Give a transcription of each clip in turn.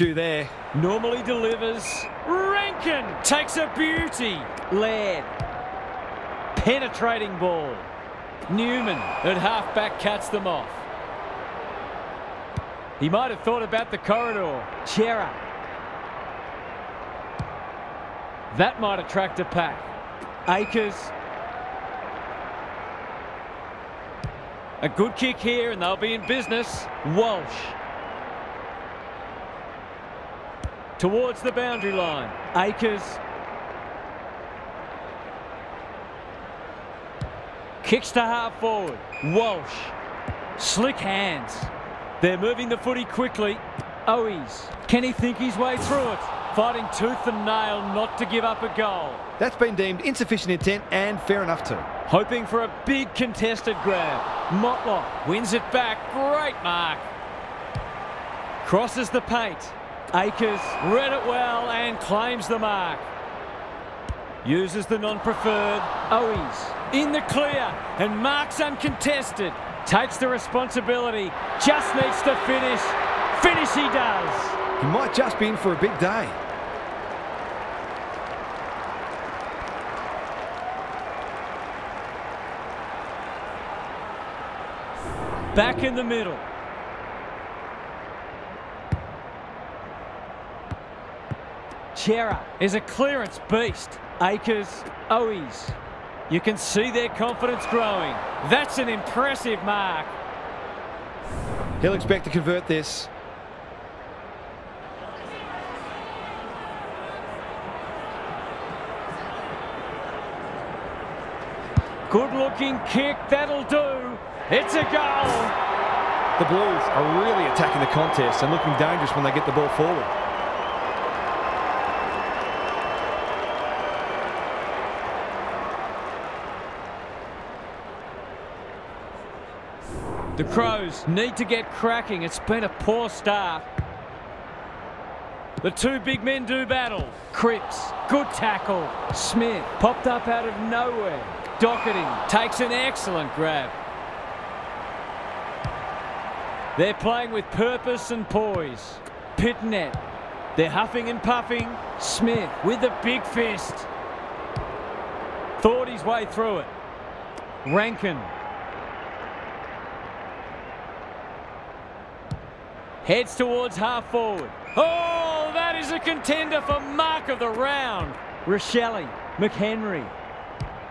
stew there. Normally delivers. Rankin takes a beauty. Laird. Penetrating ball. Newman at half-back cuts them off. He might have thought about the corridor. Chera. That might attract a pack. Akers. A good kick here and they'll be in business. Walsh. Towards the boundary line. Akers. Kicks to half forward. Walsh. Slick hands. They're moving the footy quickly. Owies. Can he think his way through it? Fighting tooth and nail not to give up a goal. That's been deemed insufficient intent and fair enough too. Hoping for a big contested grab. Motlop wins it back. Great mark. Crosses the paint. Akers read it well and claims the mark. Uses the non-preferred. Owies in the clear and marks uncontested. Takes the responsibility. Just needs to finish. Finish he does. He might just be in for a big day. Back in the middle. Chera is a clearance beast. Akers, Owies. You can see their confidence growing. That's an impressive mark. He'll expect to convert this. Good looking kick, that'll do. It's a goal. The Blues are really attacking the contest and looking dangerous when they get the ball forward. The Crows need to get cracking. It's been a poor start. The two big men do battle. Cripps, good tackle. Smith popped up out of nowhere. Doherty takes an excellent grab. They're playing with purpose and poise. Pitnet, they're huffing and puffing. Smith with the big fist. Thought his way through it. Rankin. Heads towards half forward. Oh, that is a contender for mark of the round. Rochelle, McHenry.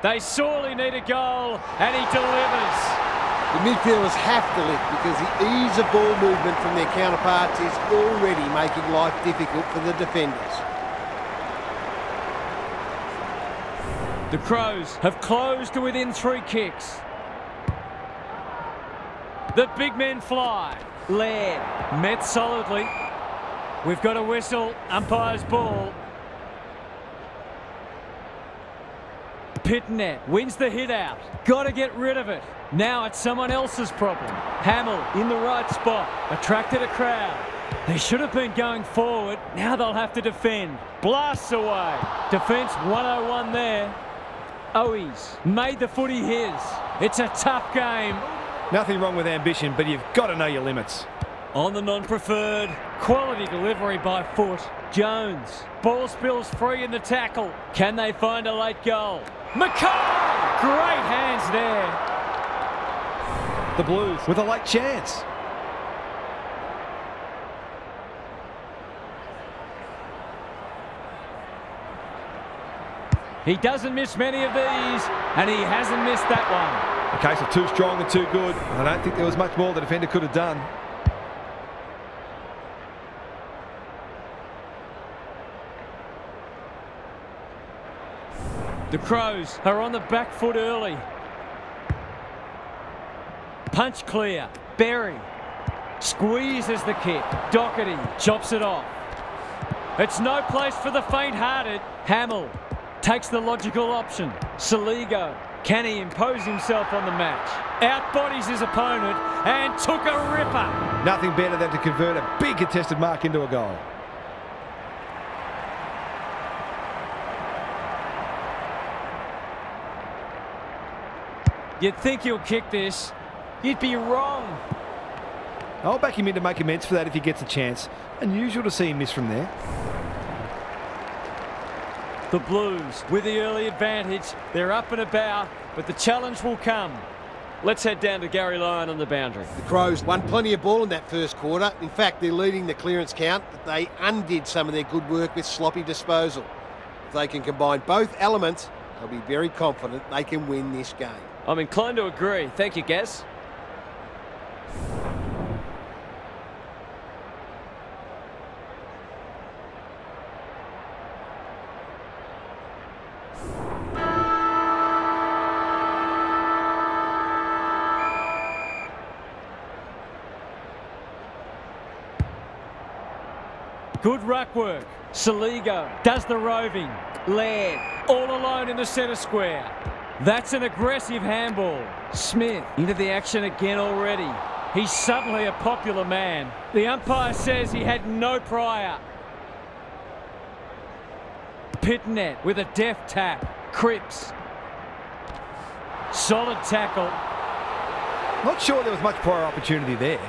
They sorely need a goal, and he delivers. The midfielders have to lift because the ease of ball movement from their counterparts is already making life difficult for the defenders. The Crows have closed to within 3 kicks. The big men fly. Laird met solidly. We've got a whistle. Umpire's ball. Pitnet wins the hit out. Got to get rid of it. Now it's someone else's problem. Hamill in the right spot. Attracted a crowd. They should have been going forward. Now they'll have to defend. Blasts away. Defence 101 there. Owies made the footy his. It's a tough game. Nothing wrong with ambition, but you've got to know your limits. On the non-preferred. Quality delivery by foot. Jones. Ball spills free in the tackle. Can they find a late goal? McCall! Great hands there. The Blues with a late chance. He doesn't miss many of these, and he hasn't missed that one. A case of too strong and too good. I don't think there was much more the defender could have done. The Crows are on the back foot early. Punch clear. Berry squeezes the kick. Doherty chops it off. It's no place for the faint-hearted. Hamill takes the logical option. Saligo, can he impose himself on the match? Outbodies his opponent and took a ripper. Nothing better than to convert a big contested mark into a goal. You'd think he'll kick this. You'd be wrong. I'll back him in to make amends for that if he gets a chance. Unusual to see him miss from there. The Blues with the early advantage. They're up and about, but the challenge will come. Let's head down to Gary Lyon on the boundary. The Crows won plenty of ball in that first quarter. In fact, they're leading the clearance count, but they undid some of their good work with sloppy disposal. If they can combine both elements, they'll be very confident they can win this game. I'm inclined to agree. Thank you, Gaz. Good ruck work. Saligo does the roving. Laird all alone in the centre square. That's an aggressive handball. Smith into the action again already. He's suddenly a popular man. The umpire says he had no prior. Pitnet with a deft tap. Cripps. Solid tackle. Not sure there was much prior opportunity there.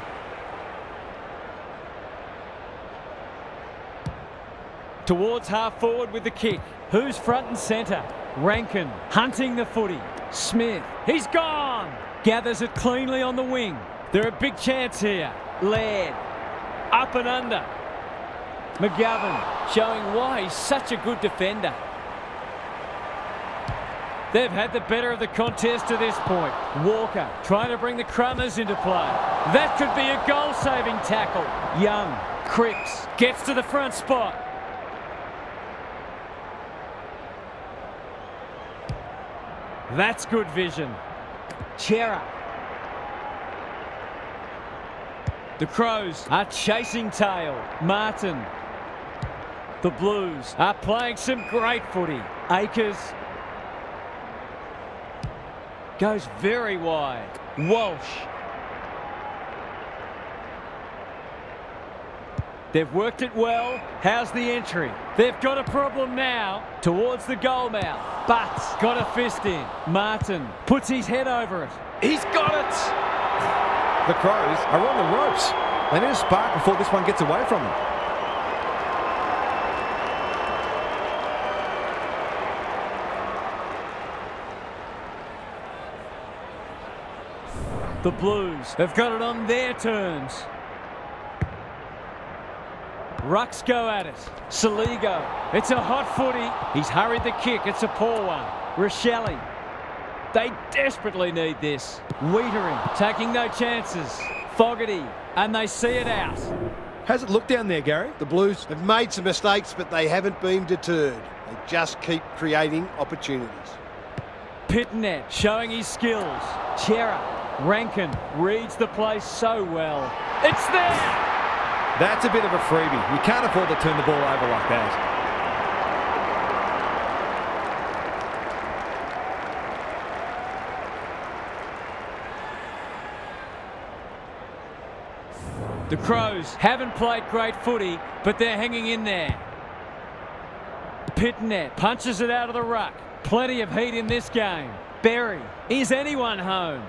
Towards half forward with the kick. Who's front and centre? Rankin hunting the footy. Smith, he's gone! Gathers it cleanly on the wing. They're a big chance here. Laird, up and under. McGovern showing why he's such a good defender. They've had the better of the contest to this point. Walker trying to bring the Crummers into play. That could be a goal-saving tackle. Young, Cripps gets to the front spot. That's good vision. Chera. The Crows are chasing tail. Martin. The Blues are playing some great footy. Akers goes very wide. Walsh. They've worked it well. How's the entry? They've got a problem now towards the goal mouth. Butts got a fist in. Martin puts his head over it. He's got it! The Crows are on the ropes. They need a spark before this one gets away from them. The Blues have got it on their terms. Rucks go at it. Saligo. It's a hot footy. He's hurried the kick. It's a poor one. Rochelle. They desperately need this. Wiedering taking no chances. Fogarty. And they see it out. How's it look down there, Gary? The Blues have made some mistakes, but they haven't been deterred. They just keep creating opportunities. Pitnet showing his skills. Chera. Rankin reads the place so well. It's there! That's a bit of a freebie. You can't afford to turn the ball over like that. The Crows haven't played great footy, but they're hanging in there. Pitnet punches it out of the ruck. Plenty of heat in this game. Berry, is anyone home?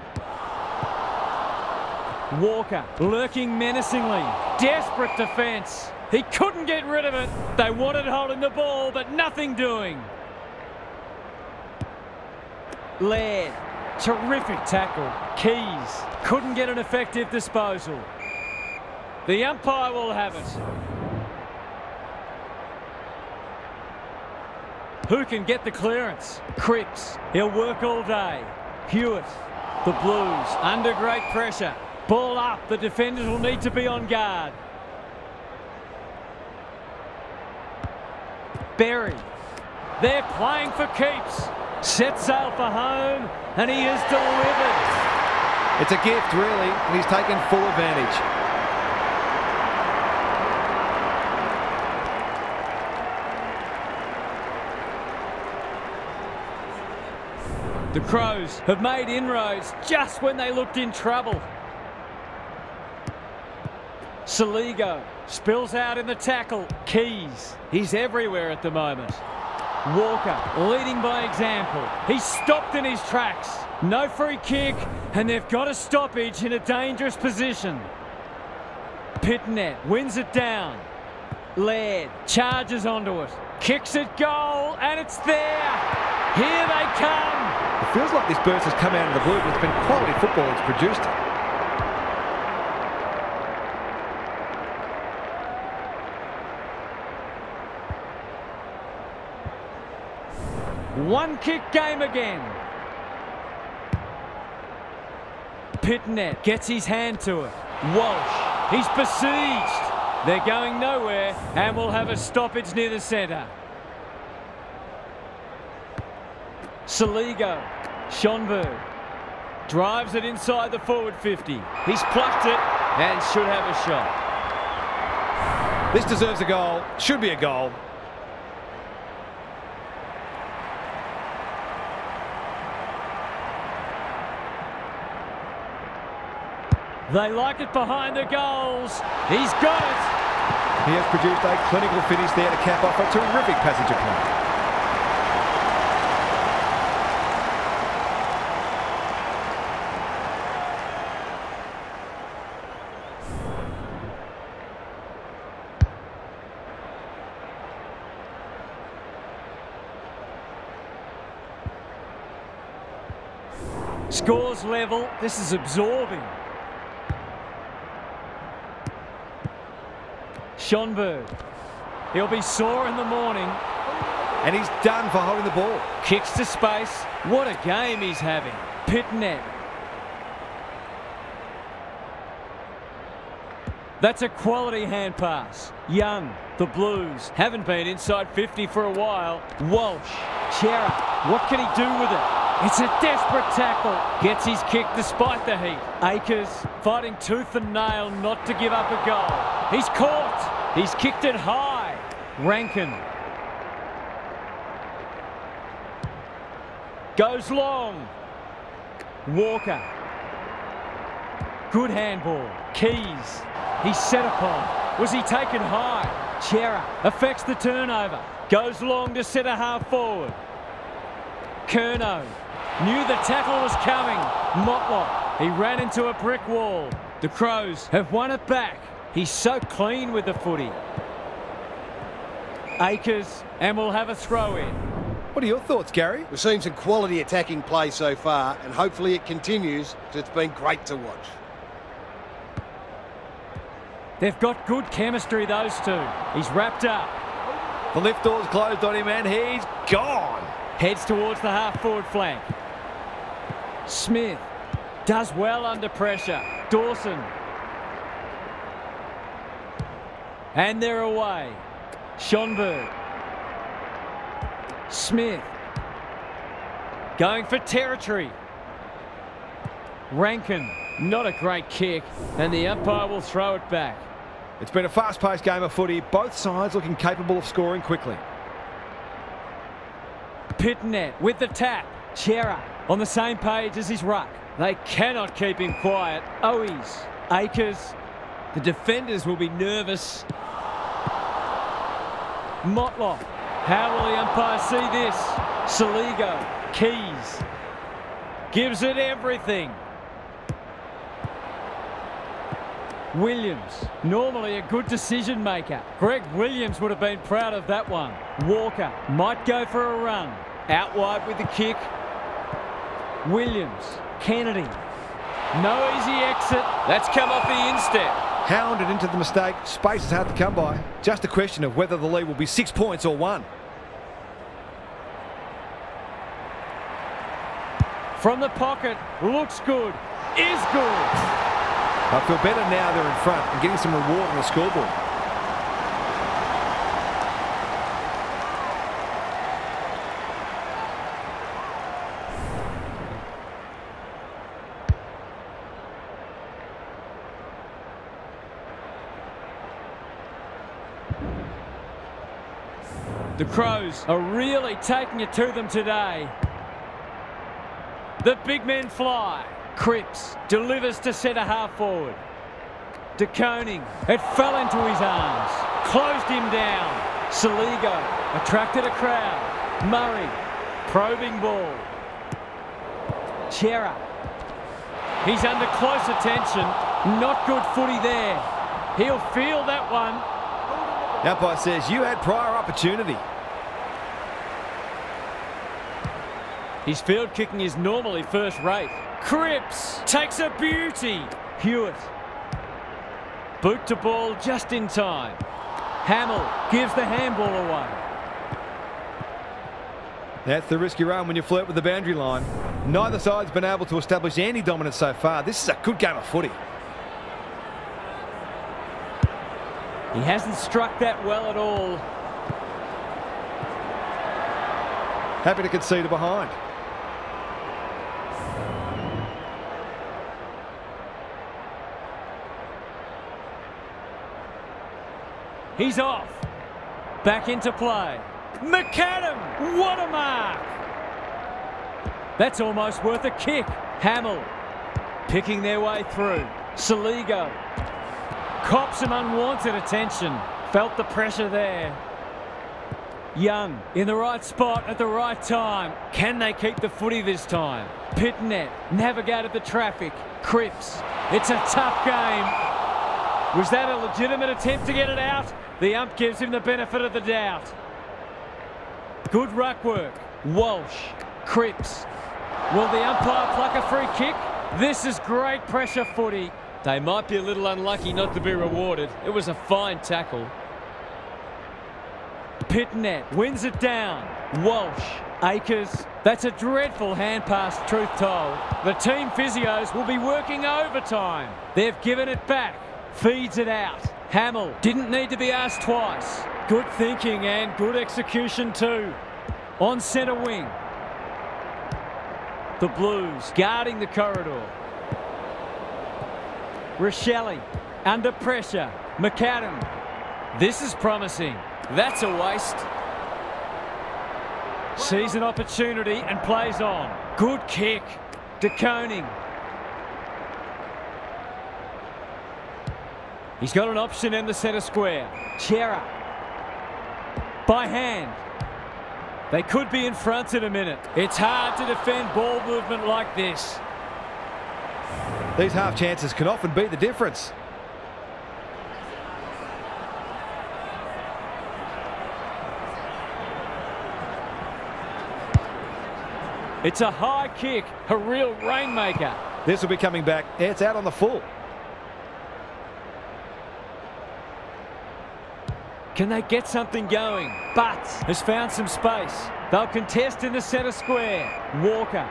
Walker lurking menacingly. Desperate defence. He couldn't get rid of it. They wanted holding the ball, but nothing doing. Laird. Terrific tackle. Keys couldn't get an effective disposal. The umpire will have it. Who can get the clearance? Cripps. He'll work all day. Hewitt. The Blues under great pressure. Ball up. The defenders will need to be on guard. Berry. They're playing for keeps. Set sail for home, and he is delivered. It's a gift, really, and he's taken full advantage. The Crows have made inroads just when they looked in trouble. Saligo spills out in the tackle. Keys, he's everywhere at the moment. Walker leading by example. He's stopped in his tracks. No free kick, and they've got a stoppage in a dangerous position. Pitnet wins it down. Laird charges onto it. Kicks it goal, and it's there. Here they come. It feels like this burst has come out of the blue, but it's been quality football that's produced it. One kick game again. Pitnet gets his hand to it. Walsh, he's besieged. They're going nowhere and will have a stoppage near the centre. Saligo, Schonberg drives it inside the forward 50. He's plucked it and should have a shot. This deserves a goal. Should be a goal. They like it behind the goals. He's got it. He has produced a clinical finish there to cap off a terrific passage of play. Scores level. This is absorbing. Schonberg. He'll be sore in the morning. And he's done for holding the ball. Kicks to space. What a game he's having. Pitnet. That's a quality hand pass. Young, the Blues, haven't been inside 50 for a while. Walsh, Chera, what can he do with it? It's a desperate tackle. Gets his kick despite the heat. Akers fighting tooth and nail not to give up a goal. He's caught. He's kicked it high. Rankin. Goes long. Walker. Good handball. Keys. He's set upon. Was he taken high? Chera affects the turnover. Goes long to centre half forward. Curnow knew the tackle was coming. Motlop. He ran into a brick wall. The Crows have won it back. He's so clean with the footy. Akers, and we'll have a throw in. What are your thoughts, Gary? We've seen some quality attacking play so far, and hopefully it continues, because it's been great to watch. They've got good chemistry, those two. He's wrapped up. The lift door's closed on him and he's gone. Heads towards the half-forward flank. Smith does well under pressure. Dawson. And they're away. Schonberg. Smith. Going for territory. Rankin. Not a great kick. And the umpire will throw it back. It's been a fast-paced game of footy. Both sides looking capable of scoring quickly. Pitnet with the tap. Chera on the same page as his ruck. They cannot keep him quiet. Owies. Akers. The defenders will be nervous. Motlop. How will the umpire see this? Saligo. Keys. Gives it everything. Williams, normally a good decision maker. Greg Williams would have been proud of that one. Walker might go for a run. Out wide with the kick. Williams, Kennedy. No easy exit. That's come off the instep. Hounded into the mistake. Space is hard to come by. Just a question of whether the lead will be 6 points or 1. From the pocket, looks good, is good. I feel better now they're in front and getting some reward on the scoreboard. The Crows are really taking it to them today. The big men fly. Cripps delivers to centre half forward. De Koning, it fell into his arms. Closed him down. Saligo attracted a crowd. Murray, probing ball. Chera. He's under close attention. Not good footy there. He'll feel that one. The umpire says you had prior opportunity. His field kicking is normally first rate. Cripps takes a beauty. Hewitt. Boot to ball just in time. Hamill gives the handball away. That's the risk you run when you flirt with the boundary line. Neither side's been able to establish any dominance so far. This is a good game of footy. He hasn't struck that well at all. Happy to concede a behind. He's off. Back into play. McAdam, what a mark! That's almost worth a kick. Hamill picking their way through. Saligo cops some unwanted attention. Felt the pressure there. Young in the right spot at the right time. Can they keep the footy this time? Pitnet navigated the traffic. Cripps. It's a tough game. Was that a legitimate attempt to get it out? The ump gives him the benefit of the doubt. Good ruck work. Walsh. Cripps. Will the umpire pluck a free kick? This is great pressure footy. They might be a little unlucky not to be rewarded. It was a fine tackle. Pitnet wins it down. Walsh. Akers. That's a dreadful hand pass, truth told. The team physios will be working overtime. They've given it back. Feeds it out. Hamill didn't need to be asked twice. Good thinking and good execution too. On centre wing. The Blues guarding the corridor. Rochelle under pressure. McAdam. This is promising. That's a waste. Sees an opportunity and plays on. Good kick. De Koning. He's got an option in the centre square. Chera. By hand. They could be in front in a minute. It's hard to defend ball movement like this. These half chances can often be the difference. It's a high kick, a real rainmaker. This will be coming back. It's out on the full. Can they get something going? Butts has found some space. They'll contest in the centre square. Walker.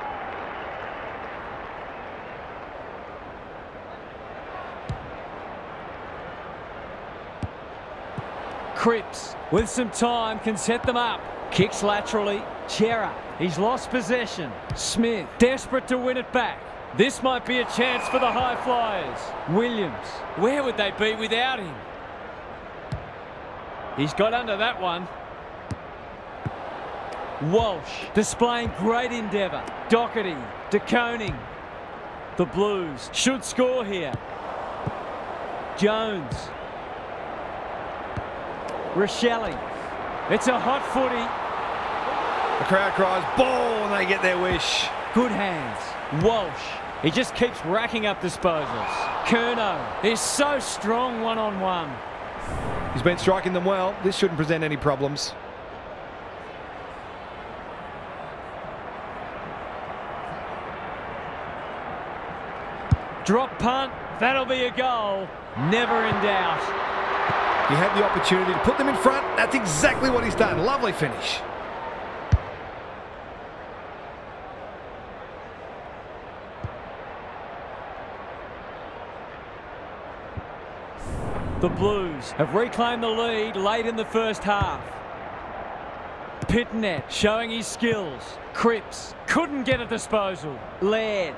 Cripps with some time can set them up. Kicks laterally. Chera. He's lost possession. Smith desperate to win it back. This might be a chance for the high flyers. Williams. Where would they be without him? He's got under that one. Walsh displaying great endeavour. Doherty. De Koning. The Blues should score here. Jones. Rochelle. It's a hot footy. The crowd cries ball and they get their wish. Good hands. Walsh. He just keeps racking up disposals. Curnow is so strong one-on-one. He's been striking them well. This shouldn't present any problems. Drop punt. That'll be a goal. Never in doubt. He had the opportunity to put them in front. That's exactly what he's done. Lovely finish. The Blues have reclaimed the lead late in the first half. Pitnet showing his skills. Cripps couldn't get a disposal. Laird.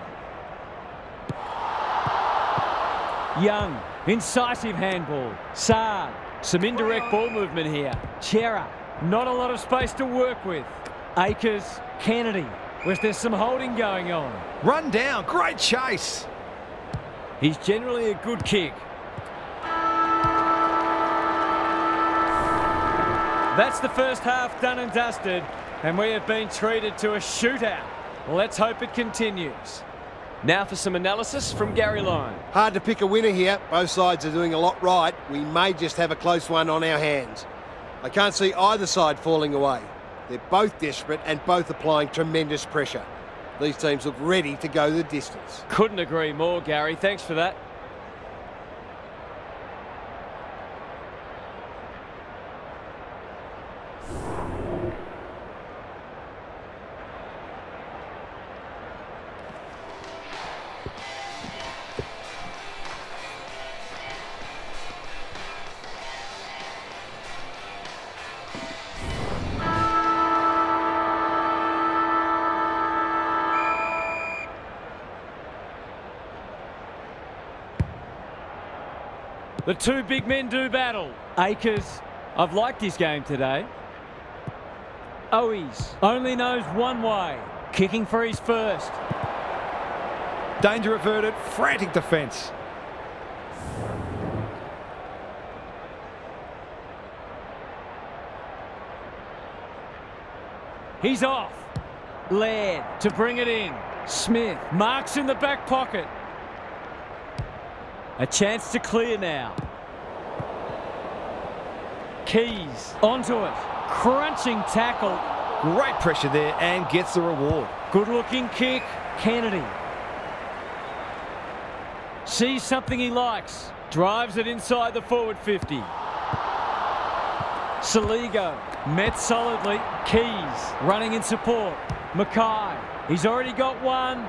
Young, incisive handball. Saad, some indirect ball movement here. Chera, not a lot of space to work with. Akers, Kennedy. Was there some holding going on? Run down, great chase. He's generally a good kick. That's the first half done and dusted, and we have been treated to a shootout. Let's hope it continues. Now for some analysis from Gary Lyon. Hard to pick a winner here. Both sides are doing a lot right. We may just have a close one on our hands. I can't see either side falling away. They're both desperate and both applying tremendous pressure. These teams look ready to go the distance. Couldn't agree more, Gary. Thanks for that. The two big men do battle. Akers, I've liked his game today. Owies only knows one way, kicking for his first. Danger averted, frantic defence. He's off. Laird to bring it in. Smith marks in the back pocket. A chance to clear now. Keys onto it. Crunching tackle. Great pressure there and gets the reward. Good looking kick. Kennedy sees something he likes. Drives it inside the forward 50. Saligo met solidly. Keys running in support. Mackay, he's already got one.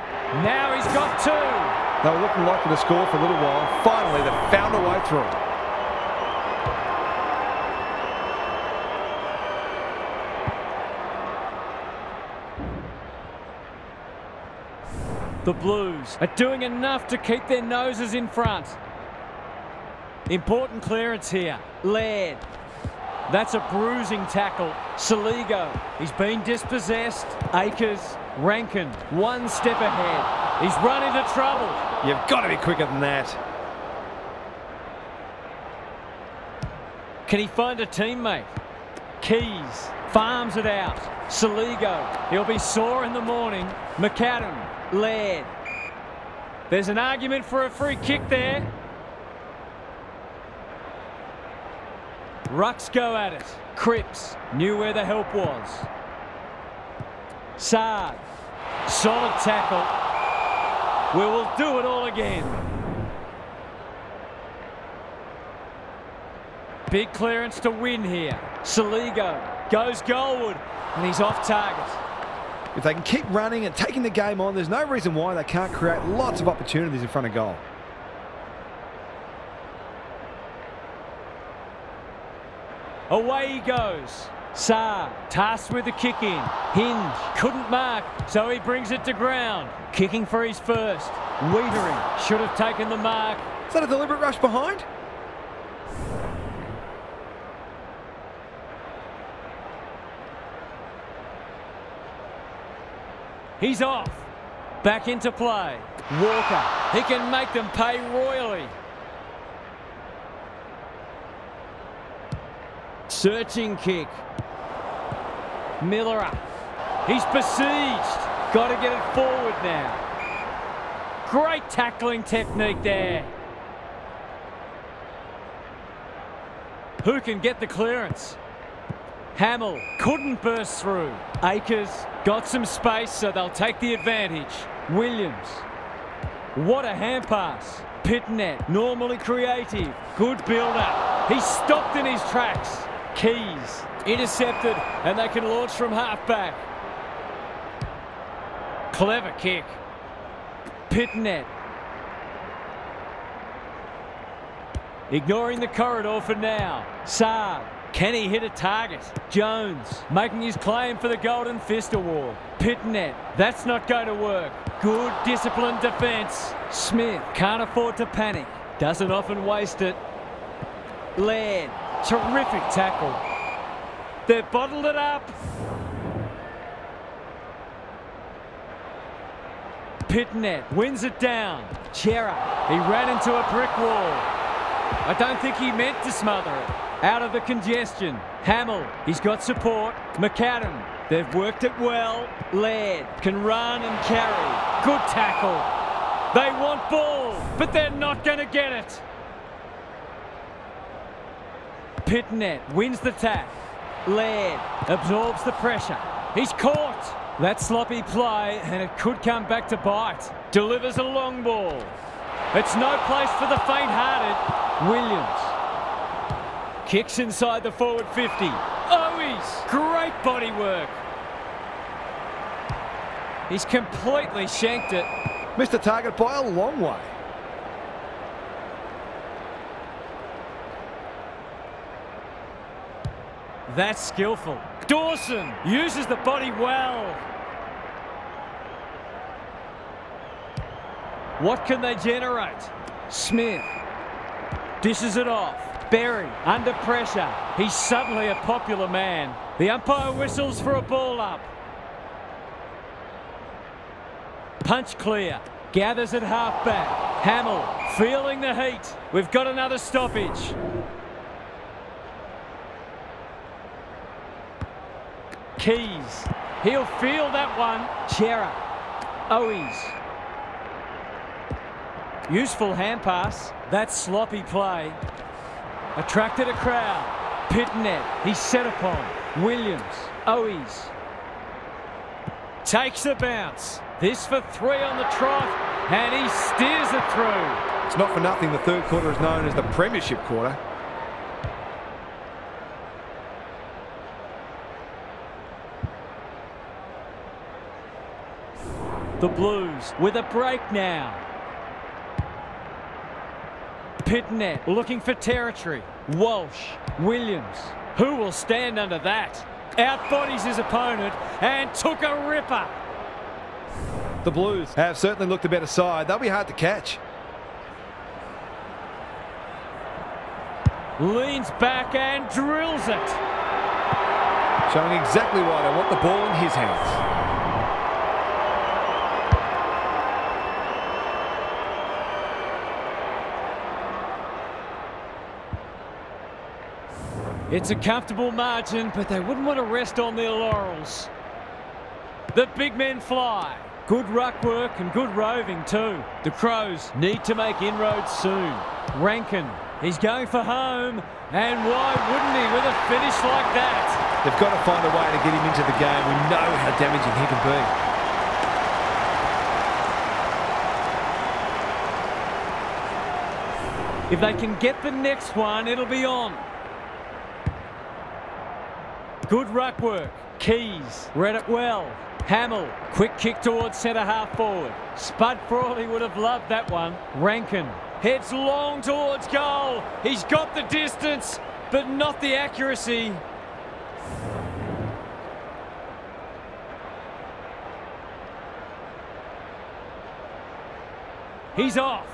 Now he's got two. They were looking likely to score for a little while. Finally, they found a way through. The Blues are doing enough to keep their noses in front. Important clearance here. Laird. That's a bruising tackle. Saligo, he's been dispossessed. Akers, Rankin, one step ahead. He's run into trouble. You've got to be quicker than that. Can he find a teammate? Keys farms it out. Saligo, he'll be sore in the morning. McAdam, Laird. There's an argument for a free kick there. Rucks go at it. Cripps knew where the help was. Saad, solid tackle. We will do it all again. Big clearance to win here. Saligo goes goalward and he's off target. If they can keep running and taking the game on, there's no reason why they can't create lots of opportunities in front of goal. Away he goes. Saar tasked with the kick in. Hinge couldn't mark, so he brings it to ground. Kicking for his first. Wiedering should have taken the mark. Is that a deliberate rush behind? He's off. Back into play. Walker, he can make them pay royally. Searching kick. Miller. He's besieged. Got to get it forward now. Great tackling technique there. Who can get the clearance? Hamill couldn't burst through. Akers got some space, so they'll take the advantage. Williams. What a hand pass. Pitnet, normally creative. Good build-up. He's stopped in his tracks. Keys intercepted, and they can launch from half-back. Clever kick. Pitnet. Ignoring the corridor for now. Saab. Can he hit a target? Jones making his claim for the Golden Fist Award. Pitnet. That's not going to work. Good disciplined defence. Smith can't afford to panic. Doesn't often waste it. Laird. Terrific tackle. They've bottled it up. Pitnet wins it down. Chera. He ran into a brick wall. I don't think he meant to smother it. Out of the congestion. Hamill, he's got support. McAdam, they've worked it well. Laird can run and carry. Good tackle. They want ball, but they're not going to get it. Pitnet wins the tap. Laird absorbs the pressure. He's caught. That sloppy play, and it could come back to bite. Delivers a long ball. It's no place for the faint-hearted. Williams kicks inside the forward 50. Owies, great body work. He's completely shanked it. Missed the target by a long way. That's skillful. Dawson uses the body well. What can they generate? Smith dishes it off. Berry under pressure. He's suddenly a popular man. The umpire whistles for a ball up. Punch clear. Gathers at halfback. Hamill feeling the heat. We've got another stoppage. Keys. He'll feel that one. Chera. Owies. Useful hand pass. That's sloppy play. Attracted a crowd. Pitnet. He's set upon. Williams. Owies. Takes a bounce. This for 3 on the trot. And he steers it through. It's not for nothing the third quarter is known as the premiership quarter. The Blues with a break now. Pitnet looking for territory. Walsh. Williams. Who will stand under that? Outbodies his opponent and took a ripper. The Blues have certainly looked a better side. They'll be hard to catch. Leans back and drills it. Showing exactly why they want the ball in his hands. It's a comfortable margin, but they wouldn't want to rest on their laurels. The big men fly. Good ruck work and good roving too. The Crows need to make inroads soon. Rankin, he's going for home. And why wouldn't he with a finish like that? They've got to find a way to get him into the game. We know how damaging he can be. If they can get the next one, it'll be on. Good ruck work. Keys read it well. Hamill, quick kick towards centre half forward. Spud Frawley would have loved that one. Rankin heads long towards goal. He's got the distance, but not the accuracy. He's off.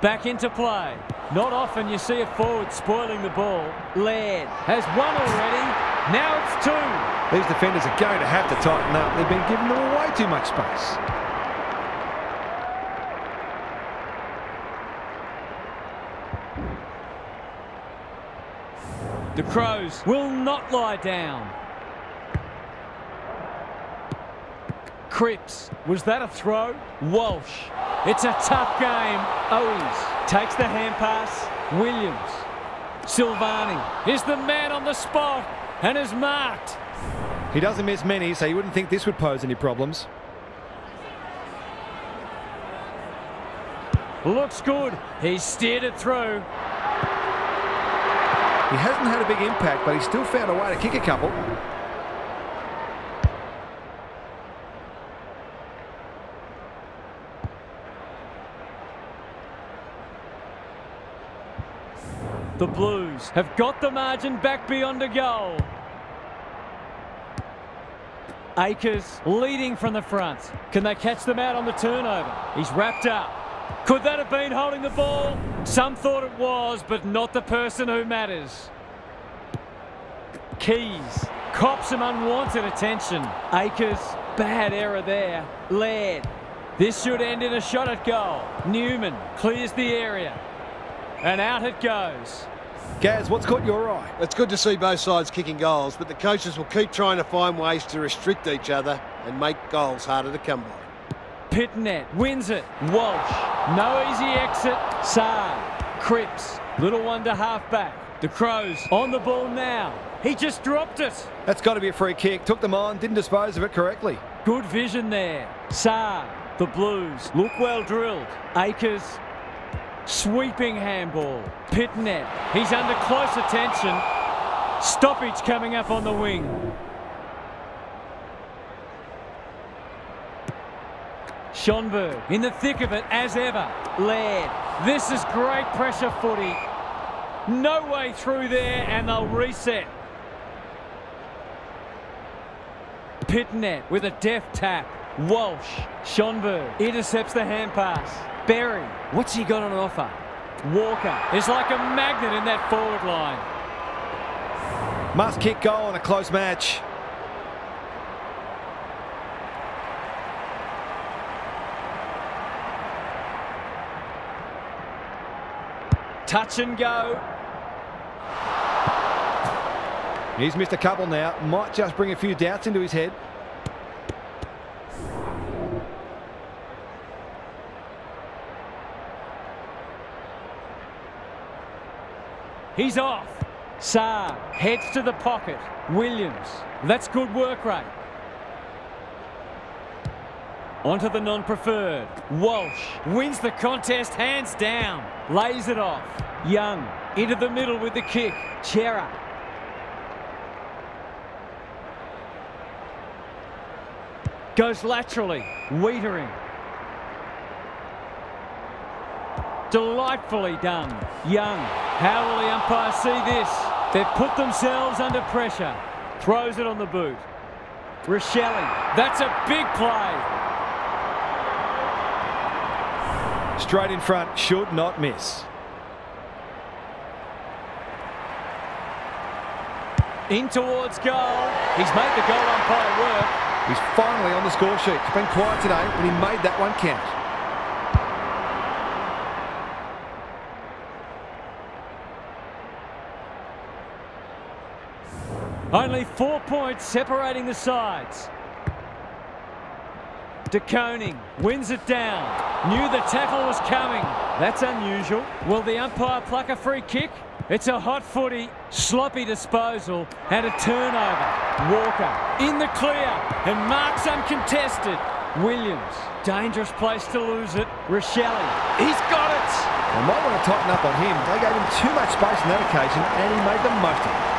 Back into play. Not often you see a forward spoiling the ball. Laird has one already. Now it's 2. These defenders are going to have to tighten up. They've been giving them way too much space. The Crows will not lie down. Cripps, was that a throw? Walsh, it's a tough game. Owies takes the hand pass. Williams. Silvani is the man on the spot and is marked. He doesn't miss many, so you wouldn't think this would pose any problems. Looks good. He's steered it through. He hasn't had a big impact, but he's still found a way to kick a couple. The Blues have got the margin back beyond a goal. Akers leading from the front. Can they catch them out on the turnover? He's wrapped up. Could that have been holding the ball? Some thought it was, but not the person who matters. Keys cops some unwanted attention. Akers, bad error there. Laird. This should end in a shot at goal. Newman clears the area. And out it goes. Gaz, what's caught your eye? It's good to see both sides kicking goals, but the coaches will keep trying to find ways to restrict each other and make goals harder to come by. Pitnet wins it. Walsh. No easy exit. Saar. Cripps. Little one to half-back. The Crows on the ball now. He just dropped it. That's got to be a free kick. Took them on, didn't dispose of it correctly. Good vision there. Saar. The Blues look well drilled. Akers. Sweeping handball. Pitnet. He's under close attention. Stoppage coming up on the wing. Schonberg in the thick of it as ever. Laird. This is great pressure footy. No way through there and they'll reset. Pitnet with a deft tap. Walsh. Schonberg intercepts the hand pass. Berry. What's he got on offer? Walker is like a magnet in that forward line. Must kick goal in a close match. Touch and go. He's missed a couple now. Might just bring a few doubts into his head. He's off. Saar heads to the pocket. Williams. That's good work rate. Onto the non-preferred. Walsh wins the contest hands down. Lays it off. Young into the middle with the kick. Chera. Goes laterally. Wiedering. Delightfully done. Young. How will the umpire see this? They've put themselves under pressure. Throws it on the boot. Rochelle. That's a big play. Straight in front, should not miss. In towards goal. He's made the goal umpire work. He's finally on the score sheet. It's been quiet today, but he made that one count. Only 4 points separating the sides. De Koning wins it down. Knew the tackle was coming. That's unusual. Will the umpire pluck a free kick? It's a hot footy, sloppy disposal and a turnover. Walker in the clear and marks uncontested. Williams, dangerous place to lose it. Rochelle, he's got it. They might want to tighten up on him. They gave him too much space on that occasion and he made the most of it.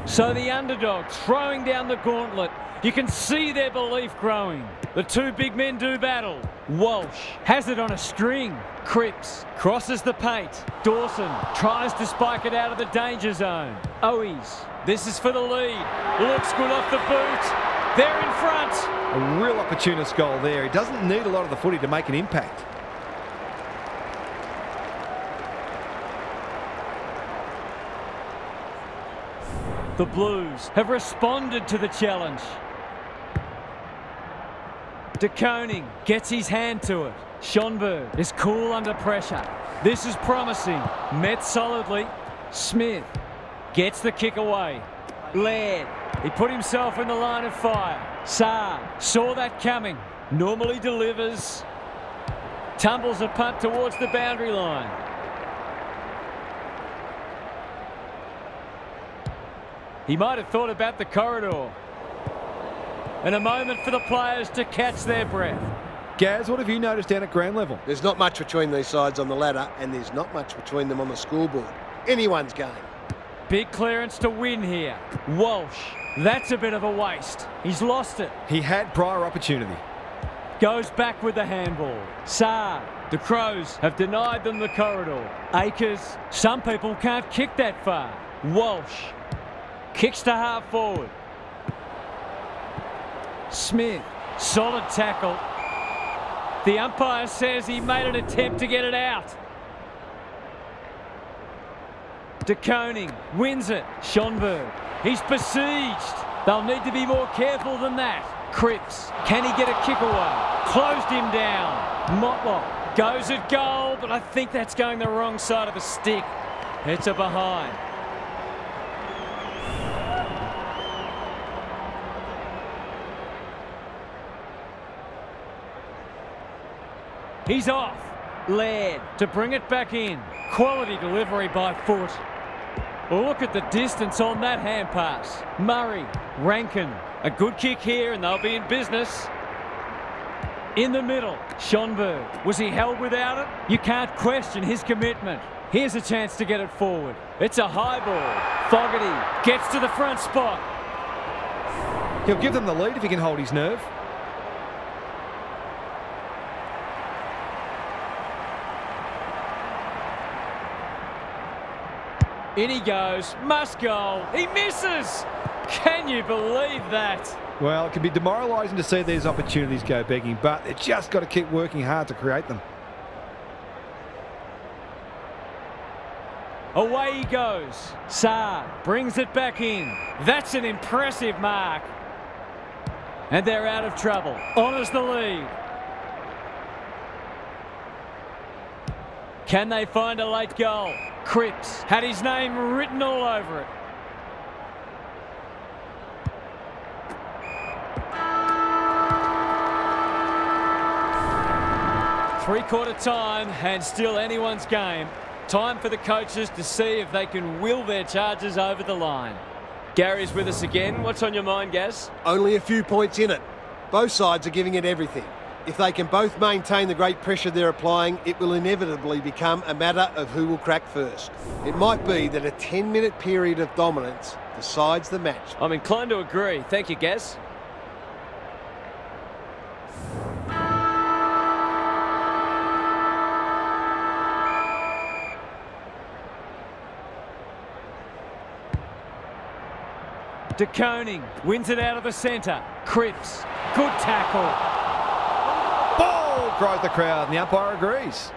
So the underdog throwing down the gauntlet. You can see their belief growing. The two big men do battle. Walsh has it on a string. Cripps crosses the paint. Dawson tries to spike it out of the danger zone. Owies, this is for the lead. Looks good off the boot. They're in front. A real opportunist goal there. He doesn't need a lot of the footy to make an impact. The Blues have responded to the challenge. De Koning gets his hand to it. Schonberg is cool under pressure. This is promising. Met solidly. Smith gets the kick away. Laird, he put himself in the line of fire. Saar saw that coming. Normally delivers. Tumbles a punt towards the boundary line. He might have thought about the corridor. And a moment for the players to catch their breath. Gaz, what have you noticed down at ground level? There's not much between these sides on the ladder, and there's not much between them on the scoreboard. Anyone's game. Big clearance to win here. Walsh, that's a bit of a waste. He's lost it. He had prior opportunity. Goes back with the handball. Saar, the Crows have denied them the corridor. Akers, some people can't kick that far. Walsh. Kicks to half forward. Smith, solid tackle. The umpire says he made an attempt to get it out. De Koning wins it. Schonberg, he's besieged. They'll need to be more careful than that. Cripps, can he get a kick away? Closed him down. Motlop goes at goal, but I think that's going the wrong side of the stick. It's a behind. He's off. Laird to bring it back in. Quality delivery by foot. Look at the distance on that hand pass. Murray, Rankin. A good kick here and they'll be in business. In the middle, Schonberg. Was he held without it? You can't question his commitment. Here's a chance to get it forward. It's a high ball. Fogarty gets to the front spot. He'll give them the lead if he can hold his nerve. In he goes, must goal, he misses! Can you believe that? Well, it can be demoralising to see these opportunities go begging, but they've just got to keep working hard to create them. Away he goes. Saar brings it back in. That's an impressive mark. And they're out of trouble. Honours the lead. Can they find a late goal? Cripps had his name written all over it. Three-quarter time and still anyone's game. Time for the coaches to see if they can will their charges over the line. Gary's with us again. What's on your mind, Gaz? Only a few points in it. Both sides are giving it everything. If they can both maintain the great pressure they're applying, it will inevitably become a matter of who will crack first. It might be that a 10-minute period of dominance decides the match. I'm inclined to agree. Thank you, Gaz. De Koning wins it out of the centre. Cripps, good tackle. Ball, cries the crowd, and the umpire agrees.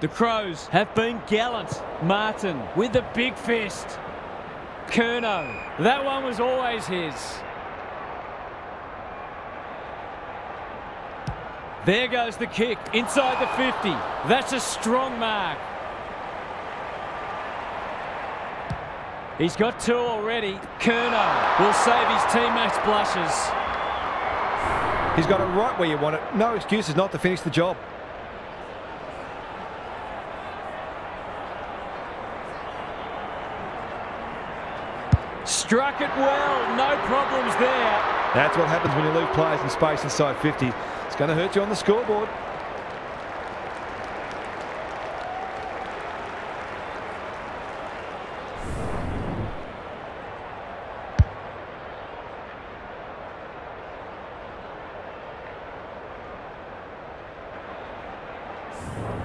The Crows have been gallant. Martin with the big fist. Curnow, that one was always his. There goes the kick inside the 50. That's a strong mark. He's got two already. Curnow will save his teammates' blushes. He's got it right where you want it. No excuses not to finish the job. Struck it well. No problems there. That's what happens when you leave players in space inside 50. It's going to hurt you on the scoreboard.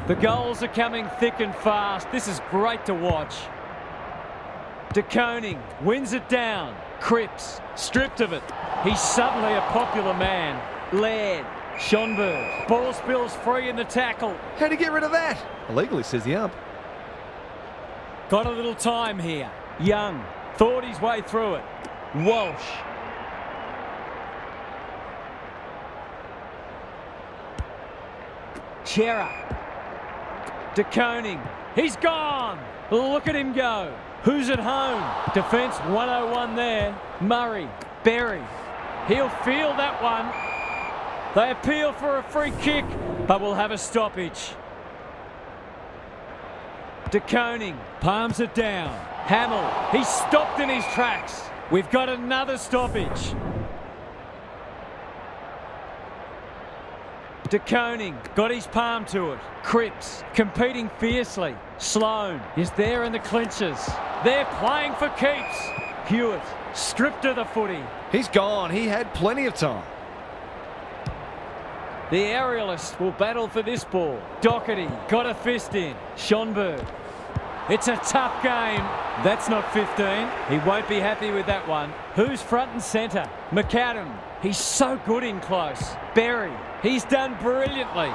The goals are coming thick and fast. This is great to watch. De Koning wins it down. Cripps stripped of it. He's suddenly a popular man. Laird, Schonberg. Ball spills free in the tackle. How do you get rid of that? Illegally, says the ump. Got a little time here. Young thought his way through it. Walsh. Chera. De Koning. He's gone. Look at him go. Who's at home? Defence 101 there. Murray. Berry. He'll feel that one. They appeal for a free kick, but will have a stoppage. De Koning palms it down. Hamill. He's stopped in his tracks. We've got another stoppage. De Koning got his palm to it. Cripps competing fiercely. Sloan is there in the clinches. They're playing for keeps. Hewitt stripped of the footy. He's gone. He had plenty of time. The aerialist will battle for this ball. Doherty got a fist in. Schonberg. It's a tough game. That's not 15. He won't be happy with that one. Who's front and centre? McAdam. He's so good in close. Berry. He's done brilliantly.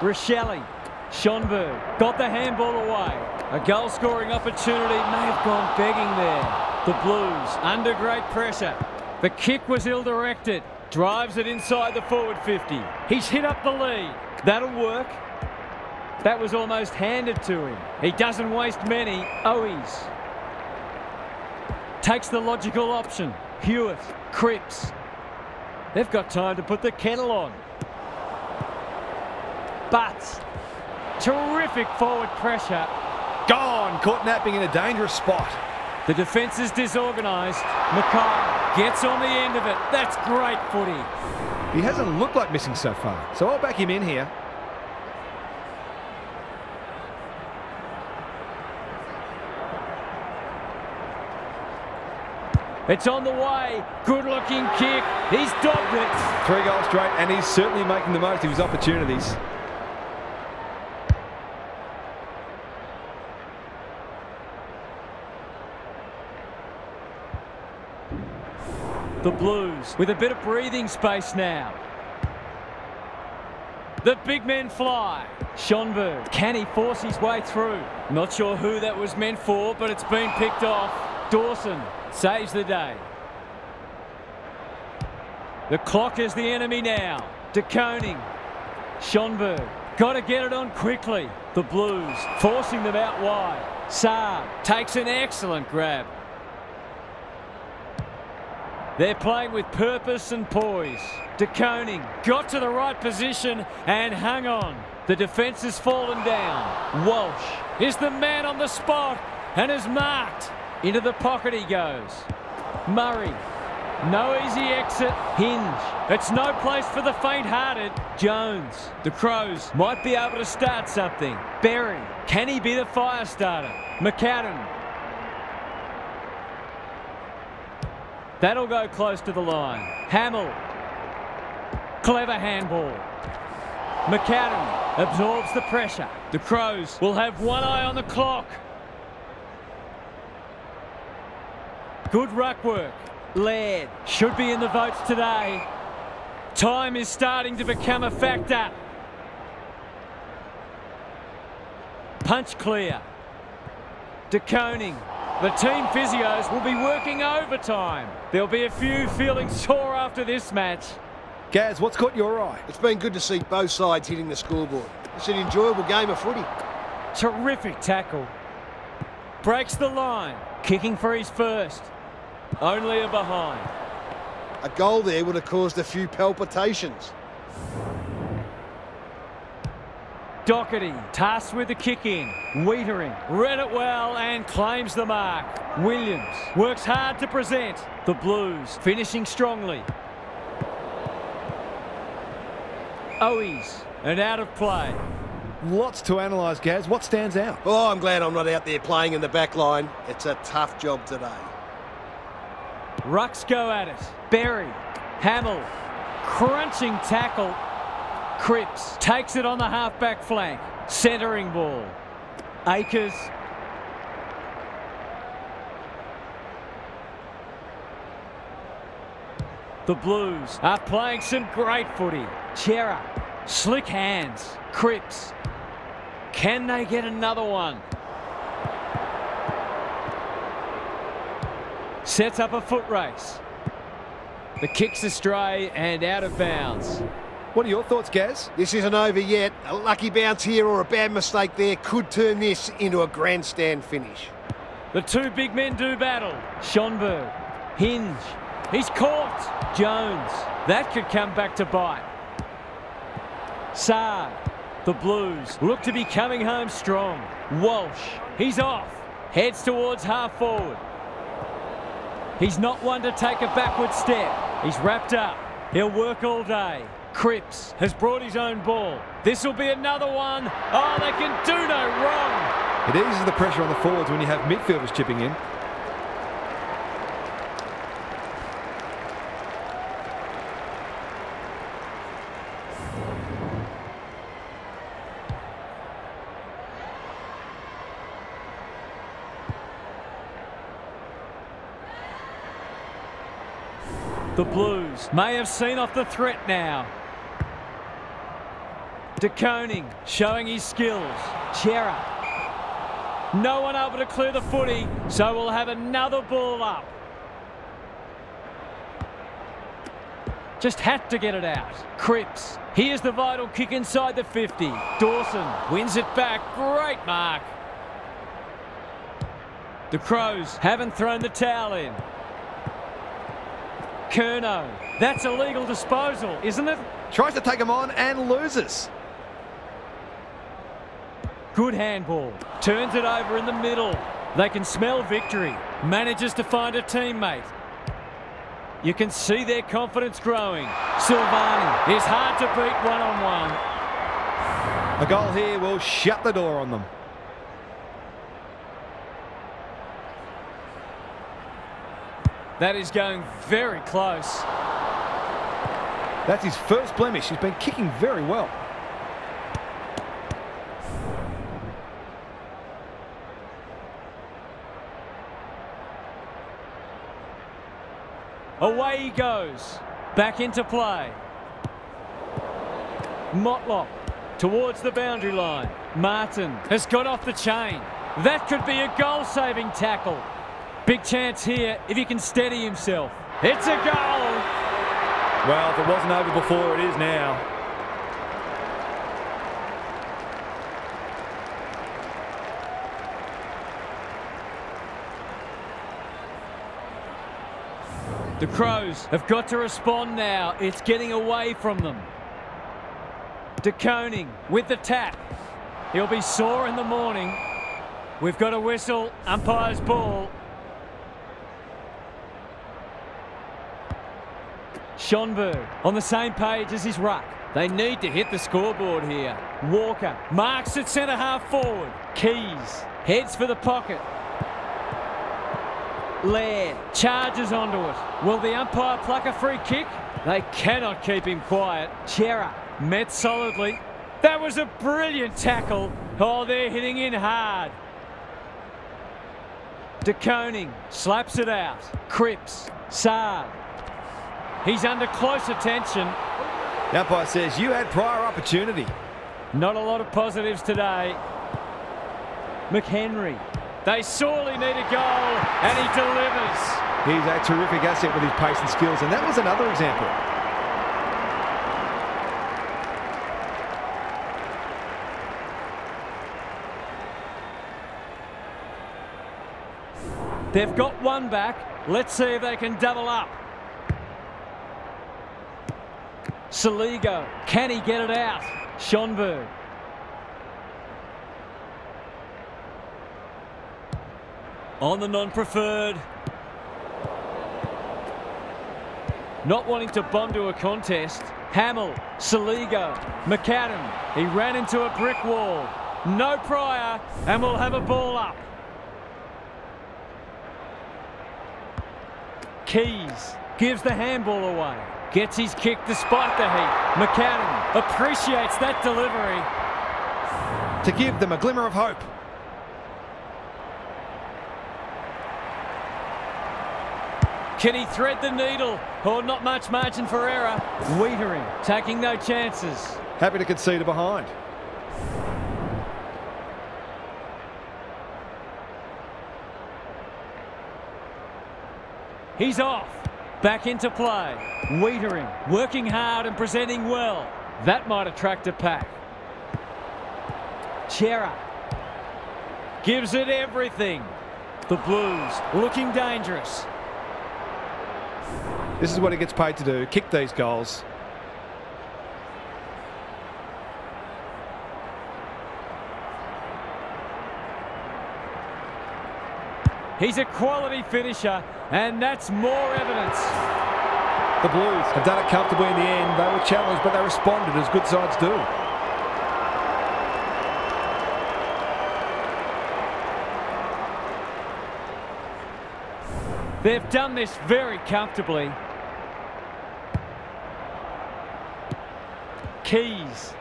Rochelle. Schonberg got the handball away. A goal-scoring opportunity may have gone begging there. The Blues under great pressure. The kick was ill-directed. Drives it inside the forward 50. He's hit up the lead. That'll work. That was almost handed to him. He doesn't waste many. Owies takes the logical option. Hewitt, Cripps. They've got time to put the kettle on. But terrific forward pressure. Gone. Caught napping in a dangerous spot. The defence is disorganised. Mackay gets on the end of it. That's great footy. He hasn't looked like missing so far, so I'll back him in here. It's on the way. Good-looking kick. He's dogged it. 3 goals straight, and he's certainly making the most of his opportunities. The Blues with a bit of breathing space now. The big men fly. Schonberg, can he force his way through? Not sure who that was meant for, but it's been picked off. Dawson saves the day. The clock is the enemy now. De Koning. Schonberg, got to get it on quickly. The Blues forcing them out wide. Saab takes an excellent grab. They're playing with purpose and poise. De Koning got to the right position and hung on. The defence has fallen down. Walsh is the man on the spot and is marked. Into the pocket he goes. Murray, no easy exit. Hinge, it's no place for the faint-hearted. Jones, the Crows might be able to start something. Berry, can he be the fire starter? McAdam. That'll go close to the line. Hamill. Clever handball. McAdam absorbs the pressure. The Crows will have one eye on the clock. Good ruck work. Laird should be in the votes today. Time is starting to become a factor. Punch clear. De Koning. The team physios will be working overtime. There'll be a few feeling sore after this match. Gaz, what's caught your eye? It's been good to see both sides hitting the scoreboard. It's an enjoyable game of footy. Terrific tackle. Breaks the line. Kicking for his first. Only a behind. A goal there would have caused a few palpitations. Doherty tasked with the kick in. Wiedering read it well and claims the mark. Williams works hard to present. The Blues finishing strongly. Owies and out of play. Lots to analyse, Gaz. What stands out? Oh, I'm glad I'm not out there playing in the back line. It's a tough job today. Rucks go at it. Berry. Hamill. Crunching tackle. Cripps takes it on the half-back flank. Centering ball. Akers. The Blues are playing some great footy. Chera. Slick hands. Cripps. Can they get another one? Sets up a foot race. The kick's astray and out of bounds. What are your thoughts, Gaz? This isn't over yet. A lucky bounce here or a bad mistake there could turn this into a grandstand finish. The two big men do battle. Schonberg. Hinge. He's caught. Jones. That could come back to bite. Saab. The Blues look to be coming home strong. Walsh. He's off. Heads towards half forward. He's not one to take a backward step. He's wrapped up. He'll work all day. Cripps has brought his own ball. This will be another one. Oh, they can do no wrong. It eases the pressure on the forwards when you have midfielders chipping in. The Blues may have seen off the threat now. De Koning showing his skills. Chera. No one able to clear the footy, so we'll have another ball up. Just had to get it out. Cripps. Here's the vital kick inside the 50. Dawson wins it back. Great mark. The Crows haven't thrown the towel in. Curnow. That's a legal disposal, isn't it? Tries to take him on and loses. Good handball. Turns it over in the middle. They can smell victory. Manages to find a teammate. You can see their confidence growing. Silvani is hard to beat one-on-one. A goal here will shut the door on them. That is going very close. That's his first blemish. He's been kicking very well. Away he goes. Back into play. Motlop towards the boundary line. Martin has got off the chain. That could be a goal-saving tackle. Big chance here if he can steady himself. It's a goal. Well, if it wasn't over before, it is now. The Crows have got to respond now. It's getting away from them. De Koning with the tap. He'll be sore in the morning. We've got a whistle. Umpire's ball. Schonberg on the same page as his ruck. They need to hit the scoreboard here. Walker marks at centre half forward. Keys heads for the pocket. Laird charges onto it. Will the umpire pluck a free kick? They cannot keep him quiet. Chera met solidly. That was a brilliant tackle. Oh, they're hitting in hard. De Koning slaps it out. Cripps. Saad. He's under close attention. The umpire says you had prior opportunity. Not a lot of positives today. McHenry. They sorely need a goal, and he delivers. He's a terrific asset with his pace and skills, and that was another example. They've got one back. Let's see if they can double up. Saligo. Can he get it out? Schonberg. On the non-preferred. Not wanting to bomb to a contest. Hamill. Saligo. McAdam. He ran into a brick wall. No prior, and we'll have a ball up. Keys gives the handball away. Gets his kick despite the heat. McAdam appreciates that delivery. To give them a glimmer of hope. Can he thread the needle? Oh, not much margin for error. Wiedering taking no chances. Happy to concede a behind. He's off. Back into play. Wiedering working hard and presenting well. That might attract a pack. Chera gives it everything. The Blues looking dangerous. This is what he gets paid to do, kick these goals. He's a quality finisher, and that's more evidence. The Blues have done it comfortably in the end. They were challenged, but they responded as good sides do. They've done this very comfortably. Keys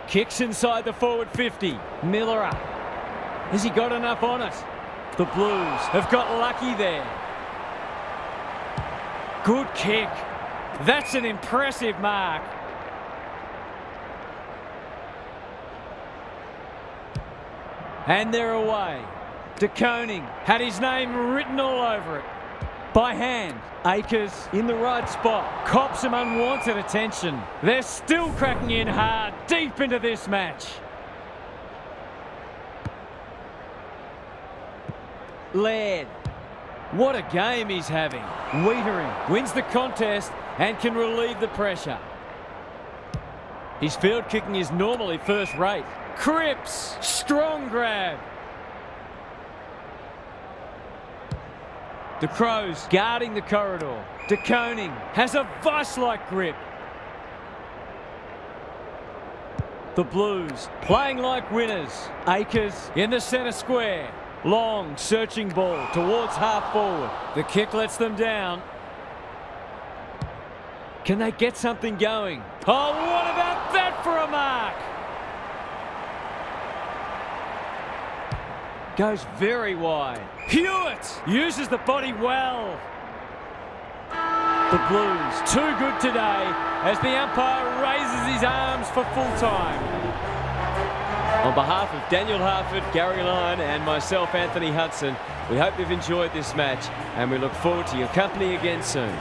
kicks inside the forward 50. Miller. Has he got enough on it? The Blues have got lucky there. Good kick. That's an impressive mark. And they're away. De Koning had his name written all over it. By hand, Akers in the right spot. Cops some unwanted attention. They're still cracking in hard, deep into this match. Laird. What a game he's having. Wiedering wins the contest and can relieve the pressure. His field kicking is normally first rate. Cripps, strong grab. The Crows guarding the corridor. De Koning has a vice-like grip. The Blues playing like winners. Akers in the centre square. Long, searching ball towards half forward. The kick lets them down. Can they get something going? Oh, what about that for a mark? Goes very wide. Hewitt uses the body well. The Blues too good today as the umpire raises his arms for full time. On behalf of Daniel Harford, Gary Lyon and myself, Anthony Hudson, we hope you've enjoyed this match and we look forward to your company again soon.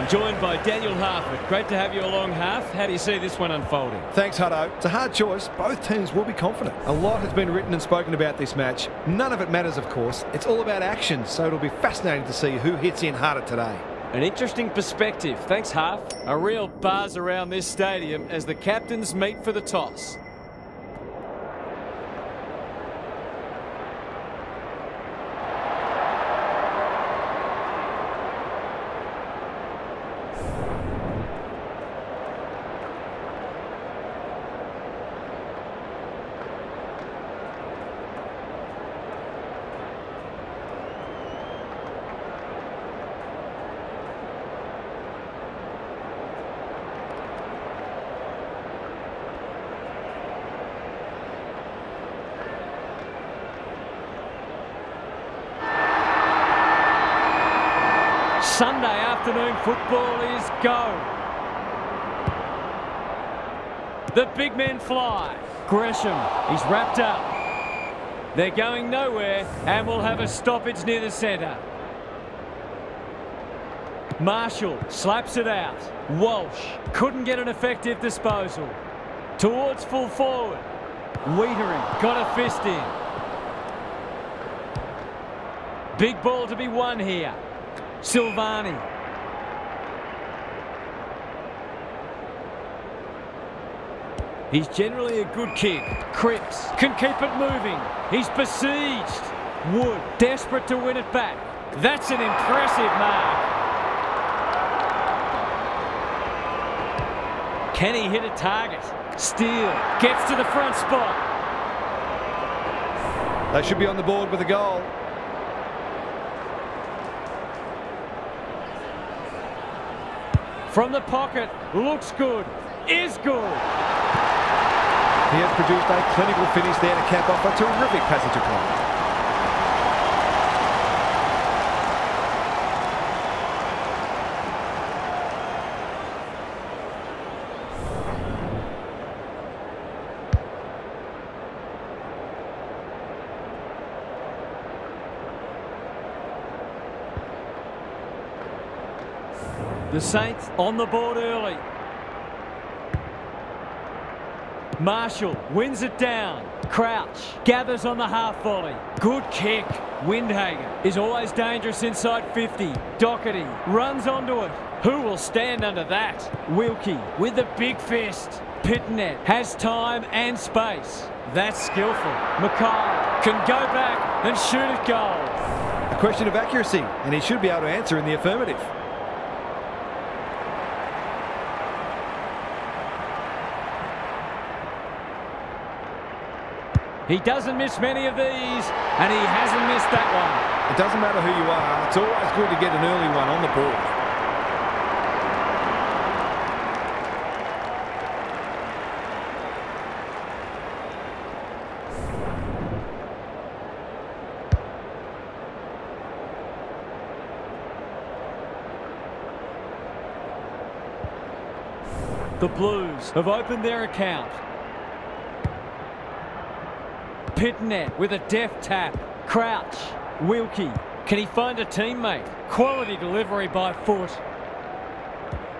I'm joined by Daniel Harford. Great to have you along, Harf. How do you see this one unfolding? Thanks, Hutto. It's a hard choice. Both teams will be confident. A lot has been written and spoken about this match. None of it matters, of course. It's all about action, so it'll be fascinating to see who hits in harder today. An interesting perspective. Thanks, Harf. A real buzz around this stadium as the captains meet for the toss. Sunday afternoon football is go. The big men fly. Gresham, he's wrapped up. They're going nowhere and will have a stoppage near the centre. Marshall slaps it out. Walsh couldn't get an effective disposal. Towards full forward. Wiedering got a fist in. Big ball to be won here. Silvani. He's generally a good kick. Cripps can keep it moving. He's besieged. Wood desperate to win it back. That's an impressive mark. Can he hit a target? Steele gets to the front spot. They should be on the board with a goal. From the pocket, looks good, is good. He has produced a clinical finish there to cap off a terrific passage of play. The Saints on the board early. Marshall wins it down. Crouch gathers on the half volley. Good kick. Windhager is always dangerous inside 50. Doherty runs onto it. Who will stand under that? Wilkie with the big fist. Pitnet has time and space. That's skillful. Mackay can go back and shoot it goal. A question of accuracy, and he should be able to answer in the affirmative. He doesn't miss many of these, and he hasn't missed that one. It doesn't matter who you are, it's always good to get an early one on the board. The Blues have opened their account. Pitnet with a deft tap. Crouch. Wilkie. Can he find a teammate? Quality delivery by foot.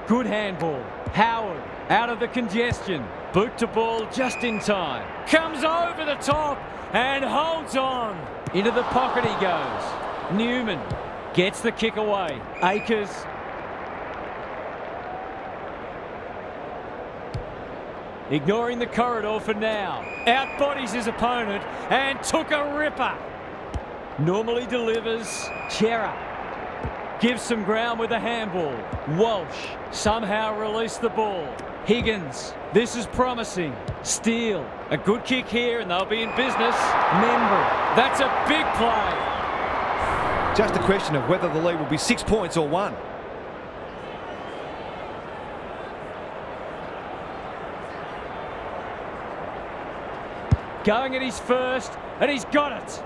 Good handball. Howard out of the congestion. Boot to ball just in time. Comes over the top and holds on. Into the pocket he goes. Newman gets the kick away. Akers. Ignoring the corridor for now. Outbodies his opponent and took a ripper. Normally delivers. Chera gives some ground with a handball. Walsh somehow released the ball. Higgins, this is promising. Steele, a good kick here and they'll be in business. Member, that's a big play. Just a question of whether the lead will be 6 points or 1. Going at his first, and he's got it.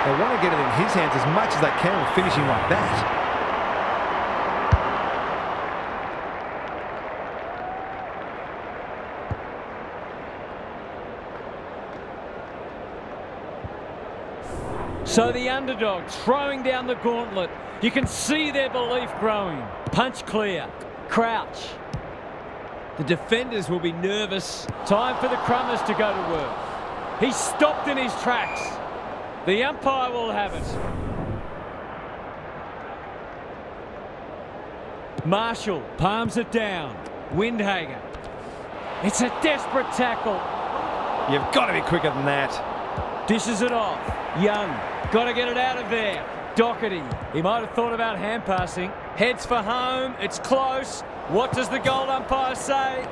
They want to get it in his hands as much as they can with finishing like that. So the underdog throwing down the gauntlet. You can see their belief growing. Punch clear. Crouch. The defenders will be nervous. Time for the Crummers to go to work. He's stopped in his tracks. The umpire will have it. Marshall palms it down. Windhager. It's a desperate tackle. You've got to be quicker than that. Dishes it off. Young. Got to get it out of there. Doherty. He might have thought about hand passing. Heads for home. It's close. What does the goal umpire say?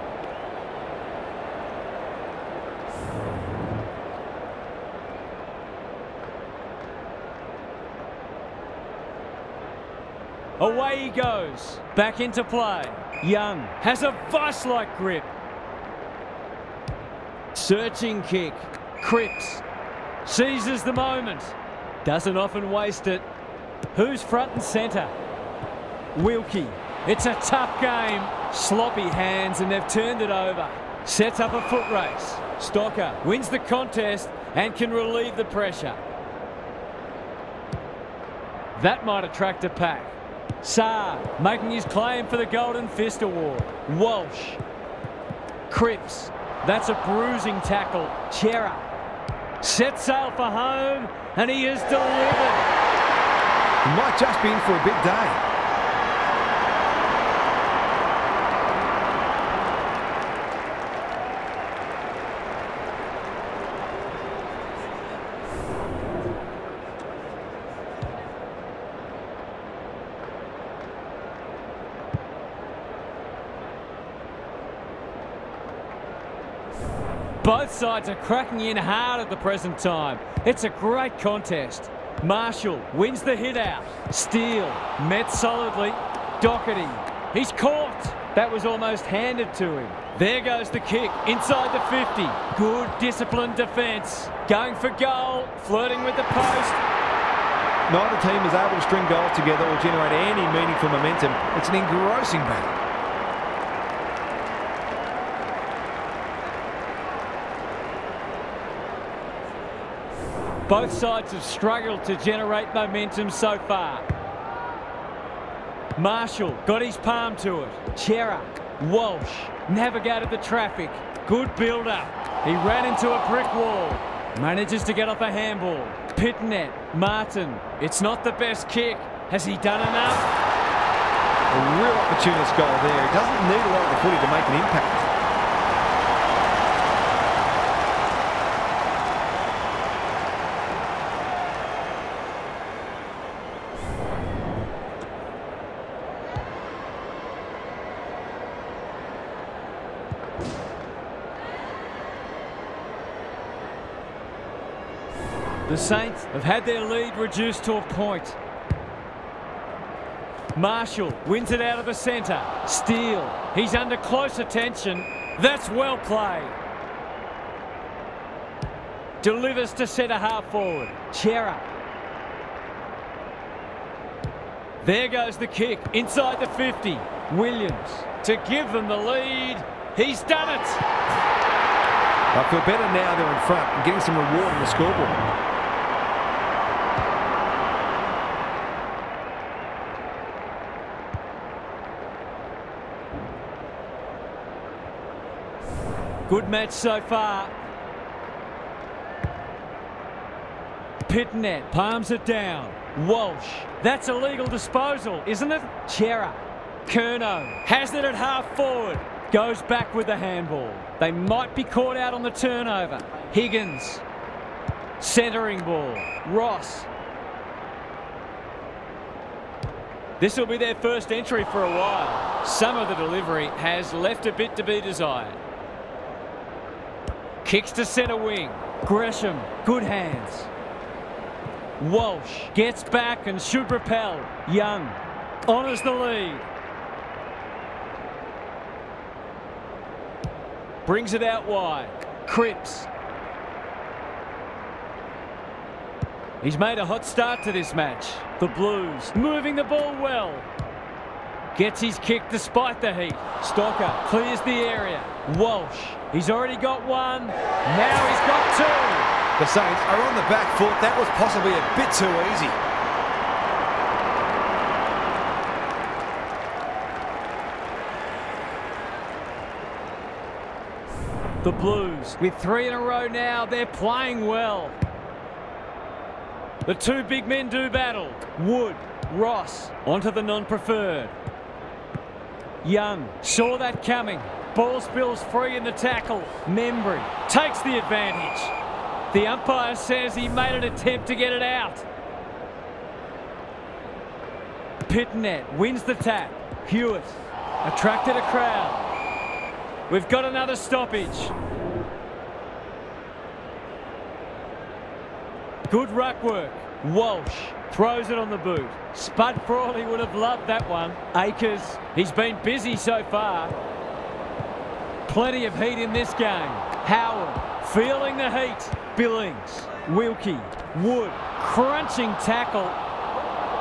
Away he goes. Back into play. Young has a vice-like grip. Searching kick. Cripps seizes the moment. Doesn't often waste it. Who's front and centre? Wilkie. It's a tough game. Sloppy hands and they've turned it over. Sets up a foot race. Stocker wins the contest and can relieve the pressure. That might attract a pack. Saar making his claim for the Golden Fist Award. Walsh. Cripps. That's a bruising tackle. Chera. Sets sail for home and he is delivered. He might just be in for a big day. Both sides are cracking in hard at the present time. It's a great contest. Marshall wins the hit out. Steele met solidly. Doherty. He's caught. That was almost handed to him. There goes the kick inside the 50. Good disciplined defence. Going for goal. Flirting with the post. Neither team is able to string goals together or generate any meaningful momentum. It's an engrossing battle. Both sides have struggled to generate momentum so far. Marshall got his palm to it. Chera. Walsh navigated the traffic. Good build-up. He ran into a brick wall. Manages to get off a handball. Pitnet. Martin. It's not the best kick. Has he done enough? A real opportunist goal there. He doesn't need a lot of the footy to make an impact. The Saints have had their lead reduced to a point. Marshall wins it out of the centre. Steele. He's under close attention. That's well played. Delivers to centre half forward. Chera. There goes the kick inside the 50. Williams to give them the lead. He's done it. I feel better now they're in front and getting some reward on the scoreboard. Good match so far. Pitnet palms it down. Walsh. That's a legal disposal, isn't it? Chera. Curnow has it at half forward. Goes back with the handball. They might be caught out on the turnover. Higgins. Centering ball. Ross. This will be their first entry for a while. Some of the delivery has left a bit to be desired. Kicks to centre wing. Gresham. Good hands. Walsh gets back and should repel. Young honours the lead. Brings it out wide. Cripps. He's made a hot start to this match. The Blues moving the ball well. Gets his kick despite the heat. Stocker clears the area. Walsh. He's already got one. Now he's got two. The Saints are on the back foot. That was possibly a bit too easy. The Blues, with 3 in a row now, they're playing well. The two big men do battle. Wood, Ross, onto the non-preferred. Young saw that coming. Ball spills free in the tackle. Membry takes the advantage. The umpire says he made an attempt to get it out. Pitnet wins the tap. Hewitt attracted a crowd. We've got another stoppage. Good ruck work. Walsh throws it on the boot. Spud Frawley would have loved that one. Akers, he's been busy so far. Plenty of heat in this game. Howard feeling the heat. Billings, Wilkie, Wood, crunching tackle.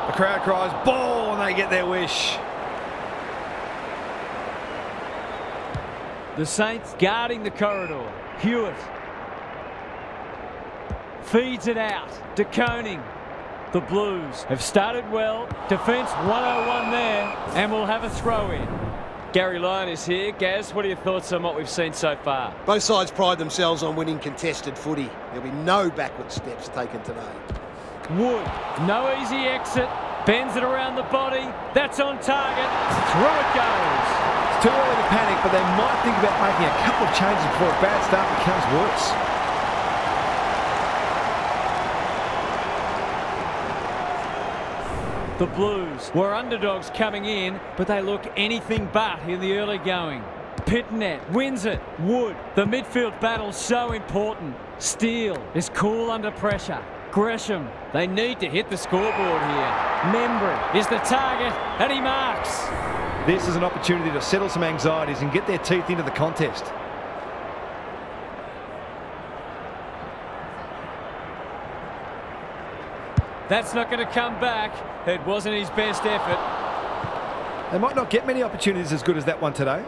The crowd cries ball and they get their wish. The Saints guarding the corridor. Hewitt feeds it out. De Koning. The Blues have started well. Defence 101 there, and we'll have a throw in. Gary Lyon is here. Gaz, what are your thoughts on what we've seen so far? Both sides pride themselves on winning contested footy. There'll be no backward steps taken today. Wood, no easy exit. Bends it around the body. That's on target. Through it goes. It's too early to panic, but they might think about making a couple of changes before a bad start becomes worse. The Blues were underdogs coming in, but they look anything but in the early going. Pitnet wins it. Wood, the midfield battle's so important. Steele is cool under pressure. Gresham, they need to hit the scoreboard here. Membry is the target, and he marks. This is an opportunity to settle some anxieties and get their teeth into the contest. That's not going to come back. It wasn't his best effort. They might not get many opportunities as good as that one today.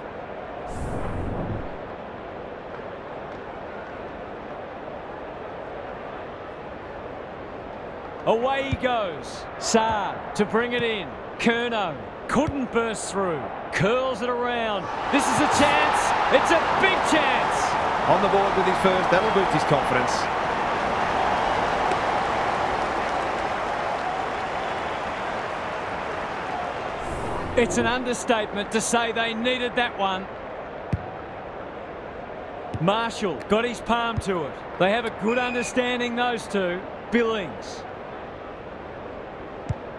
Away he goes. Saad to bring it in. Curnow couldn't burst through. Curls it around. This is a chance. It's a big chance. On the board with his first. That'll boost his confidence. It's an understatement to say they needed that one. Marshall got his palm to it. They have a good understanding, those two. Billings.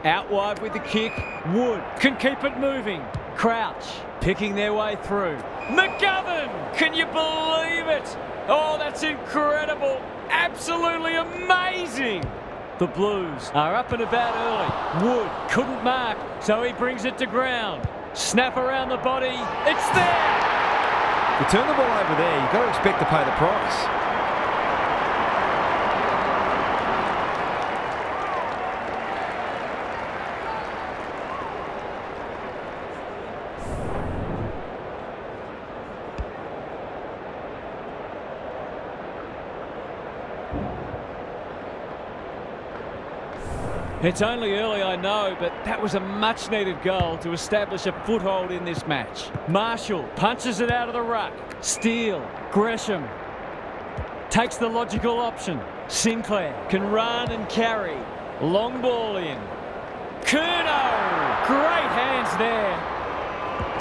Out wide with the kick. Wood can keep it moving. Crouch picking their way through. McGovern! Can you believe it? Oh, that's incredible. Absolutely amazing. The Blues are up and about early. Wood couldn't mark, so he brings it to ground. Snap around the body. It's there! If you turn the ball over there, you've got to expect to pay the price. It's only early, I know, but that was a much-needed goal to establish a foothold in this match. Marshall punches it out of the ruck. Steele, Gresham takes the logical option. Sinclair can run and carry. Long ball in. Curnow! Great hands there.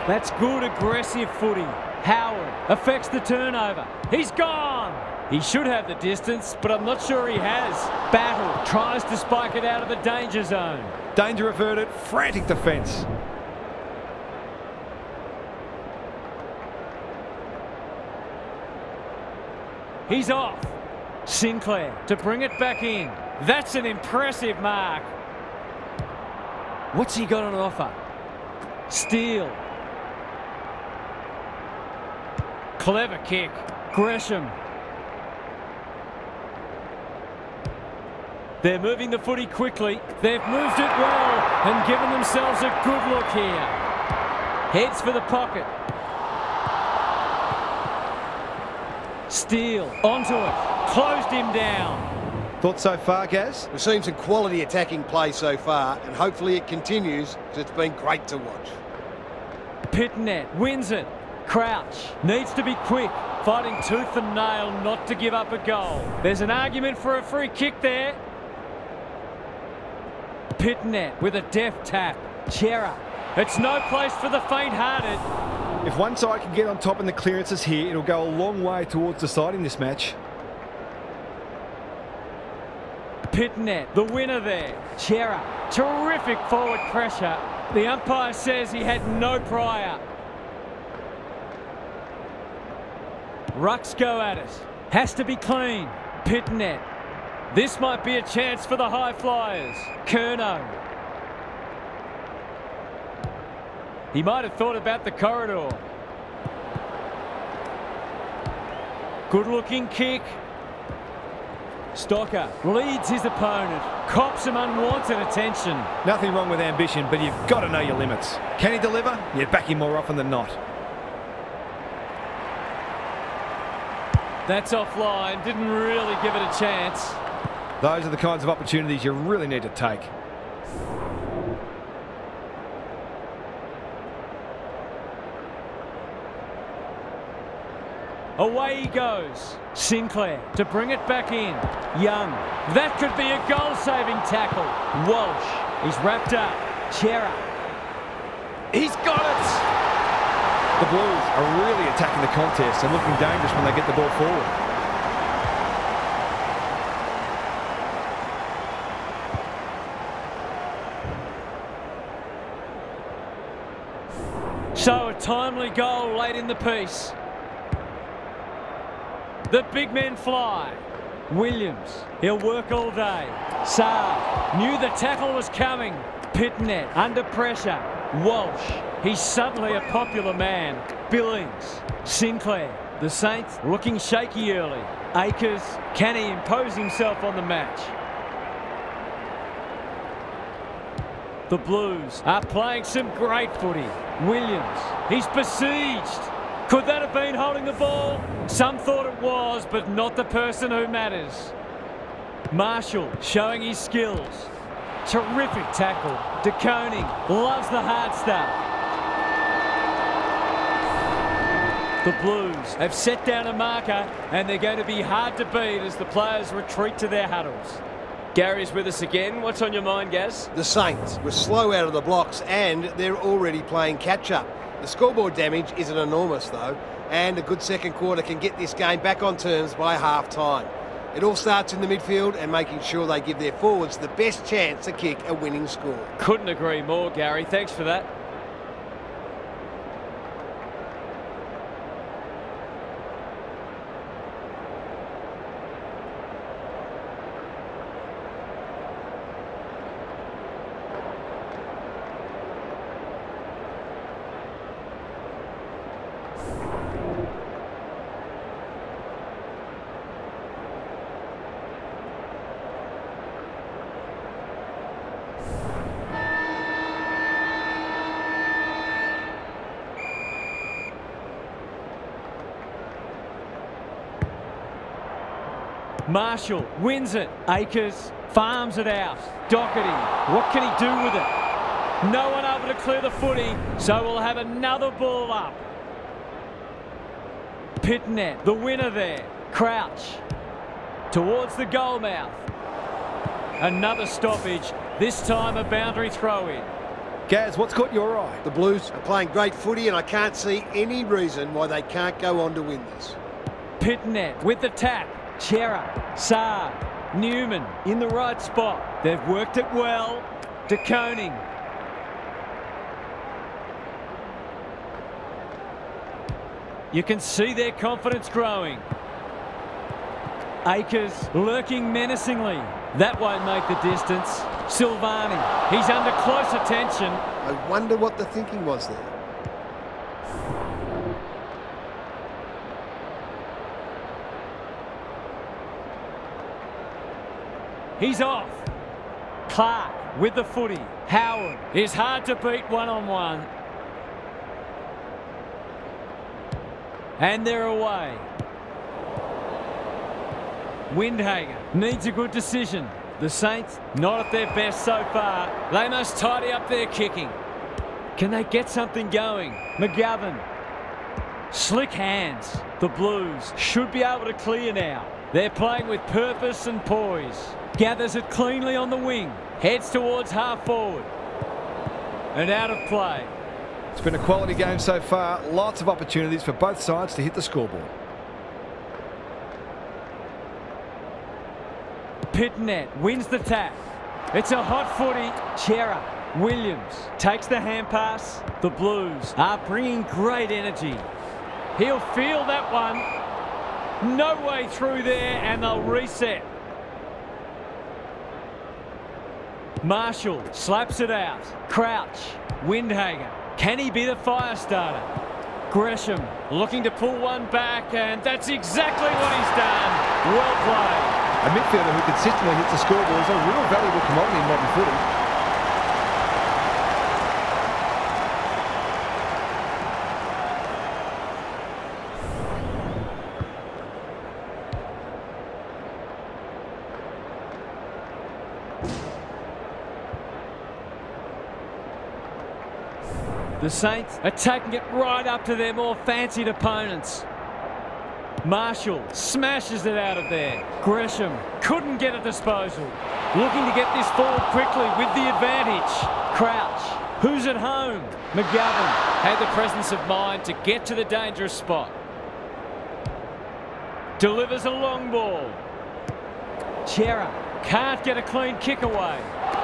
That's good aggressive footy. Howard affects the turnover. He's gone! He should have the distance, but I'm not sure he has. Battle tries to spike it out of the danger zone. Danger averted, frantic defence. He's off. Sinclair to bring it back in. That's an impressive mark. What's he got on offer? Steele. Clever kick. Gresham. They're moving the footy quickly. They've moved it well and given themselves a good look here. Heads for the pocket. Steele onto it. Closed him down. Thoughts so far, Gaz? We've seen some quality attacking play so far, and hopefully it continues, because it's been great to watch. Pitnet wins it. Crouch needs to be quick, fighting tooth and nail not to give up a goal. There's an argument for a free kick there. Pitnet with a deft tap. Chera. It's no place for the faint-hearted. If one side can get on top in the clearances here, it'll go a long way towards deciding this match. Pitnet, the winner there. Chera, terrific forward pressure. The umpire says he had no prior. Rucks go at it. Has to be clean. Pitnet. This might be a chance for the high flyers. Kerno. He might have thought about the corridor. Good looking kick. Stocker leads his opponent. Cops some unwanted attention. Nothing wrong with ambition, but you've got to know your limits. Can he deliver? You back him more often than not. That's offline. Didn't really give it a chance. Those are the kinds of opportunities you really need to take. Away he goes. Sinclair to bring it back in. Young. That could be a goal-saving tackle. Walsh. He's wrapped up. Chera. He's got it! The Blues are really attacking the contest and looking dangerous when they get the ball forward. So a timely goal late in the piece. The big men fly. Williams, he'll work all day. Saab knew the tackle was coming. Pitnet under pressure. Walsh, he's suddenly a popular man. Billings, Sinclair, the Saints looking shaky early. Akers, can he impose himself on the match? The Blues are playing some great footy. Williams, he's besieged. Could that have been holding the ball? Some thought it was, but not the person who matters. Marshall showing his skills. Terrific tackle. De Koning loves the hard stuff. The Blues have set down a marker and they're going to be hard to beat as the players retreat to their huddles. Gary's with us again. What's on your mind, Gaz? The Saints were slow out of the blocks and they're already playing catch-up. The scoreboard damage isn't enormous though, and a good second quarter can get this game back on terms by half-time. It all starts in the midfield and making sure they give their forwards the best chance to kick a winning score. Couldn't agree more, Gary. Thanks for that. Marshall wins it. Akers farms it out. Doherty, what can he do with it? No one able to clear the footy, so we'll have another ball up. Pitnet, the winner there. Crouch towards the goal mouth. Another stoppage, this time a boundary throw-in. Gaz, what's caught your eye? The Blues are playing great footy and I can't see any reason why they can't go on to win this. Pitnet with the tap. Chera, Saab, Newman in the right spot. They've worked it well. De Koning. You can see their confidence growing. Akers lurking menacingly. That won't make the distance. Silvani, he's under close attention. I wonder what the thinking was there. He's off. Clark with the footy. Howard is hard to beat one-on-one. And they're away. Windhager needs a good decision. The Saints not at their best so far. They must tidy up their kicking. Can they get something going? McGovern. Slick hands. The Blues should be able to clear now. They're playing with purpose and poise. Gathers it cleanly on the wing. Heads towards half forward. And out of play. It's been a quality game so far. Lots of opportunities for both sides to hit the scoreboard. Pitnet wins the tap. It's a hot footy. Chera. Williams takes the hand pass. The Blues are bringing great energy. He'll feel that one. No way through there, and they'll reset. Marshall slaps it out. Crouch. Windhager. Can he be the fire starter? Gresham looking to pull one back, and that's exactly what he's done. Well played. A midfielder who consistently hits the scoreboard is a real valuable commodity in modern footy. The Saints are taking it right up to their more fancied opponents. Marshall smashes it out of there. Gresham couldn't get a disposal. Looking to get this forward quickly with the advantage. Crouch. Who's at home? McGovern had the presence of mind to get to the dangerous spot. Delivers a long ball. Chera can't get a clean kick away.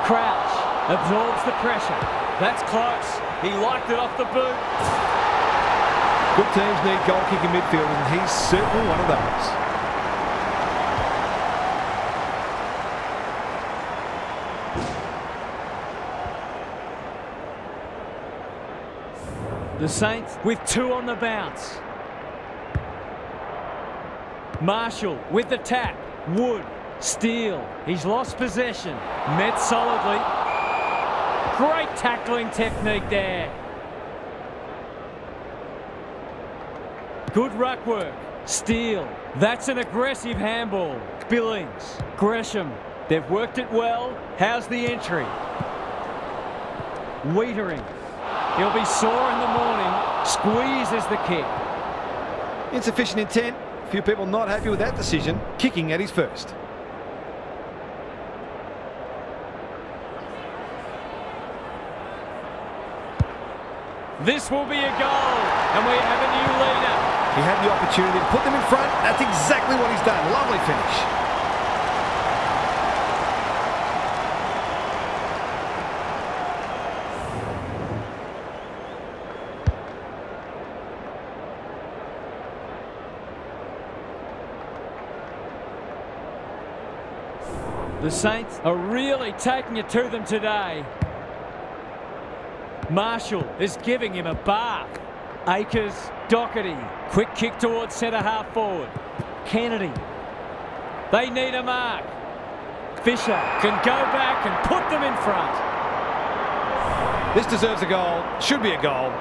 Crouch absorbs the pressure. That's close. He liked it off the boot. Good teams need goal-kicking midfielders, and he's certainly one of those. The Saints with two on the bounce. Marshall with the tap. Wood. Steele. He's lost possession. Met solidly. Great tackling technique there. Good ruck work. Steele. That's an aggressive handball. Billings. Gresham. They've worked it well. How's the entry? Wiedering. He'll be sore in the morning. Squeezes the kick. Insufficient intent. A few people not happy with that decision. Kicking at his first. This will be a goal, and we have a new leader. He had the opportunity to put them in front. That's exactly what he's done. Lovely finish. The Saints are really taking it to them today. Marshall is giving him a bath. Akers, Doherty, quick kick towards centre half forward. Kennedy. They need a mark. Fisher can go back and put them in front. This deserves a goal. Should be a goal.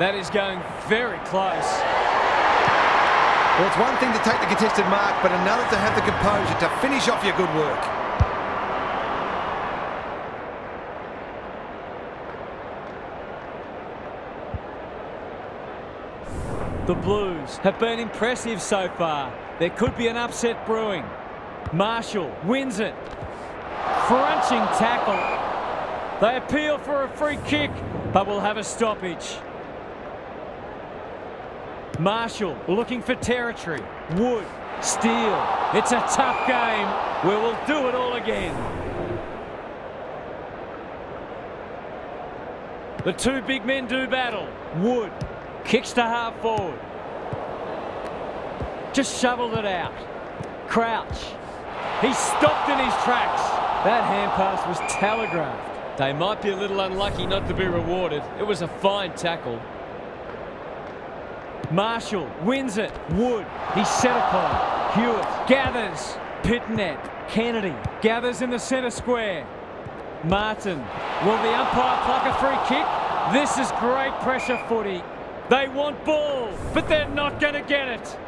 That is going very close. Well, it's one thing to take the contested mark, but another to have the composure to finish off your good work. The Blues have been impressive so far. There could be an upset brewing. Marshall wins it. Crunching tackle. They appeal for a free kick, but will have a stoppage. Marshall looking for territory. Wood. Steele. It's a tough game. We will do it all again. The two big men do battle. Wood. Kicks to half forward. Just shoveled it out. Crouch. He stopped in his tracks. That hand pass was telegraphed. They might be a little unlucky not to be rewarded. It was a fine tackle. Marshall wins it. Wood. He's set upon. Hewitt gathers. Pitnet. Kennedy gathers in the centre square. Martin. Will the umpire pluck a free kick? This is great pressure footy. They want ball, but they're not going to get it.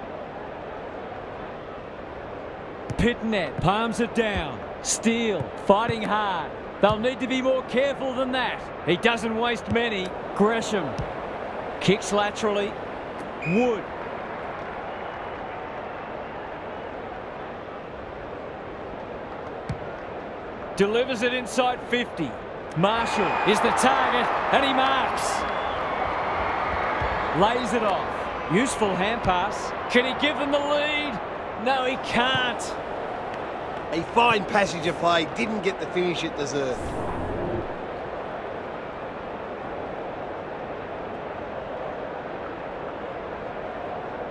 Pitnet palms it down. Steele fighting hard. They'll need to be more careful than that. He doesn't waste many. Gresham kicks laterally. Wood. Delivers it inside 50. Marshall is the target, and he marks. Lays it off. Useful hand pass. Can he give them the lead? No, he can't. A fine passage of play. Didn't get the finish it deserved.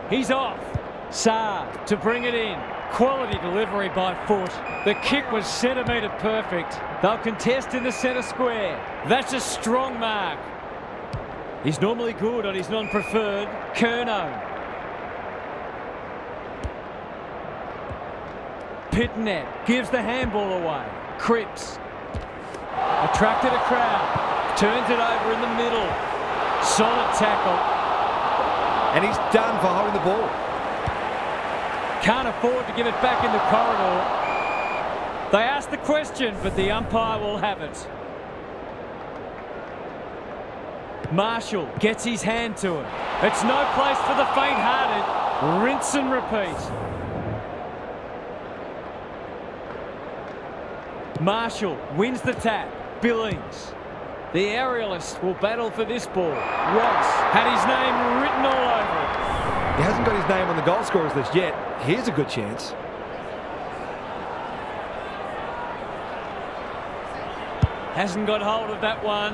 He's off. Saar to bring it in. Quality delivery by foot. The kick was centimetre perfect. They'll contest in the centre square. That's a strong mark. He's normally good on his non-preferred. Kerno. Pitnet gives the handball away. Cripps. Attracted a crowd. Turns it over in the middle. Solid tackle. And he's done for holding the ball. Can't afford to give it back in the corridor. They asked the question, but the umpire will have it. Marshall gets his hand to it. It's no place for the faint-hearted. Rinse and repeat. Marshall wins the tap. Billings. The aerialist will battle for this ball. Ross had his name written all over it. He hasn't got his name on the goal scorers list yet. Here's a good chance. Hasn't got hold of that one.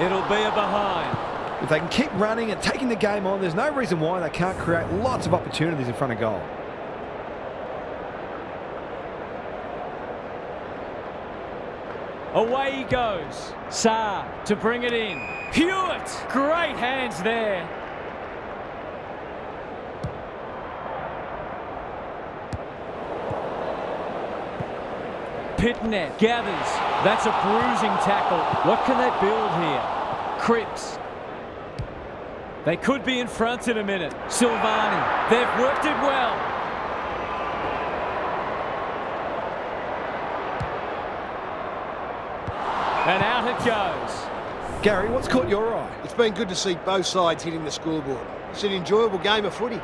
It'll be a behind. If they can keep running and taking the game on, there's no reason why they can't create lots of opportunities in front of goal. Away he goes. Saar to bring it in. Hewitt! Great hands there. Pitnet gathers. That's a bruising tackle. What can they build here? Cripps. They could be in front in a minute. Silvani. They've worked it well. And out it goes. Gary, what's caught your eye? It's been good to see both sides hitting the scoreboard. It's an enjoyable game of footy.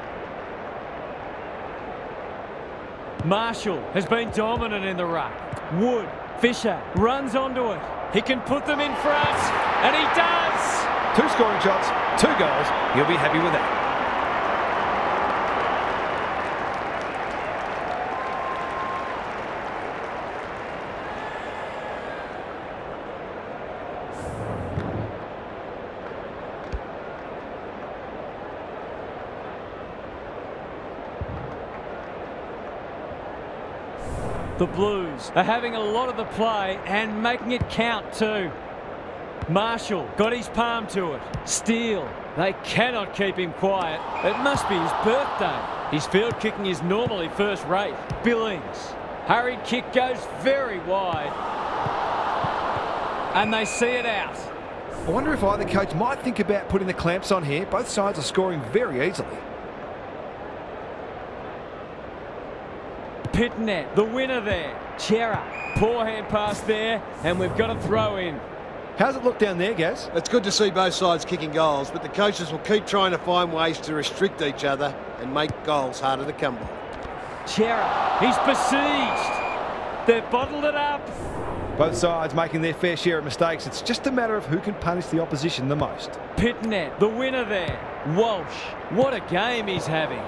Marshall has been dominant in the ruck. Wood, Fisher runs onto it. He can put them in front, and he does! 2 scoring shots, 2 goals. You'll be happy with that. The Blues are having a lot of the play and making it count too. Marshall got his palm to it. Steele, they cannot keep him quiet. It must be his birthday. His field kicking is normally first rate. Billings, hurried kick goes very wide. And they see it out. I wonder if either coach might think about putting the clamps on here. Both sides are scoring very easily. Pitnet, the winner there. Chera, poor hand pass there, and we've got a throw in. How's it look down there, Gaz? It's good to see both sides kicking goals, but the coaches will keep trying to find ways to restrict each other and make goals harder to come by. Chera, he's besieged. They've bottled it up. Both sides making their fair share of mistakes. It's just a matter of who can punish the opposition the most. Pitnet, the winner there. Walsh, what a game he's having.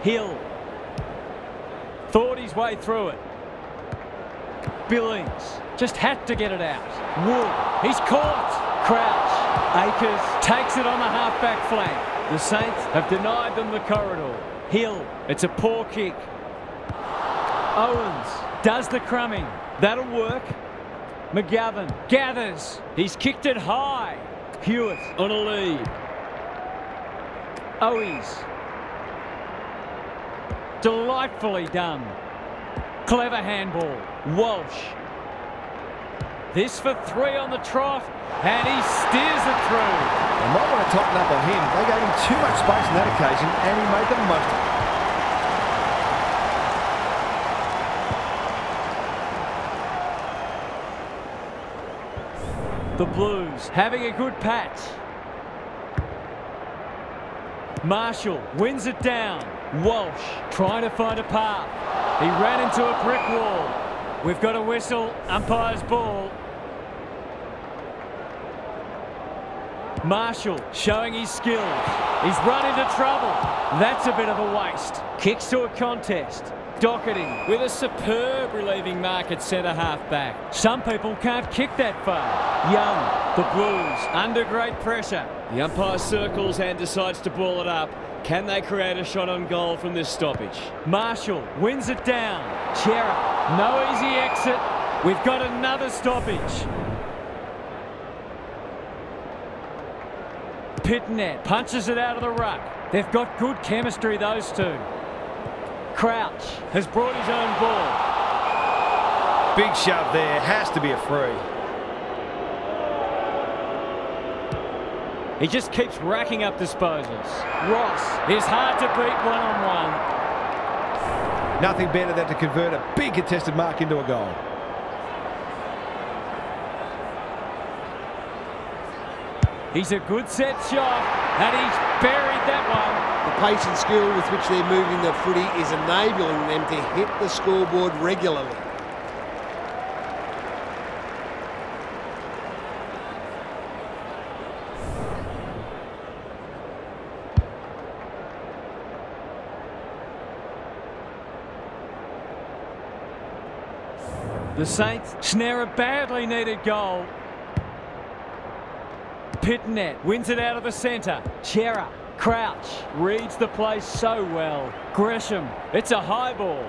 Hill. Thought his way through it. Billings just had to get it out. Wood, he's caught. Crouch. Akers takes it on the half-back flank. The Saints have denied them the corridor. Hill, it's a poor kick. Owens does the crumbing. That'll work. McGovern gathers. He's kicked it high. Hewitt on a lead. Owies. Delightfully done. Clever handball. Walsh. This for 3 on the trot, and he steers it through. They might want to tighten up on him. They gave him too much space on that occasion, and he made the most of it. The Blues having a good patch. Marshall wins it down. Walsh trying to find a path. He ran into a brick wall. We've got a whistle. Umpire's ball. Marshall showing his skills. He's run into trouble. That's a bit of a waste. Kicks to a contest. Docketing with a superb relieving mark at centre-half back. Some people can't kick that far. Young, the Blues, under great pressure. The umpire circles and decides to ball it up. Can they create a shot on goal from this stoppage? Marshall wins it down. Chera, no easy exit. We've got another stoppage. Pitnet punches it out of the ruck. They've got good chemistry, those two. Crouch has brought his own ball. Big shove there. Has to be a free. He just keeps racking up disposals. Ross is hard to beat one-on-one. Nothing better than to convert a big contested mark into a goal. He's a good set shot, and he's buried that one. The pace and skill with which they're moving the footy is enabling them to hit the scoreboard regularly. The Saints snare a badly needed goal. Pitnet wins it out of the centre. Chera, Crouch, reads the play so well. Gresham, it's a high ball.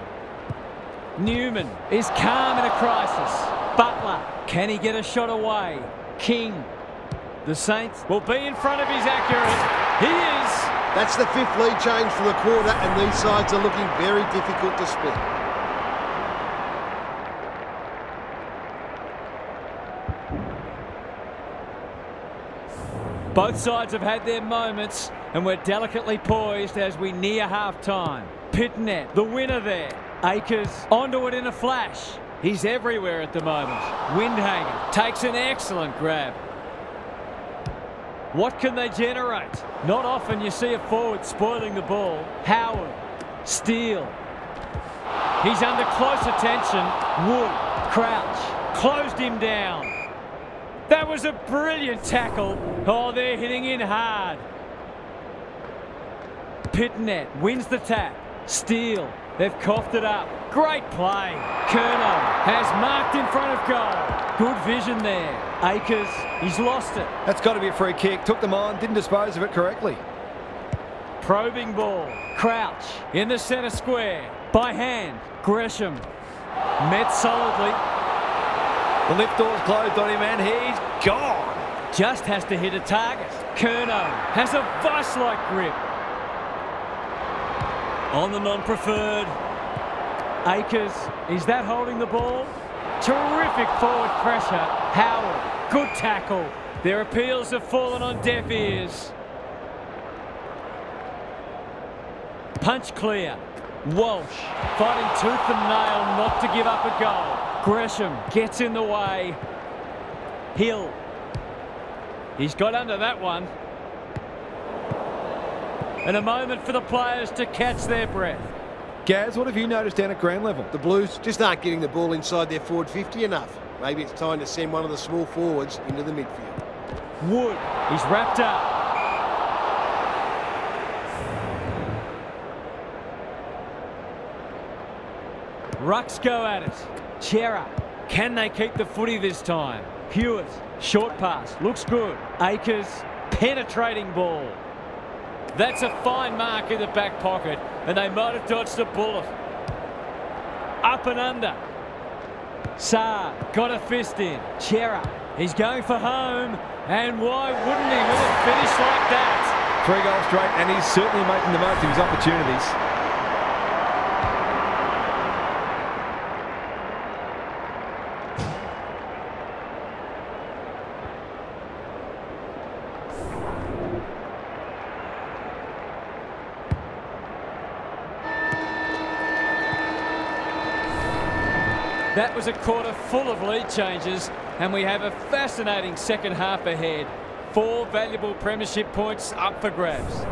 Newman is calm in a crisis. Butler, can he get a shot away? King, the Saints will be in front of his accurate. He is. That's the 5th lead change for the quarter, and these sides are looking very difficult to split. Both sides have had their moments, and we're delicately poised as we near half-time. Pitnet, the winner there. Akers onto it in a flash. He's everywhere at the moment. Windhanger takes an excellent grab. What can they generate? Not often you see a forward spoiling the ball. Howard, Steele. He's under close attention. Wood, Crouch, closed him down. That was a brilliant tackle. Oh, they're hitting in hard. Pitnet wins the tap. Steele, they've coughed it up. Great play. Curnow has marked in front of goal. Good vision there. Akers, he's lost it. That's got to be a free kick. Took them on, didn't dispose of it correctly. Probing ball. Crouch in the centre square. By hand. Gresham. Met solidly. The lift door's closed on him and he's gone. Just has to hit a target. Curnow has a vice-like grip. On the non-preferred. Akers, is that holding the ball? Terrific forward pressure. Howard, good tackle. Their appeals have fallen on deaf ears. Punch clear. Walsh fighting tooth and nail not to give up a goal. Gresham gets in the way. Hill. He's got under that one. And a moment for the players to catch their breath. Gaz, what have you noticed down at ground level? The Blues just aren't getting the ball inside their forward 50 enough. Maybe it's time to send one of the small forwards into the midfield. Wood, he's wrapped up. Rucks go at it. Chera, can they keep the footy this time? Hewitt, short pass, looks good. Akers, penetrating ball. That's a fine mark in the back pocket, and they might have dodged a bullet. Up and under. Saar got a fist in. Chera, he's going for home, and why wouldn't he with a finish like that? 3 goals straight, and he's certainly making the most of his opportunities. That was a quarter full of lead changes, and we have a fascinating second half ahead. 4 valuable premiership points up for grabs.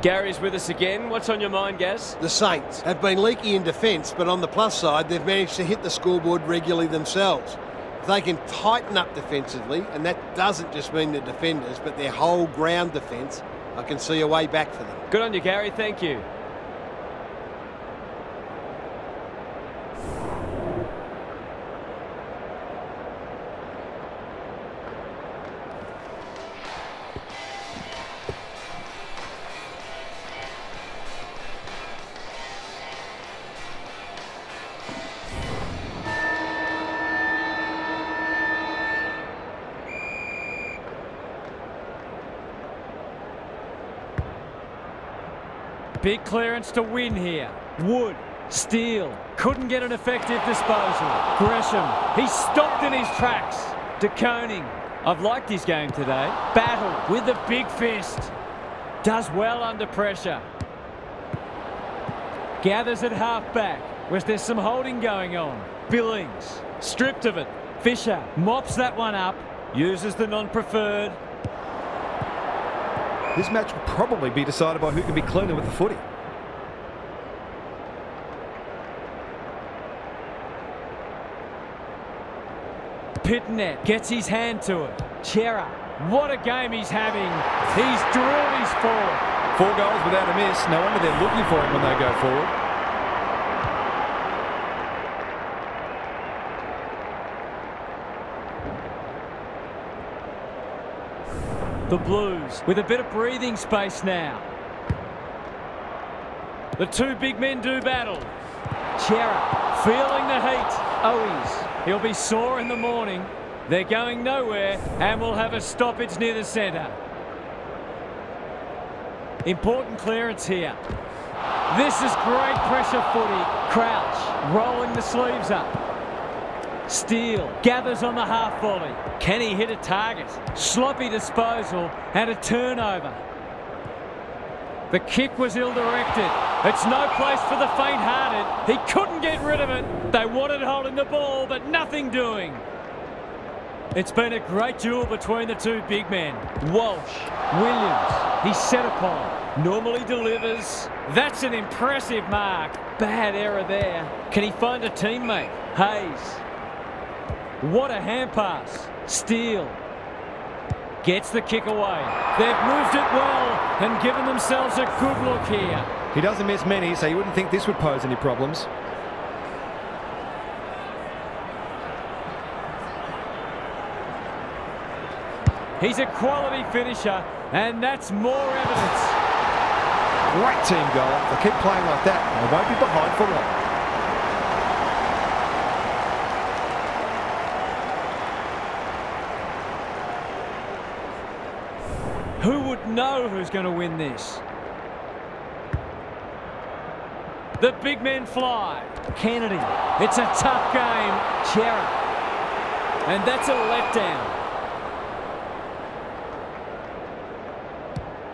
Gary's with us again. What's on your mind, Gaz? The Saints have been leaky in defence, but on the plus side, they've managed to hit the scoreboard regularly themselves. If they can tighten up defensively, and that doesn't just mean the defenders, but their whole ground defence, I can see a way back for them. Good on you, Gary. Thank you. Big clearance to win here. Wood, Steele, couldn't get an effective disposal. Gresham, he stopped in his tracks. De Koning, I've liked his game today. Battle with the big fist. Does well under pressure. Gathers at half-back, where there's some holding going on. Billings, stripped of it. Fisher mops that one up, uses the non-preferred. This match will probably be decided by who can be cleaner with the footy. Pitnet gets his hand to it. Chera, what a game he's having. He's drilled his 4. 4 goals without a miss. No wonder they're looking for him when they go forward. The Blues with a bit of breathing space now. The 2 big men do battle. Chera feeling the heat. Owies, he'll be sore in the morning. They're going nowhere and we'll have a stoppage near the centre. Important clearance here. This is great pressure footy. Crouch rolling the sleeves up. Steele gathers on the half volley. Can he hit a target? Sloppy disposal and a turnover. The kick was ill-directed. It's no place for the faint-hearted. He couldn't get rid of it. They wanted holding the ball, but nothing doing. It's been a great duel between the 2 big men. Walsh, Williams, he's set upon. Normally delivers. That's an impressive mark. Bad error there. Can he find a teammate? Hayes. What a hand pass. Steele gets the kick away. They've moved it well and given themselves a good look here. He doesn't miss many, so you wouldn't think this would pose any problems. He's a quality finisher, and that's more evidence. Great team goal. They'll keep playing like that, and they won't be behind for long. Who would know who's going to win this? The big men fly. Kennedy. It's a tough game. Chera. And that's a letdown.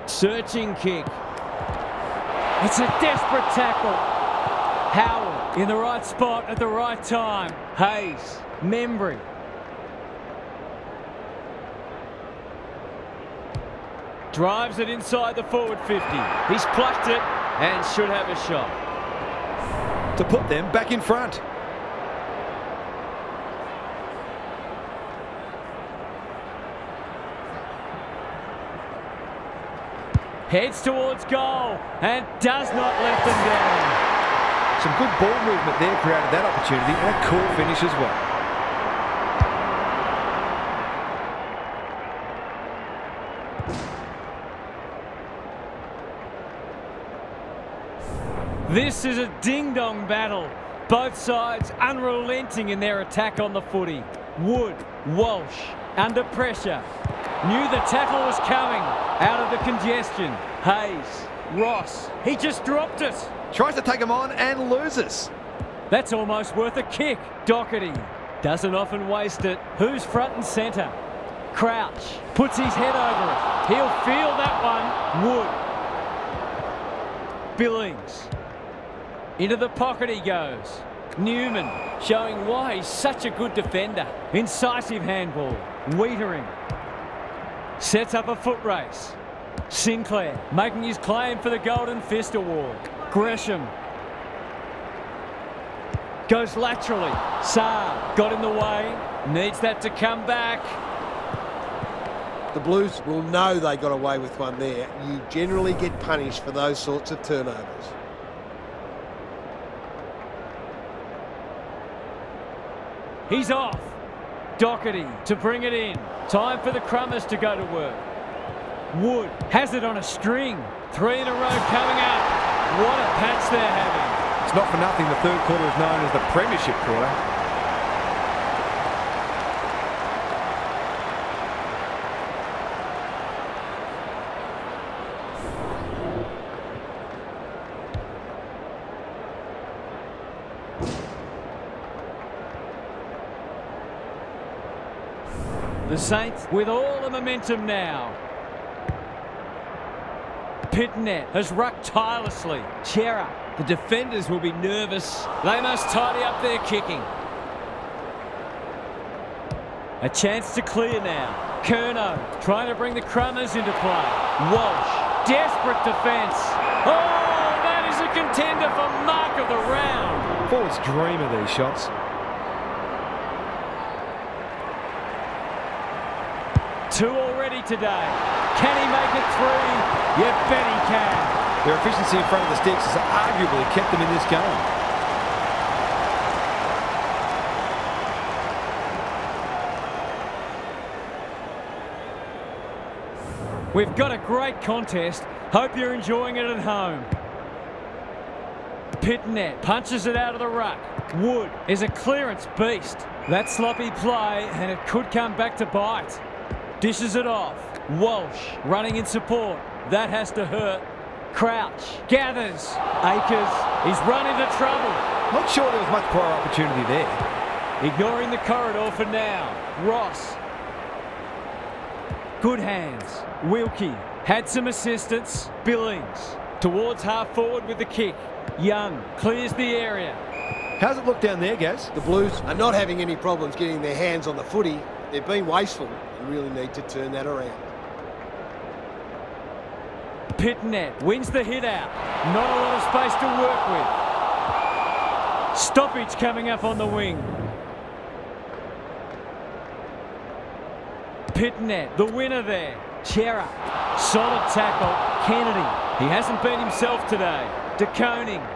Searching kick. It's a desperate tackle. Howell in the right spot at the right time. Hayes. Membry. Drives it inside the forward 50. He's plucked it and should have a shot. To put them back in front. Heads towards goal and does not let them down. Some good ball movement there created that opportunity, and a cool finish as well. This is a ding-dong battle. Both sides unrelenting in their attack on the footy. Wood, Walsh, under pressure. Knew the tackle was coming. Out of the congestion. Hayes, Ross, he just dropped it. Tries to take him on and loses. That's almost worth a kick. Doherty doesn't often waste it. Who's front and centre? Crouch puts his head over it. He'll feel that one. Wood. Billings. Into the pocket he goes. Newman showing why he's such a good defender. Incisive handball. Wiedering sets up a foot race. Sinclair making his claim for the Golden Fist Award. Gresham goes laterally. Saar got in the way. Needs that to come back. The Blues will know they got away with one there. You generally get punished for those sorts of turnovers. He's off. Doherty to bring it in. Time for the Crummers to go to work. Wood has it on a string. 3 in a row coming up. What a patch they're having. It's not for nothing the third quarter is known as the Premiership quarter. The Saints with all the momentum now. Pitnet has rucked tirelessly. Chera, the defenders will be nervous. They must tidy up their kicking. A chance to clear now. Curnow trying to bring the Crummers into play. Walsh, desperate defence. Oh, that is a contender for mark of the round. Forwards dream of these shots. Two already today. Can he make it 3? You bet he can. Their efficiency in front of the sticks has arguably kept them in this game. We've got a great contest. Hope you're enjoying it at home. Pitnet punches it out of the ruck. Wood is a clearance beast. That sloppy play, and it could come back to bite. Dishes it off. Walsh running in support. That has to hurt. Crouch gathers. Akers, he's run into trouble. Not sure there was much prior opportunity there. Ignoring the corridor for now. Ross. Good hands. Wilkie had some assistance. Billings towards half forward with the kick. Young clears the area. How's it look down there, Gaz? The Blues are not having any problems getting their hands on the footy. They've been wasteful and really need to turn that around. Pitnet wins the hit out. Not a lot of space to work with. Stoppage coming up on the wing. Pitnet, the winner there. Chera, solid tackle. Kennedy, he hasn't been himself today. DeConing.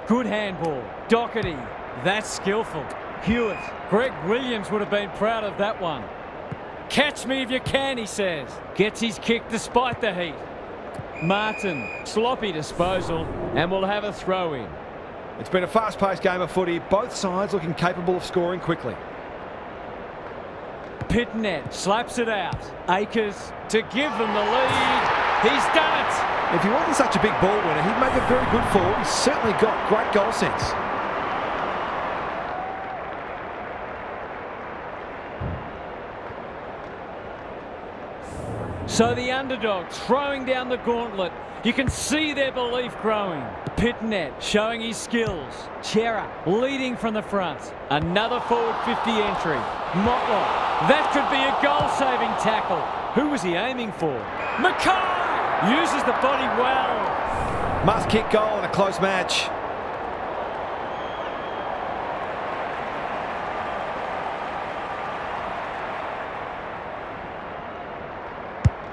Good handball. Doherty, that's skillful. Hewitt, Greg Williams would have been proud of that one. Catch me if you can, he says. Gets his kick despite the heat. Martin, sloppy disposal, and will have a throw in. It's been a fast-paced game of footy. Both sides looking capable of scoring quickly. Pitnet slaps it out. Akers to give them the lead. He's done it. If he wasn't such a big ball winner, he'd make a very good forward. He's certainly got great goal sense. So the underdogs throwing down the gauntlet. You can see their belief growing. Pitnet showing his skills. Chera leading from the front. Another forward 50 entry. Motley, that could be a goal-saving tackle. Who was he aiming for? Mackay uses the body well. Must kick goal in a close match.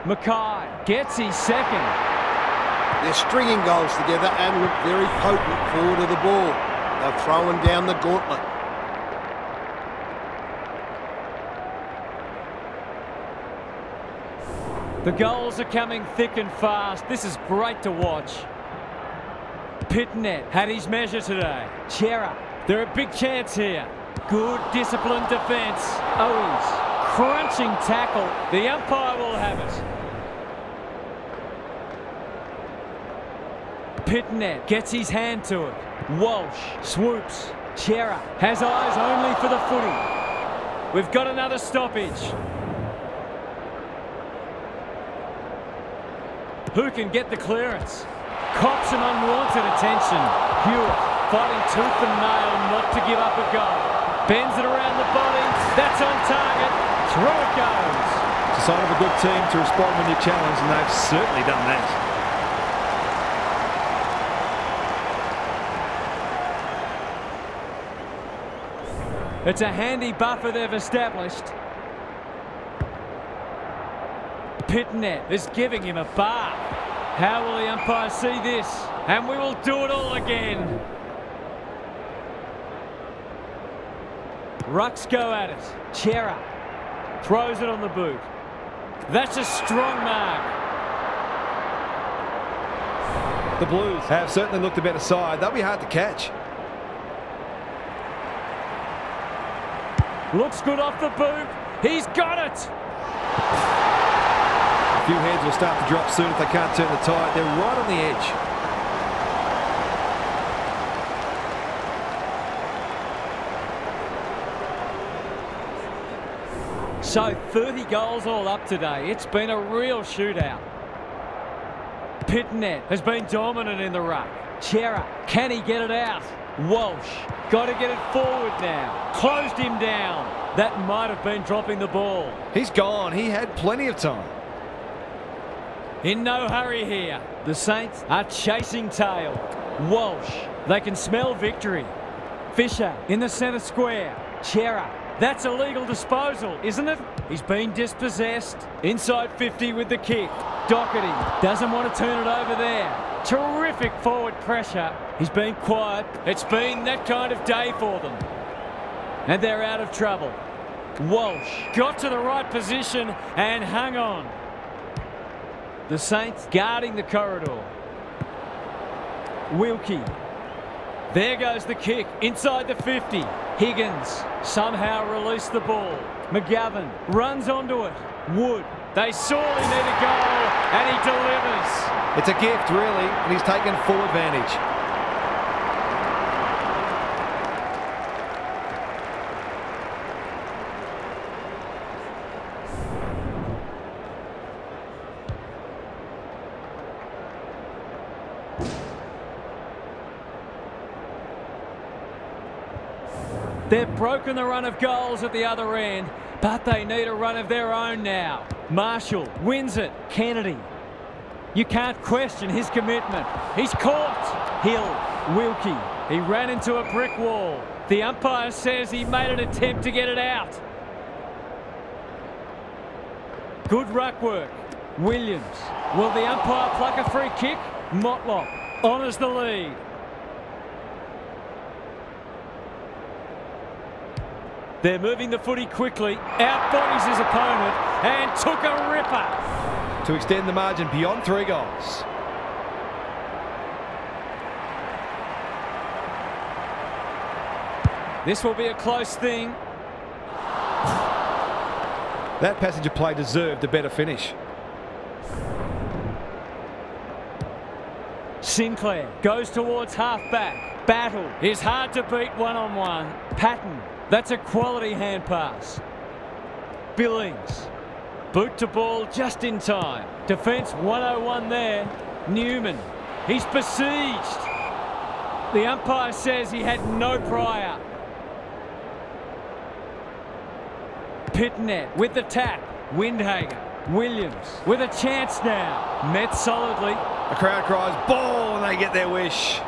Mackay gets his second. They're stringing goals together and look very potent forward of the ball. They're throwing down the gauntlet. The goals are coming thick and fast. This is great to watch. Pitnet had his measure today. Chera, they're a big chance here. Good disciplined defence. Owens, crunching tackle. The umpire will have it. Pitnet gets his hand to it. Walsh swoops. Chera has eyes only for the footy. We've got another stoppage. Who can get the clearance? Cops some unwanted attention. Hewitt fighting tooth and nail not to give up a goal. Bends it around the body. That's on target. Through it goes. It's a sign of a good team to respond when you're challenged, and they've certainly done that. It's a handy buffer they've established. Pitnet is giving him a bath. How will the umpire see this? And we will do it all again. Rucks go at it. Chera throws it on the boot. That's a strong mark. The Blues have certainly looked a better side. They'll be hard to catch. Looks good off the boot. He's got it. A few heads will start to drop soon if they can't turn the tide. They're right on the edge. So 30 goals all up today. It's been a real shootout. Pitnet has been dominant in the ruck. Chera, can he get it out? Walsh, got to get it forward now. Closed him down. That might have been dropping the ball. He's gone. He had plenty of time. In no hurry here. The Saints are chasing tail. Walsh, they can smell victory. Fisher in the centre square. Chera, that's a legal disposal, isn't it? He's been dispossessed. Inside 50 with the kick. Doherty doesn't want to turn it over there. Terrific forward pressure. He's been quiet. It's been that kind of day for them. And they're out of trouble. Walsh got to the right position and hung on. The Saints guarding the corridor. Wilkie. There goes the kick inside the 50. Higgins somehow released the ball. McGovern runs onto it. Wood. They sorely need a goal, and he delivers. It's a gift, really, and he's taken full advantage. They've broken the run of goals at the other end, but they need a run of their own now. Marshall wins it. Kennedy. You can't question his commitment. He's caught. Hill. Wilkie. He ran into a brick wall. The umpire says he made an attempt to get it out. Good ruck work. Williams. Will the umpire pluck a free kick? Motlop honours the lead. They're moving the footy quickly, outbodies his opponent, and took a ripper. To extend the margin beyond 3 goals. This will be a close thing. That passage of play deserved a better finish. Sinclair goes towards half-back. Battle is hard to beat one-on-one. Patton. That's a quality hand pass. Billings. Boot to ball just in time. Defence 101 there. Newman. He's besieged. The umpire says he had no prior. Pitnet with the tap. Windhager. Williams with a chance now. Met solidly. The crowd cries ball and they get their wish.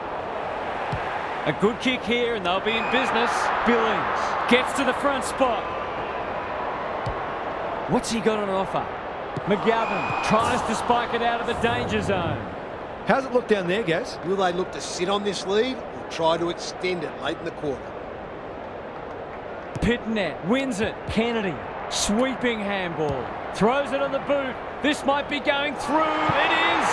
A good kick here and they'll be in business. Billings gets to the front spot. What's he got on offer? McGovern tries to spike it out of the danger zone. How's it look down there, Gaz? Will they look to sit on this lead or try to extend it late in the quarter? Pitnet wins it. Kennedy. Sweeping handball. Throws it on the boot. This might be going through. It is.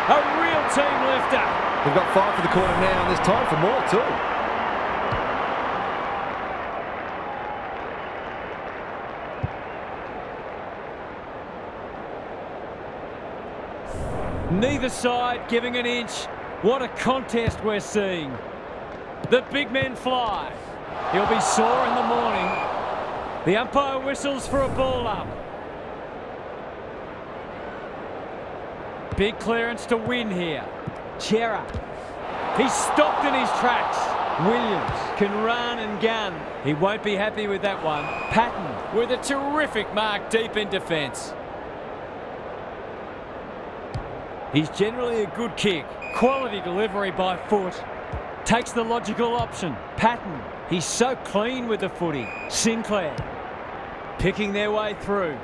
A real team lifter. They've got 5 for the quarter now, and there's time for more too. Neither side giving an inch. What a contest we're seeing. The big men fly. He'll be sore in the morning. The umpire whistles for a ball up. Big clearance to win here. Chera. He's stopped in his tracks. Williams can run and gun. He won't be happy with that one. Patton with a terrific mark deep in defence. He's generally a good kick. Quality delivery by foot. Takes the logical option. Patton. He's so clean with the footy. Sinclair. Picking their way through.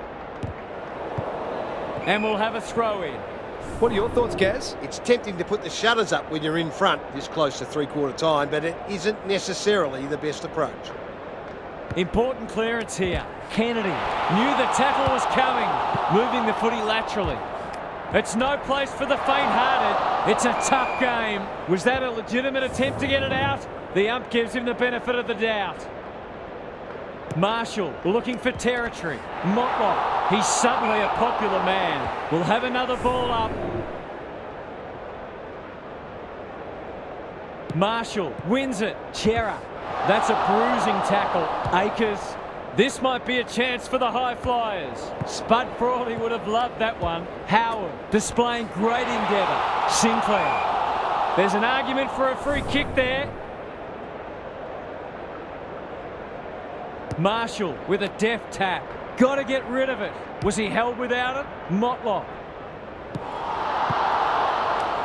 And we'll have a throw in. What are your thoughts, Gaz? It's tempting to put the shutters up when you're in front this close to three-quarter time, but it isn't necessarily the best approach. Important clearance here. Kennedy knew the tackle was coming. Moving the footy laterally. It's no place for the faint-hearted. It's a tough game. Was that a legitimate attempt to get it out? The ump gives him the benefit of the doubt. Marshall looking for territory. Motlop, he's suddenly a popular man. We'll have another ball up. Marshall wins it. Chera. That's a bruising tackle. Akers. This might be a chance for the high flyers. Spud Frawley would have loved that one. Howard displaying great endeavour. Sinclair. There's an argument for a free kick there. Marshall with a deft tap. Got to get rid of it. Was he held without it? Motlop.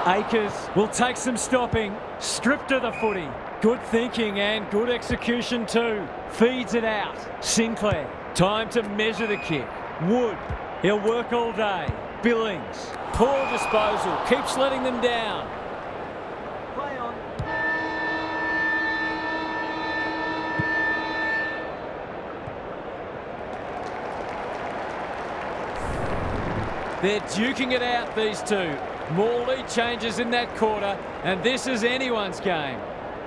Akers will take some stopping. Stripped of the footy. Good thinking and good execution too. Feeds it out. Sinclair. Time to measure the kick. Wood. He'll work all day. Billings. Poor disposal. Keeps letting them down. Play on. They're duking it out, these two. More lead changes in that quarter, and this is anyone's game.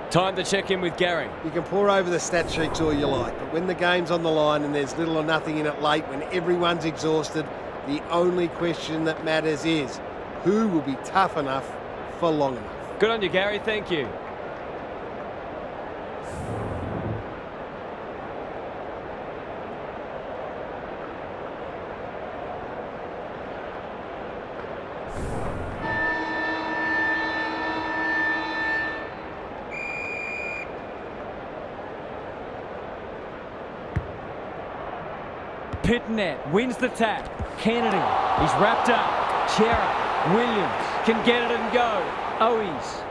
Time to check in with Gary. You can pour over the stat sheets all you like, but when the game's on the line and there's little or nothing in it late, when everyone's exhausted, the only question that matters is who will be tough enough for long enough. Good on you, Gary. Thank you. Pitnet wins the tap. Kennedy, he's wrapped up. Chera, Williams can get it and go. Owies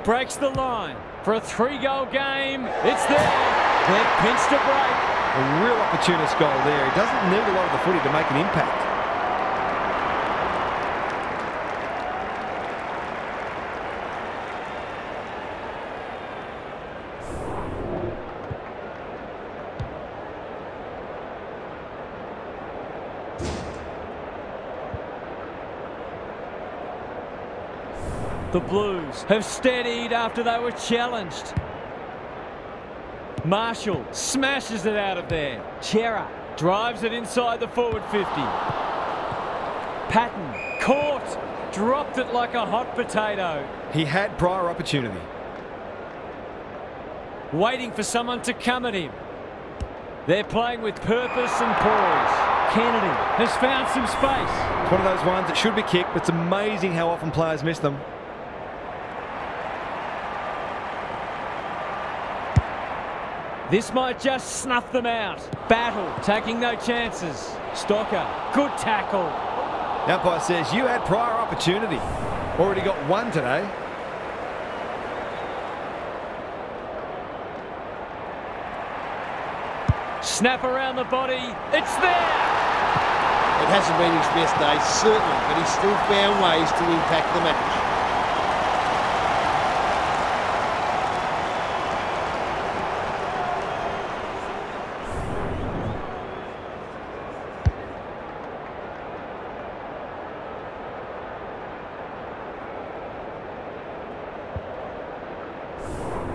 breaks the line for a 3-goal game. It's there. They've pinched a break. A real opportunist goal there. He doesn't need a lot of the footy to make an impact. The Blues have steadied after they were challenged. Marshall smashes it out of there. Chera drives it inside the forward 50. Patton caught, dropped it like a hot potato. He had prior opportunity. Waiting for someone to come at him. They're playing with purpose and poise. Kennedy has found some space. It's one of those ones that should be kicked, but it's amazing how often players miss them. This might just snuff them out. Battle, taking no chances. Stocker, good tackle. The umpire says you had prior opportunity. Already got one today. Snap around the body. It's there! It hasn't been his best day, certainly, but he's still found ways to impact the match.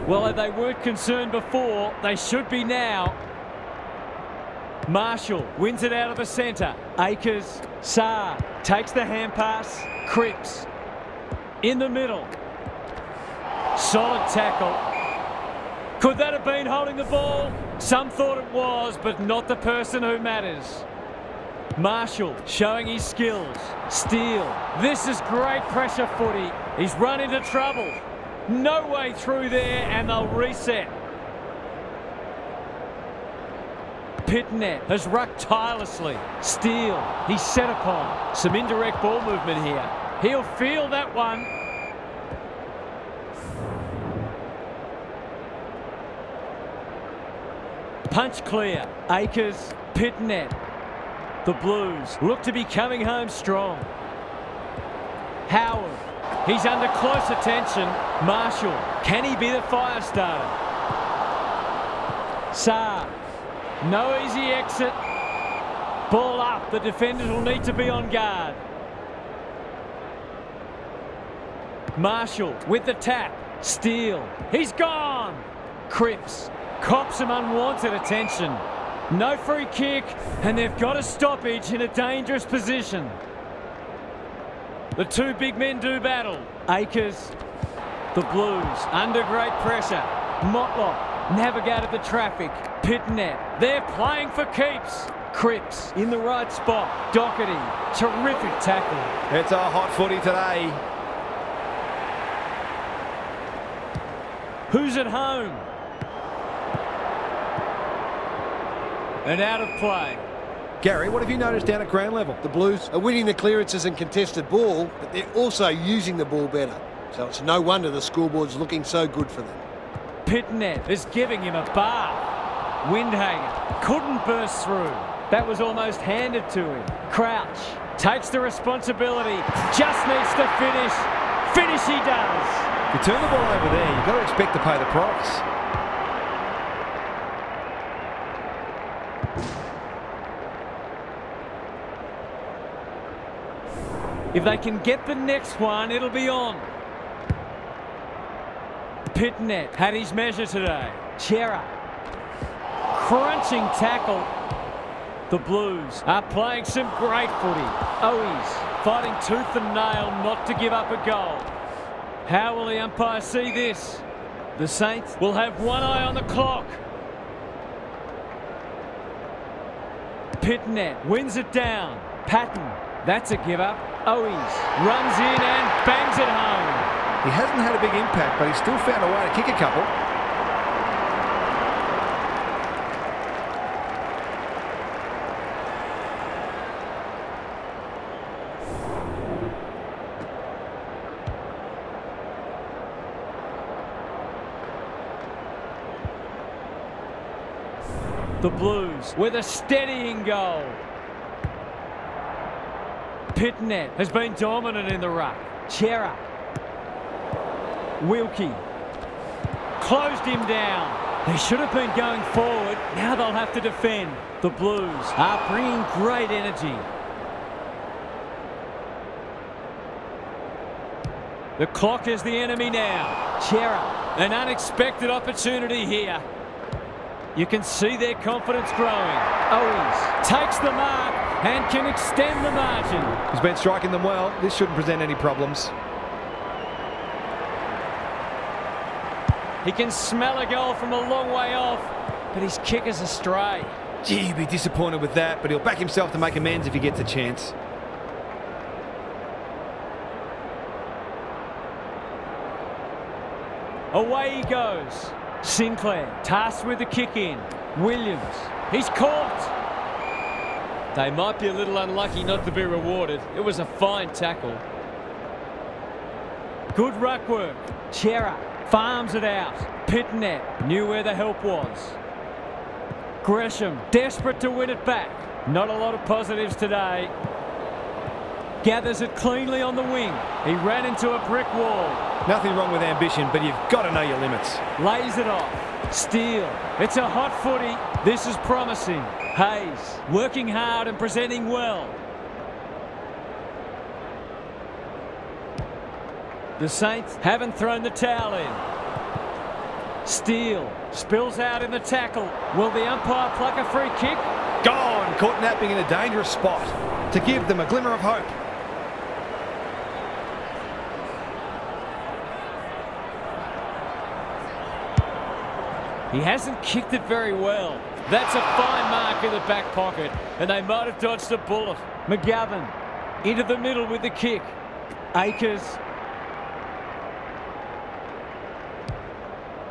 Well, if they weren't concerned before, they should be now. Marshall wins it out of the centre. Akers, Saar takes the hand pass. Cripps in the middle. Solid tackle. Could that have been holding the ball? Some thought it was, but not the person who matters. Marshall showing his skills. Steele. This is great pressure footy. He's run into trouble. No way through there, and they'll reset. Pitnet has rucked tirelessly. Steele, he's set upon. Some indirect ball movement here. He'll feel that one. Punch clear. Akers, Pitnet. The Blues look to be coming home strong. Howard, he's under close attention. Marshall, can he be the fire starter? Saab, no easy exit. Ball up, the defenders will need to be on guard. Marshall with the tap. Steele, he's gone. Cripps cops some unwanted attention. No free kick, and they've got a stoppage in a dangerous position. The two big men do battle. Akers, the Blues under great pressure. Motlop navigated the traffic. Pitnet, they're playing for keeps. Cripps in the right spot. Doherty, terrific tackle. It's a hot footy today. Who's at home? And out of play. Gary, what have you noticed down at ground level? The Blues are winning the clearances and contested ball, but they're also using the ball better. So it's no wonder the scoreboard's looking so good for them. Pitnet is giving him a bath. Windhager couldn't burst through. That was almost handed to him. Crouch takes the responsibility. Just needs to finish. Finish he does. If you turn the ball over there, you've got to expect to pay the price. If they can get the next one, it'll be on. Pitnet had his measure today. Chera. Crunching tackle. The Blues are playing some great footy. Owies fighting tooth and nail not to give up a goal. How will the umpire see this? The Saints will have one eye on the clock. Pitnet wins it down. Patton, that's a give up. Owies runs in and bangs it home. He hasn't had a big impact, but he's still found a way to kick a couple. The Blues with a steadying goal. Pitnet has been dominant in the ruck. Chera. Wilkie. Closed him down. They should have been going forward. Now they'll have to defend. The Blues are bringing great energy. The clock is the enemy now. Chera. An unexpected opportunity here. You can see their confidence growing. Owies takes the mark and can extend the margin. He's been striking them well. This shouldn't present any problems. He can smell a goal from a long way off, but his kick is astray. Gee, he'd be disappointed with that, but he'll back himself to make amends if he gets a chance. Away he goes. Sinclair tasked with the kick in. Williams, he's caught. They might be a little unlucky not to be rewarded. It was a fine tackle. Good ruck work. Chera farms it out. Pitnet knew where the help was. Gresham desperate to win it back. Not a lot of positives today. Gathers it cleanly on the wing. He ran into a brick wall. Nothing wrong with ambition, but you've got to know your limits. Lays it off. Steele. It's a hot footy. This is promising. Hayes working hard and presenting well. The Saints haven't thrown the towel in. Steele spills out in the tackle. Will the umpire pluck a free kick? Gone! Caught napping in a dangerous spot to give them a glimmer of hope. He hasn't kicked it very well. That's a fine mark in the back pocket, and they might have dodged a bullet. McGovern into the middle with the kick. Akers.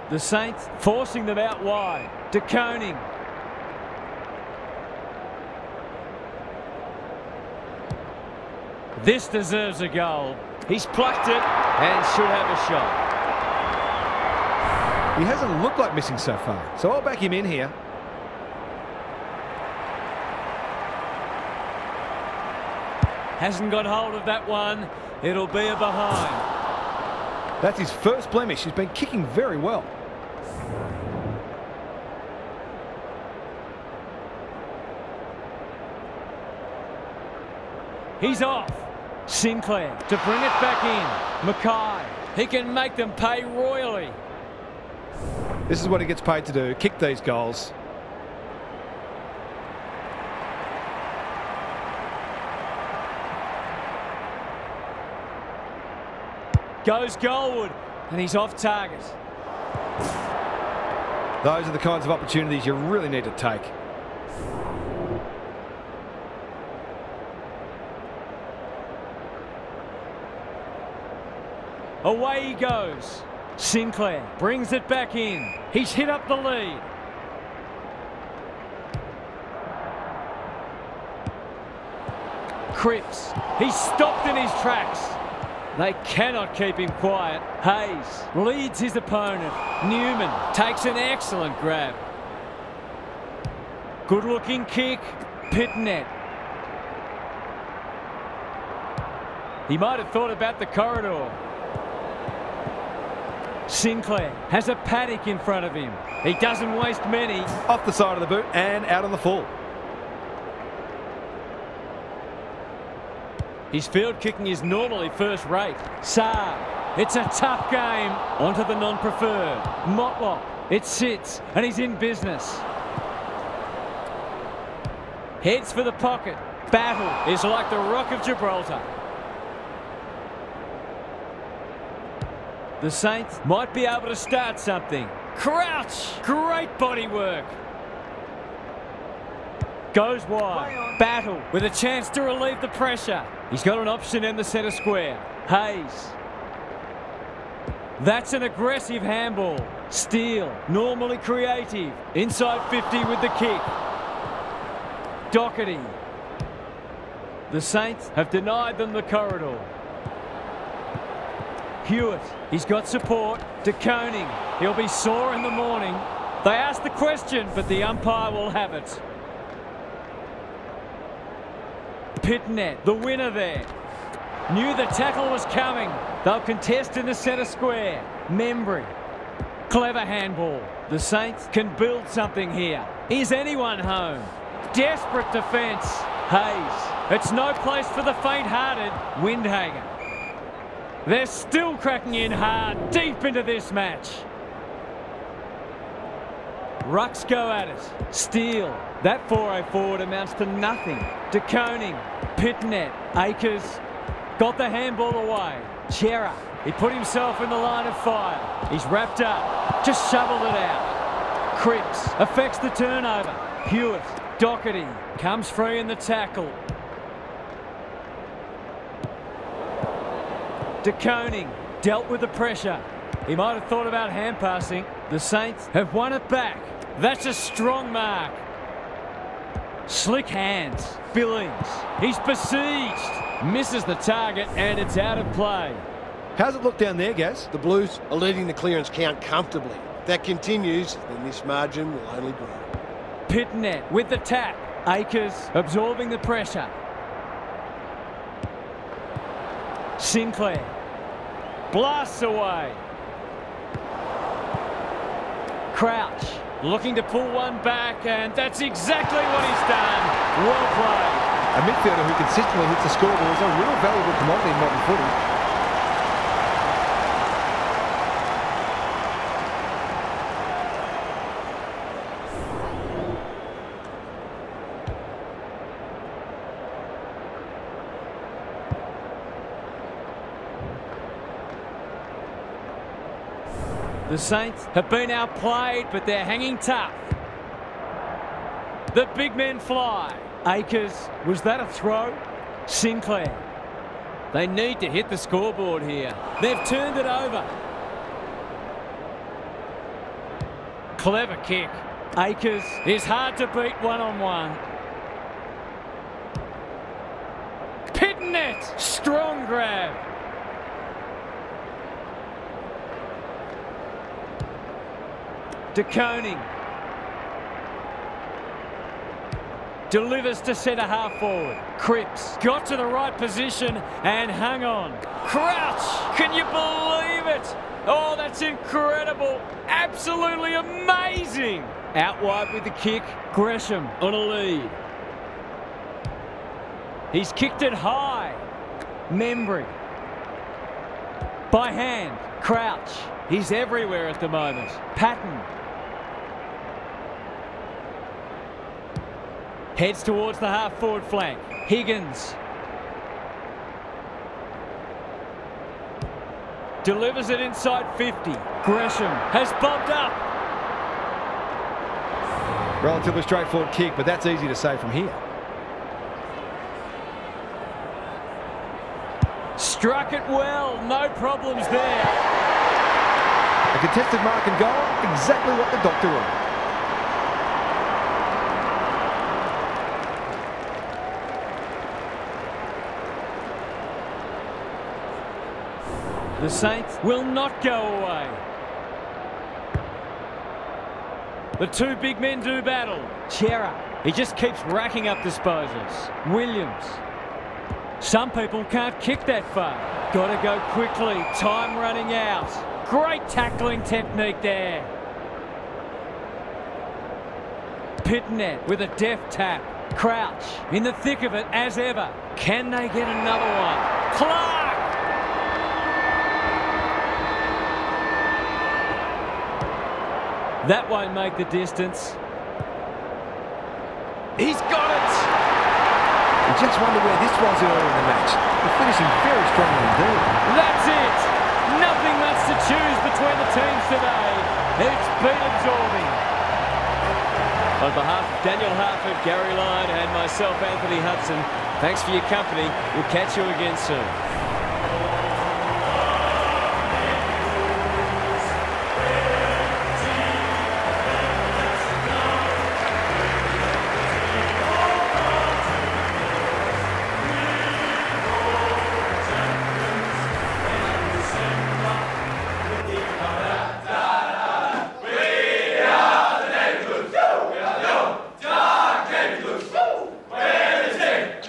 The Saints forcing them out wide. De Koning. This deserves a goal. He's plucked it and should have a shot. He hasn't looked like missing so far, so I'll back him in here. Hasn't got hold of that one. It'll be a behind. That's his first blemish. He's been kicking very well. He's off. Sinclair to bring it back in. Mackay. He can make them pay royally. This is what he gets paid to do, kick these goals. Goes goalward, and he's off target. Those are the kinds of opportunities you really need to take. Away he goes. Sinclair brings it back in. He's hit up the lead. Cripps. He's stopped in his tracks. They cannot keep him quiet. Hayes leads his opponent. Newman takes an excellent grab. Good looking kick. Pitnet. He might have thought about the corridor. Sinclair has a paddock in front of him. He doesn't waste many. Off the side of the boot and out on the full. His field kicking is normally first rate. Saab. It's a tough game. Onto the non-preferred. Motlop. It sits and he's in business. Heads for the pocket. Battle is like the Rock of Gibraltar. The Saints might be able to start something. Crouch! Great body work. Goes wide. Battle with a chance to relieve the pressure. He's got an option in the centre square. Hayes. That's an aggressive handball. Steele, normally creative. Inside 50 with the kick. Doherty. The Saints have denied them the corridor. Hewitt, he's got support. De Koning, he'll be sore in the morning. They asked the question, but the umpire will have it. Pitnet, the winner there. Knew the tackle was coming. They'll contest in the centre square. Membry. Clever handball. The Saints can build something here. Is anyone home? Desperate defence. Hayes. It's no place for the faint-hearted. Windhager. They're still cracking in hard, deep into this match. Rucks go at it. Steele. That 4-0 forward amounts to nothing. De Koning. Pitnet. Akers. Got the handball away. Chera. He put himself in the line of fire. He's wrapped up. Just shoveled it out. Cripps affects the turnover. Hewitt. Doherty. Comes free in the tackle. De Koning dealt with the pressure. He might have thought about hand passing. The Saints have won it back. That's a strong mark. Slick hands. Billings. He's besieged. Misses the target and it's out of play. How's it look down there, Gaz? The Blues are leading the clearance count comfortably. If that continues, then this margin will only grow. Pitnet with the tap. Akers absorbing the pressure. Sinclair. Blasts away. Crouch. Looking to pull one back, and that's exactly what he's done. Well played. A midfielder who consistently hits the scoreboard is a real valuable commodity in modern footy. The Saints have been outplayed, but they're hanging tough. The big men fly. Akers, was that a throw? Sinclair. They need to hit the scoreboard here. They've turned it over. Clever kick. Akers is hard to beat one-on-one. Pitnet, strong grab. De Koning. Delivers to centre half forward. Cripps got to the right position and hung on. Crouch, can you believe it? Oh, that's incredible. Absolutely amazing. Out wide with the kick. Gresham on a lead. He's kicked it high. Membry. By hand. Crouch. He's everywhere at the moment. Patton. Heads towards the half-forward flank. Higgins. Delivers it inside 50. Gresham has bobbed up. Relatively straightforward kick, but that's easy to say from here. Struck it well. No problems there. A contested mark and goal, exactly what the doctor ordered. The Saints will not go away. The two big men do battle. Chera, he just keeps racking up disposals. Williams. Some people can't kick that far. Got to go quickly. Time running out. Great tackling technique there. Pitnet with a deft tap. Crouch in the thick of it as ever. Can they get another one? Clark! That won't make the distance. He's got it! You just wonder where this was earlier in the match. They're finishing very strongly indeed. That's it! Nothing much to choose between the teams today. It's been absorbing. On behalf of Daniel Harford, Gary Lyon and myself, Anthony Hudson, thanks for your company. We'll catch you again soon.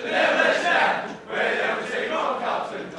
Never stand, we're never taking on cups and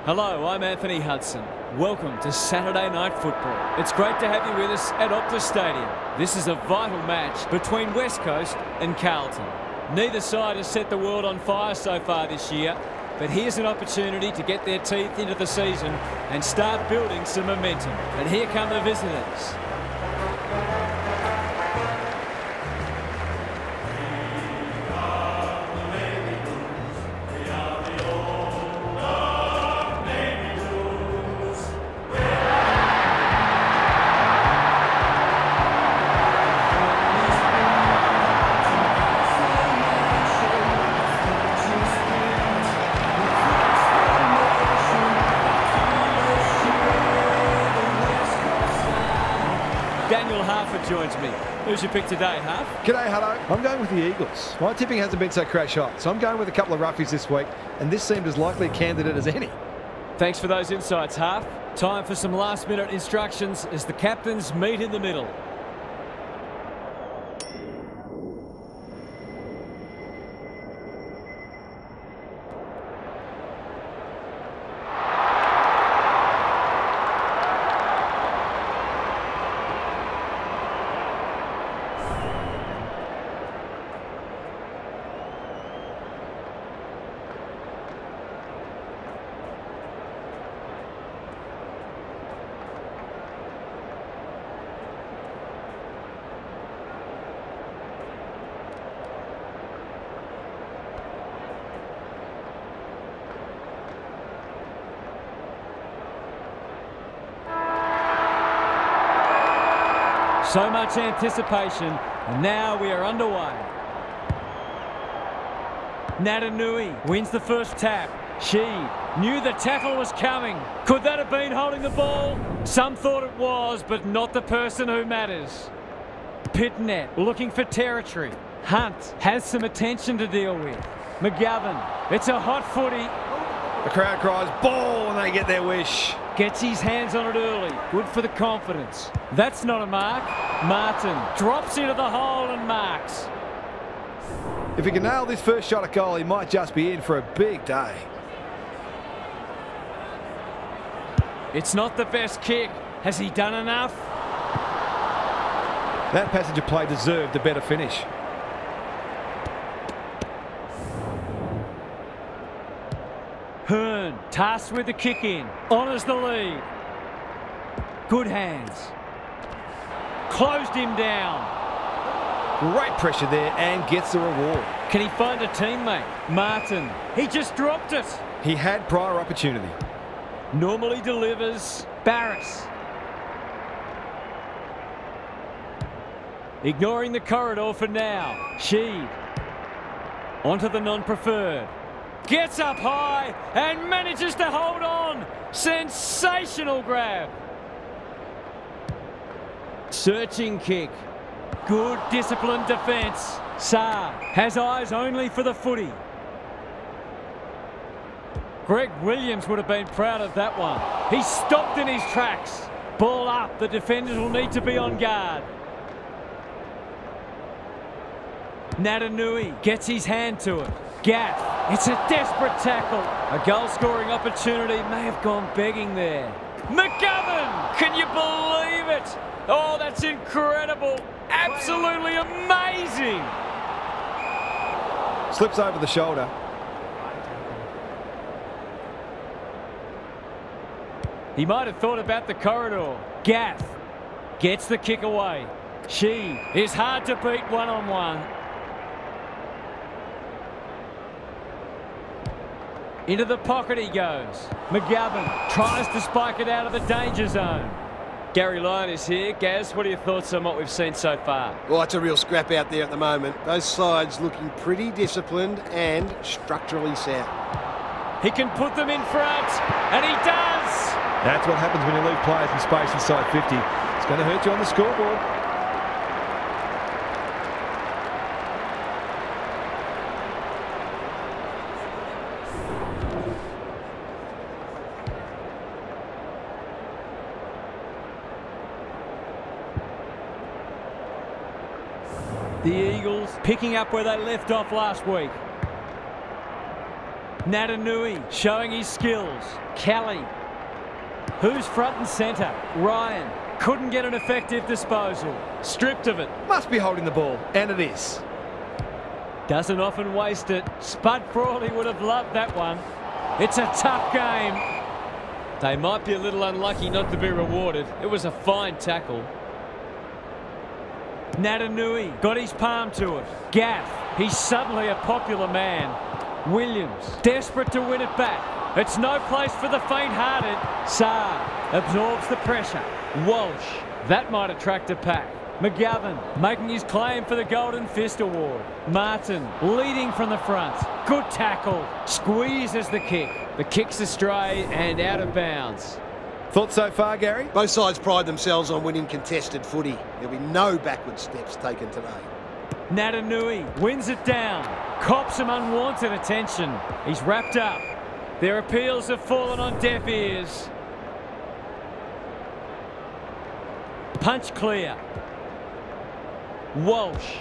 Hello, I'm Anthony Hudson. Welcome to Saturday Night Football. It's great to have you with us at Optus Stadium. This is a vital match between West Coast and Carlton. Neither side has set the world on fire so far this year, but here's an opportunity to get their teeth into the season and start building some momentum. And here come the visitors. Joins me. Who's your pick today, Huff? G'day, Hutto. I'm going with the Eagles. My tipping hasn't been so crash hot, so I'm going with a couple of roughies this week, and this seemed as likely a candidate as any. Thanks for those insights, Huff. Time for some last-minute instructions as the captains meet in the middle. So much anticipation, and now we are underway. Natanui wins the first tap. She knew the tackle was coming. Could that have been holding the ball? Some thought it was, but not the person who matters. Pitnet looking for territory. Hunt has some attention to deal with. McGovern, it's a hot footy. The crowd cries ball and they get their wish. Gets his hands on it early. Good for the confidence. That's not a mark. Martin drops into the hole and marks. If he can nail this first shot at goal, he might just be in for a big day. It's not the best kick. Has he done enough? That passenger play deserved a better finish. Hearn, tasked with the kick in, honours the lead. Good hands. Closed him down. Great pressure there and gets the reward. Can he find a teammate? Martin, he just dropped it. He had prior opportunity. Normally delivers. Barris. Ignoring the corridor for now. Sheed. Onto the non-preferred. Gets up high and manages to hold on. Sensational grab. Searching kick. Good disciplined defence. Saar has eyes only for the footy. Greg Williams would have been proud of that one. He stopped in his tracks. Ball up. The defenders will need to be on guard. Natanui gets his hand to it. Gaff, it's a desperate tackle. A goal-scoring opportunity may have gone begging there. McGovern, can you believe it? Oh, that's incredible. Absolutely amazing. Slips over the shoulder. He might have thought about the corridor. Gaff gets the kick away. She is hard to beat one-on-one. Into the pocket he goes. McGovern tries to spike it out of the danger zone. Gary Lyon is here. Gaz, what are your thoughts on what we've seen so far? Well, it's a real scrap out there at the moment. Those sides looking pretty disciplined and structurally sound. He can put them in front, and he does! That's what happens when you leave players in space inside 50. It's going to hurt you on the scoreboard. The Eagles picking up where they left off last week. Natanui showing his skills. Kelly. Who's front and centre? Ryan. Couldn't get an effective disposal. Stripped of it. Must be holding the ball, and it is. Doesn't often waste it. Spud Frawley would have loved that one. It's a tough game. They might be a little unlucky not to be rewarded. It was a fine tackle. Natanui got his palm to it. Gaff. He's suddenly a popular man. Williams, desperate to win it back. It's no place for the faint-hearted. Saar absorbs the pressure. Walsh, that might attract a pack. McGovern making his claim for the Golden Fist Award. Martin leading from the front. Good tackle. Squeezes the kick. The kick's astray and out of bounds. Thoughts so far, Gary? Both sides pride themselves on winning contested footy. There'll be no backward steps taken today. Natanui wins it down. Cops some unwanted attention. He's wrapped up. Their appeals have fallen on deaf ears. Punch clear. Walsh.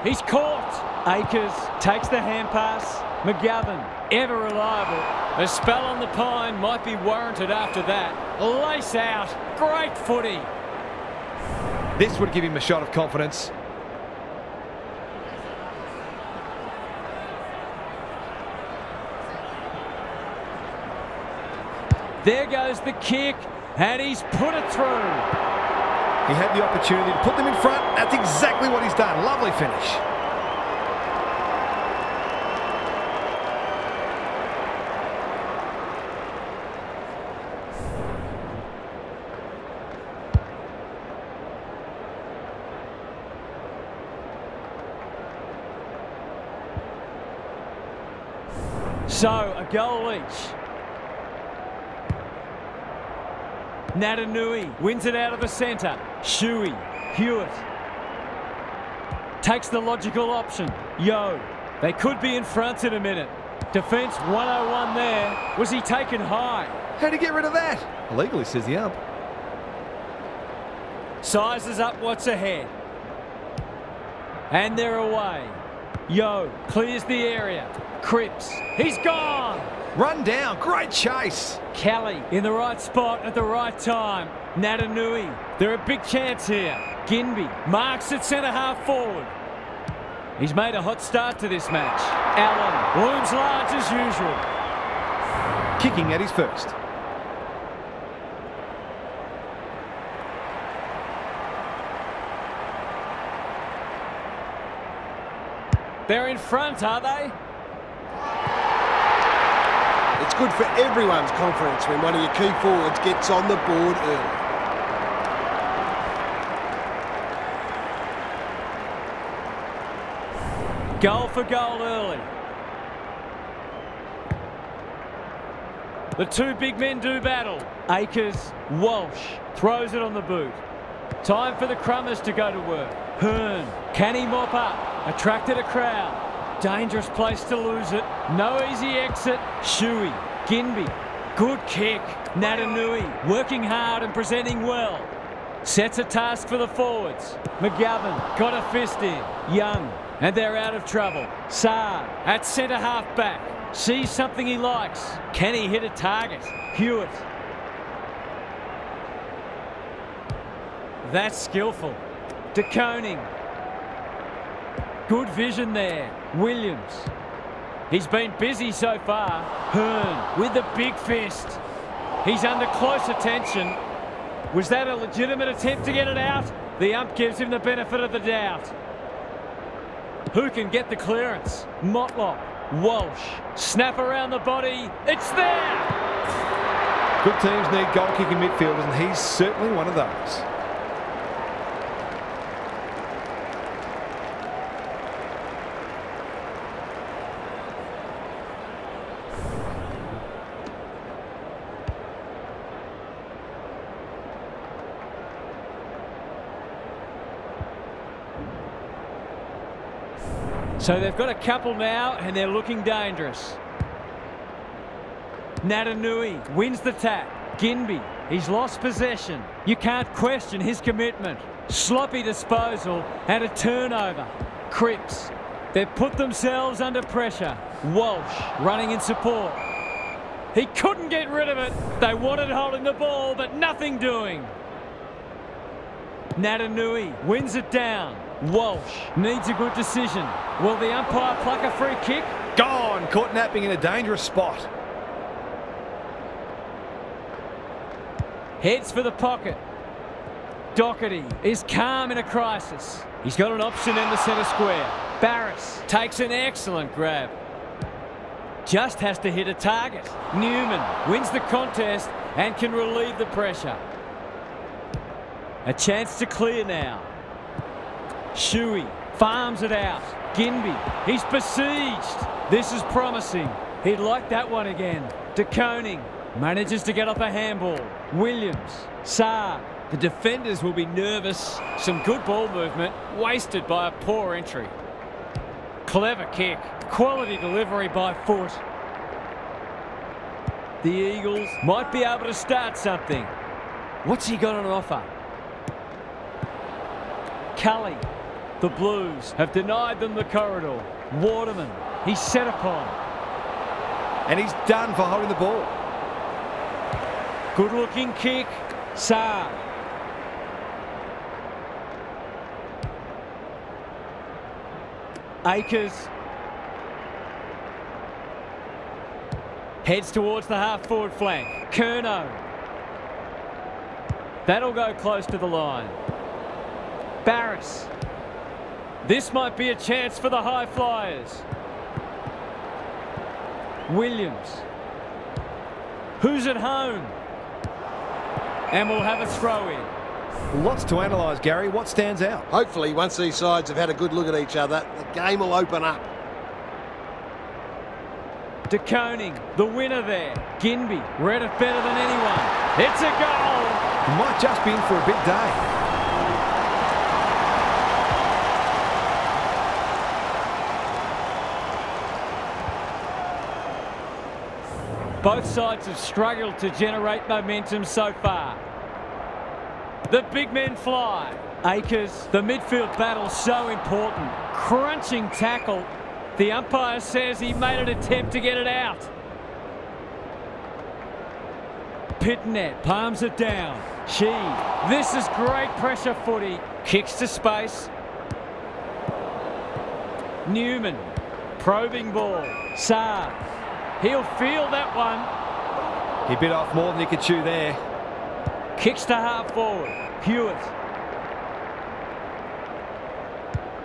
He's caught. Akers takes the hand pass. McGovern, ever reliable. A spell on the pine might be warranted after that. Lace out. Great footy. This would give him a shot of confidence. There goes the kick, and he's put it through. He had the opportunity to put them in front. That's exactly what he's done. Lovely finish. So, a goal each. Natanui wins it out of the centre. Shuey, Hewitt. Takes the logical option. Yo, they could be in front in a minute. Defence 101 there. Was he taken high? How'd he get rid of that? Illegally, says the ump. Sizes up what's ahead. And they're away. Yo clears the area. Cripps, he's gone. Run down, great chase. Kelly in the right spot at the right time. Natanui, they're a big chance here. Ginby marks at centre half forward. He's made a hot start to this match. Allen looms large as usual. Kicking at his first. They're in front, are they? It's good for everyone's confidence when one of your key forwards gets on the board early. Goal for goal early. The two big men do battle. Akers, Walsh throws it on the boot. Time for the Crummers to go to work. Hearn, can he mop up? Attracted a crowd. Dangerous place to lose it. No easy exit. Shuey, Ginby, good kick. Natanui working hard and presenting well. Sets a task for the forwards. McGovern got a fist in. Young, and they're out of trouble. Saar at centre half back. Sees something he likes. Can he hit a target? Hewitt. That's skillful. De Koning. Good vision there. Williams. He's been busy so far. Hearn with the big fist. He's under close attention. Was that a legitimate attempt to get it out? The ump gives him the benefit of the doubt. Who can get the clearance? Motlop. Walsh. Snap around the body. It's there! Good teams need goal-kicking midfielders, and he's certainly one of those. So they've got a couple now, and they're looking dangerous. Natanui wins the tap. Ginby, he's lost possession. You can't question his commitment. Sloppy disposal and a turnover. Cripps They've put themselves under pressure. Walsh running in support. He couldn't get rid of it. They wanted holding the ball, but nothing doing. Natanui wins it down. Walsh needs a good decision. Will the umpire pluck a free kick? Gone. Caught napping in a dangerous spot. Heads for the pocket. Doherty is calm in a crisis. He's got an option in the centre square. Barris takes an excellent grab. Just has to hit a target. Newman wins the contest and can relieve the pressure. A chance to clear now. Shuey farms it out. Ginby, he's besieged. This is promising. He'd like that one again. De Koning manages to get off a handball. Williams, Saar. The defenders will be nervous. Some good ball movement, wasted by a poor entry. Clever kick. Quality delivery by foot. The Eagles might be able to start something. What's he got on offer? Cully. The Blues have denied them the corridor. Waterman. He's set upon. And he's done for holding the ball. Good looking kick. Saar. Akers. Heads towards the half-forward flank. Curnow. That'll go close to the line. Barris. This might be a chance for the high flyers. Williams. Who's at home? And we'll have a throw-in. Lots to analyse, Gary. What stands out? Hopefully, once these sides have had a good look at each other, the game will open up. De Koning, the winner there. Ginby read it better than anyone. It's a goal. He might just be in for a big day. Both sides have struggled to generate momentum so far. The big men fly. Akers, the midfield battle so important. Crunching tackle. The umpire says he made an attempt to get it out. Pitnet palms it down. This is great pressure footy. Kicks to space. Newman, probing ball. Saar. He'll feel that one. He bit off more than he could chew there. Kicks to half forward. Hewitt.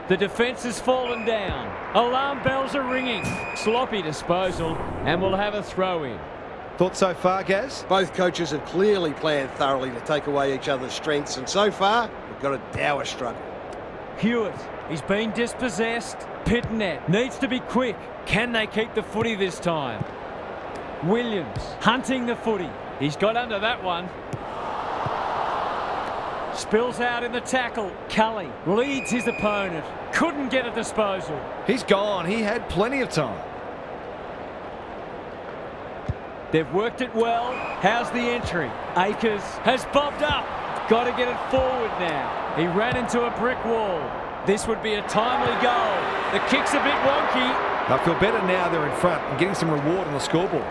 The defence has fallen down. Alarm bells are ringing. Sloppy disposal, and we'll have a throw-in. Thoughts so far, Gaz? Both coaches have clearly planned thoroughly to take away each other's strengths, and so far, we've got a dour struggle. Hewitt, he's been dispossessed. Pitnet needs to be quick. Can they keep the footy this time? Williams hunting the footy. He's got under that one. Spills out in the tackle. Cully leads his opponent. Couldn't get a disposal. He's gone. He had plenty of time. They've worked it well. How's the entry? Akers has bobbed up. Got to get it forward now. He ran into a brick wall. This would be a timely goal. The kick's a bit wonky. They'll feel better now they're in front and getting some reward on the scoreboard.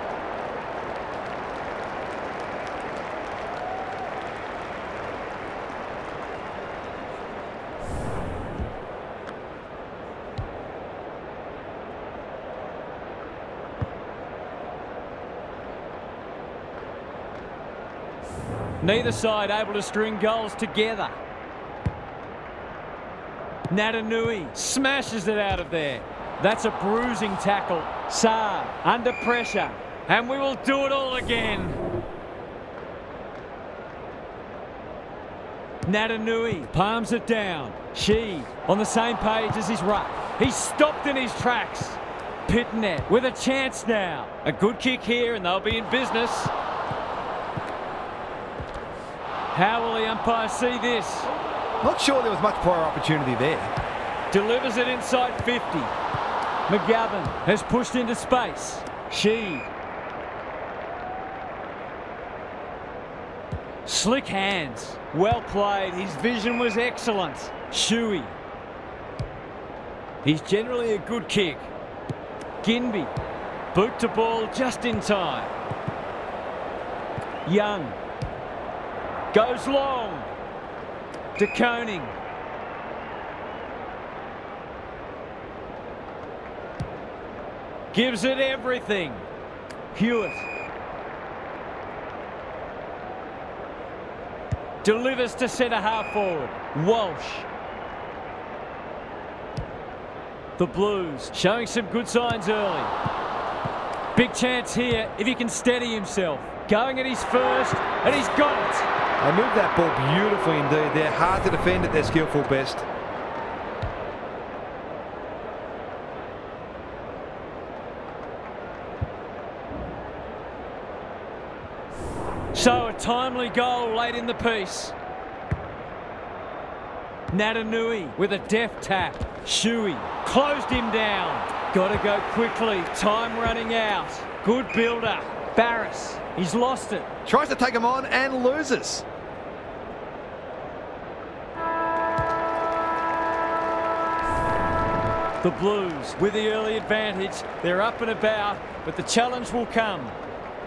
Neither side able to string goals together. Natanui smashes it out of there. That's a bruising tackle. Saar under pressure. And we will do it all again. Natanui palms it down. She on the same page as his ruck. He's stopped in his tracks. Pitnet with a chance now. A good kick here and they'll be in business. How will the umpire see this? Not sure there was much prior opportunity there. Delivers it inside 50. McGovern has pushed into space. Slick hands. Well played. His vision was excellent. Shuey. He's generally a good kick. Ginby. Boot to ball just in time. Young. Goes long. De Koning. Gives it everything. Hewitt. Delivers to centre half forward. Walsh. The Blues showing some good signs early. Big chance here if he can steady himself. Going at his first, and he's got it. They moved that ball beautifully indeed. They're hard to defend at their skillful best. So a timely goal late in the piece. Natanui with a deft tap. Shuey closed him down. Got to go quickly. Time running out. Good build-up. Barris, he's lost it. Tries to take him on and loses. The Blues with the early advantage. They're up and about, but the challenge will come.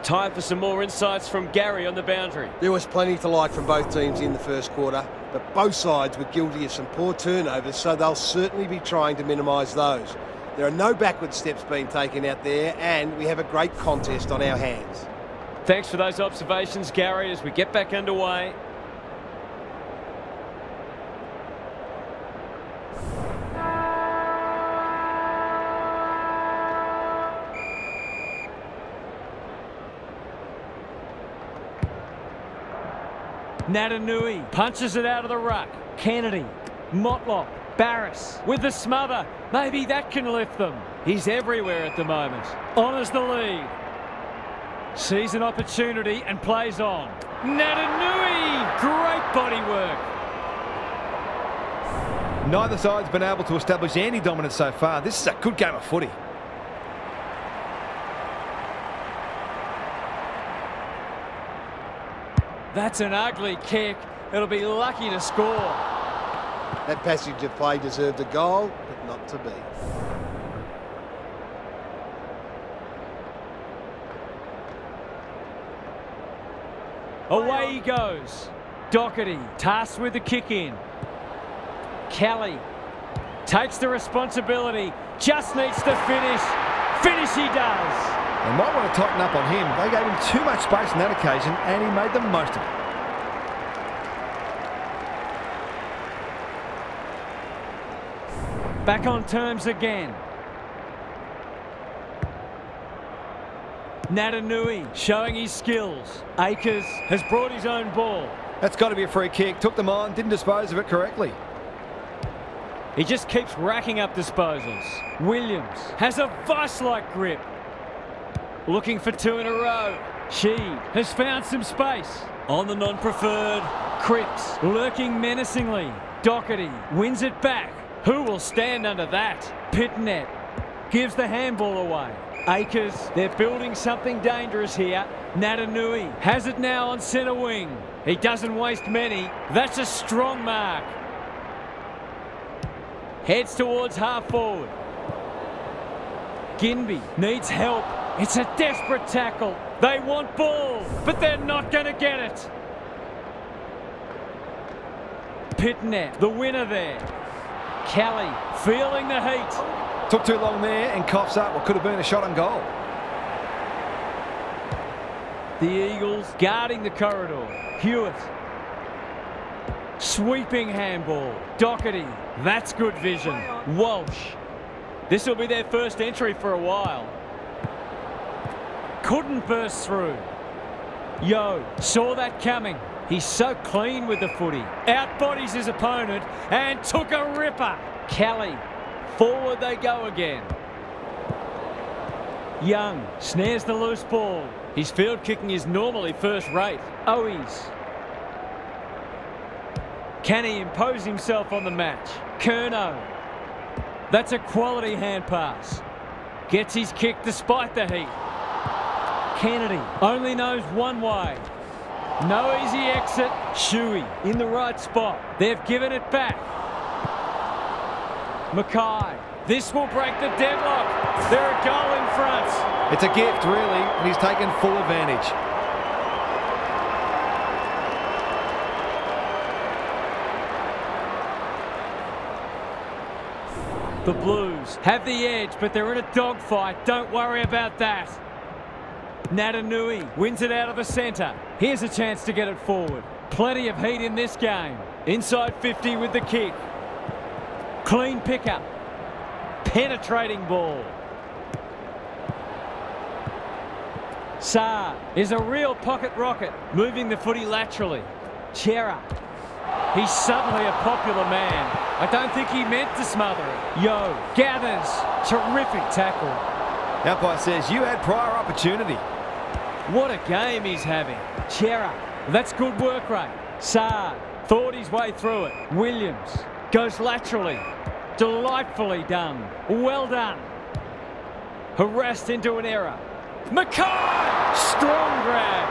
Time for some more insights from Gary on the boundary. There was plenty to like from both teams in the first quarter, but both sides were guilty of some poor turnovers, so they'll certainly be trying to minimise those. There are no backward steps being taken out there, and we have a great contest on our hands. Thanks for those observations, Gary, as we get back underway. Natanui punches it out of the ruck. Kennedy, Motlop, Barris with the smother. Maybe that can lift them. He's everywhere at the moment. Honours the lead. Sees an opportunity and plays on. Natanui! Great body work. Neither side's been able to establish any dominance so far. This is a good game of footy. That's an ugly kick. It'll be lucky to score. That passage of play deserved a goal, but not to be. Away he goes. Doherty tasked with the kick in. Kelly takes the responsibility. Just needs to finish. Finish he does. They might want to tighten up on him. They gave him too much space on that occasion, and he made the most of it. Back on terms again. Natanui showing his skills. Akers has brought his own ball. That's got to be a free kick. Took them on, didn't dispose of it correctly. He just keeps racking up disposals. Williams has a vice-like grip. Looking for two in a row. Sheed has found some space. On the non-preferred. Cripps lurking menacingly. Doherty wins it back. Who will stand under that? Pitnet gives the handball away. Akers, they're building something dangerous here. Natanui has it now on centre wing. He doesn't waste many. That's a strong mark. Heads towards half forward. Ginby needs help. It's a desperate tackle. They want ball, but they're not going to get it. Pitnet, the winner there. Kelly feeling the heat. Took too long there and coughs up what could have been a shot on goal. The Eagles guarding the corridor. Hewitt. Sweeping handball. Doherty. That's good vision. Walsh. This will be their first entry for a while. Couldn't burst through. Yo saw that coming. He's so clean with the footy. Outbodies his opponent and took a ripper. Kelly. Forward they go again. Young snares the loose ball. His field kicking is normally first rate. Owies. Can he impose himself on the match? Curnow. That's a quality hand pass. Gets his kick despite the heat. Kennedy only knows one way. No easy exit. Shuey in the right spot. They've given it back. Mackay This will break the deadlock. They're a goal in front. It's a gift, really, and he's taken full advantage. The Blues have the edge, but they're in a dogfight. Don't worry about that. Natanui wins it out of the centre. Here's a chance to get it forward. Plenty of heat in this game. Inside 50 with the kick. Clean pickup. Penetrating ball. Saar is a real pocket rocket, moving the footy laterally. Chera. He's suddenly a popular man. I don't think he meant to smother it. Yo gathers. Terrific tackle. Umpire says you had prior opportunity. What a game he's having. Chera. That's good work rate. Saar thought his way through it. Williams goes laterally. Delightfully done. Well done. Harassed into an error. Mackay! Strong grab.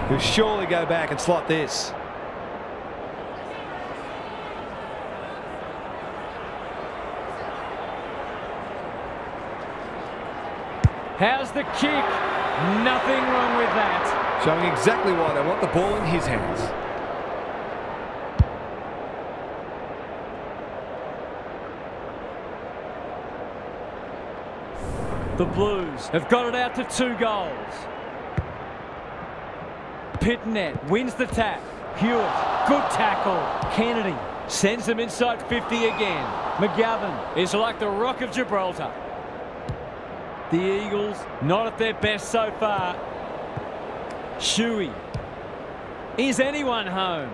He'll surely go back and slot this. How's the kick? Nothing wrong with that. Showing exactly why they want the ball in his hands. The Blues have got it out to 2 goals. Pitnet wins the tap. Hewitt, good tackle. Kennedy sends them inside 50 again. McGovern is like the Rock of Gibraltar. The Eagles not at their best so far. Shuey. Is anyone home?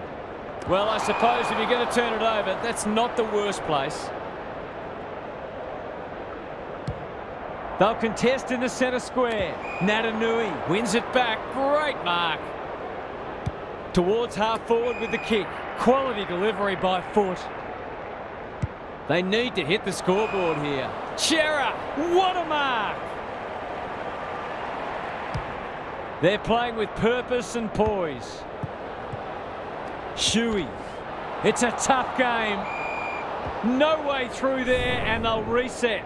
Well, I suppose if you're going to turn it over, that's not the worst place. They'll contest in the centre square. Natanui wins it back. Great mark. Towards half forward with the kick. Quality delivery by foot. They need to hit the scoreboard here. Chera, what a mark! They're playing with purpose and poise. Shuey. It's a tough game. No way through there, and they'll reset.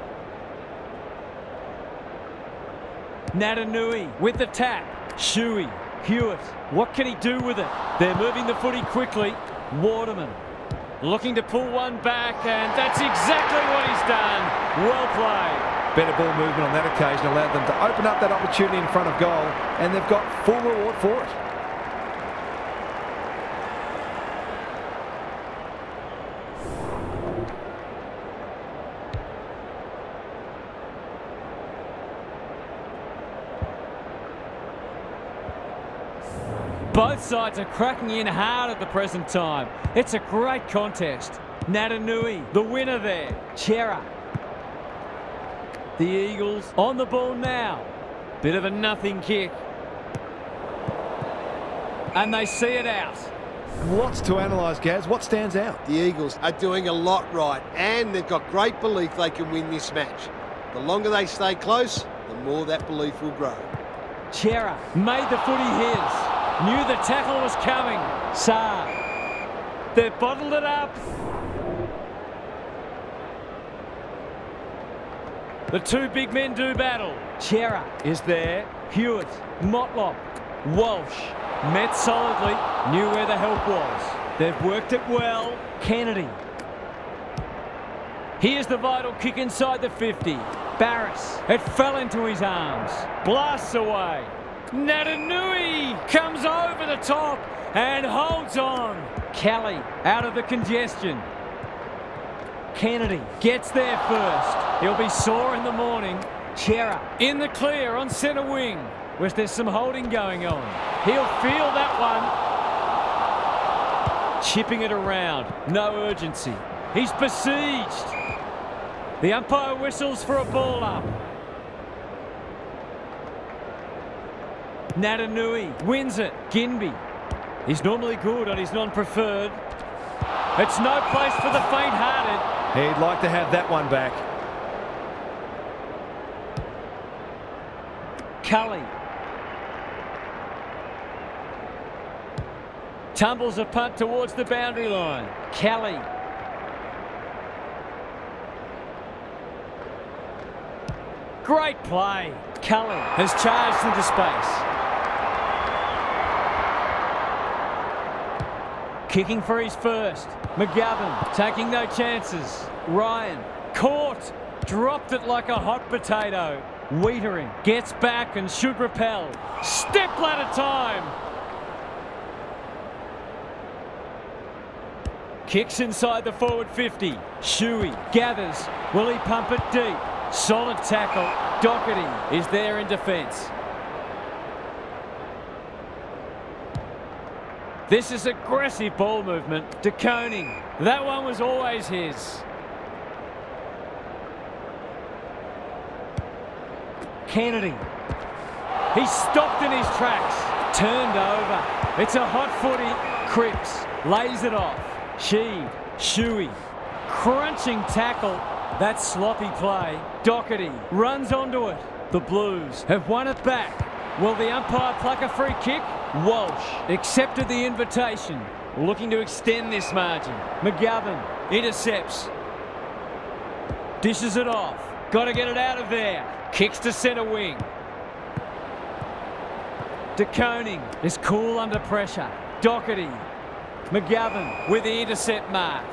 Natanui with the tap. Shuey. Hewitt. What can he do with it? They're moving the footy quickly. Waterman looking to pull one back, and that's exactly what he's done. Well played. Better ball movement on that occasion allowed them to open up that opportunity in front of goal, and they've got full reward for it. Both sides are cracking in hard at the present time. It's a great contest. Natanui, the winner there. Chera. The Eagles on the ball now. Bit of a nothing kick. And they see it out. Lots to analyse, Gaz. What stands out? The Eagles are doing a lot right, and they've got great belief they can win this match. The longer they stay close, the more that belief will grow. Chera made the footy his. Knew the tackle was coming. Saar. They've bottled it up. The 2 big men do battle. Chera is there. Hewitt. Motlop. Walsh. Met solidly. Knew where the help was. They've worked it well. Kennedy. Here's the vital kick inside the 50. Barris. It fell into his arms. Blasts away. Natanui comes over the top and holds on. Kelly out of the congestion. Kennedy gets there first. He'll be sore in the morning. Chera in the clear on centre wing. Was there some holding going on? He'll feel that one. Chipping it around. No urgency. He's besieged. The umpire whistles for a ball up. Natanui wins it. Ginby. He's normally good on his non-preferred. It's no place for the faint-hearted. He'd like to have that one back. Cully. Tumbles a punt towards the boundary line. Kelly. Great play. Cully has charged into space. Kicking for his first. McGovern taking no chances. Ryan caught. Dropped it like a hot potato. Wiedering gets back and should repel. Step ladder time. Kicks inside the forward 50. Shuey gathers. Will he pump it deep? Solid tackle. Doherty is there in defence. This is aggressive ball movement. De Koning. That one was always his. Kennedy. He's stopped in his tracks. Turned over. It's a hot footy. Cripps lays it off. Sheed. Shuey. Crunching tackle. That sloppy play. Doherty runs onto it. The Blues have won it back. Will the umpire pluck a free kick? Walsh accepted the invitation. Looking to extend this margin. McGovern intercepts. Dishes it off. Got to get it out of there. Kicks to centre wing. De Koning is cool under pressure. Doherty. McGovern with the intercept mark.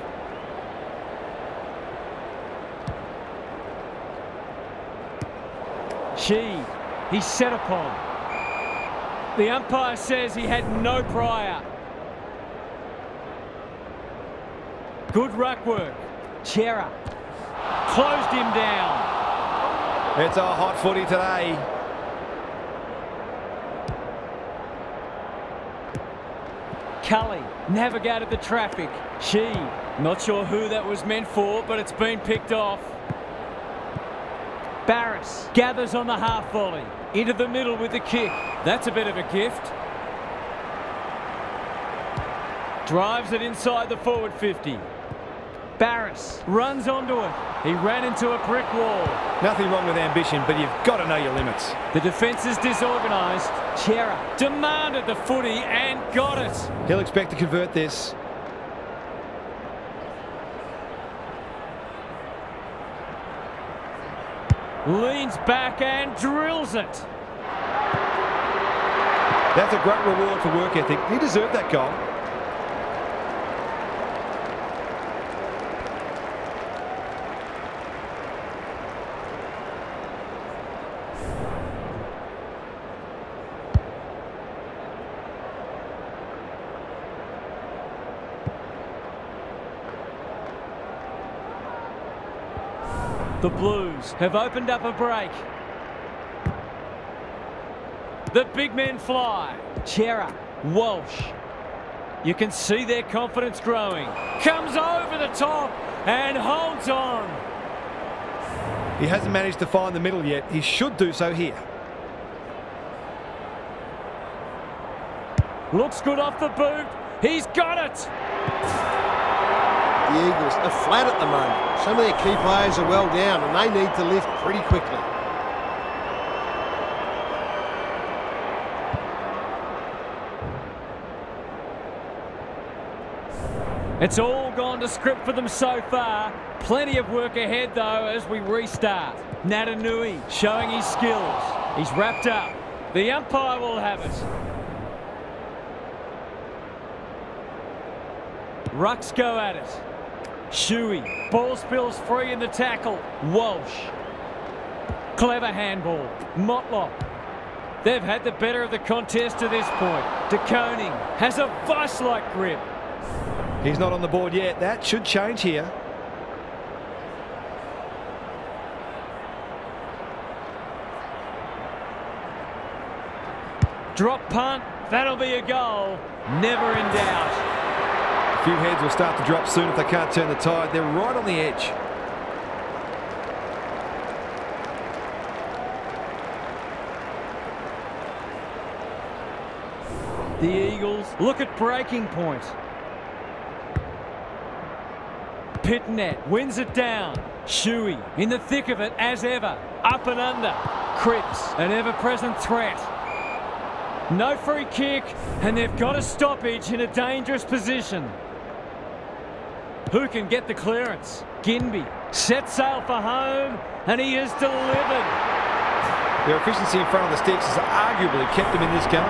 Sheed. He's set upon. The umpire says he had no prior. Good ruck work. Chera closed him down. It's a hot footy today. Cully navigated the traffic. Sheed, not sure who that was meant for, but it's been picked off. Barris gathers on the half volley. Into the middle with the kick. That's a bit of a gift. Drives it inside the forward 50. Barris runs onto it. He ran into a brick wall. Nothing wrong with ambition, but you've got to know your limits. The defence is disorganised. Chera demanded the footy and got it. He'll expect to convert this. Leans back and drills it. That's a great reward for work ethic. He deserved that goal. The Blues have opened up a break. The big men fly. Chera, Walsh. You can see their confidence growing. Comes over the top and holds on. He hasn't managed to find the middle yet. He should do so here. Looks good off the boot. He's got it. The Eagles are flat at the moment. Some of their key players are well down and they need to lift pretty quickly. It's all gone to script for them so far. Plenty of work ahead though as we restart. Natanui showing his skills. He's wrapped up. The umpire will have it. Rucks go at it. Shuey. Ball spills free in the tackle. Walsh. Clever handball. Motlop. They've had the better of the contest to this point. De Koning has a vice-like grip. He's not on the board yet. That should change here. Drop punt. That'll be a goal. Never in doubt. A few heads will start to drop soon if they can't turn the tide. They're right on the edge. The Eagles look at breaking point. Pitnet wins it down. Shuey in the thick of it as ever. Up and under. Cripps, an ever-present threat. No free kick, and they've got a stoppage in a dangerous position. Who can get the clearance? Ginby sets sail for home, and he has delivered. Their efficiency in front of the sticks has arguably kept them in this game.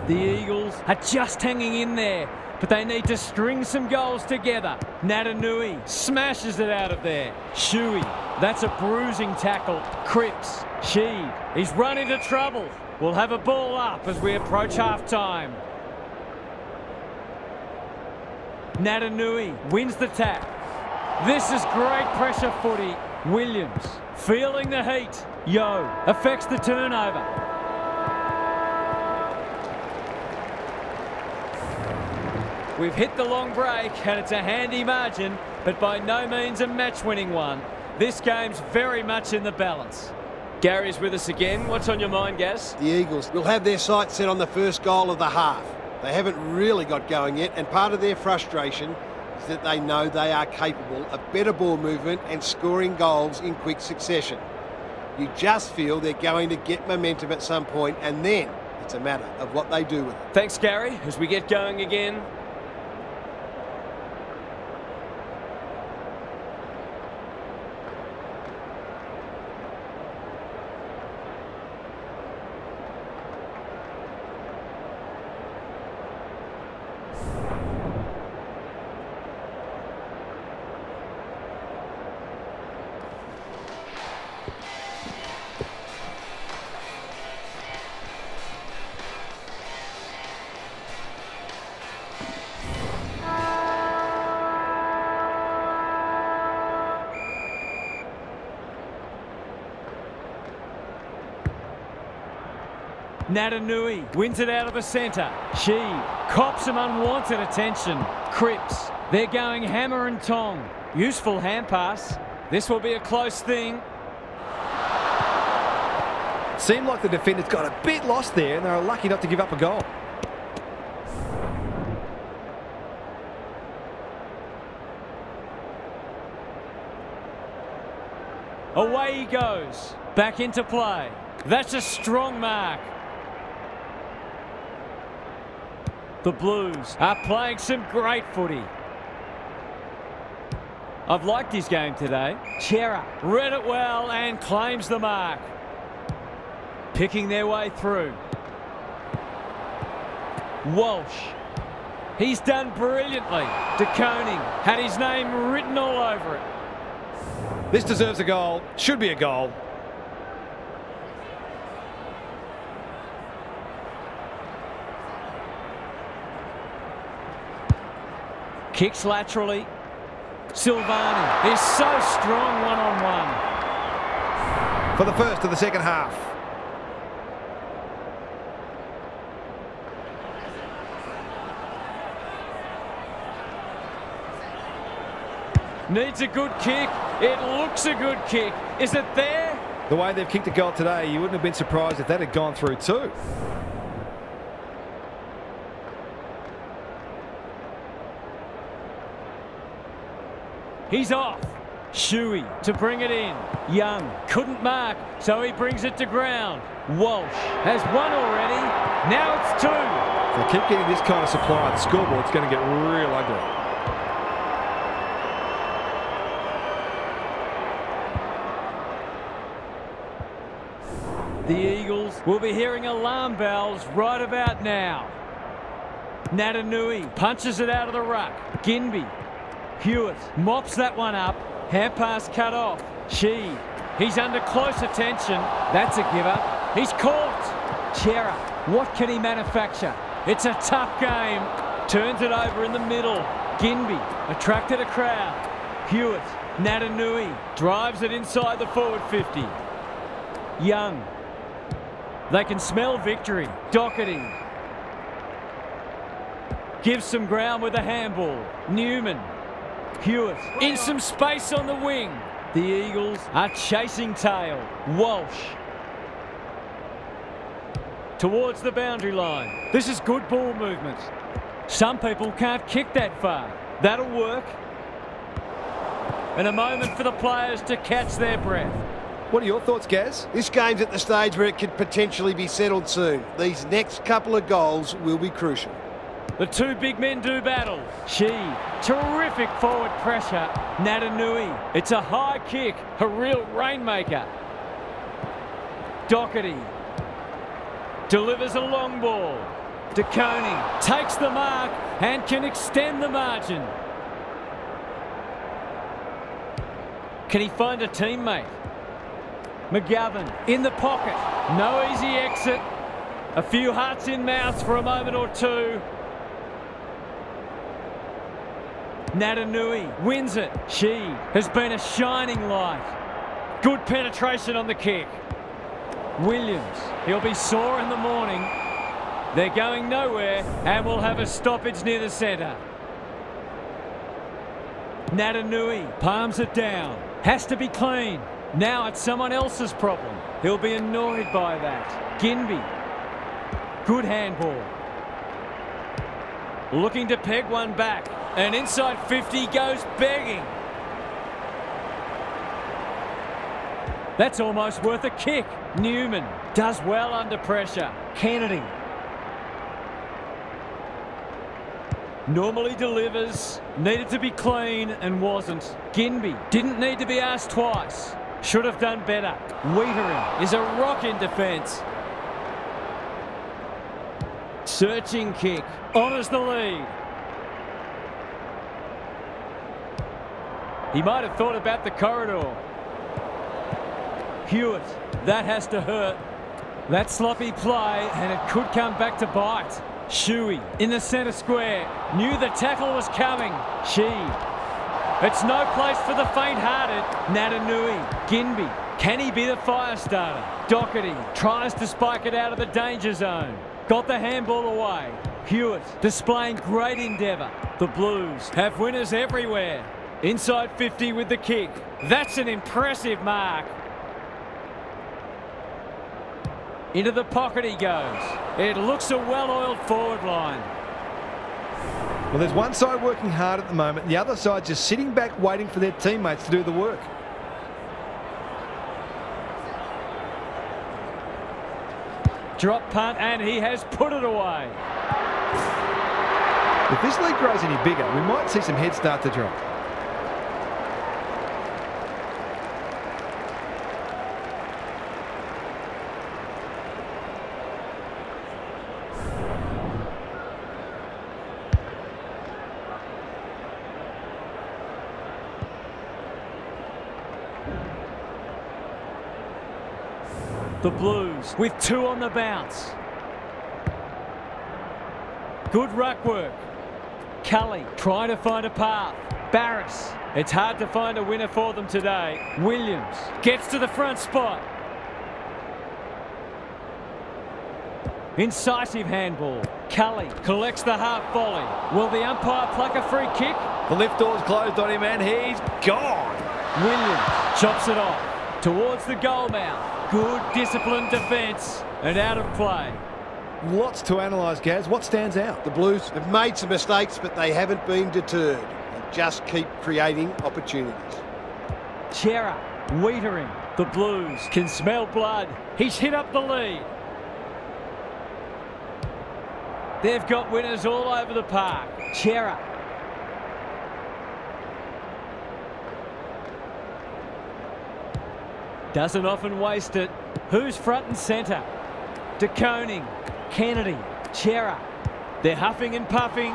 The Eagles are just hanging in there, but they need to string some goals together. Natanui smashes it out of there. Shuey, that's a bruising tackle. Cripps, Sheed, he's run into trouble. We'll have a ball up as we approach half-time. Natanui wins the tap. This is great pressure footy. Williams feeling the heat. Yo affects the turnover. We've hit the long break and it's a handy margin, but by no means a match-winning one. This game's very much in the balance. Gary's with us again. What's on your mind, Gaz? The Eagles will have their sights set on the first goal of the half. They haven't really got going yet, and part of their frustration is that they know they are capable of better ball movement and scoring goals in quick succession. You just feel they're going to get momentum at some point, and then it's a matter of what they do with it. Thanks, Gary. As we get going again, Natanui wins it out of the centre. She cops some unwanted attention. Cripps, they're going hammer and tong. Useful hand pass. This will be a close thing. Seemed like the defenders got a bit lost there and they were lucky not to give up a goal. Away he goes. Back into play. That's a strong mark. The Blues are playing some great footy. I've liked his game today. Chera read it well and claims the mark. Picking their way through. Walsh. He's done brilliantly. De Koning had his name written all over it. This deserves a goal. Should be a goal. Kicks laterally. Silvani is so strong one-on-one. For the first of the second half. Needs a good kick. It looks a good kick. Is it there? The way they've kicked a goal today, you wouldn't have been surprised if that had gone through too. He's off. Shuey to bring it in. Young couldn't mark, so he brings it to ground. Walsh has one already. Now it's two. If they keep getting this kind of supply, the scoreboard's going to get real ugly. The Eagles will be hearing alarm bells right about now. Natanui punches it out of the ruck. Ginbey. Hewitt mops that one up. Hand pass cut off. Sheed. He's under close attention. That's a give up. He's caught. Chera. What can he manufacture? It's a tough game. Turns it over in the middle. Ginbey attracted a crowd. Hewitt. Natanui drives it inside the forward 50. Young. They can smell victory. Doherty. Gives some ground with a handball. Newman. Hewitt in some space on the wing. The Eagles are chasing tail. Walsh towards the boundary line. This is good ball movement. Some people can't kick that far. That'll work. And a moment for the players to catch their breath. What are your thoughts, Gaz? This game's at the stage where it could potentially be settled soon. These next couple of goals will be crucial. The two big men do battle. She, terrific forward pressure. Natanui, it's a high kick, a real rainmaker. Doherty delivers a long ball. DeConing takes the mark and can extend the margin. Can he find a teammate? McGovern in the pocket. No easy exit. A few hearts in mouths for a moment or two. Natanui wins it. She has been a shining light. Good penetration on the kick. Williams, he'll be sore in the morning. They're going nowhere and will have a stoppage near the centre. Natanui palms it down. Has to be clean. Now it's someone else's problem. He'll be annoyed by that. Ginby. Good handball. Looking to peg one back. And inside 50 goes begging. That's almost worth a kick. Newman does well under pressure. Kennedy. Normally delivers. Needed to be clean and wasn't. Ginby didn't need to be asked twice. Should have done better. Wiedering is a rock in defence. Searching kick. Honours the lead. He might have thought about the corridor. Hewitt, that has to hurt. That sloppy play, and it could come back to bite. Shuey in the centre square. Knew the tackle was coming. She. It's no place for the faint-hearted. Natanui. Ginby. Can he be the fire starter? Doherty tries to spike it out of the danger zone. Got the handball away. Hewitt displaying great endeavour. The Blues have winners everywhere. Inside 50 with the kick. That's an impressive mark. Into the pocket he goes. It looks a well-oiled forward line. Well, there's one side working hard at the moment, the other side just sitting back waiting for their teammates to do the work. Drop punt, and he has put it away. If this lead grows any bigger, we might see some heads start to drop. The Blues with two on the bounce. Good ruck work. Cully trying to find a path. Barris. It's hard to find a winner for them today. Williams gets to the front spot. Incisive handball. Cully collects the half volley. Will the umpire pluck a free kick? The lift door's closed on him and he's gone. Williams chops it off towards the goal mouth. Good disciplined defence and out of play. Lots to analyse, Gaz. What stands out? The Blues have made some mistakes, but they haven't been deterred. They just keep creating opportunities. Chera, Wiedering. The Blues can smell blood. He's hit up the lead. They've got winners all over the park. Chera. Doesn't often waste it. Who's front and centre? DeConing, Kennedy, Chera. They're huffing and puffing.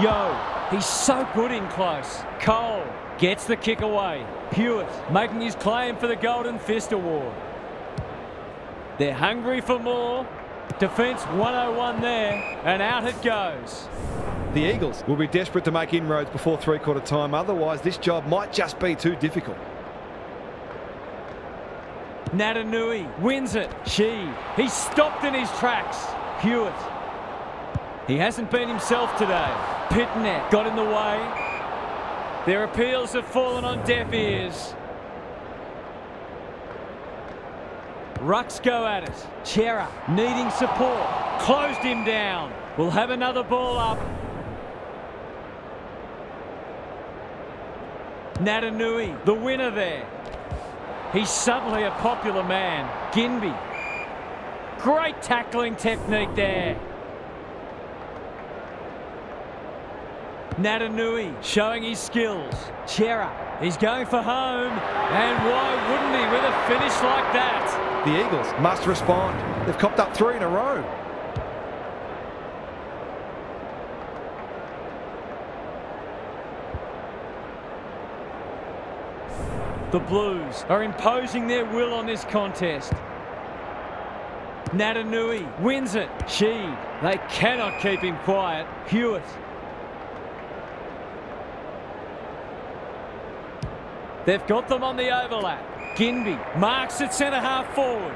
Yo, he's so good in close. Cole gets the kick away. Hewitt making his claim for the Golden Fist Award. They're hungry for more. Defence 101 there, and out it goes. The Eagles will be desperate to make inroads before three-quarter time. Otherwise, this job might just be too difficult. Natanui wins it. He's stopped in his tracks. Hewitt. He hasn't been himself today. Pitnet got in the way. Their appeals have fallen on deaf ears. Rucks go at it. Chera needing support. Closed him down. We'll have another ball up. Natanui, the winner there. He's suddenly a popular man. Ginby. Great tackling technique there. Natanui showing his skills. Chera, he's going for home. And why wouldn't he with a finish like that? The Eagles must respond. They've copped up 3 in a row. The Blues are imposing their will on this contest. Natanui wins it. Sheed, they cannot keep him quiet. Hewitt. They've got them on the overlap. Ginby marks at centre half forward.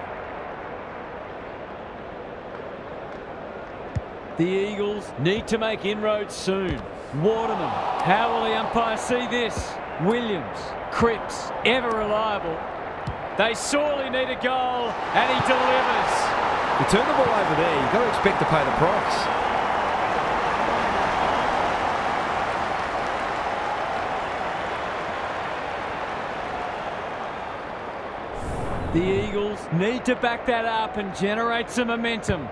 The Eagles need to make inroads soon. Waterman, how will the umpire see this? Williams, Cripps, ever reliable. They sorely need a goal, and he delivers. You turn the ball over there, you've got to expect to pay the price. The Eagles need to back that up and generate some momentum.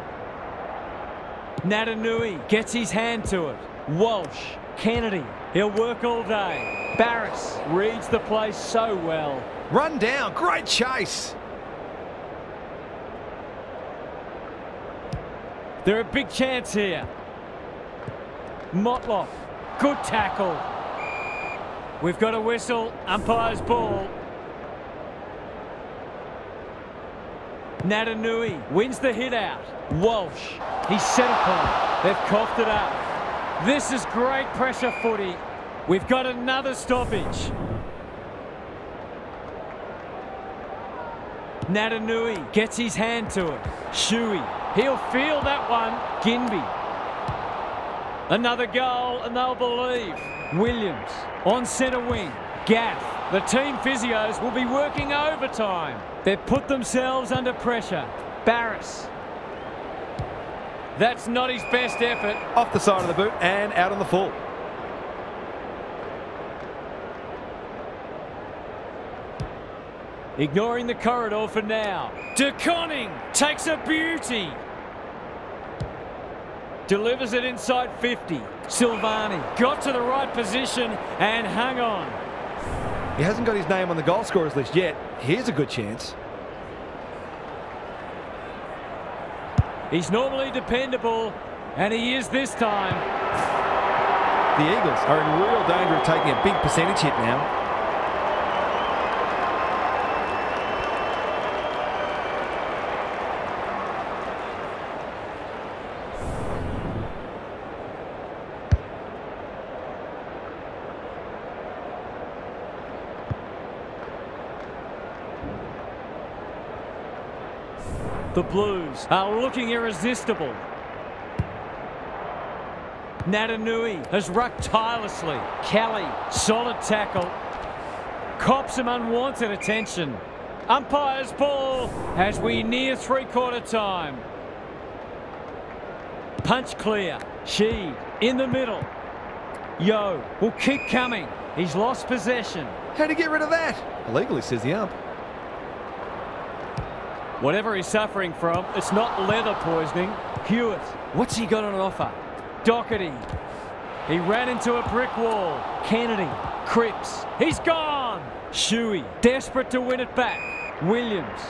Natanui gets his hand to it. Walsh, Kennedy, he'll work all day. Barris reads the play so well. Run down, great chase. They're a big chance here. Motloff, good tackle. We've got a whistle, umpire's ball. Natanui wins the hit out. Walsh, he's set upon. They've coughed it up. This is great pressure footy. We've got another stoppage. Natanui gets his hand to it. Shuey, he'll feel that one. Ginby. Another goal and they'll believe. Williams on centre wing. Gaff. The team physios will be working overtime. They've put themselves under pressure. Barris. That's not his best effort. Off the side of the boot and out on the full. Ignoring the corridor for now. De Koning takes a beauty. Delivers it inside 50. Silvani got to the right position and hung on. He hasn't got his name on the goal scorers list yet. Here's a good chance. He's normally dependable, and he is this time. The Eagles are in real danger of taking a big percentage hit now. The Blues are looking irresistible. Natanui has rucked tirelessly. Kelly, solid tackle. Cops some unwanted attention. Umpire's ball as we near three-quarter time. Punch clear. Sheed in the middle. Yo will keep coming. He's lost possession. How'd he get rid of that? Illegally, says the ump. Whatever he's suffering from, it's not leather poisoning. Hewitt, what's he got on offer? Doherty. He ran into a brick wall. Kennedy. Cripps. He's gone. Shuey, desperate to win it back. Williams.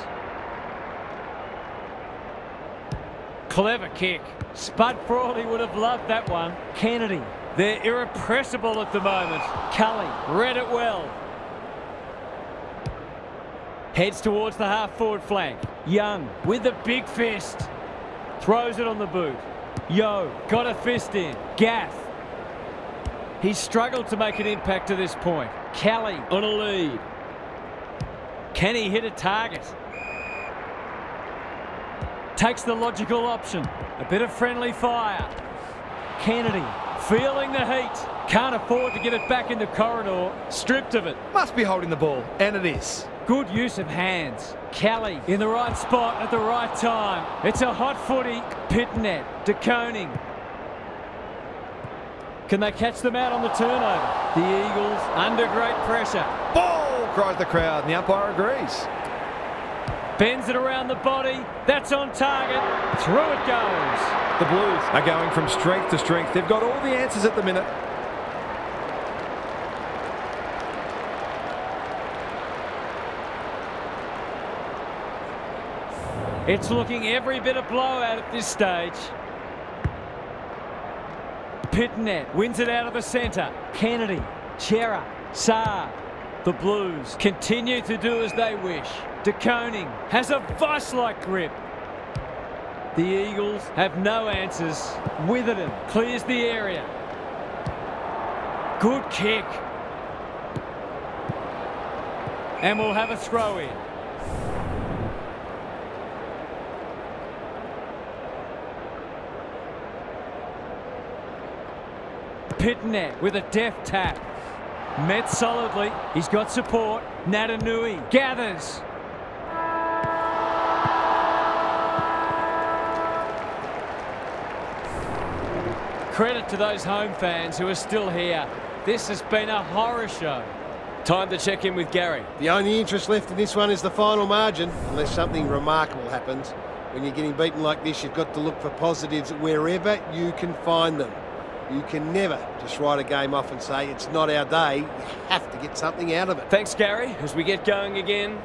Clever kick. Spud Frawley would have loved that one. Kennedy. They're irrepressible at the moment. Cully read it well. Heads towards the half-forward flank. Young with the big fist. Throws it on the boot. Yo, got a fist in. Gaff. He's struggled to make an impact to this point. Kelly on a lead. Can he hit a target? Takes the logical option. A bit of friendly fire. Kennedy feeling the heat. Can't afford to get it back in the corridor. Stripped of it. Must be holding the ball, and it is. Good use of hands. Kelly in the right spot at the right time. It's a hot footy. Pitnet, De Koning. Can they catch them out on the turnover? The Eagles under great pressure. Ball, cries the crowd, and the umpire agrees. Bends it around the body. That's on target. Through it goes. The Blues are going from strength to strength. They've got all the answers at the minute. It's looking every bit a blowout at this stage. Pitnet wins it out of the centre. Kennedy, Chera, Saar. The Blues continue to do as they wish. De Koning has a vice-like grip. The Eagles have no answers. Witherden clears the area. Good kick. And we'll have a throw in. Pitnet with a deft tap. Met solidly. He's got support. Natanui gathers. Credit to those home fans who are still here. This has been a horror show. Time to check in with Gary. The only interest left in this one is the final margin, unless something remarkable happens. When you're getting beaten like this, you've got to look for positives wherever you can find them. You can never just write a game off and say, it's not our day. You have to get something out of it. Thanks, Gary. As we get going again.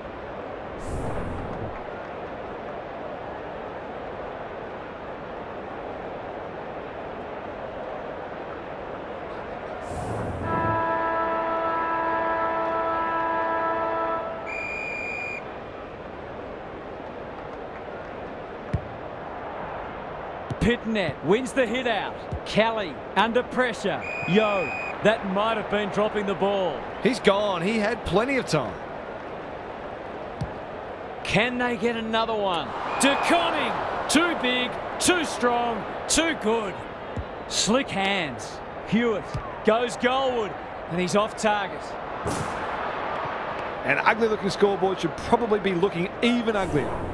Pitnet wins the hit out. Kelly under pressure. Yo, that might have been dropping the ball. He's gone. He had plenty of time. Can they get another one? De Koning, too big, too strong, too good. Slick hands. Hewitt goes goalward, and he's off target. An ugly-looking scoreboard should probably be looking even uglier.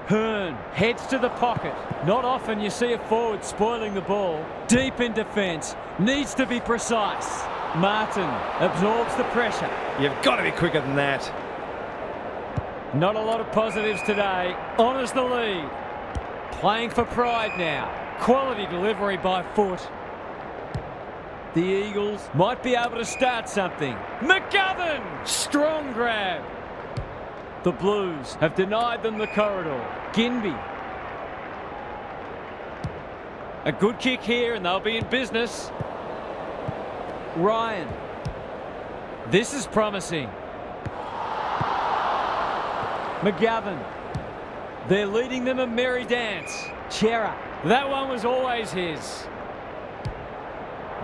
Hearn heads to the pocket. Not often you see a forward spoiling the ball. Deep in defence. Needs to be precise. Martin absorbs the pressure. You've got to be quicker than that. Not a lot of positives today. Honours the lead. Playing for pride now. Quality delivery by foot. The Eagles might be able to start something. McGovern! Strong grab. The Blues have denied them the corridor. Ginby. A good kick here and they'll be in business. Ryan. This is promising. McGovern. They're leading them a merry dance. Chera. That one was always his.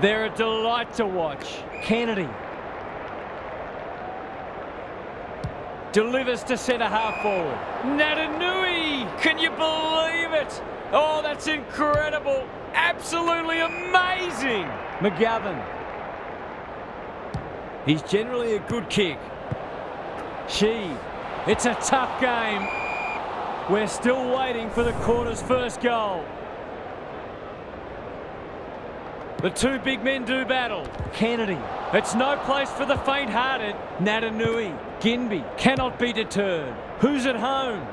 They're a delight to watch. Kennedy. Delivers to centre half forward. Natanui! Can you believe it? Oh, that's incredible. Absolutely amazing. McGovern. He's generally a good kick. Sheed. It's a tough game. We're still waiting for the quarter's first goal. The two big men do battle. Kennedy. It's no place for the faint-hearted. Natanui. Ginby cannot be deterred. Who's at home?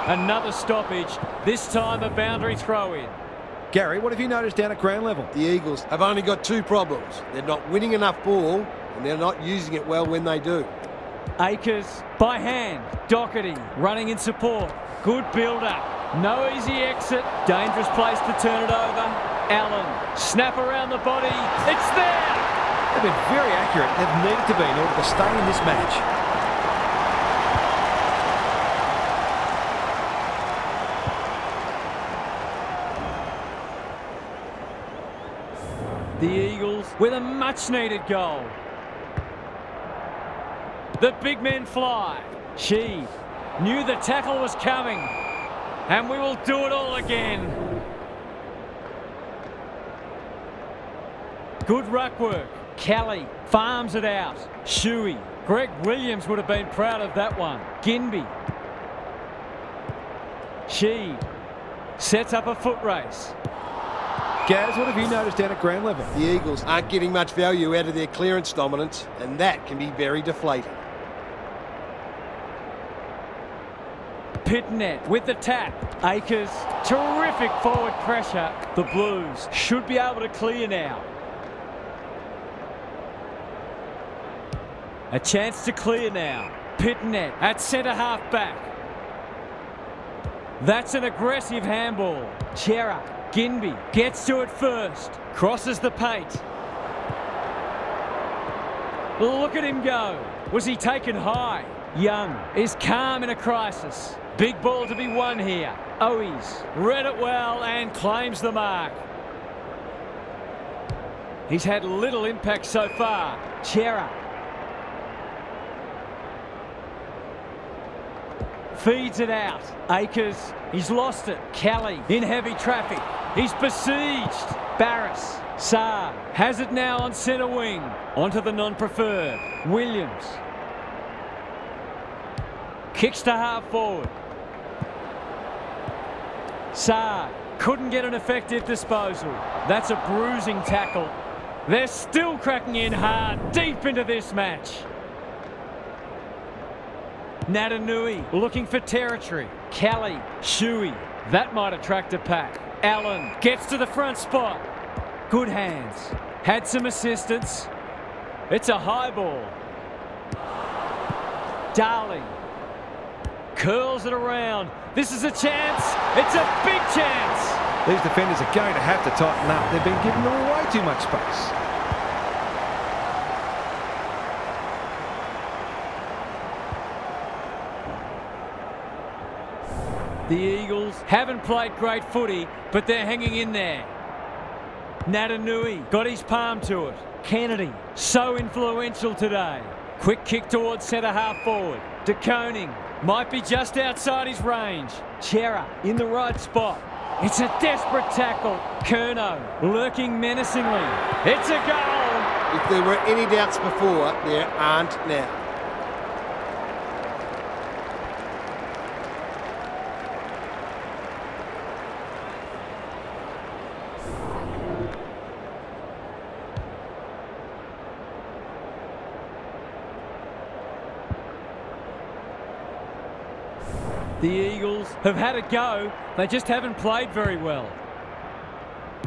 Another stoppage. This time a boundary throw-in. Gary, what have you noticed down at ground level? The Eagles have only got two problems. They're not winning enough ball and they're not using it well when they do. Akers by hand. Doherty running in support. Good build-up. No easy exit. Dangerous place to turn it over. Allen, snap around the body. It's there! They've been very accurate. They've needed to be in order to stay in this match. The Eagles with a much-needed goal. The big men fly. She knew the tackle was coming. And we will do it all again. Good ruck work. Kelly farms it out. Shuey. Greg Williams would have been proud of that one. Ginby. She sets up a foot race. Gaz, what have you noticed down at ground level? The Eagles aren't getting much value out of their clearance dominance, and that can be very deflating. Pitnet with the tap. Akers, terrific forward pressure. The Blues should be able to clear now. A chance to clear now. Pitnet at centre half back. That's an aggressive handball. Chera, Ginby gets to it first. Crosses the paint. Look at him go. Was he taken high? Young is calm in a crisis. Big ball to be won here. Owies read it well and claims the mark. He's had little impact so far. Chera. Feeds it out. Akers, he's lost it. Kelly in heavy traffic. He's besieged. Barris. Saar has it now on centre wing. Onto the non-preferred. Williams. Kicks to half forward. Saar couldn't get an effective disposal. That's a bruising tackle. They're still cracking in hard deep into this match. Natanui looking for territory. Kelly, Shuey. That might attract a pack. Allen gets to the front spot. Good hands. Had some assistance. It's a high ball. Darling. Curls it around. This is a chance. It's a big chance. These defenders are going to have to tighten up. They've been giving them way too much space. The Eagles haven't played great footy, but they're hanging in there. Natanui got his palm to it. Kennedy, so influential today. Quick kick towards centre half forward. De Koning might be just outside his range. Chera in the right spot. It's a desperate tackle. Curnow lurking menacingly. It's a goal. If there were any doubts before, there aren't now. The Eagles have had a go, they just haven't played very well.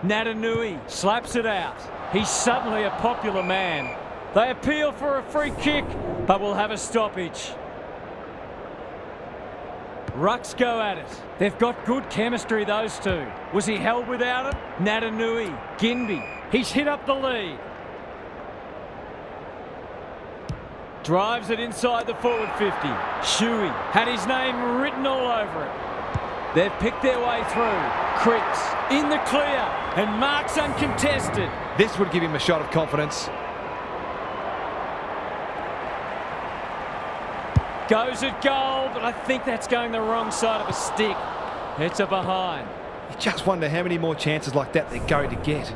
Natanui slaps it out. He's suddenly a popular man. They appeal for a free kick, but will have a stoppage. Rucks go at it. They've got good chemistry, those two. Was he held without it? Natanui, Ginby. He's hit up the lead. Drives it inside the forward 50. Shuey had his name written all over it. They've picked their way through. Cripps in the clear and marks uncontested. This would give him a shot of confidence. Goes at goal, but I think that's going the wrong side of a stick. It's a behind. You just wonder how many more chances like that they're going to get.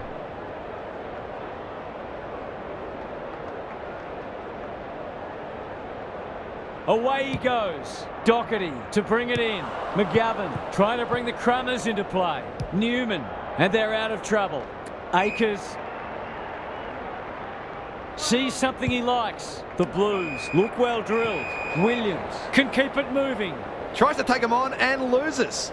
Away he goes. Doherty to bring it in. McGovern trying to bring the Crummers into play. Newman, and they're out of trouble. Akers sees something he likes. The Blues look well drilled. Williams can keep it moving. Tries to take him on and loses.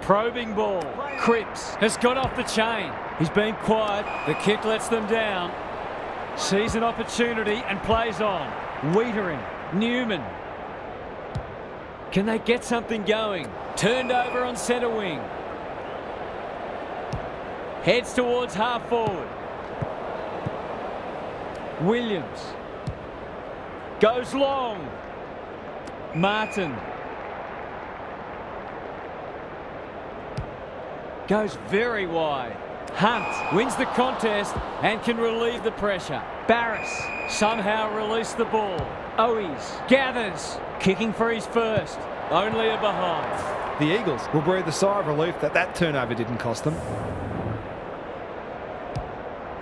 Probing ball. Cripps has got off the chain. He's been quiet. The kick lets them down. Sees an opportunity and plays on. Wiedering. Newman. Can they get something going? Turned over on centre wing. Heads towards half forward. Williams. Goes long. Martin. Goes very wide. Hunt wins the contest and can relieve the pressure. Barris somehow released the ball. Owies gathers, kicking for his first. Only a behind. The Eagles will breathe a sigh of relief that turnover didn't cost them.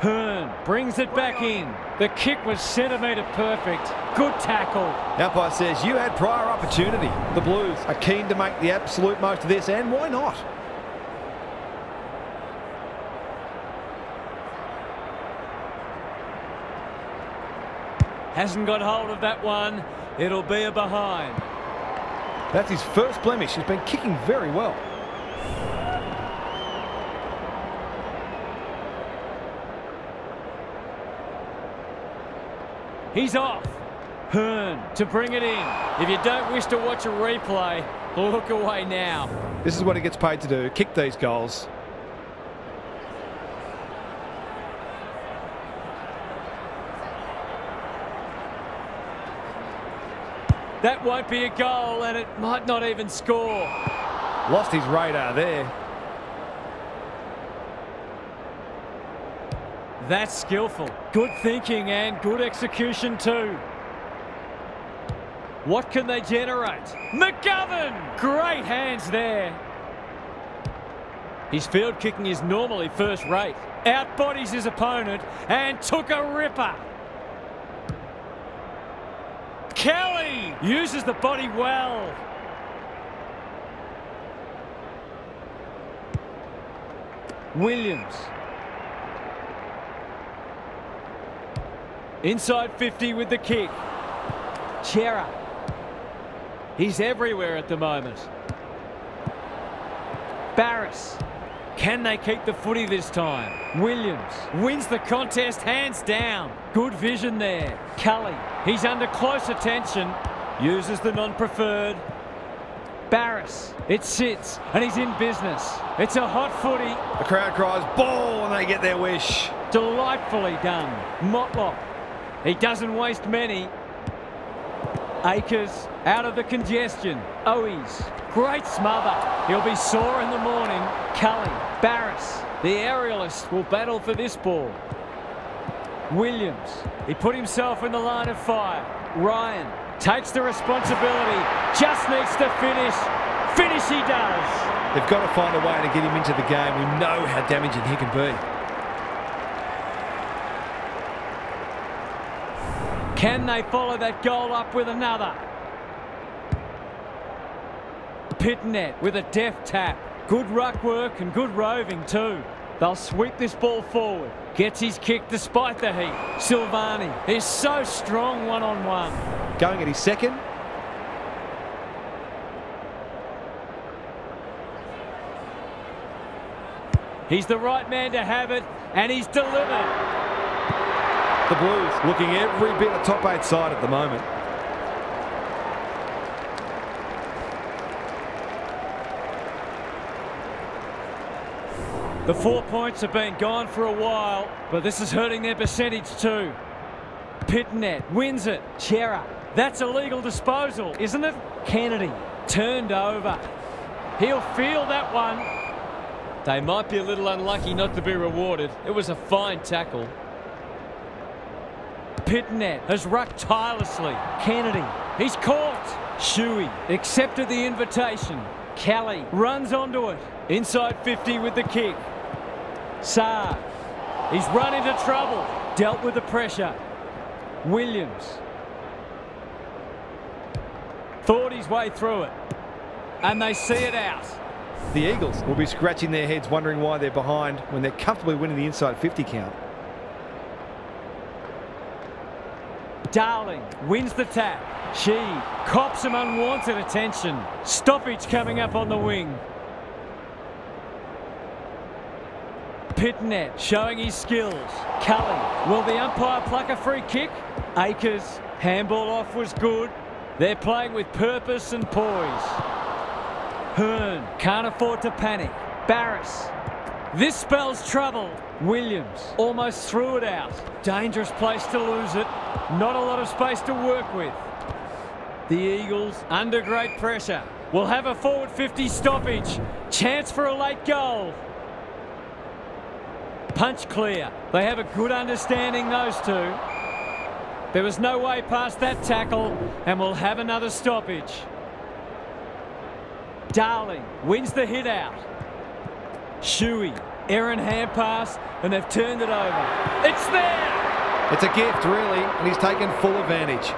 Hearn brings it back in. The kick was centimetre perfect. Good tackle. Umpire says you had prior opportunity. The Blues are keen to make the absolute most of this, and why not? Hasn't got hold of that one. It'll be a behind. That's his first blemish. He's been kicking very well. He's off. Hearn to bring it in. If you don't wish to watch a replay, look away now. This is what he gets paid to do, kick these goals. That won't be a goal, and it might not even score. Lost his radar there. That's skillful. Good thinking and good execution too. What can they generate? McGovern! Great hands there. His field kicking is normally first rate. Outbodies his opponent and took a ripper. Kelly uses the body well. Williams. Inside 50 with the kick. Chera. He's everywhere at the moment. Barris. Can they keep the footy this time? Williams wins the contest hands down. Good vision there. Cully. He's under close attention. Uses the non-preferred. Barris. It sits and he's in business. It's a hot footy. The crowd cries ball and they get their wish. Delightfully done. Motlop. He doesn't waste many. Akers out of the congestion. Owies. Great smother. He'll be sore in the morning. Cully. Barris. The aerialist will battle for this ball. Williams. He put himself in the line of fire. Ryan takes the responsibility. Just needs to finish. Finish he does. They've got to find a way to get him into the game. We know how damaging he can be. Can they follow that goal up with another? Pitnet with a deft tap. Good ruck work and good roving too. They'll sweep this ball forward. Gets his kick despite the heat. Silvani is so strong one-on-one. Going at his second. He's the right man to have it, and he's delivered. The Blues looking every bit a top 8 side at the moment. The 4 points have been gone for a while, but this is hurting their percentage too. Pitnet wins it. Chera. That's a legal disposal, isn't it? Kennedy turned over. He'll feel that one. They might be a little unlucky not to be rewarded. It was a fine tackle. Pitnet has rucked tirelessly. Kennedy. He's caught. Shuey accepted the invitation. Kelly runs onto it. Inside 50 with the kick. Saar. He's run into trouble. Dealt with the pressure. Williams. Thought his way through it. And they see it out. The Eagles will be scratching their heads wondering why they're behind when they're comfortably winning the inside 50 count. Darling wins the tap. She cops some unwanted attention. Stoppage coming up on the wing. Pitnet showing his skills. Cully. Will the umpire pluck a free kick? Akers. Handball off was good. They're playing with purpose and poise. Hearn can't afford to panic. Barris. This spells trouble. Williams almost threw it out. Dangerous place to lose it. Not a lot of space to work with. The Eagles under great pressure. Will have a forward 50 stoppage. Chance for a late goal. Punch clear. They have a good understanding, those two. There was no way past that tackle, and we'll have another stoppage. Darling wins the hit out. Shuey, errant hand pass, and they've turned it over. It's there! It's a gift, really, and he's taken full advantage.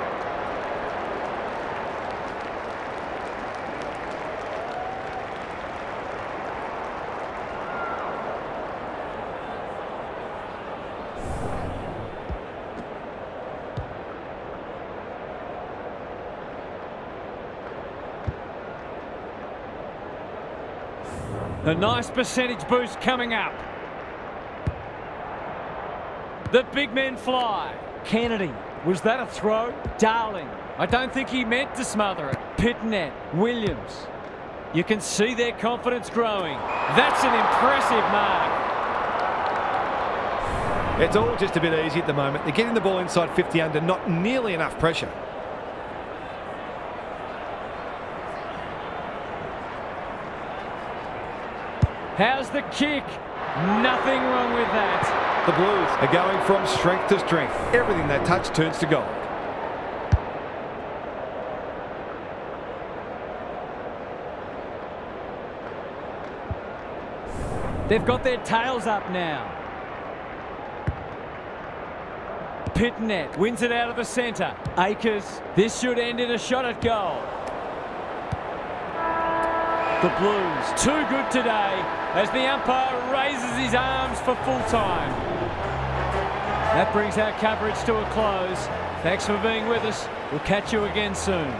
A nice percentage boost coming up. The big men fly. Kennedy Was that a throw? Darling. I don't think he meant to smother it. Pitnet. Williams. You can see their confidence growing. That's an impressive mark. It's all just a bit easy at the moment. They're getting the ball inside 50 under, not nearly enough pressure. How's the kick? Nothing wrong with that. The Blues are going from strength to strength. Everything they touch turns to gold. They've got their tails up now. Pitnet wins it out of the centre. Akers. This should end in a shot at goal. The Blues too good today as the umpire raises his arms for full time. That brings our coverage to a close. Thanks for being with us. We'll catch you again soon.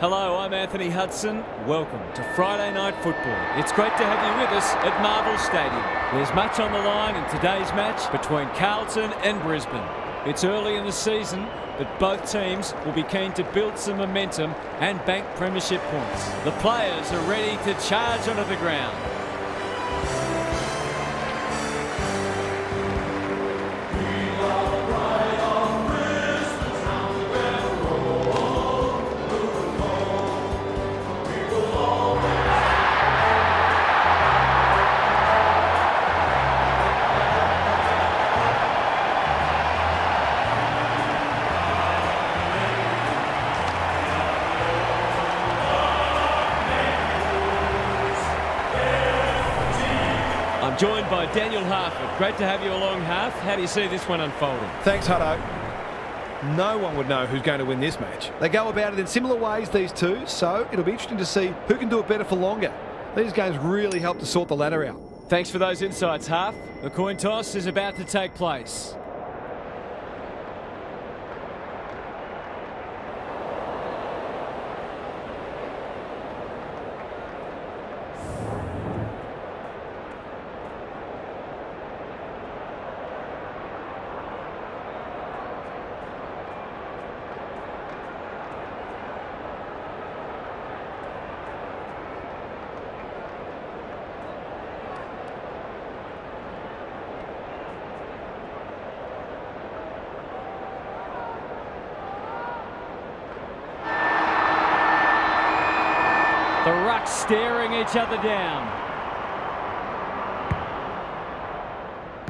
Hello, I'm Anthony Hudson. Welcome to Friday Night Football. It's great to have you with us at Marvel Stadium. There's much on the line in today's match between Carlton and Brisbane. It's early in the season, but both teams will be keen to build some momentum and bank premiership points. The players are ready to charge onto the ground. We are joined by Daniel Harford. Great to have you along, Harf. How do you see this one unfolding? Thanks, Hutto. No one would know who's going to win this match. They go about it in similar ways, these two, so it'll be interesting to see who can do it better for longer. These games really help to sort the ladder out. Thanks for those insights, Harf. The coin toss is about to take place. The rucks staring each other down.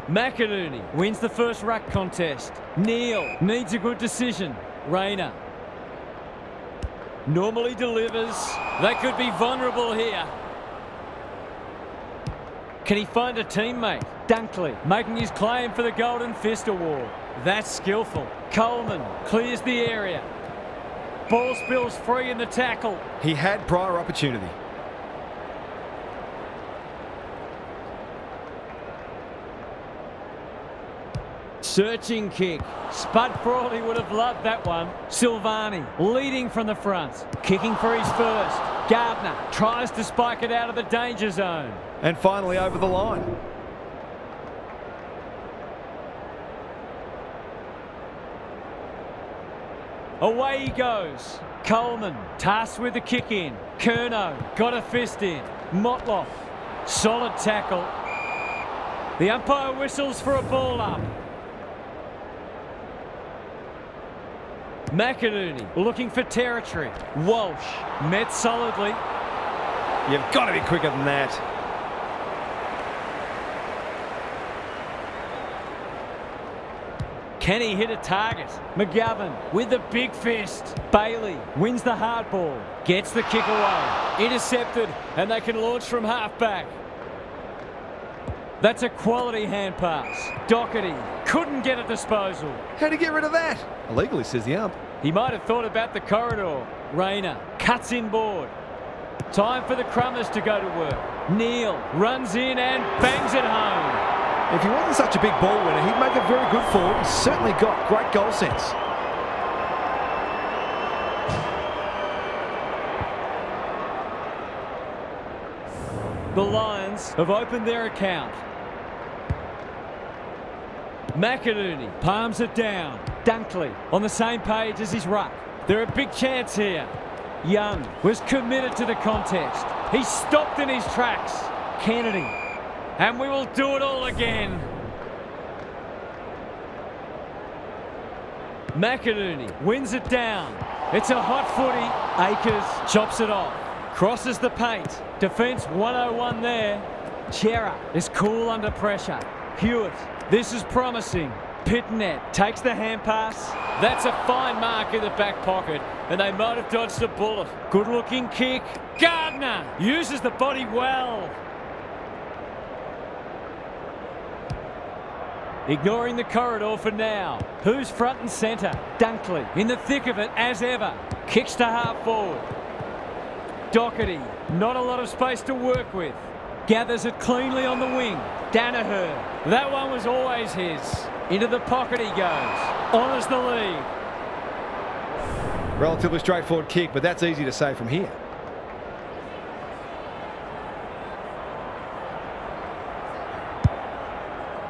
McInerney wins the first ruck contest. Neal needs a good decision. Rayner normally delivers. They could be vulnerable here. Can he find a teammate? Dunkley making his claim for the Golden Fist Award. That's skillful. Coleman clears the area. Ball spills free in the tackle. He had prior opportunity. Searching kick. Spud Frawley would have loved that one. Silvani leading from the front. Kicking for his first. Gardner tries to spike it out of the danger zone. And finally over the line. Away he goes. Coleman tasked with the kick in. Curnow got a fist in. Motloff, solid tackle. The umpire whistles for a ball up. McInerney looking for territory. Walsh met solidly. You've got to be quicker than that. Can he hit a target? McGovern with the big fist. Bailey wins the hard ball. Gets the kick away. Intercepted, and they can launch from halfback. That's a quality hand pass. Doherty couldn't get a disposal. How to get rid of that? Illegally, says the ump. He might have thought about the corridor. Rayner cuts inboard. Time for the Crummers to go to work. Neal runs in and bangs it home. If he wasn't such a big ball winner, he'd make a very good forward. He's certainly got great goal sense. The Lions have opened their account. McInerney palms it down. Dunkley on the same page as his ruck. They're a big chance here. Young was committed to the contest. He stopped in his tracks. Kennedy. And we will do it all again. McInerney wins it down. It's a hot footy. Akers chops it off. Crosses the paint. Defence 101 there. Chera is cool under pressure. Hewitt, this is promising. Pitnet takes the hand pass. That's a fine mark in the back pocket, and they might have dodged a bullet. Good looking kick. Gardner uses the body well. Ignoring the corridor for now. Who's front and centre? Dunkley in the thick of it as ever. Kicks to half forward. Doherty, not a lot of space to work with. Gathers it cleanly on the wing. Danaher, that one was always his. Into the pocket he goes. Honours the lead. Relatively straightforward kick, but that's easy to say from here.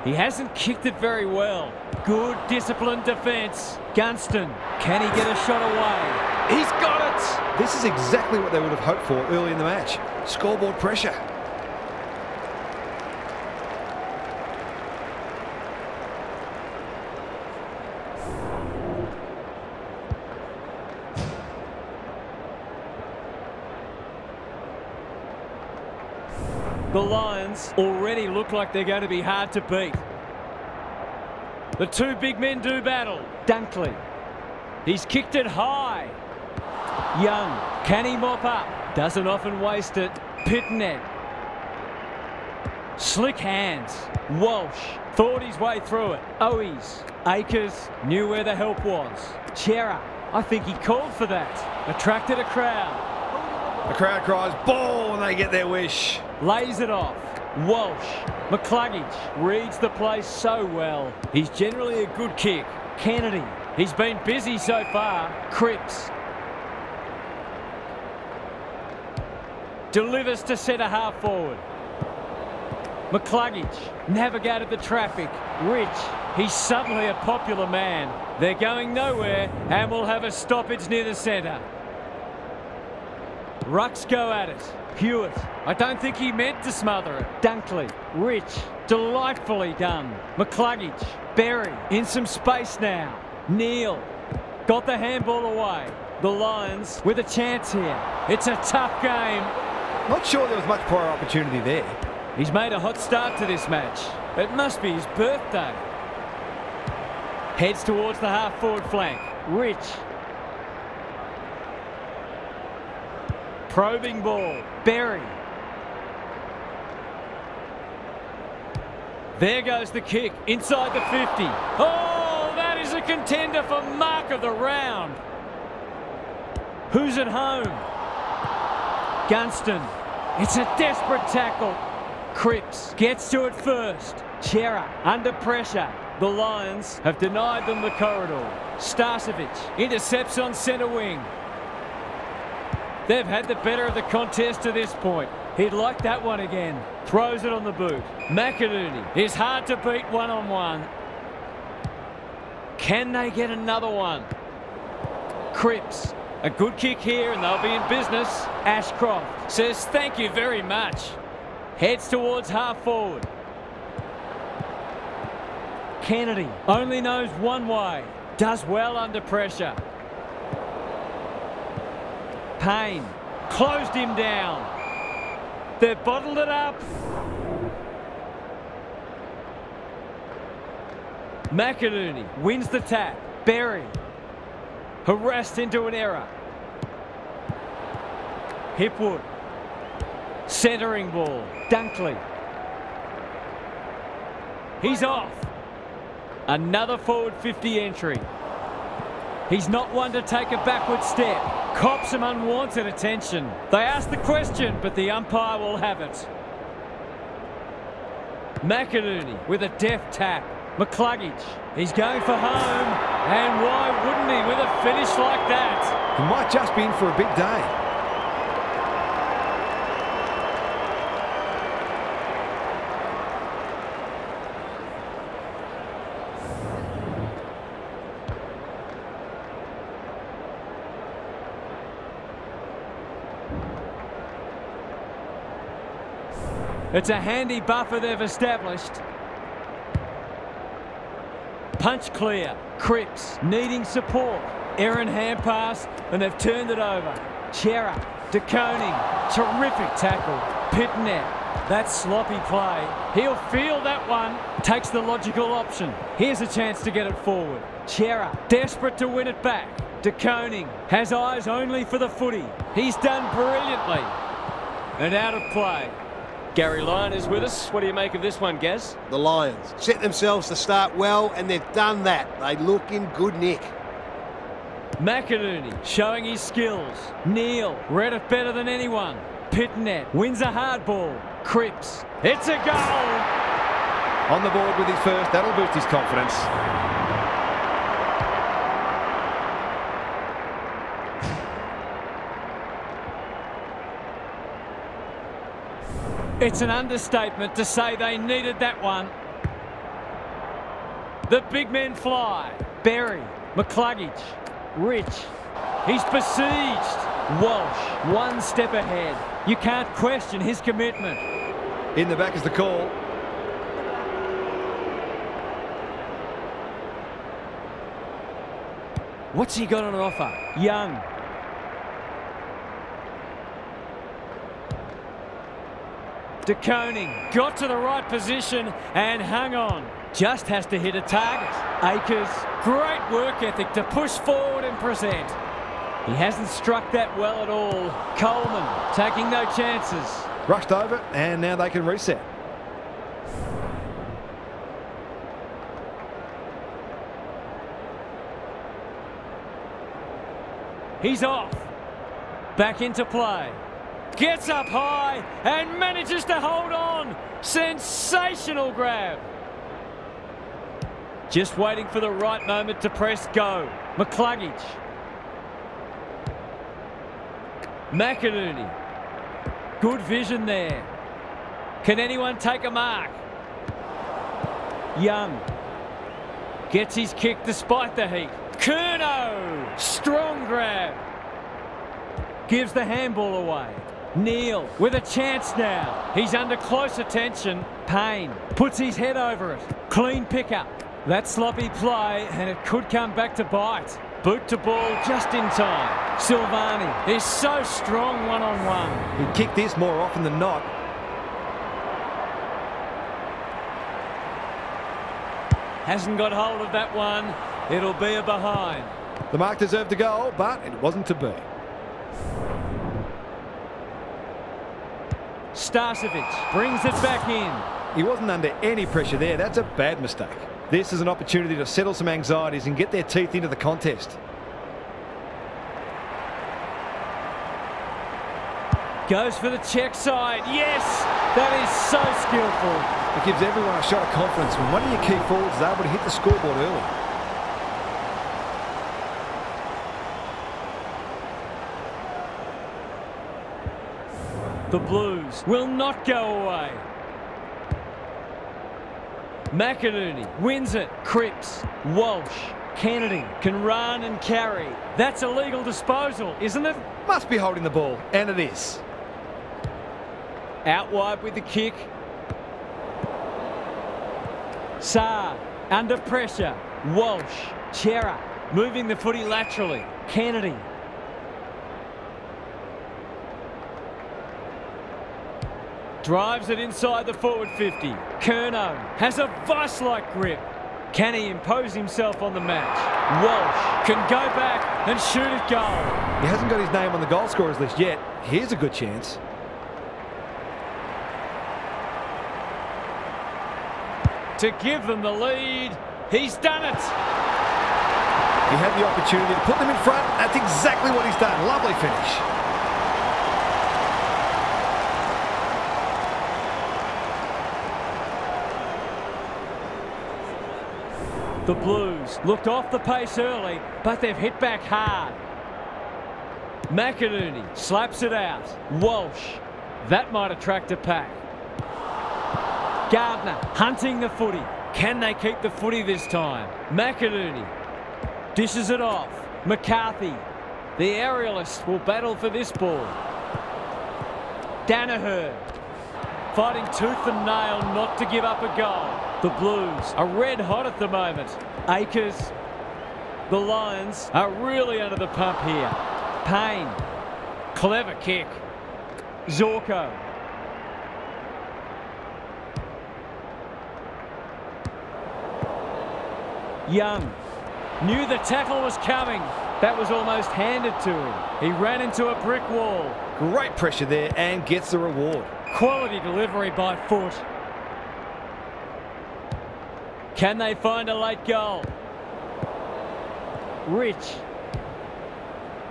He hasn't kicked it very well. Good disciplined defence. Gunston, can he get a shot away? He's got it! This is exactly what they would have hoped for early in the match. Scoreboard pressure. The Lions already look like they're going to be hard to beat. The two big men do battle. Dunkley. He's kicked it high. Young. Can he mop up? Doesn't often waste it. Pitnet. Slick hands. Walsh thought his way through it. Owies. Akers knew where the help was. Chera, I think he called for that. Attracted a crowd. The crowd cries ball when they get their wish. Lays it off. Walsh. McCluggage reads the play so well. He's generally a good kick. Kennedy. He's been busy so far. Cripps. Delivers to centre half forward. McCluggage navigated the traffic. Rich. He's suddenly a popular man. They're going nowhere and will have a stoppage near the centre. Rucks go at it. Hewitt. I don't think he meant to smother it. Dunkley. Rich. Delightfully done. McCluggage. Berry. In some space now. Neal. Got the handball away. The Lions with a chance here. It's a tough game. Not sure there was much prior opportunity there. He's made a hot start to this match. It must be his birthday. Heads towards the half-forward flank. Rich. Probing ball. Berry. There goes the kick. Inside the 50. Oh, that is a contender for mark of the round. Who's at home? Gunston. It's a desperate tackle. Cripps gets to it first. Chera under pressure. The Lions have denied them the corridor. Starcevic intercepts on centre wing. They've had the better of the contest to this point. He'd like that one again. Throws it on the boot. McInerney is hard to beat one-on-one. Can they get another one? Cripps. A good kick here and they'll be in business. Ashcroft says thank you very much. Heads towards half forward. Kennedy only knows one way. Does well under pressure. Payne closed him down. They've bottled it up. McInerney wins the tap. Berry harassed into an error. Hipwood. Centering ball. Dunkley. He's off. Another forward 50 entry. He's not one to take a backward step. Cops some unwanted attention. They ask the question, but the umpire will have it. McInerney with a deft tap. McCluggage. He's going for home. And why wouldn't he with a finish like that? He might just be in for a big day. It's a handy buffer they've established. Punch clear. Cripps needing support. Errant hand pass and they've turned it over. Chera. DeConing. Terrific tackle. Pitnet. That sloppy play. He'll feel that one. Takes the logical option. Here's a chance to get it forward. Chera. Desperate to win it back. DeConing has eyes only for the footy. He's done brilliantly. And out of play. Gary Lyon is with us. What do you make of this one, Gaz? The Lions set themselves to start well, and they've done that. They look in good nick. McInerney showing his skills. Neal read it better than anyone. Pitnet wins a hard ball. Cripps. It's a goal! On the board with his first. That'll boost his confidence. It's an understatement to say they needed that one. The big men fly. Berry, McCluggage, Rich. He's besieged. Walsh, one step ahead. You can't question his commitment. In the back is the call. What's he got on offer? Young. DeConing got to the right position and hung on. Just has to hit a target. Akers, great work ethic to push forward and present. He hasn't struck that well at all. Coleman taking no chances. Rushed over and now they can reset. He's off. Back into play. Gets up high and manages to hold on. Sensational grab. Just waiting for the right moment to press go. McCluggage. McInerney. Good vision there. Can anyone take a mark? Young. Gets his kick despite the heat. Curnow. Strong grab. Gives the handball away. Neal with a chance now. He's under close attention. Payne puts his head over it. Clean pickup. That sloppy play, and it could come back to bite. Boot to ball just in time. Silvani is so strong one-on-one. He'd kick this more often than not. Hasn't got hold of that one. It'll be a behind. The mark deserved a goal, but it wasn't to be. Starcevic brings it back in. He wasn't under any pressure there. That's a bad mistake. This is an opportunity to settle some anxieties and get their teeth into the contest. Goes for the check side. Yes! That is so skillful. It gives everyone a shot of confidence when one of your key forwards is able to hit the scoreboard early. The Blues will not go away. McInerney wins it. Cripps. Walsh. Kennedy can run and carry. That's a legal disposal, isn't it? Must be holding the ball, and it is. Out wide with the kick. Saar under pressure. Walsh. Chera moving the footy laterally. Kennedy. Drives it inside the forward 50. Curnow has a vice-like grip. Can he impose himself on the match? Walsh can go back and shoot at goal. He hasn't got his name on the goal scorers list yet. Here's a good chance. To give them the lead. He's done it. He had the opportunity to put them in front. That's exactly what he's done. Lovely finish. The Blues looked off the pace early, but they've hit back hard. McInerney slaps it out. Walsh. That might attract a pack. Gardner hunting the footy. Can they keep the footy this time? McInerney dishes it off. McCarthy. The aerialist will battle for this ball. Danaher fighting tooth and nail not to give up a goal. The Blues are red hot at the moment. Akers. The Lions are really under the pump here. Payne. Clever kick. Zorko. Young. Knew the tackle was coming. That was almost handed to him. He ran into a brick wall. Great pressure there and gets the reward. Quality delivery by foot. Can they find a late goal? Rich.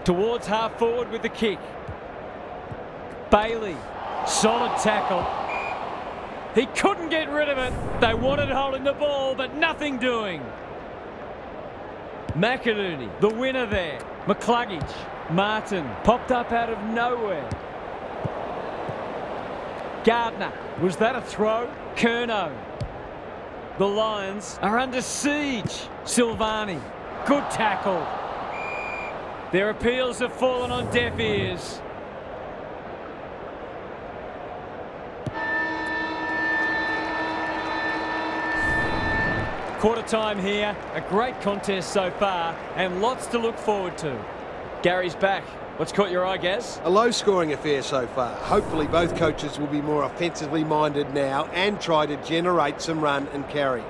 Towards half forward with the kick. Bailey. Solid tackle. He couldn't get rid of it. They wanted holding the ball, but nothing doing. McInerney, the winner there. McCluggage. Martin popped up out of nowhere. Gardner. Was that a throw? Curnow. The Lions are under siege. Silvani. Good tackle. Their appeals have fallen on deaf ears. Quarter time here. A great contest so far and lots to look forward to. Gary's back. What's caught your eye, Gaz? A low-scoring affair so far. Hopefully both coaches will be more offensively minded now and try to generate some run and carry.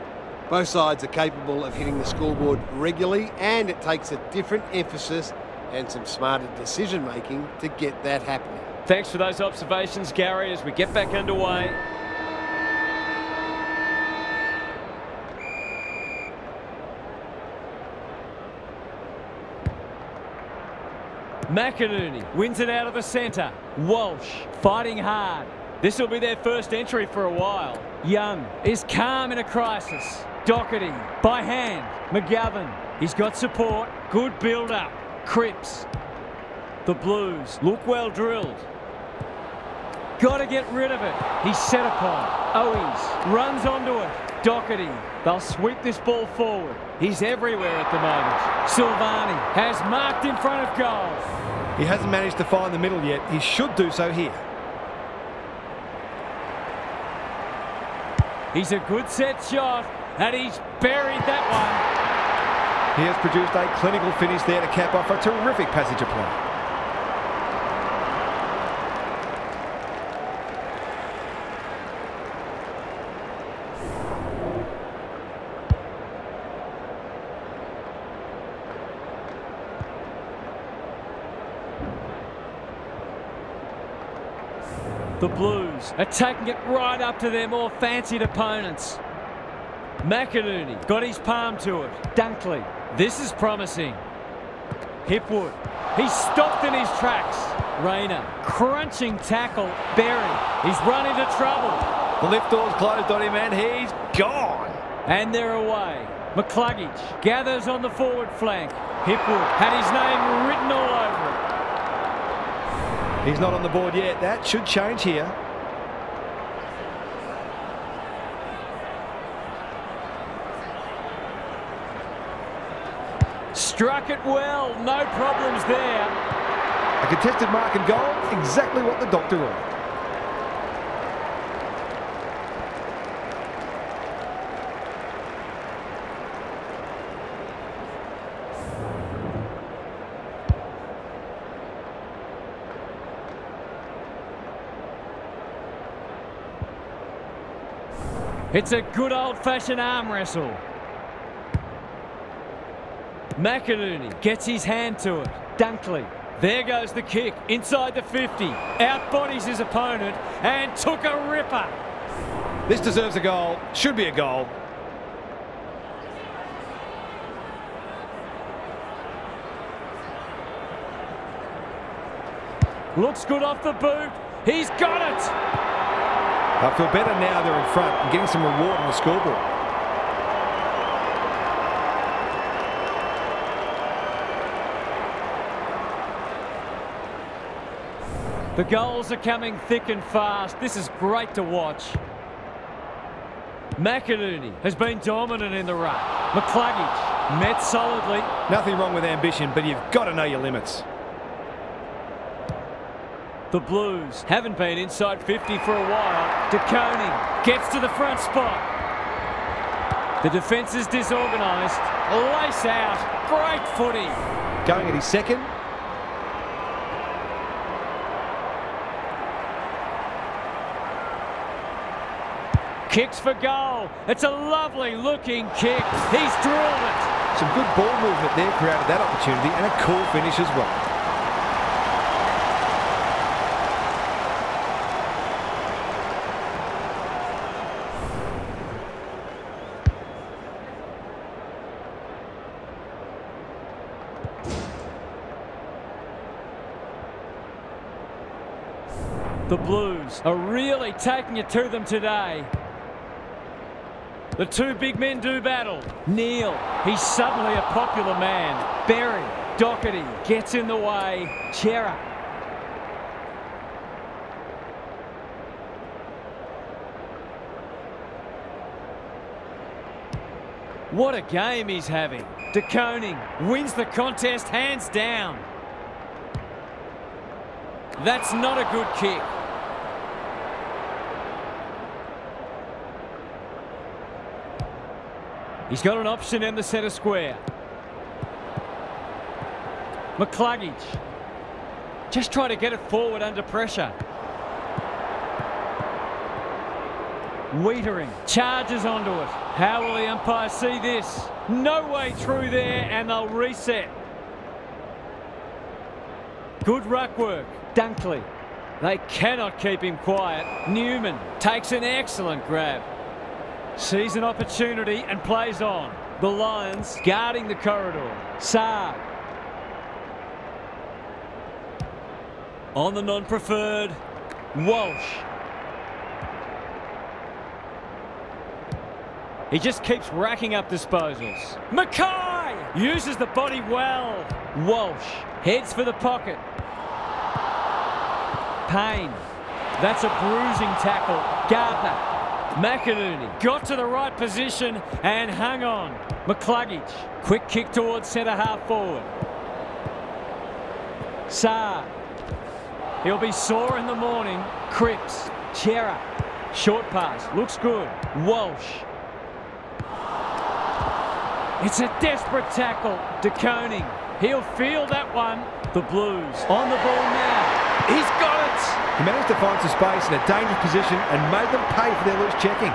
Both sides are capable of hitting the scoreboard regularly, and it takes a different emphasis and some smarter decision-making to get that happening. Thanks for those observations, Gary, as we get back underway. McInerney wins it out of the centre. Walsh fighting hard. This will be their first entry for a while. Young is calm in a crisis. Doherty by hand. McGovern. He's got support. Good build-up. Cripps. The Blues look well drilled. Got to get rid of it. He's set upon. Owies runs onto it. Doherty. They'll sweep this ball forward. He's everywhere at the moment. Silvani has marked in front of goal. He hasn't managed to find the middle yet. He should do so here. He's a good set shot, and he's buried that one. He has produced a clinical finish there to cap off a terrific passage of play. The Blues are taking it right up to their more fancied opponents. McInerney got his palm to it. Dunkley. This is promising. Hipwood. He's stopped in his tracks. Rayner. Crunching tackle. Berry. He's run into trouble. The lift door's closed on him and he's gone. And they're away. McCluggage gathers on the forward flank. Hipwood had his name written all over it. He's not on the board yet. That should change here. Struck it well. No problems there. A contested mark and goal. Exactly what the doctor ordered. It's a good old-fashioned arm wrestle. McInerney gets his hand to it. Dunkley. There goes the kick inside the 50. Outbodies his opponent and took a ripper. This deserves a goal. Should be a goal. Looks good off the boot. He's got it. I feel better now they're in front and getting some reward on the scoreboard. The goals are coming thick and fast. This is great to watch. McInerney has been dominant in the ruck. McCluggage met solidly. Nothing wrong with ambition, but you've got to know your limits. The Blues haven't been inside 50 for a while. DeConing gets to the front spot. The defence is disorganised. Lace out. Great footy. Going at his second. Kicks for goal. It's a lovely looking kick. He's drilled it. Some good ball movement there created that opportunity and a cool finish as well. The Blues are really taking it to them today. The two big men do battle. Neal, he's suddenly a popular man. Berry, Doherty gets in the way. Chera. What a game he's having. DeConing wins the contest hands down. That's not a good kick. He's got an option in the centre square. McCluggage. Just try to get it forward under pressure. Wiedering charges onto it. How will the umpire see this? No way through there, and they'll reset. Good ruck work. Dunkley. They cannot keep him quiet. Newman takes an excellent grab. Sees an opportunity and plays on. The Lions guarding the corridor. Saab. On the non-preferred, Walsh. He just keeps racking up disposals. Mackay uses the body well. Walsh heads for the pocket. Payne. That's a bruising tackle. Gardner. McInerney got to the right position and hung on. McCluggage. Quick kick towards centre half forward. Saar. He'll be sore in the morning. Cripps. Chera. Short pass. Looks good. Walsh. It's a desperate tackle. De Koning. He'll feel that one. The Blues on the ball now. He's got it. He managed to find some space in a dangerous position and made them pay for their loose checking.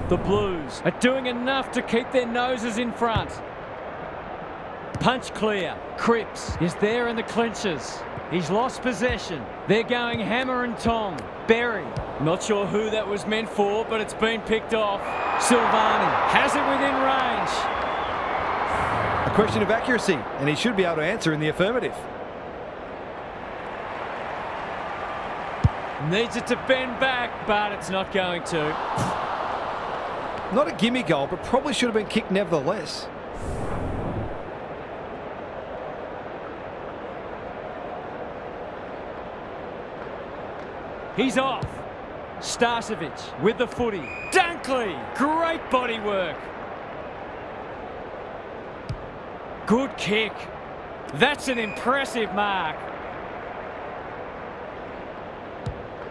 The Blues are doing enough to keep their noses in front. Punch clear. Cripps is there in the clinches. He's lost possession. They're going hammer and tong. Berry. Not sure who that was meant for, but it's been picked off. Silvani Has it within range. A question of accuracy, and he should be able to answer in the affirmative. Needs it to bend back, but it's not going to. Not a gimme goal, but probably should have been kicked nevertheless. He's off. Starcevic with the footy. Dunkley, great body work. Good kick. That's an impressive mark.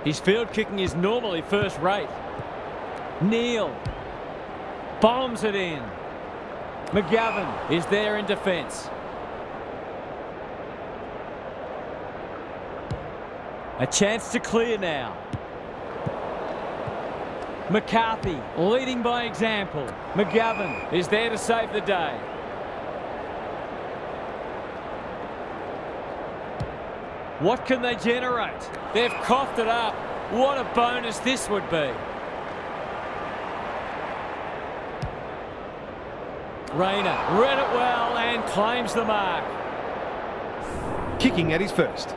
His field kicking is normally first rate. Neal bombs it in. McGovern is there in defence. A chance to clear now. McCarthy leading by example. McGovern is there to save the day. What can they generate? They've coughed it up. What a bonus this would be. Rayner read it well and claims the mark. Kicking at his first.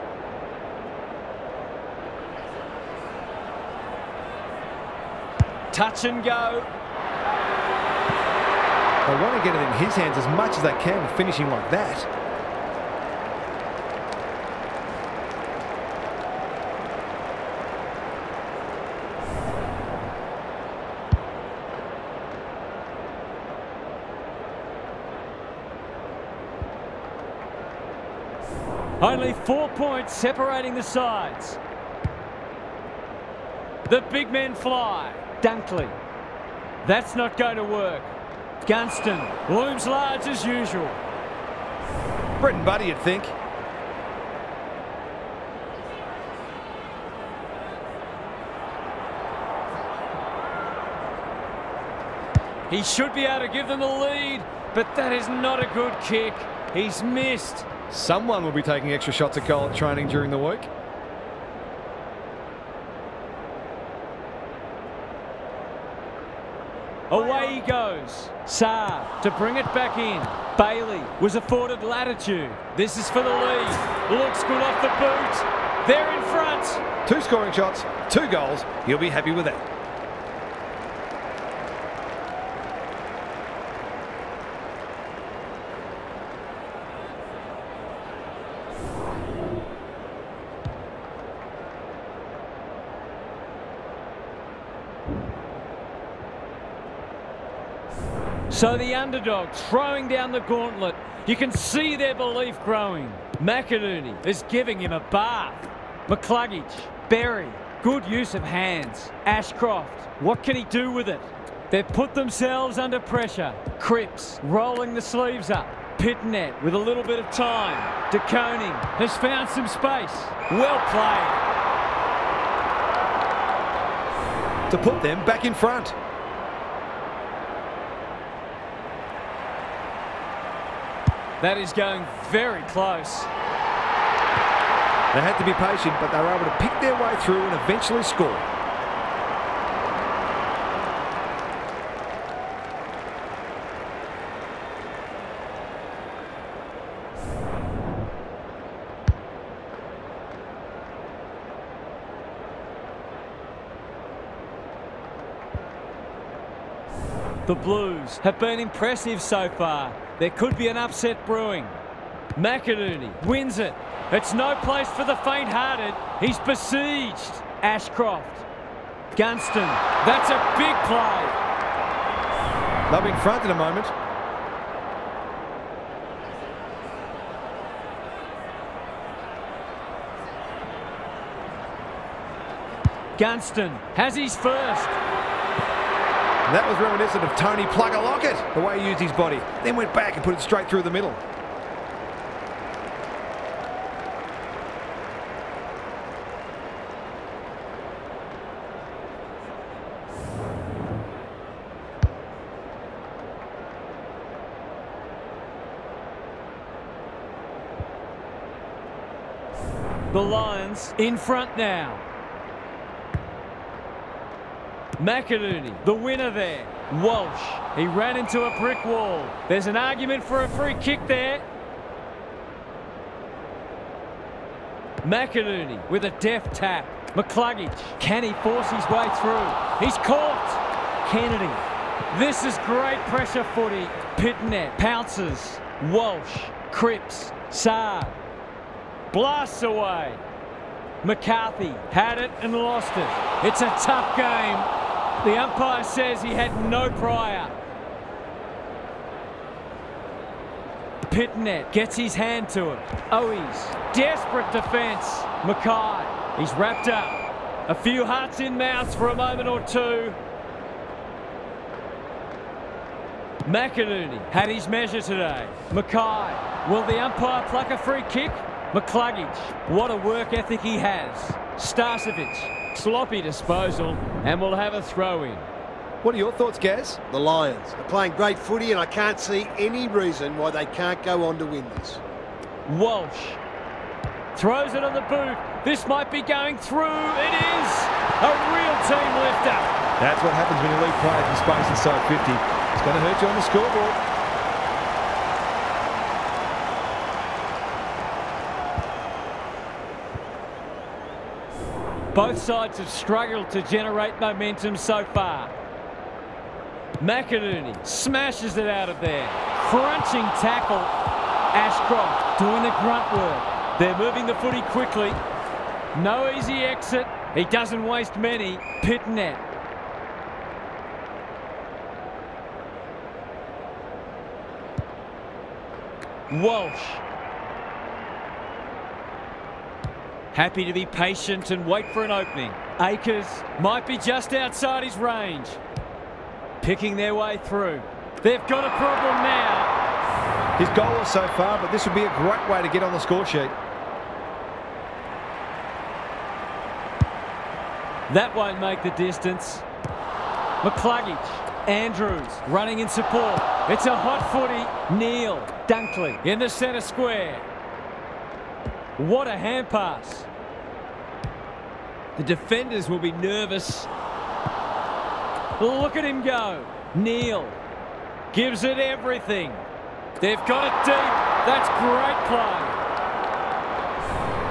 Touch and go. They want to get it in his hands as much as they can with finishing like that. Only 4 points separating the sides. The big men fly. Dunkley. That's not going to work. Gunston looms large as usual. Bread and butter, you'd think. He should be able to give them the lead, but that is not a good kick. He's missed. Someone will be taking extra shots at goal at training during the week. Away he goes. Saar to bring it back in. Bailey was afforded latitude. This is for the lead. Looks good off the boot. They're in front. 2 scoring shots, 2 goals. You'll be happy with that. So the underdog throwing down the gauntlet. You can see their belief growing. McInerney is giving him a bath. McCluggage, Berry, good use of hands. Ashcroft, what can he do with it? They've put themselves under pressure. Cripps rolling the sleeves up. Pitnet with a little bit of time. De Koning has found some space. Well played. To put them back in front. That is going very close. They had to be patient, but they were able to pick their way through and eventually score. The Blues have been impressive so far. There could be an upset brewing. McInerney wins it. It's no place for the faint-hearted. He's besieged. Ashcroft. Gunston. That's a big play. They'll be in front in a moment. Gunston has his first. That was reminiscent of Tony Plugger-Lockett, the way he used his body. Then went back and put it straight through the middle. The Lions in front now. McInerney, the winner there. Walsh, he ran into a brick wall. There's an argument for a free kick there. McInerney with a deft tap. McCluggage, can he force his way through? He's caught. Kennedy. This is great pressure footy. Pitnet pounces. Walsh, Cripps, Saab. Blasts away. McCarthy had it and lost it. It's a tough game. The umpire says he had no prior. Pitnet gets his hand to it. Owies, desperate defence. Mackay, he's wrapped up. A few hearts in mouths for a moment or two. McInerney had his measure today. Mackay, will the umpire pluck a free kick? McCluggage, what a work ethic he has. Starcevic, sloppy disposal, and we'll have a throw-in. What are your thoughts, Gaz? The Lions are playing great footy, and I can't see any reason why they can't go on to win this. Walsh throws it on the boot. This might be going through. It is a real team lifter. That's what happens when you leave players in space inside 50. It's going to hurt you on the scoreboard. Both sides have struggled to generate momentum so far. McInerney smashes it out of there. Crunching tackle. Ashcroft doing the grunt work. They're moving the footy quickly. No easy exit. He doesn't waste many. Pitnet. Walsh. Happy to be patient and wait for an opening. Akers might be just outside his range. Picking their way through. They've got a problem now. His goal so far, but this would be a great way to get on the score sheet. That won't make the distance. McCluggage. Andrews running in support. It's a hot footy. Neal. Dunkley in the centre square. What a hand pass. The defenders will be nervous. Look at him go. Neal gives it everything. They've got it deep. That's great play.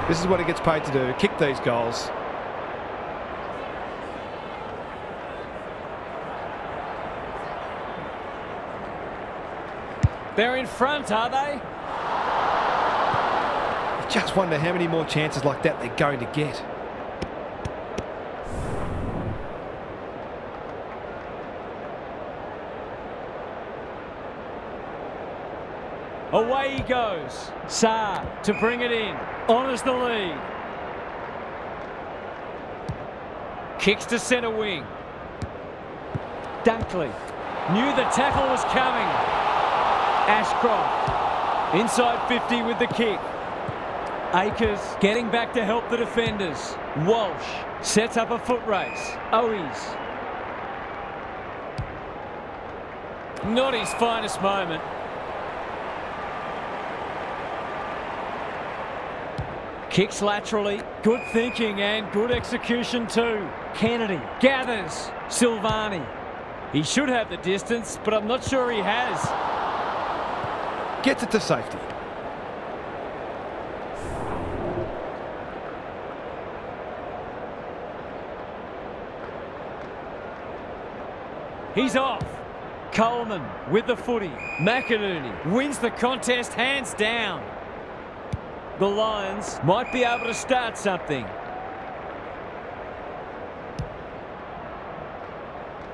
This is what he gets paid to do, kick these goals. They're in front, are they? Just wonder how many more chances like that they're going to get. Away he goes. Saab to bring it in. Honours the lead. Kicks to centre wing. Dunkley knew the tackle was coming. Ashcroft inside 50 with the kick. Akers getting back to help the defenders. Walsh sets up a foot race. Owies. Not his finest moment. Kicks laterally. Good thinking and good execution too. Kennedy gathers. Silvani. He should have the distance, but I'm not sure he has. Gets it to safety. He's off. Coleman with the footy. McInerney wins the contest hands down. The Lions might be able to start something.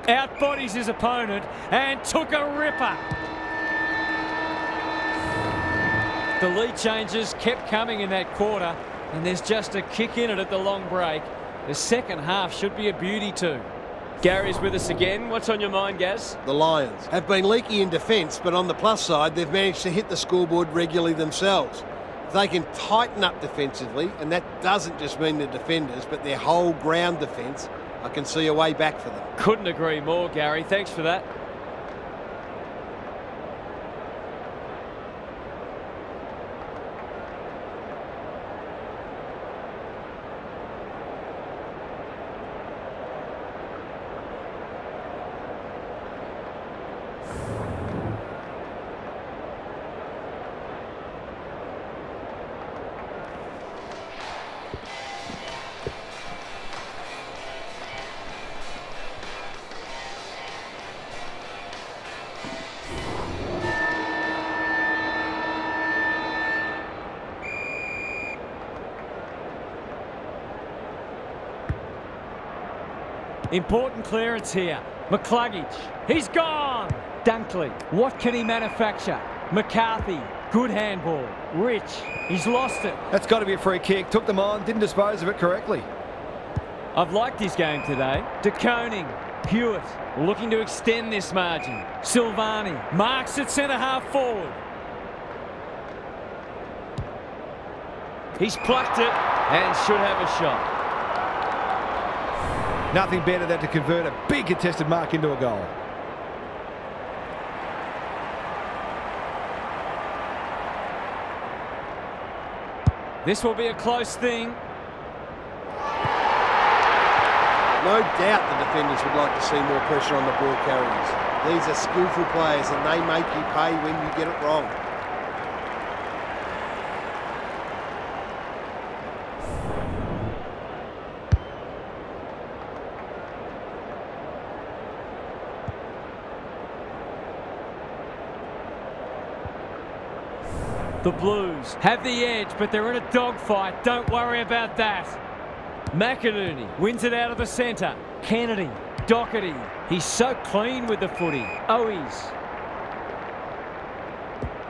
Outbodies his opponent and took a ripper. The lead changes kept coming in that quarter, and there's just a kick in it at the long break. The second half should be a beauty too. Gary's with us again. What's on your mind, Gaz? The Lions have been leaky in defence, but on the plus side, they've managed to hit the scoreboard regularly themselves. If they can tighten up defensively, and that doesn't just mean the defenders, but their whole ground defence, I can see a way back for them. Couldn't agree more, Gary. Thanks for that. Important clearance here. McCluggage. He's gone. Dunkley. What can he manufacture? McCarthy. Good handball. Rich. He's lost it. That's got to be a free kick. Took them on, didn't dispose of it correctly. I've liked his game today. De Koning. Hewitt. Looking to extend this margin. Silvani. Marks at centre half forward. He's plucked it and should have a shot. Nothing better than to convert a big contested mark into a goal. This will be a close thing. No doubt the defenders would like to see more pressure on the ball carriers. These are skillful players and they make you pay when you get it wrong. The Blues have the edge, but they're in a dogfight. Don't worry about that. McInerney wins it out of the centre. Kennedy, Doherty. He's so clean with the footy. Owies.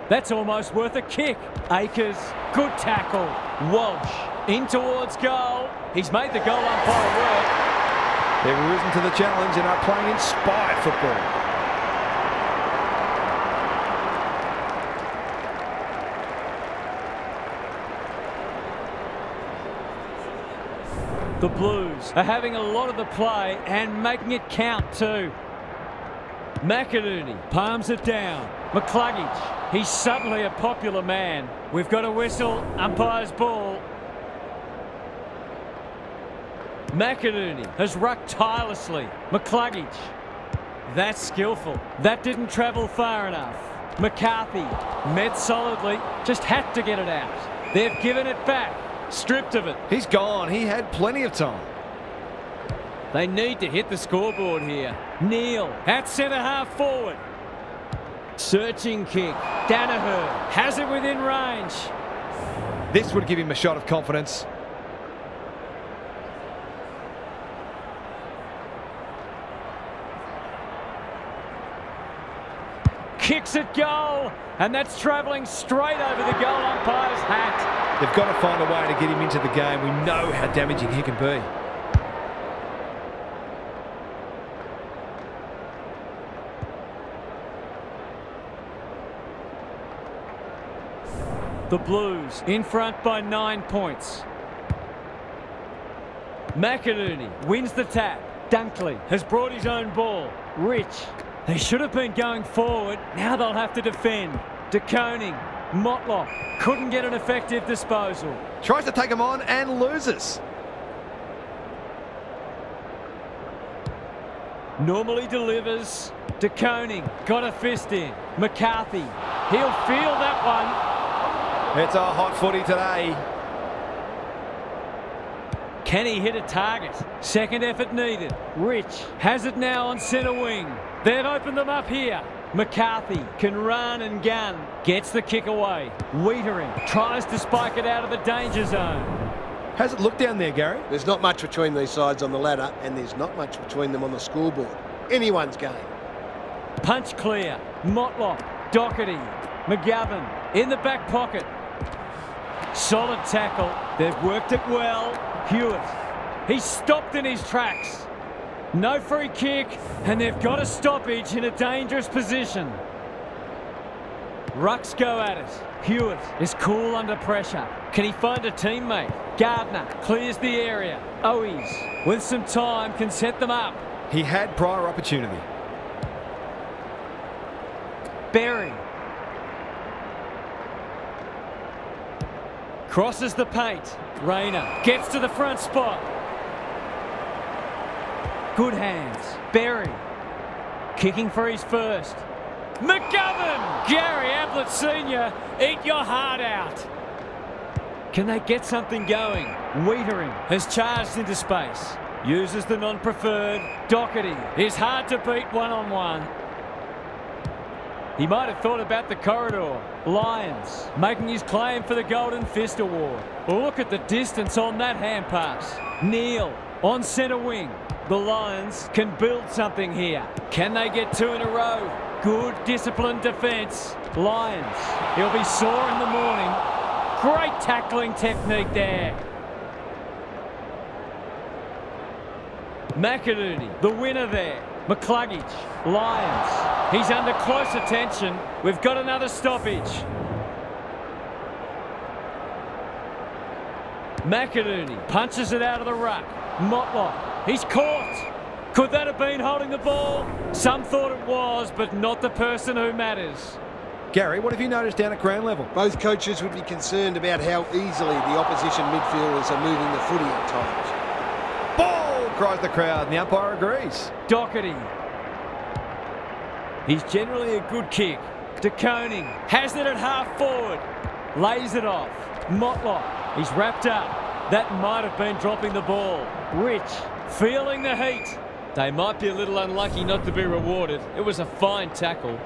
That's almost worth a kick. Akers, good tackle. Walsh in towards goal. He's made the goal umpire work. They've risen to the challenge and are playing inspired football. The Blues are having a lot of the play and making it count too. McInerney palms it down. McCluggage, he's suddenly a popular man. We've got a whistle, umpire's ball. McInerney has rucked tirelessly. McCluggage, that's skillful. That didn't travel far enough. McCarthy met solidly, just had to get it out. They've given it back. Stripped of it. He's gone. He had plenty of time. They need to hit the scoreboard here. Neal at centre half forward. Searching kick. Danaher has it within range. This would give him a shot of confidence. Kicks at goal, and that's travelling straight over the goal umpire's hat. They've got to find a way to get him into the game. We know how damaging he can be. The Blues in front by 9 points. McInerney wins the tap. Dunkley has brought his own ball. Rich. They should have been going forward. Now they'll have to defend. De Koning. Motlop couldn't get an effective disposal. Tries to take him on and loses. Normally delivers. De Koning got a fist in. McCarthy, he'll feel that one. It's a hot footy today. Can he hit a target? Second effort needed. Rich has it now on centre wing. They've opened them up here. McCarthy can run and gun. Gets the kick away. Wiedering tries to spike it out of the danger zone. How's it look down there, Gary? There's not much between these sides on the ladder, and there's not much between them on the scoreboard. Anyone's game. Punch clear. Motlop, Doherty, McGovern in the back pocket. Solid tackle. They've worked it well. Hewitt, he's stopped in his tracks. No free kick, and they've got a stoppage in a dangerous position. Rucks go at it. Hewitt is cool under pressure. Can he find a teammate? Gardner clears the area. Owies, with some time, can set them up. He had prior opportunity. Berry. Crosses the paint. Rayner gets to the front spot. Good hands. Berry. Kicking for his first. McGovern! Gary Ablett Sr., eat your heart out. Can they get something going? Wiedering has charged into space. Uses the non-preferred. Doherty is hard to beat one-on-one. He might have thought about the corridor. Lyons making his claim for the Golden Fist Award. Look at the distance on that hand pass. Neal on centre wing. The Lions can build something here. Can they get two in a row? Good disciplined defence. Lyons, he'll be sore in the morning. Great tackling technique there. McInerney, the winner there. McCluggage, Lyons. He's under close attention. We've got another stoppage. McInerney punches it out of the ruck. Motlop, he's caught. Could that have been holding the ball? Some thought it was, but not the person who matters. Gary, what have you noticed down at ground level? Both coaches would be concerned about how easily the opposition midfielders are moving the footy at times. Ball, cries the crowd, and the umpire agrees. Doherty. He's generally a good kick. De Koning has it at half forward. Lays it off. Motlop, he's wrapped up. That might have been dropping the ball. Rich, feeling the heat. They might be a little unlucky not to be rewarded. It was a fine tackle.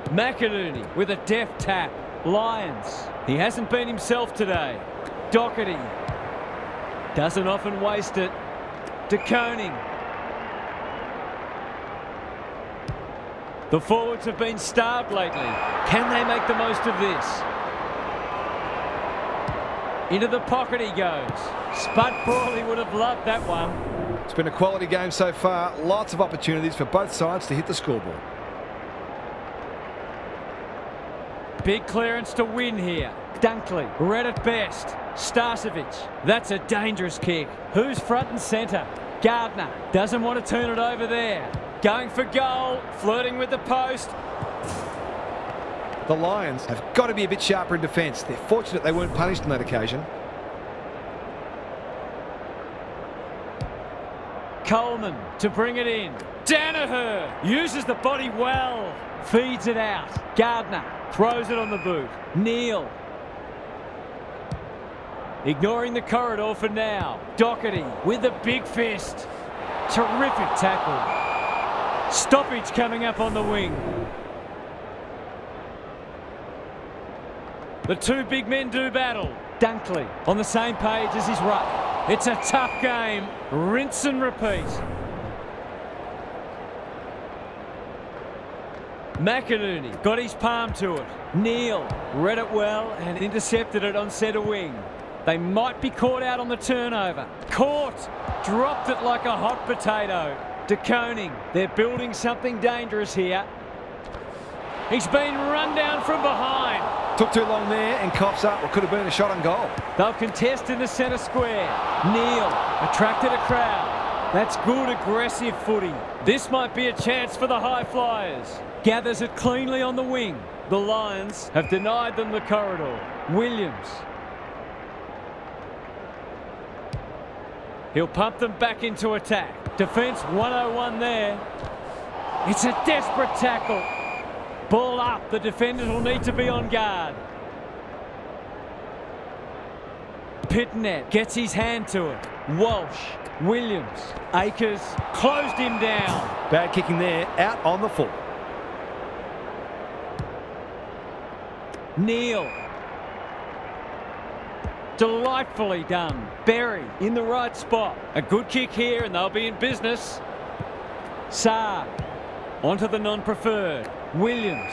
McInerney with a deft tap. Lyons, he hasn't been himself today. Doherty doesn't often waste it. De Koning. The forwards have been starved lately. Can they make the most of this? Into the pocket he goes. Spud Frawley would have loved that one. It's been a quality game so far. Lots of opportunities for both sides to hit the scoreboard. Big clearance to win here. Dunkley, read it best. Starcevic, that's a dangerous kick. Who's front and centre? Gardner doesn't want to turn it over there. Going for goal, flirting with the post. The Lions have got to be a bit sharper in defence. They're fortunate they weren't punished on that occasion. Coleman to bring it in. Danaher uses the body well. Feeds it out. Gardner throws it on the boot. Neal. Ignoring the corridor for now. Doherty with a big fist. Terrific tackle. Stoppage coming up on the wing. The two big men do battle. Dunkley on the same page as his ruck. It's a tough game. Rinse and repeat. McInerney got his palm to it. Neal read it well and intercepted it on centre wing. They might be caught out on the turnover. Caught. Dropped it like a hot potato. De Koning. They're building something dangerous here. He's been run down from behind. Took too long there and coughs up what could have been a shot on goal. They'll contest in the centre square. Neal attracted a crowd. That's good aggressive footy. This might be a chance for the high flyers. Gathers it cleanly on the wing. The Lions have denied them the corridor. Williams. He'll pump them back into attack. Defence 101 there. It's a desperate tackle. Ball up. The defenders will need to be on guard. Pitnet gets his hand to it. Walsh. Williams. Akers closed him down. Bad kicking there, out on the full. Neal. Delightfully done. Berry in the right spot. A good kick here and they'll be in business. Saar onto the non-preferred. Williams.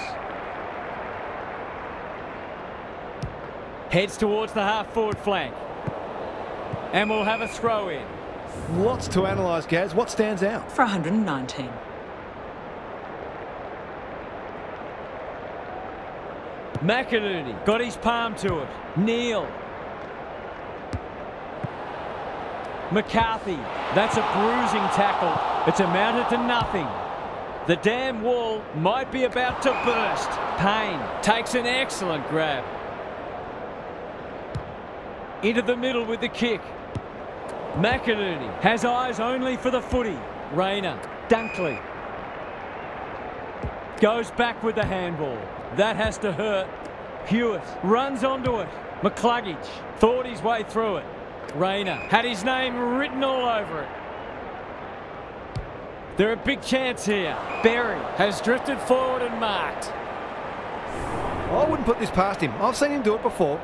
Heads towards the half-forward flank. And we'll have a throw in. Lots to analyse, Gaz. What stands out? For 119. McInerney got his palm to it. Neal. McCarthy. That's a bruising tackle. It's amounted to nothing. The damn wall might be about to burst. Payne takes an excellent grab. Into the middle with the kick. McInerney has eyes only for the footy. Rayner. Dunkley. Goes back with the handball. That has to hurt. Hewitt runs onto it. McCluggage thought his way through it. Rayner had his name written all over it. They're a big chance here. Berry has drifted forward and marked. I wouldn't put this past him. I've seen him do it before.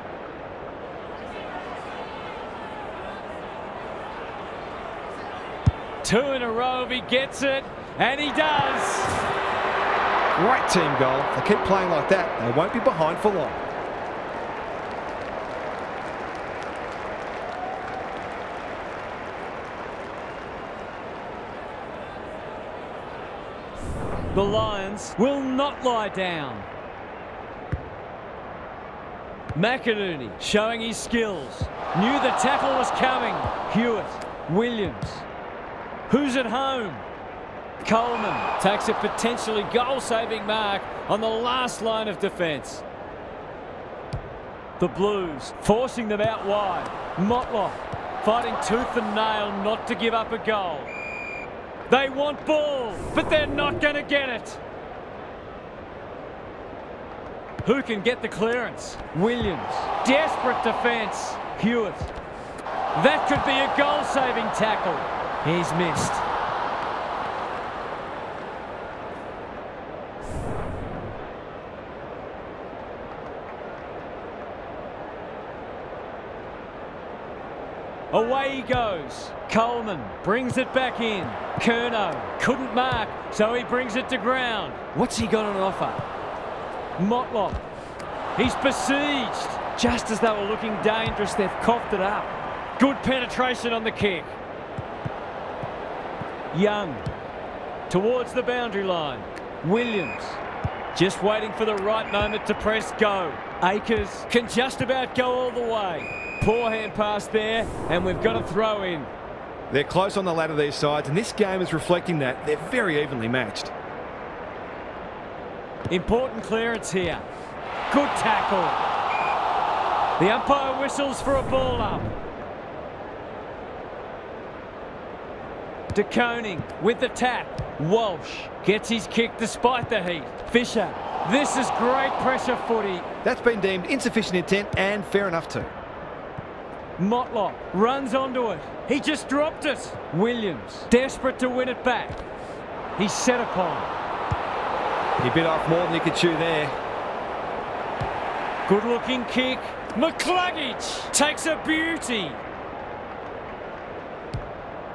Two in a row if he gets it, and he does. Great team goal. If they keep playing like that, they won't be behind for long. The Lions will not lie down. McInerney showing his skills. Knew the tackle was coming. Hewitt. Williams. Who's at home? Coleman takes a potentially goal-saving mark on the last line of defence. The Blues forcing them out wide. Motlop fighting tooth and nail not to give up a goal. They want ball, but they're not going to get it. Who can get the clearance? Williams. Desperate defence. Hewitt. That could be a goal-saving tackle. He's missed. Away he goes. Coleman brings it back in. Curnow couldn't mark, so he brings it to ground. What's he got on offer? Motlop. He's besieged. Just as they were looking dangerous, they've coughed it up. Good penetration on the kick. Young towards the boundary line. Williams just waiting for the right moment to press go. Akers can just about go all the way. Poor hand pass there, and we've got a throw in. They're close on the ladder, these sides, and this game is reflecting that. They're very evenly matched. Important clearance here. Good tackle. The umpire whistles for a ball up. De Koning with the tap. Walsh gets his kick despite the heat. Fisher. This is great pressure footy. That's been deemed insufficient intent, and fair enough too. Motlop runs onto it. He just dropped it. Williams desperate to win it back. He's set upon. He bit off more than he could chew there. Good looking kick. McCluggage takes a beauty.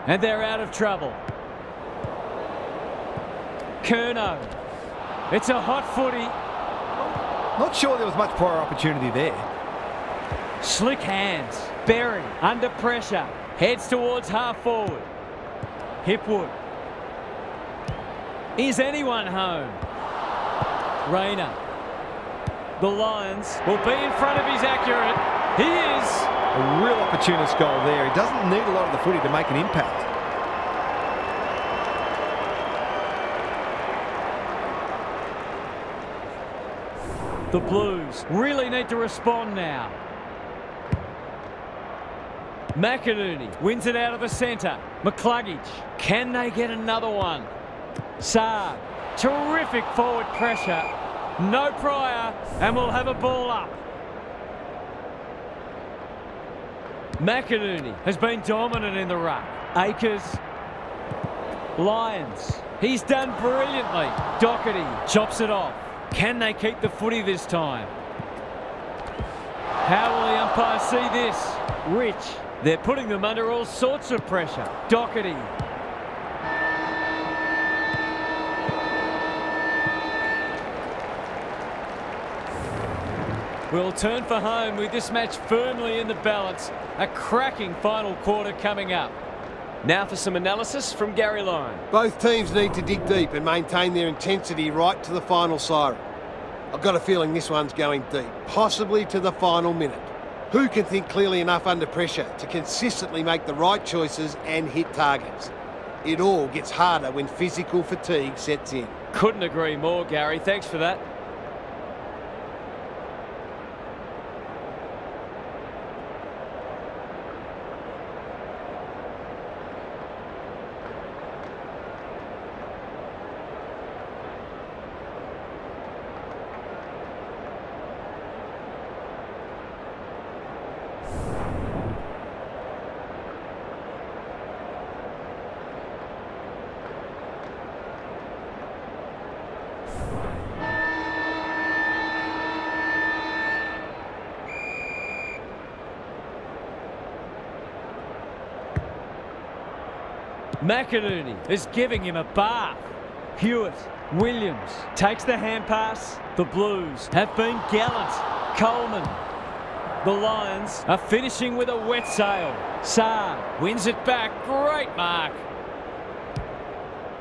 And they're out of trouble. Curnow. It's a hot footy. Not sure there was much prior opportunity there. Slick hands. Berry under pressure. Heads towards half forward. Hipwood. Is anyone home? Rayner. The Lions will be in front of his accurate. He is. A real opportunist goal there. He doesn't need a lot of the footy to make an impact. The Blues really need to respond now. McInerney wins it out of the centre. McCluggage. Can they get another one? Saab. Terrific forward pressure. No prior, and we'll have a ball up. McInerney has been dominant in the ruck. Akers. Lyons. He's done brilliantly. Doherty chops it off. Can they keep the footy this time? How will the umpire see this? Rich. They're putting them under all sorts of pressure. Doherty. We'll turn for home with this match firmly in the balance. A cracking final quarter coming up. Now for some analysis from Gary Lyon. Both teams need to dig deep and maintain their intensity right to the final siren. I've got a feeling this one's going deep, possibly to the final minute. Who can think clearly enough under pressure to consistently make the right choices and hit targets? It all gets harder when physical fatigue sets in. Couldn't agree more, Gary. Thanks for that. McInerney is giving him a bath. Hewitt. Williams takes the hand pass. The Blues have been gallant. Coleman. The Lions are finishing with a wet sail. Saab wins it back. Great mark.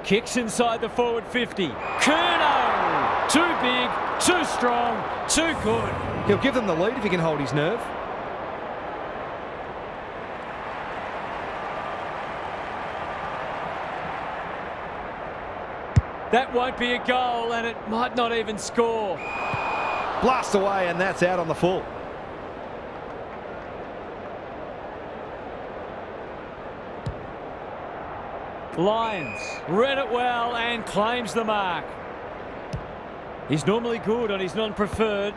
Kicks inside the forward 50. Curnow! Too big, too strong, too good. He'll give them the lead if he can hold his nerve. That won't be a goal, and it might not even score. Blast away, and that's out on the full. Lyons read it well and claims the mark. He's normally good on his non-preferred.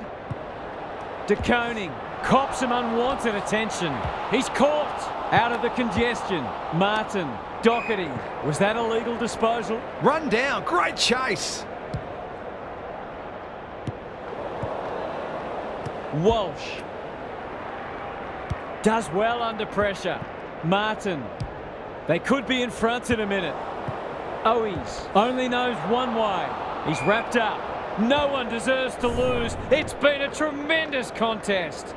De Koning cops some unwanted attention. He's caught out of the congestion. Martin. Doherty. Was that a legal disposal? Run down. Great chase. Walsh. Does well under pressure. Martin. They could be in front in a minute. Owies only knows one way. He's wrapped up. No one deserves to lose. It's been a tremendous contest.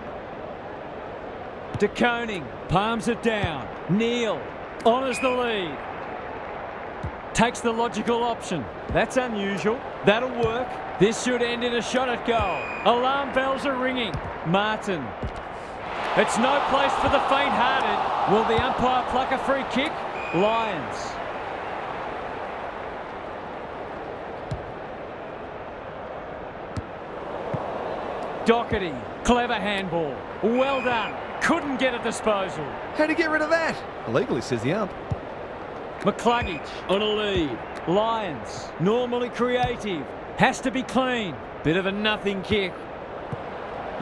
De Koning palms it down. Neal honours the lead. Takes the logical option. That's unusual. That'll work. This should end in a shot at goal. Alarm bells are ringing. Martin. It's no place for the faint-hearted. Will the umpire pluck a free kick? Lyons. Doherty. Clever handball. Well done. Couldn't get a disposal. How'd he get rid of that? Illegally, says the ump. McCluggage on a lead. Lyons. Normally creative. Has to be clean. Bit of a nothing kick.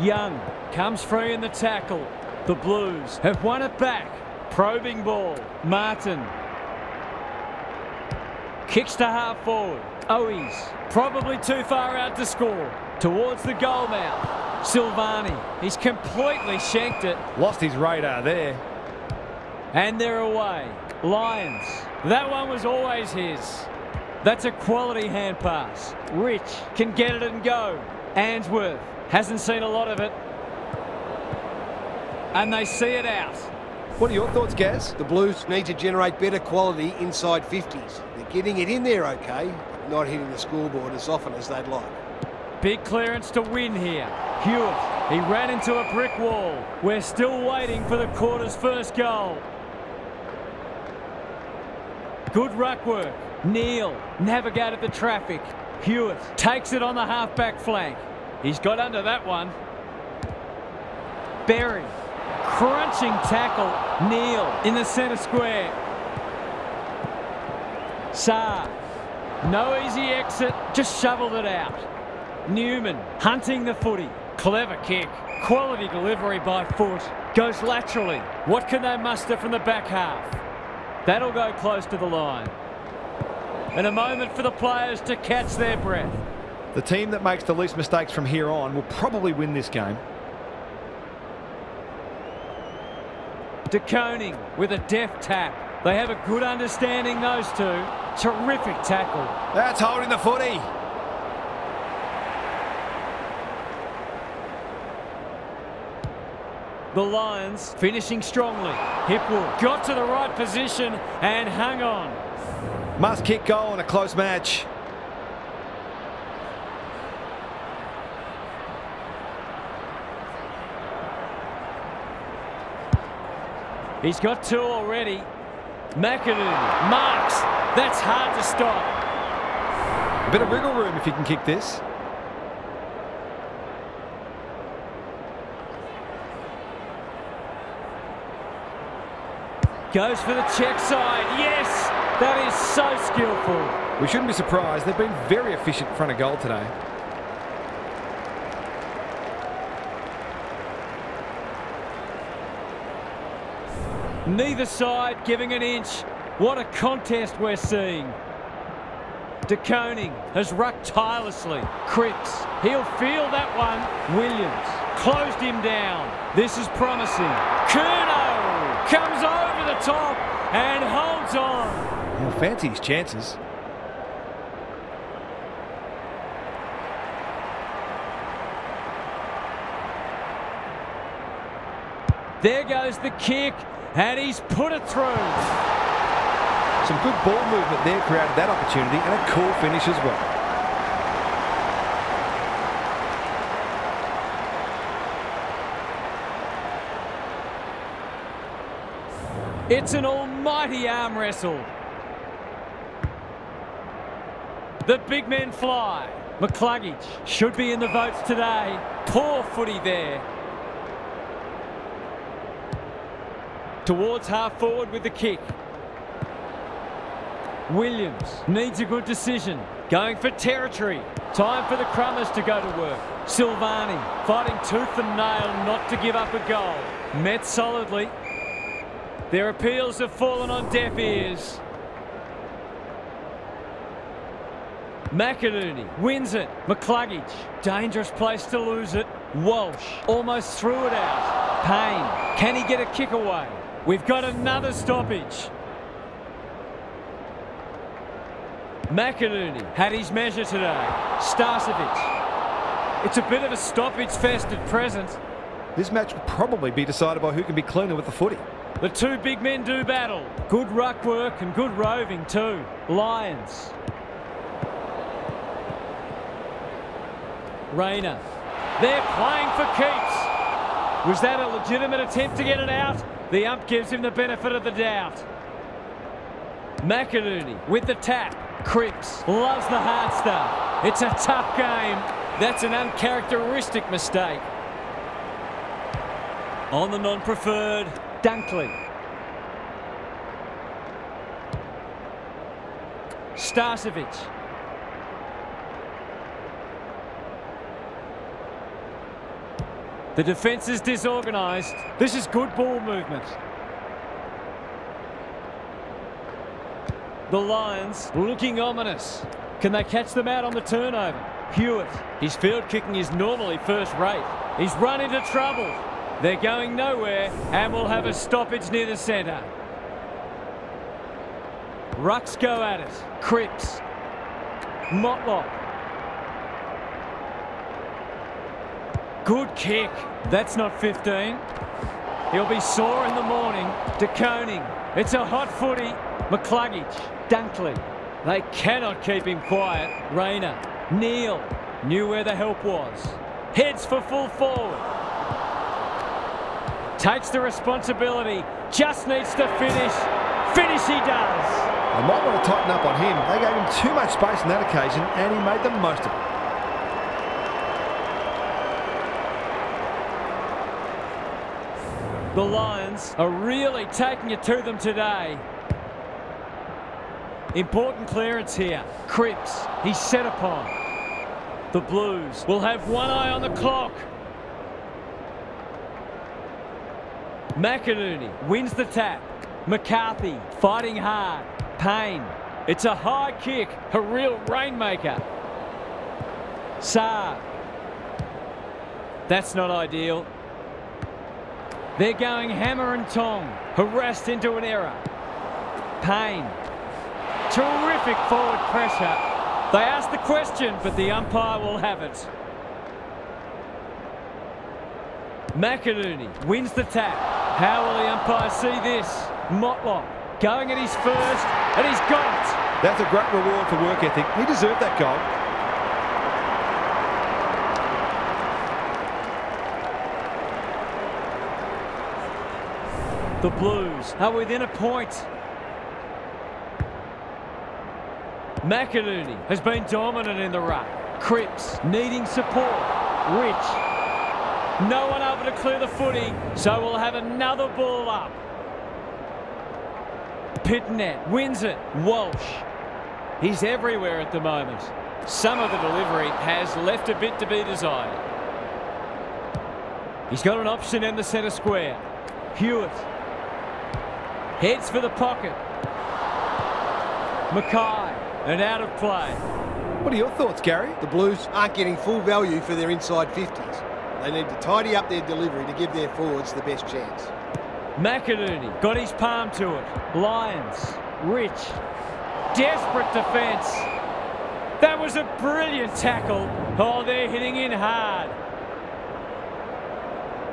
Young comes free in the tackle. The Blues have won it back. Probing ball. Martin. Kicks to half forward. Owies. Probably too far out to score. Towards the goal mouth. Silvani. He's completely shanked it. Lost his radar there. And they're away. Lyons. That one was always his. That's a quality hand pass. Rich can get it and go. Answorth hasn't seen a lot of it. And they see it out. What are your thoughts, Gaz? The Blues need to generate better quality inside 50s. They're getting it in there okay, but not hitting the scoreboard as often as they'd like. Big clearance to win here. Hewitt, he ran into a brick wall. We're still waiting for the quarter's first goal. Good ruck work. Neal navigated the traffic. Hewitt takes it on the half-back flank. He's got under that one. Berry. Crunching tackle. Neal in the centre square. Saar. No easy exit. Just shoveled it out. Newman hunting the footy. Clever kick. Quality delivery by foot. Goes laterally. What can they muster from the back half? That'll go close to the line. And a moment for the players to catch their breath. The team that makes the least mistakes from here on will probably win this game. De Koning with a deft tap. They have a good understanding, those two. Terrific tackle. That's holding the footy. The Lions finishing strongly. Hipwood got to the right position and hung on. Must kick goal in a close match. He's got two already. McInerney marks. That's hard to stop. A bit of wriggle room if you can kick this. Goes for the check side. Yes! That is so skillful. We shouldn't be surprised. They've been very efficient in front of goal today. Neither side giving an inch. What a contest we're seeing. De Koning has rucked tirelessly. Cripps, he'll feel that one. Williams closed him down. This is promising. Curnow comes over the top and holds on. He'll fancy his chances. There goes the kick, and he's put it through. Some good ball movement there created that opportunity, and a cool finish as well. It's an almighty arm wrestle. The big men fly. McCluggage should be in the votes today. Poor footy there. Towards half forward with the kick. Williams needs a good decision. Going for territory. Time for the Crummers to go to work. Silvani fighting tooth and nail not to give up a goal. Met solidly. Their appeals have fallen on deaf ears. McInerney wins it. McCluggage, dangerous place to lose it. Walsh almost threw it out. Payne, can he get a kick away? We've got another stoppage. McInerney had his measure today. Starcevic. It's a bit of a stoppage fest at present. This match will probably be decided by who can be cleaner with the footy. The two big men do battle. Good ruck work and good roving too. Lions. Rayner. They're playing for keeps. Was that a legitimate attempt to get it out? The ump gives him the benefit of the doubt. McInerney with the tap. Cripps loves the hard stuff. It's a tough game. That's an uncharacteristic mistake. On the non-preferred, Dunkley. Starcevic. The defence is disorganised. This is good ball movement. The Lions looking ominous. Can they catch them out on the turnover? Hewitt. His field kicking is normally first rate. He's run into trouble. They're going nowhere and will have a stoppage near the centre. Rucks go at it. Cripps. Motlock. Good kick. That's not 15. He'll be sore in the morning. De Koning. It's a hot footy. McCluggage. Dunkley. They cannot keep him quiet. Rayner. Neal. Knew where the help was. Heads for full forward. Takes the responsibility. Just needs to finish. Finish he does. They might want to tighten up on him. They gave him too much space on that occasion, and he made the most of it. The Lions are really taking it to them today. Important clearance here. Cripps, he's set upon. The Blues will have one eye on the clock. McInerney wins the tap. McCarthy fighting hard. Payne. It's a high kick, a real rainmaker. Saab. That's not ideal. They're going hammer and tong. Harassed into an error. Payne. Terrific forward pressure. They asked the question, but the umpire will have it. McInerney wins the tap. How will the umpire see this? Motlop going at his first, and he's got it. That's a great reward for work ethic. He deserved that goal. The Blues are within a point. McInerney has been dominant in the ruck. Cripps needing support. Rich. No one able to clear the footy, so we'll have another ball up. Pitnet wins it. Walsh. He's everywhere at the moment. Some of the delivery has left a bit to be desired. He's got an option in the centre square. Hewitt. Heads for the pocket. Mackay. And out of play. What are your thoughts, Gary? The Blues aren't getting full value for their inside 50s. They need to tidy up their delivery to give their forwards the best chance. McInerney got his palm to it. Lions. Rich. Desperate defence. That was a brilliant tackle. Oh, they're hitting in hard.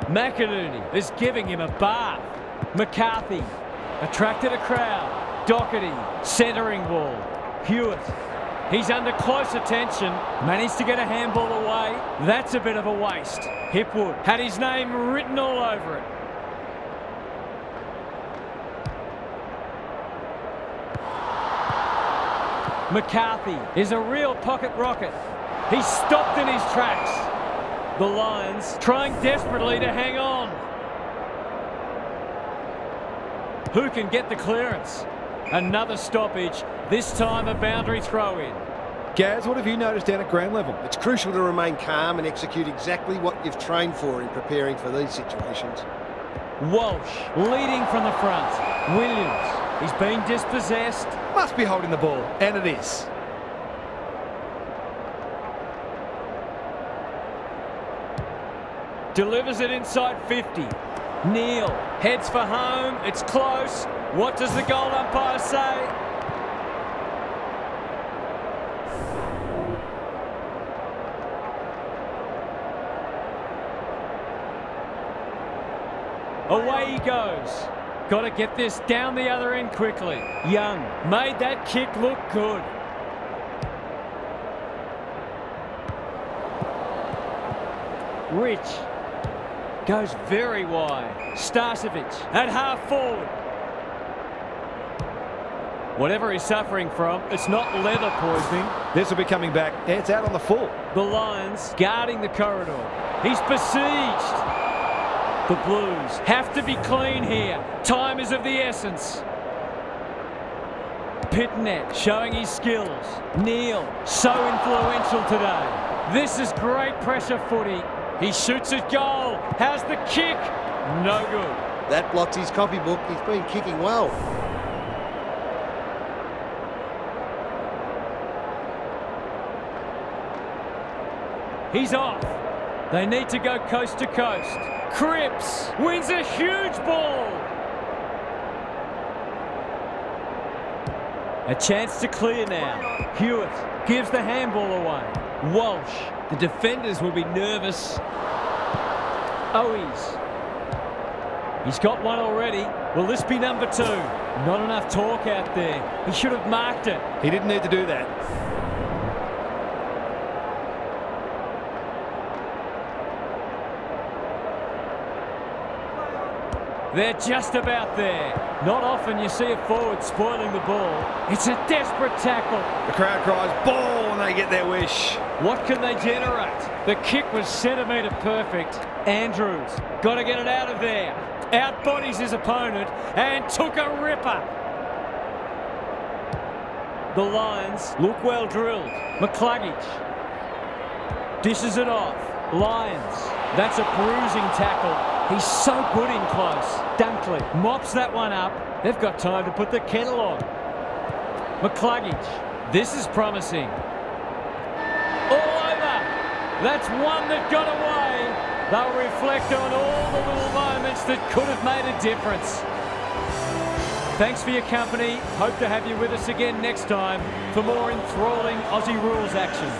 McInerney is giving him a bath. McCarthy attracted a crowd. Doherty centering ball. Hewitt. He's under close attention. Managed to get a handball away. That's a bit of a waste. Hipwood had his name written all over it. McCarthy is a real pocket rocket. He's stopped in his tracks. The Lions trying desperately to hang on. Who can get the clearance? Another stoppage, this time a boundary throw-in. Gaz, what have you noticed down at ground level? It's crucial to remain calm and execute exactly what you've trained for in preparing for these situations. Walsh leading from the front. Williams, he's been dispossessed. Must be holding the ball, and it is. Delivers it inside 50. Neal heads for home. It's close. What does the goal umpire say? Away he goes. Got to get this down the other end quickly. Young made that kick look good. Rich goes very wide. Starcevic at half forward. Whatever he's suffering from, it's not leather poisoning. This will be coming back. It's out on the full. The Lions guarding the corridor. He's besieged. The Blues have to be clean here. Time is of the essence. Pitnet showing his skills. Neal, so influential today. This is great pressure footy. He shoots at goal. How's the kick? No good. That blocks his copybook. He's been kicking well. He's off. They need to go coast to coast. Cripps wins a huge ball. A chance to clear now. Hewitt gives the handball away. Walsh. The defenders will be nervous. Owies. He's got one already. Will this be number 2? Not enough talk out there. He should have marked it. He didn't need to do that. They're just about there. Not often you see a forward spoiling the ball. It's a desperate tackle. The crowd cries ball and they get their wish. What can they generate? The kick was centimetre perfect. Andrews got to get it out of there. Outbodies his opponent and took a ripper. The Lions look well drilled. McCluggage dishes it off. Lions. That's a bruising tackle. He's so good in close. Dunkley mops that one up. They've got time to put the kettle on. McCluggage. This is promising. All over. That's one that got away. They'll reflect on all the little moments that could have made a difference. Thanks for your company. Hope to have you with us again next time for more enthralling Aussie rules action.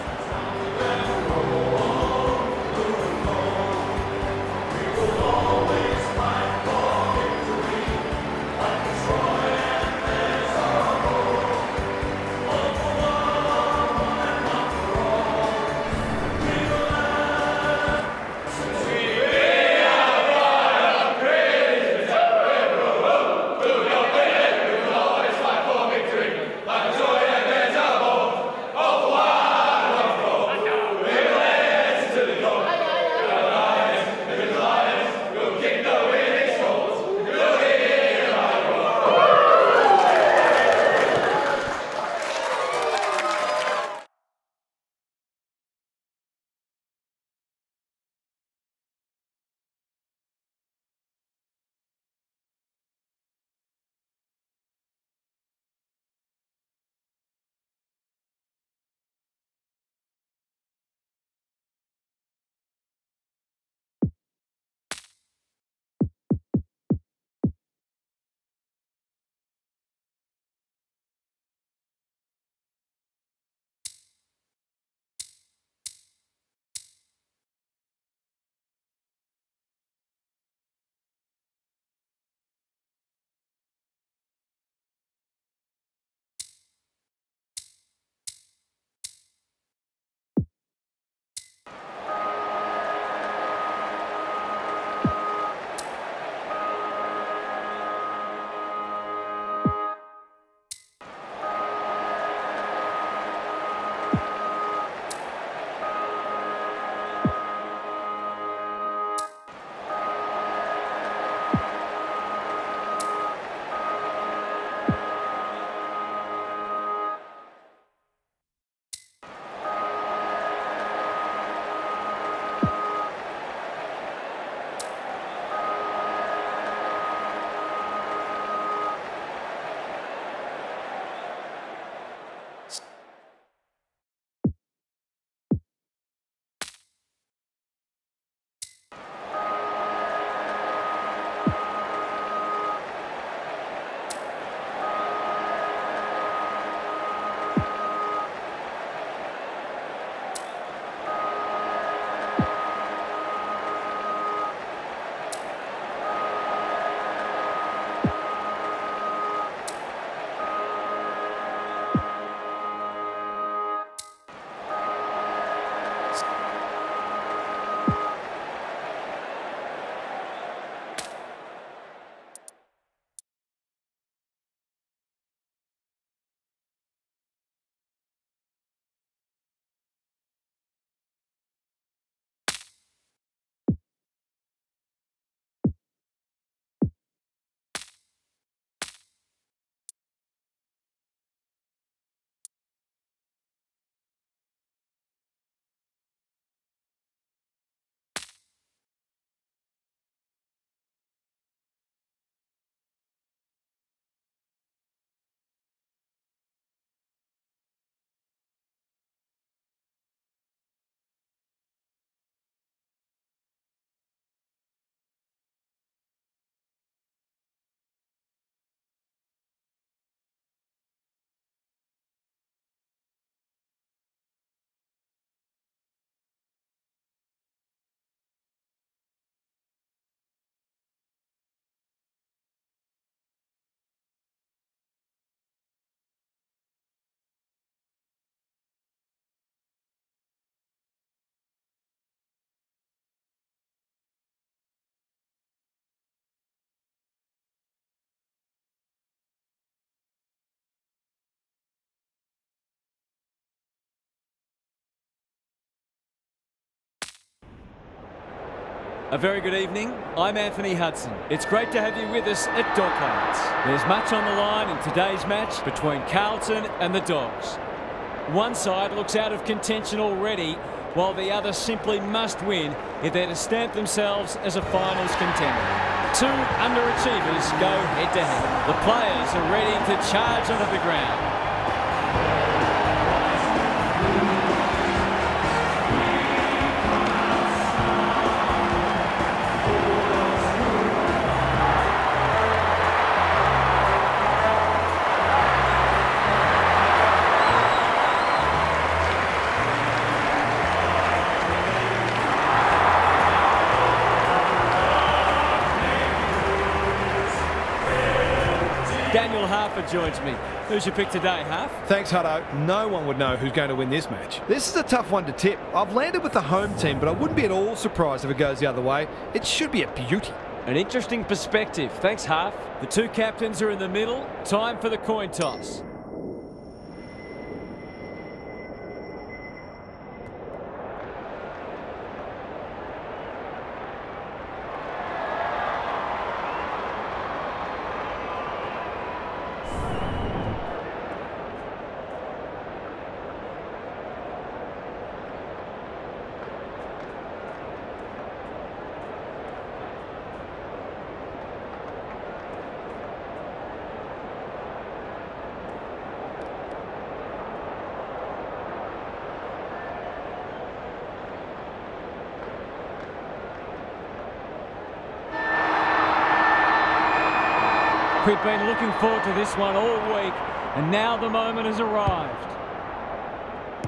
A very good evening. I'm Anthony Hudson. It's great to have you with us at Docklands. There's much on the line in today's match between Carlton and the Dogs. One side looks out of contention already, while the other simply must win if they're to stamp themselves as a finals contender. Two underachievers go head-to-head. The players are ready to charge onto the ground. Joins me. Who's your pick today, Huff? Thanks, Hutto. No one would know who's going to win this match. This is a tough one to tip. I've landed with the home team, but I wouldn't be at all surprised if it goes the other way. It should be a beauty. An interesting perspective. Thanks, Huff. The two captains are in the middle. Time for the coin toss. We've been looking forward to this one all week, and now the moment has arrived.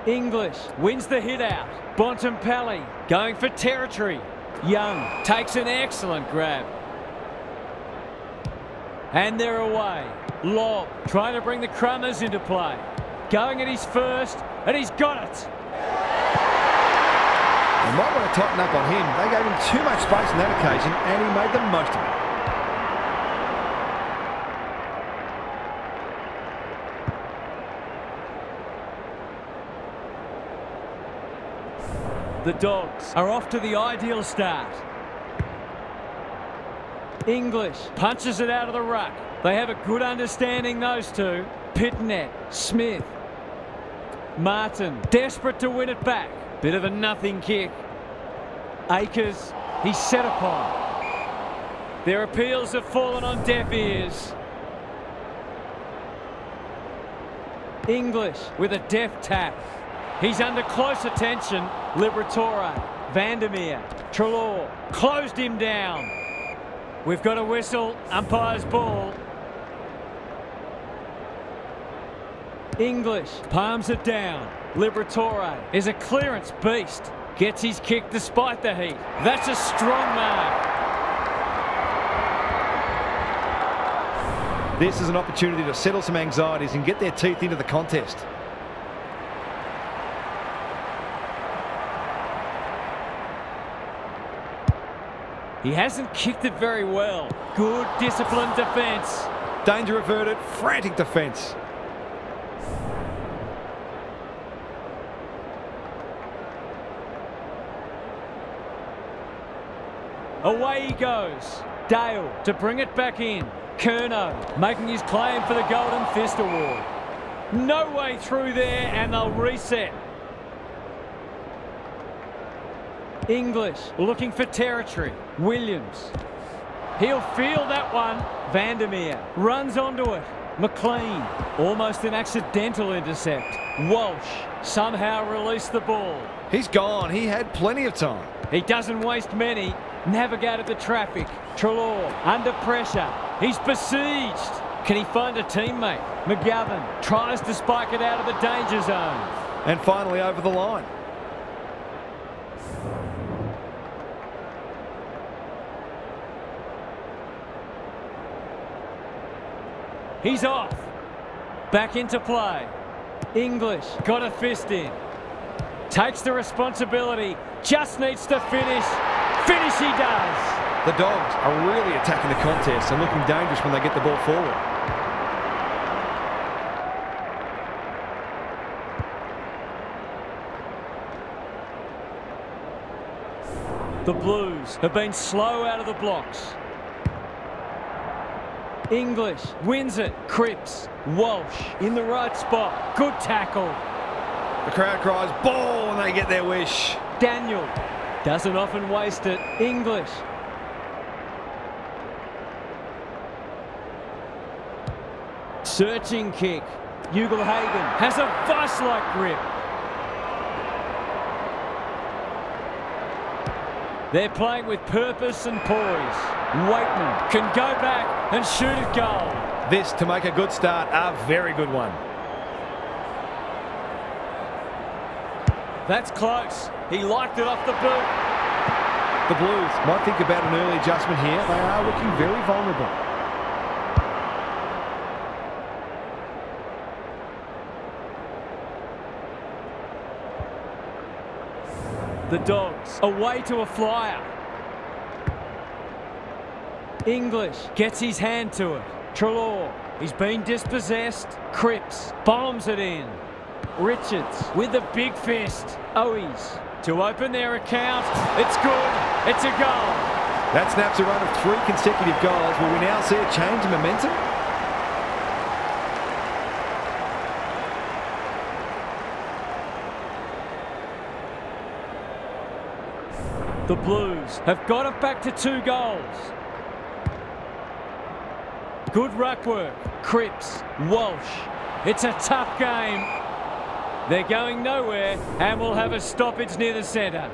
English wins the hit out. Bontempelli going for territory. Young takes an excellent grab. And they're away. Lobb trying to bring the Crummers into play. Going at his first, and he's got it. They might want to tighten up on him. They gave him too much space on that occasion, and he made the most of it. The Dogs are off to the ideal start. English punches it out of the ruck. They have a good understanding, those two. Pitnet, Smith. Martin, desperate to win it back. Bit of a nothing kick. Akers, he's set upon. Their appeals have fallen on deaf ears. English with a deft tap. He's under close attention. Liberatore, Vandermeer, Treloar, closed him down. We've got a whistle, umpire's ball. English palms it down. Liberatore is a clearance beast. Gets his kick despite the heat. That's a strong mark. This is an opportunity to settle some anxieties and get their teeth into the contest. He hasn't kicked it very well. Good disciplined defence. Danger averted, frantic defence. Away he goes. Dale to bring it back in. Curnow making his claim for the Golden Fist Award. No way through there, and they'll reset. English looking for territory. Williams. He'll feel that one. Vandermeer runs onto it. McLean. Almost an accidental intercept. Walsh somehow released the ball. He's gone. He had plenty of time. He doesn't waste many. Navigated the traffic. Treloar under pressure. He's besieged. Can he find a teammate? McGovern tries to spike it out of the danger zone. And finally over the line. He's off. Back into play. English got a fist in. Takes the responsibility. Just needs to finish. Finish he does. The Dogs are really attacking the contest and looking dangerous when they get the ball forward. The Blues have been slow out of the blocks. English wins it. Cripps. Walsh in the right spot. Good tackle. The crowd cries ball and they get their wish. Daniel doesn't often waste it. English. Searching kick. Ugle-Hagan has a vice-like grip. They're playing with purpose and poise. Waitman can go back and shoot a goal. This to make a good start, a very good one. That's close. He liked it off the boot. The Blues might think about an early adjustment here. They are looking very vulnerable. The Dogs away to a flyer. English gets his hand to it. Treloar, he's been dispossessed. Cripps bombs it in. Richards with a big fist. Owies to open their account. It's good. It's a goal. That snaps a run of 3 consecutive goals. Will we now see a change in momentum? The Blues have got it back to 2 goals. Good ruck work. Cripps, Walsh. It's a tough game. They're going nowhere and will have a stoppage near the centre.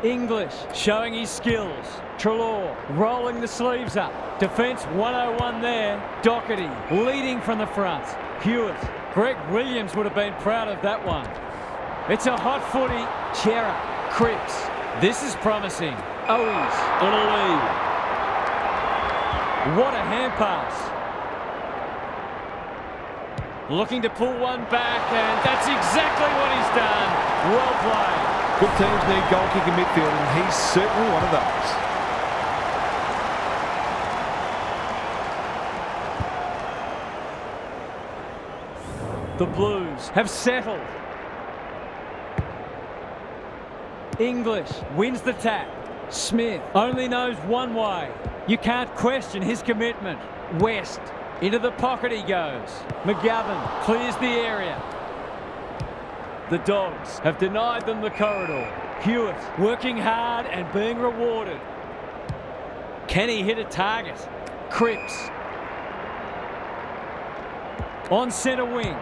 English showing his skills. Treloar rolling the sleeves up. Defence 101 there. Doherty leading from the front. Hewitt. Greg Williams would have been proud of that one. It's a hot footy. Chera. Cripps. This is promising. Owies on a lead. What a hand pass. Looking to pull one back, and that's exactly what he's done. Well played. Good teams need goal kicking midfield, and he's certainly one of those. The Blues have settled. English wins the tap. Smith only knows one way. You can't question his commitment. West, into the pocket he goes. McGovern clears the area. The Dogs have denied them the corridor. Hewitt working hard and being rewarded. Can he hit a target? Cripps. On centre wing.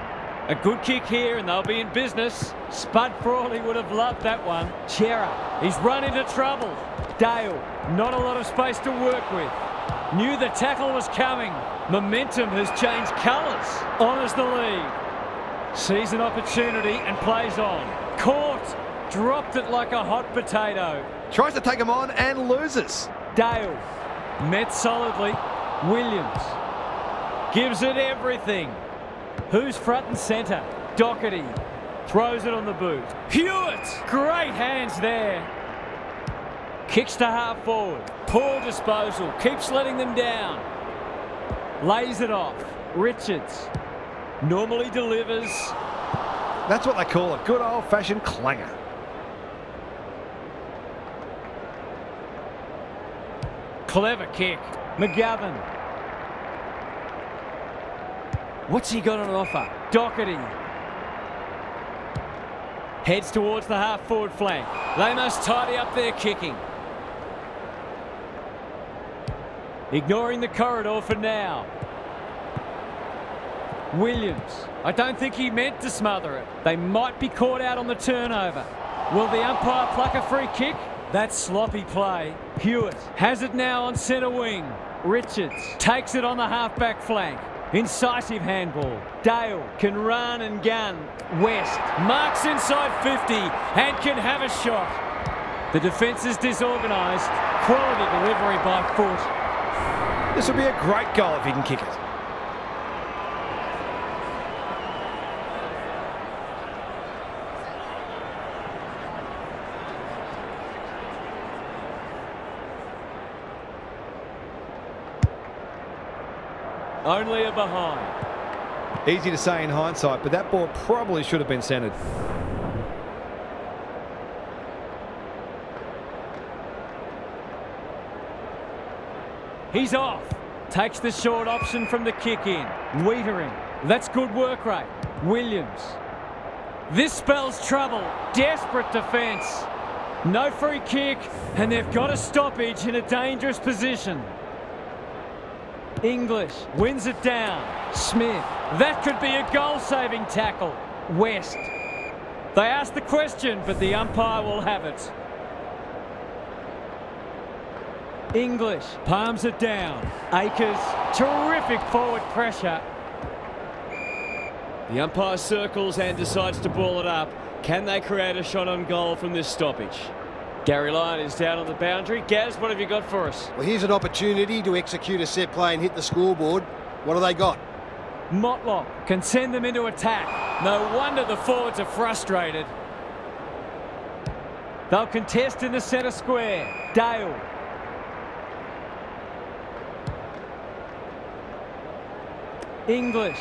A good kick here and they'll be in business. Spud Frawley would have loved that one. Chera, he's run into trouble. Dale, not a lot of space to work with. Knew the tackle was coming. Momentum has changed colours. Honours the lead. Sees an opportunity and plays on. Caught. Dropped it like a hot potato. Tries to take him on and loses. Dale. Met solidly. Williams. Gives it everything. Who's front and centre? Doherty. Throws it on the boot. Hewitt. Great hands there. Kicks to half forward. Poor disposal. Keeps letting them down. Lays it off. Richards. Normally delivers. That's what they call a good old-fashioned clanger. Clever kick. McGovern. What's he got on offer? Doherty. Heads towards the half-forward flank. They must tidy up their kicking. Ignoring the corridor for now. Williams. I don't think he meant to smother it. They might be caught out on the turnover. Will the umpire pluck a free kick? That's sloppy play. Hewitt has it now on centre wing. Richards takes it on the half-back flank. Incisive handball. Dale can run and gun. West marks inside 50 and can have a shot. The defence is disorganised. Quality delivery by foot. This will be a great goal if he can kick it. Only a behind. Easy to say in hindsight, but that ball probably should have been centred. He's off. Takes the short option from the kick in. Wiedering. That's good work rate. Williams. This spells trouble. Desperate defence. No free kick, and they've got a stoppage in a dangerous position. English wins it down. Smith. That could be a goal-saving tackle. West. They asked the question, but the umpire will have it. English palms it down. Akers, terrific forward pressure. The umpire circles and decides to ball it up. Can they create a shot on goal from this stoppage? Gary Lyon is down on the boundary. Gaz, what have you got for us? Well, here's an opportunity to execute a set play and hit the scoreboard. What do they got? Motlop can send them into attack. No wonder the forwards are frustrated. They'll contest in the centre square. Dale. English.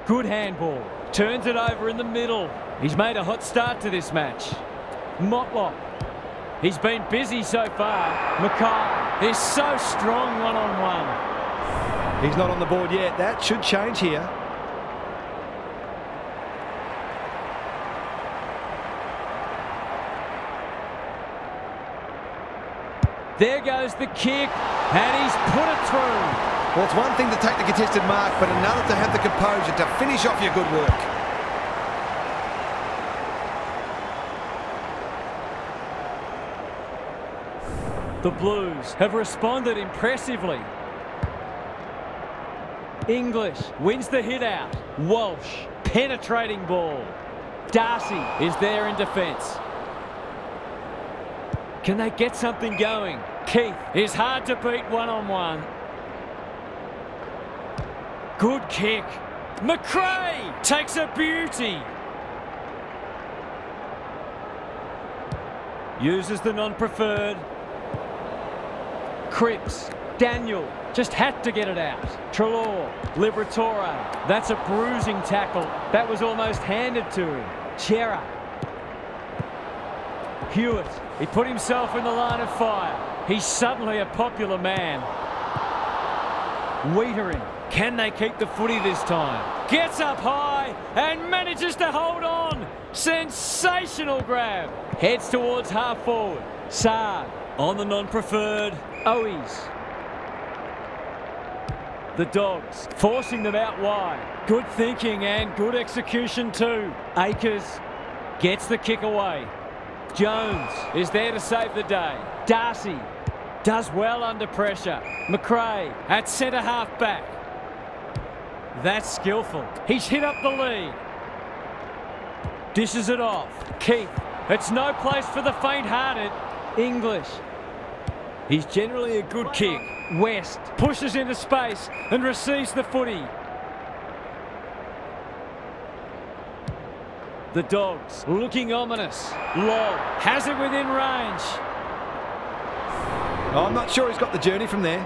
Good handball. Turns it over in the middle. He's made a hot start to this match. Motlop. He's been busy so far. Mackay is so strong one-on-one. He's not on the board yet. That should change here. There goes the kick, and he's put it through. Well, it's one thing to take the contested mark, but another to have the composure to finish off your good work. The Blues have responded impressively. English wins the hit out. Walsh, penetrating ball. Darcy is there in defence. Can they get something going? Keith is hard to beat one-on-one. Good kick. McRae takes a beauty. Uses the non-preferred. Cripps. Daniel just had to get it out. Treloar. Liberatore. That's a bruising tackle. That was almost handed to him. Chera. Hewitt. He put himself in the line of fire. He's suddenly a popular man. Wiedering. Can they keep the footy this time? Gets up high and manages to hold on. Sensational grab. Heads towards half forward. Saad on the non-preferred. Owies. The Dogs forcing them out wide. Good thinking and good execution too. Akers gets the kick away. Jones is there to save the day. Darcy does well under pressure. McRae at centre half back. That's skillful. He's hit up the lead. Dishes it off. Keith. It's no place for the faint-hearted. English. He's generally a good kick. West pushes into space and receives the footy. The Dogs looking ominous. Long has it within range. Oh, I'm not sure he's got the journey from there.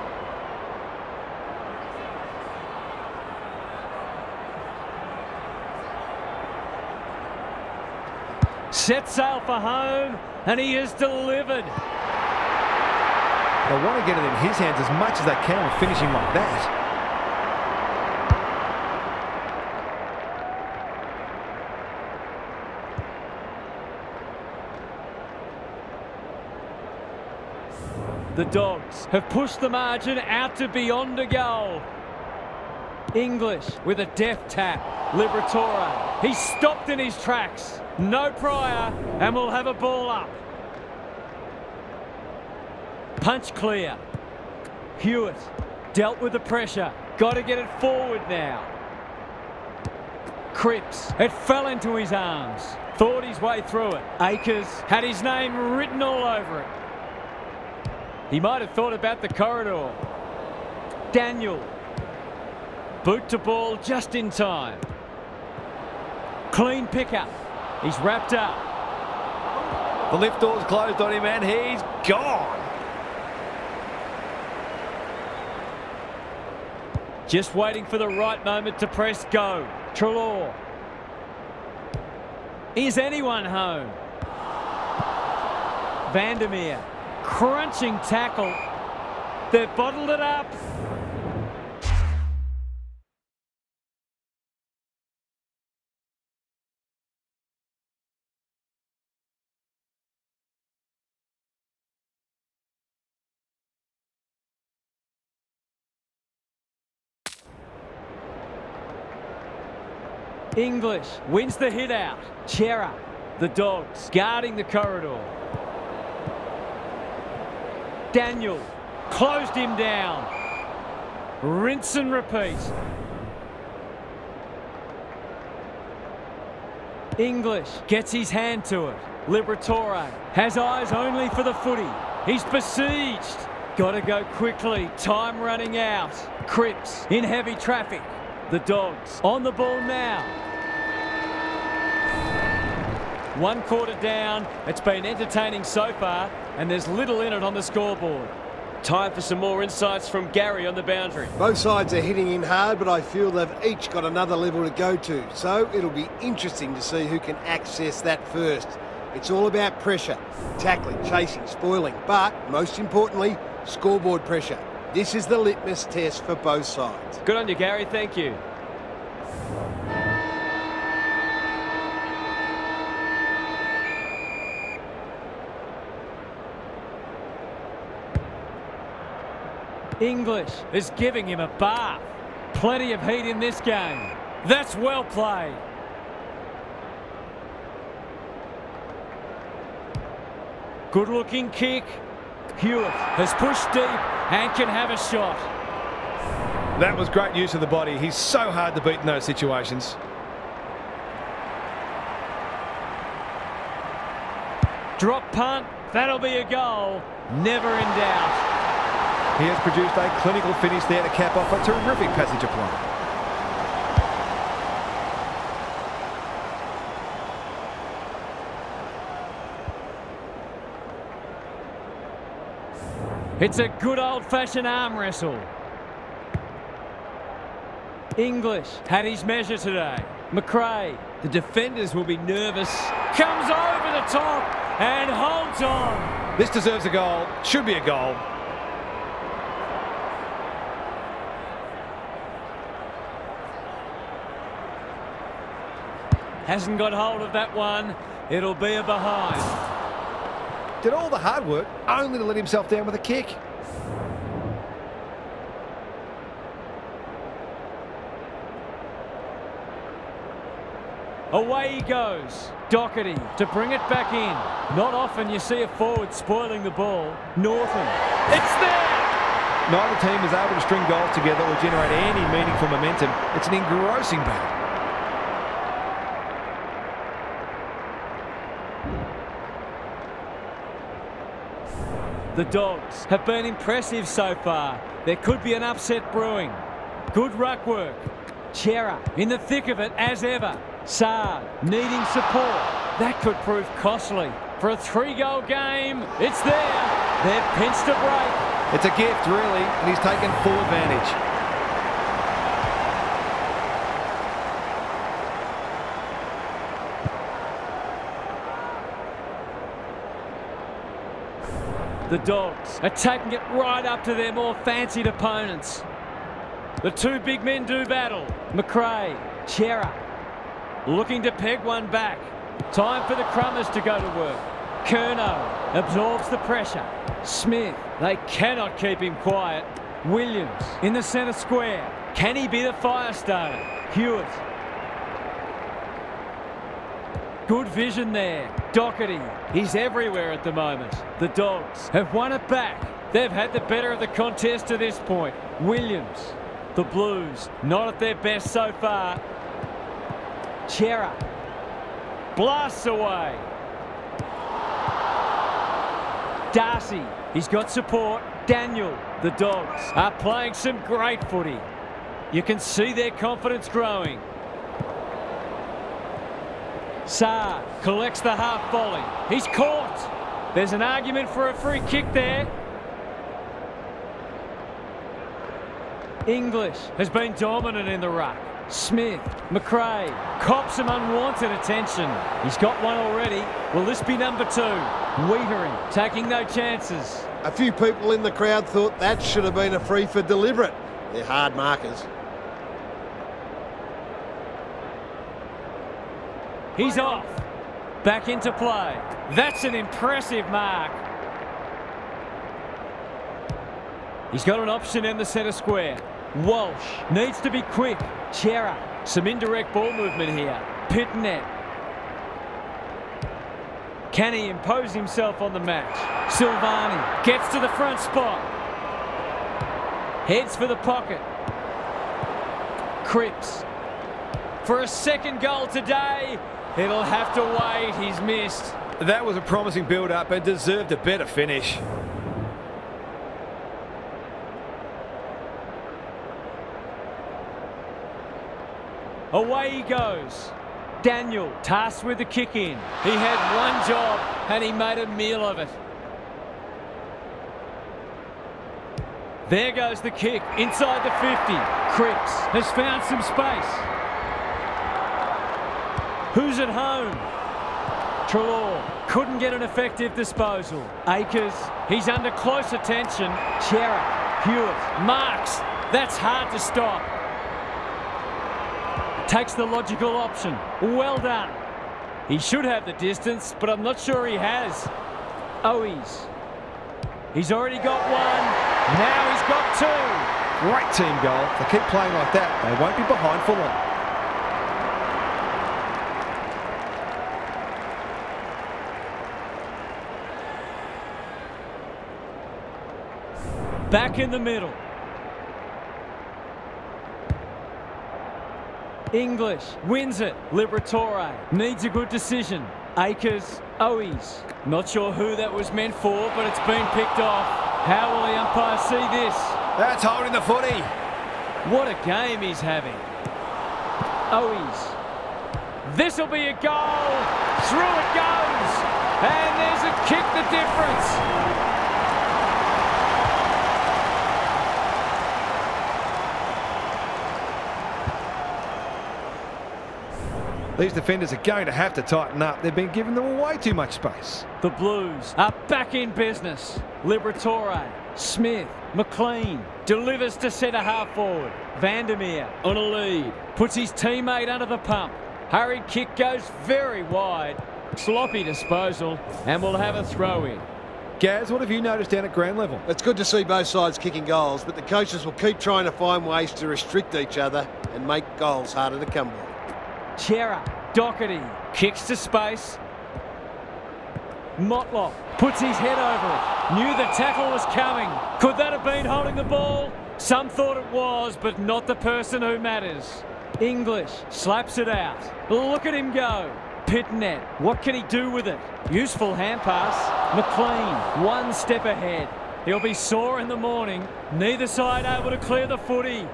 Set sail for home, and he has delivered. They want to get it in his hands as much as they can with finishing like that. The Dogs have pushed the margin out to beyond a goal. English with a deft tap. Liberatore. He's stopped in his tracks. No prior, and we'll have a ball up. Punch clear. Hewitt dealt with the pressure. Got to get it forward now. Cripps. It fell into his arms. Thought his way through it. Akers had his name written all over it. He might have thought about the corridor. Daniel. Boot to ball just in time. Clean pickup. He's wrapped up. The lift door's closed on him and he's gone. Just waiting for the right moment to press go. Treloar. Is anyone home? Vandermeer. Crunching tackle. They've bottled it up. English wins the hit out. Chera, the Dogs, guarding the corridor. Daniel closed him down. Rinse and repeat. English gets his hand to it. Liberatore has eyes only for the footy. He's besieged. Got to go quickly. Time running out. Cripps in heavy traffic. The Dogs on the ball now. 1 quarter down. It's been entertaining so far, and there's little in it on the scoreboard. Time for some more insights from Gary on the boundary. Both sides are hitting in hard, but I feel they've each got another level to go to. So it'll be interesting to see who can access that first. It's all about pressure, tackling, chasing, spoiling, but most importantly, scoreboard pressure. This is the litmus test for both sides. Good on you, Gary. Thank you. English is giving him a bath. Plenty of heat in this game. That's well played. Good-looking kick. Hewitt has pushed deep and can have a shot. That was great use of the body. He's so hard to beat in those situations. Drop punt. That'll be a goal. Never in doubt. He has produced a clinical finish there to cap off a terrific passage of play. It's a good old-fashioned arm wrestle. English had his measure today. McRae, The defenders will be nervous. comes over the top and holds on. This deserves a goal. Should be a goal. Hasn't got hold of that one. It'll be a behind. Did all the hard work only to let himself down with a kick. Away he goes. Doherty to bring it back in. Not often you see a forward spoiling the ball. Norton. It's there! Neither team is able to string goals together or generate any meaningful momentum. It's an engrossing battle. The Dogs have been impressive so far. There could be an upset brewing. Good ruck work. Chera in the thick of it as ever. Saad needing support. That could prove costly. For a 3-goal game, it's there. They've pinched a break. It's a gift, really, and he's taken full advantage. The Dogs are taking it right up to their more fancied opponents. The two big men do battle. McRae, Chera, looking to peg one back. Time for the Crummers to go to work. Curnow absorbs the pressure. Smith, they cannot keep him quiet. Williams in the centre square. Can he be the fire starter? Hewitt. Good vision there. Doherty, he's everywhere at the moment. The Dogs have won it back. They've had the better of the contest to this point. Williams, the Blues, not at their best so far. Chera blasts away. Darcy, he's got support. Daniel, the Dogs are playing some great footy. You can see their confidence growing. Saad collects the half volley. He's caught. There's an argument for a free kick there. English has been dominant in the ruck. Smith, McRae, cops some unwanted attention. He's got one already. Will this be number 2? Wiedering, taking no chances. A few people in the crowd thought that should have been a free for deliberate. They're hard markers. He's off. Back into play. That's an impressive mark. He's got an option in the centre square. Walsh needs to be quick. Chera, some indirect ball movement here. Pitnet. Can he impose himself on the match? Silvani gets to the front spot. Heads for the pocket. Cripps. For a second goal today, it'll have to wait. He's missed. That was a promising build-up, but deserved a better finish. Away he goes. Daniel tasked with the kick in. He had one job and he made a meal of it. There goes the kick inside the 50. Cripps has found some space. Who's at home? Treloar couldn't get an effective disposal. Akers, he's under close attention. Chera, Hewitt, Marks. That's hard to stop. Takes the logical option. Well done. He should have the distance, but I'm not sure he has. Owies. He's already got one. Now he's got 2. Great team goal. If they keep playing like that, they won't be behind for long. Back in the middle. English wins it. Liberatore needs a good decision. Akers, Owies. Not sure who that was meant for, but it's been picked off. How will the umpire see this? That's holding the footy. What a game he's having. Owies. This'll be a goal. Through it goes. And there's a kick the difference. These defenders are going to have to tighten up. They've been giving them way too much space. The Blues are back in business. Liberatore, Smith, McLean delivers to centre half forward. Vandermeer on a lead. Puts his teammate under the pump. Hurried kick goes very wide. Sloppy disposal, and we'll have a throw in. Gaz, what have you noticed down at ground level? It's good to see both sides kicking goals, but the coaches will keep trying to find ways to restrict each other and make goals harder to come by. Chera, Doherty, kicks to space. Motlop puts his head over it. Knew the tackle was coming. Could that have been holding the ball? Some thought it was, but not the person who matters. English slaps it out. Look at him go. Pitnet, what can he do with it? Useful hand pass. McLean, one step ahead. He'll be sore in the morning. Neither side able to clear the footy.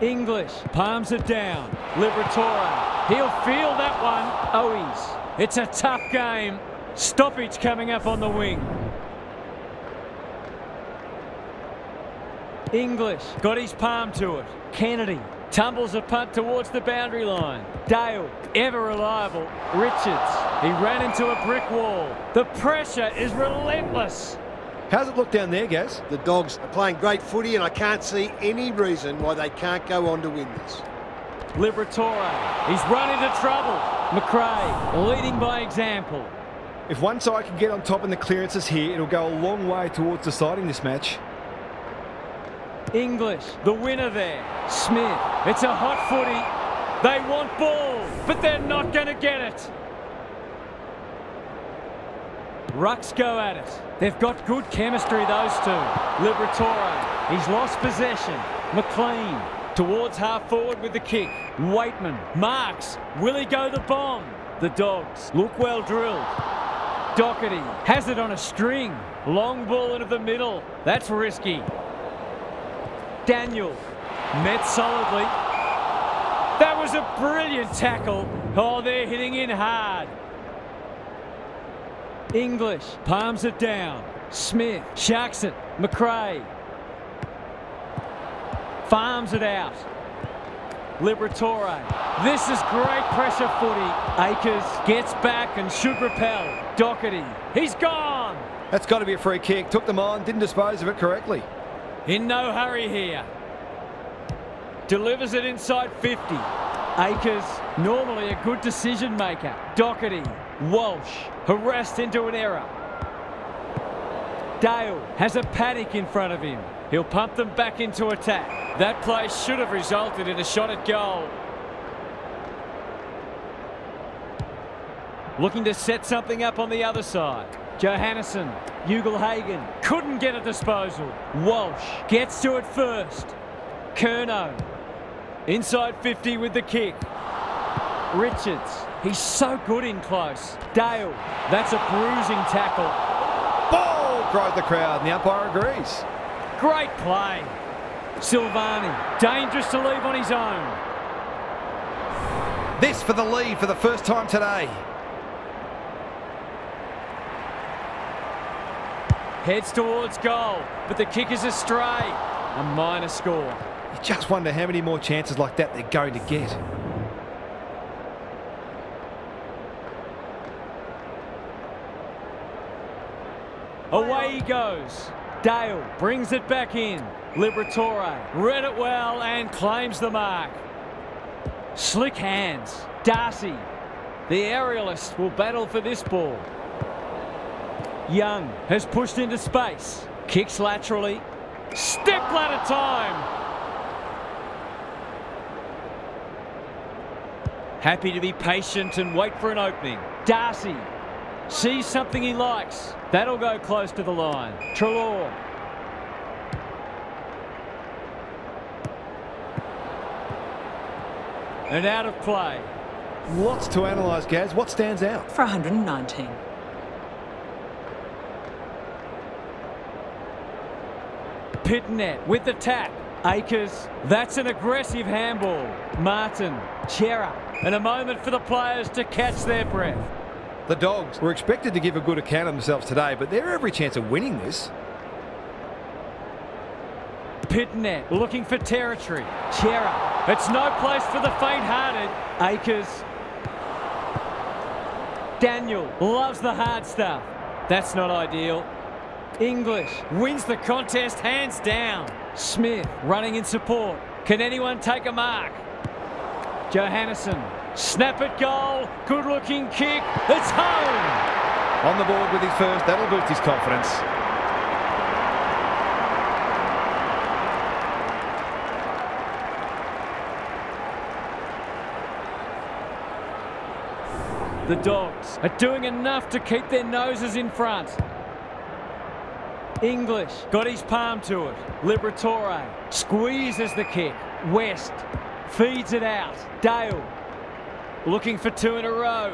English palms it down. Liberatore. He'll feel that one. Owies. It's a tough game. Stoppage coming up on the wing. English got his palm to it. Kennedy tumbles a punt towards the boundary line. Dale, ever reliable. Richards. He ran into a brick wall. The pressure is relentless. How's it look down there, Gaz? The Dogs are playing great footy and I can't see any reason why they can't go on to win this. Liberatore, he's run into trouble. McRae leading by example. If one side can get on top in the clearances here, it'll go a long way towards deciding this match. English, the winner there. Smith, it's a hot footy. They want ball, but they're not going to get it. Rucks go at it. They've got good chemistry, those two. Liberatore, he's lost possession. McLean towards half forward with the kick. Waitman, Marks, will he go the bomb? The Dogs look well drilled. Doherty has it on a string. Long ball into the middle. That's risky. Daniel met solidly. That was a brilliant tackle. Oh, they're hitting in hard. English palms it down. Smith sharks it. McRae. Farms it out. Liberatore. This is great pressure footy. Akers gets back and should repel. Doherty. He's gone. That's got to be a free kick. Took them on, didn't dispose of it correctly. In no hurry here. Delivers it inside 50. Akers, normally a good decision maker. Doherty. Walsh. Harassed into an error. Dale has a paddock in front of him. He'll pump them back into attack. That play should have resulted in a shot at goal. Looking to set something up on the other side. Johannesson, Ugelhagen, couldn't get a disposal. Walsh gets to it first. Curnow, inside 50 with the kick. Richards, he's so good in close. Dale, that's a bruising tackle. Ball, cries the crowd, and the umpire agrees. Great play. Silvani, dangerous to leave on his own. This for the lead for the first time today. Heads towards goal, but the kick is astray. A minor score. You just wonder how many more chances like that they're going to get. Away he goes. Dale brings it back in. Liberatore read it well and claims the mark. Slick hands. Darcy. The aerialist will battle for this ball. Young has pushed into space. Kicks laterally. Step ladder time. Happy to be patient and wait for an opening. Darcy sees something he likes. That'll go close to the line. Treloar. And out of play. Lots to analyse, Gaz. What stands out? For 119. Pitnet with the tap. Akers. That's an aggressive handball. Martin. Chera. And a moment for the players to catch their breath. The Dogs were expected to give a good account of themselves today, but they're every chance of winning this. Pitnet looking for territory. Chera. It's no place for the faint-hearted. Akers. Daniel loves the hard stuff. That's not ideal. English wins the contest hands down. Smith running in support. Can anyone take a mark? Johannesson. Snap at goal. Good looking kick. It's home. On the board with his first. That'll boost his confidence. The Dogs are doing enough to keep their noses in front. English got his palm to it. Liberatore squeezes the kick. West feeds it out. Dale looking for two in a row.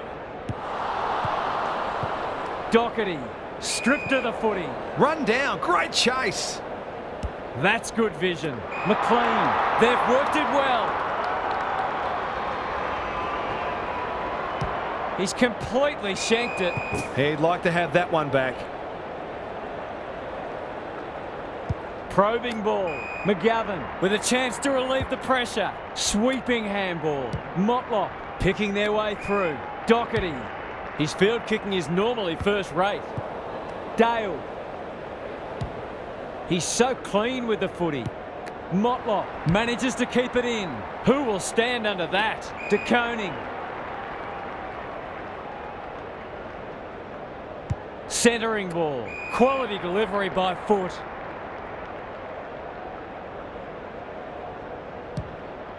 Doherty stripped of the footy. Run down. Great chase. That's good vision. McLean, they've worked it well. He's completely shanked it. He'd like to have that one back. Probing ball. McGovern with a chance to relieve the pressure. Sweeping handball. Motlop picking their way through. Doherty. His field kicking is normally first rate. Dale. He's so clean with the footy. Motlop manages to keep it in. Who will stand under that? De Koning. Centering ball. Quality delivery by foot.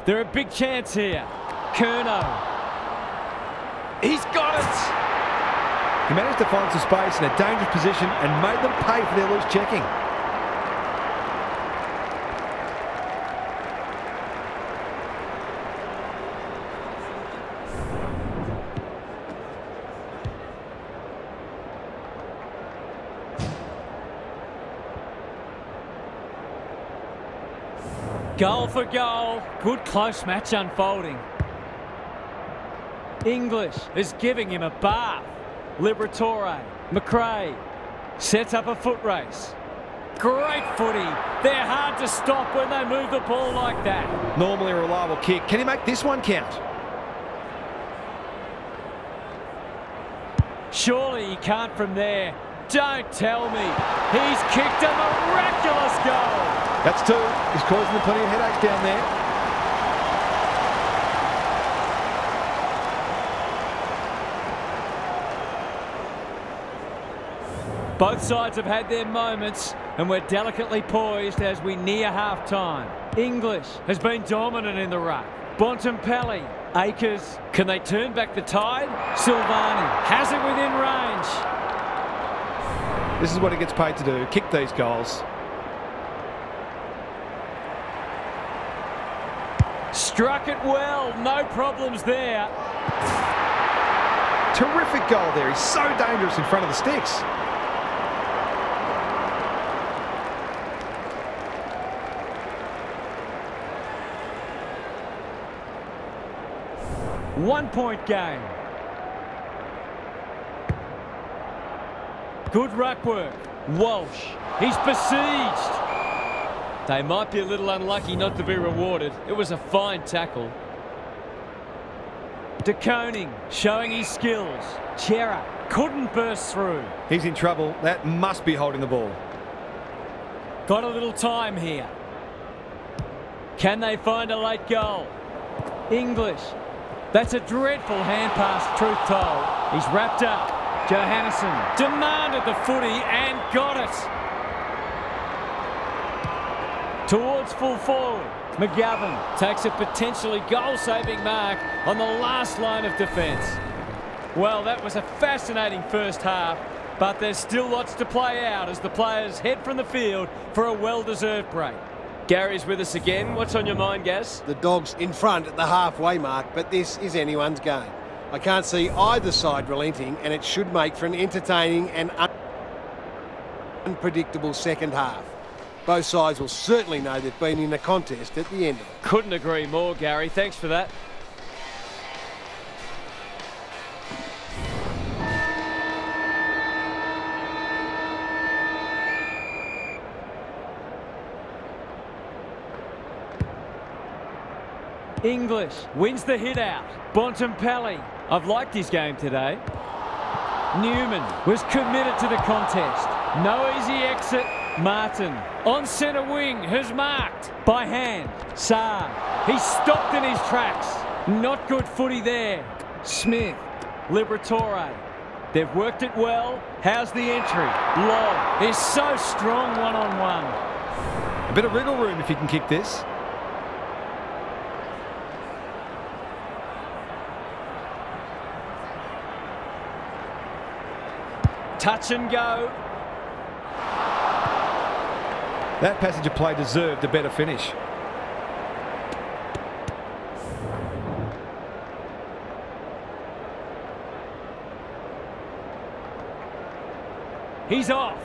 They're a big chance here. Curnow. He's got it. He managed to find some space in a dangerous position and made them pay for their loose checking. Goal for goal. Good close match unfolding. English is giving him a bath. Liberatore. McRae sets up a foot race. Great footy. They're hard to stop when they move the ball like that. Normally a reliable kick. Can he make this one count? Surely he can't from there. Don't tell me. He's kicked a miraculous goal. That's two. He's causing them plenty of headaches down there. Both sides have had their moments, and we're delicately poised as we near half-time. English has been dominant in the ruck. Bontempelli, Akers, can they turn back the tide? Silvani has it within range. This is what he gets paid to do, kick these goals. Struck it well, no problems there. Terrific goal there. He's so dangerous in front of the sticks. One-point game. Good ruck work. Walsh. He's besieged. They might be a little unlucky not to be rewarded. It was a fine tackle. De Koning showing his skills. Chera couldn't burst through. He's in trouble. That must be holding the ball. Got a little time here. Can they find a late goal? English. That's a dreadful hand pass, truth told. He's wrapped up. Johannesson demanded the footy and got it. Towards full forward. McGovern Takes a potentially goal-saving mark on the last line of defence. Well, that was a fascinating first half, but there's still lots to play out as the players head from the field for a well-deserved break. Gary's with us again. What's on your mind, Gaz? The Dogs in front at the halfway mark, but this is anyone's game. I can't see either side relenting, and it should make for an entertaining and unpredictable second half. Both sides will certainly know they've been in a contest at the end of it. Couldn't agree more, Gary. Thanks for that. English wins the hit out. Bontempelli. I've liked his game today. Newman was committed to the contest. No easy exit. Martin on centre wing has marked by hand. Saar. He's stopped in his tracks. Not good footy there. Smith. Liberatore. They've worked it well. How's the entry? Lobb is so strong one-on-one. A bit of wriggle room if you can kick this. Touch and go. That passage of play deserved a better finish. He's off.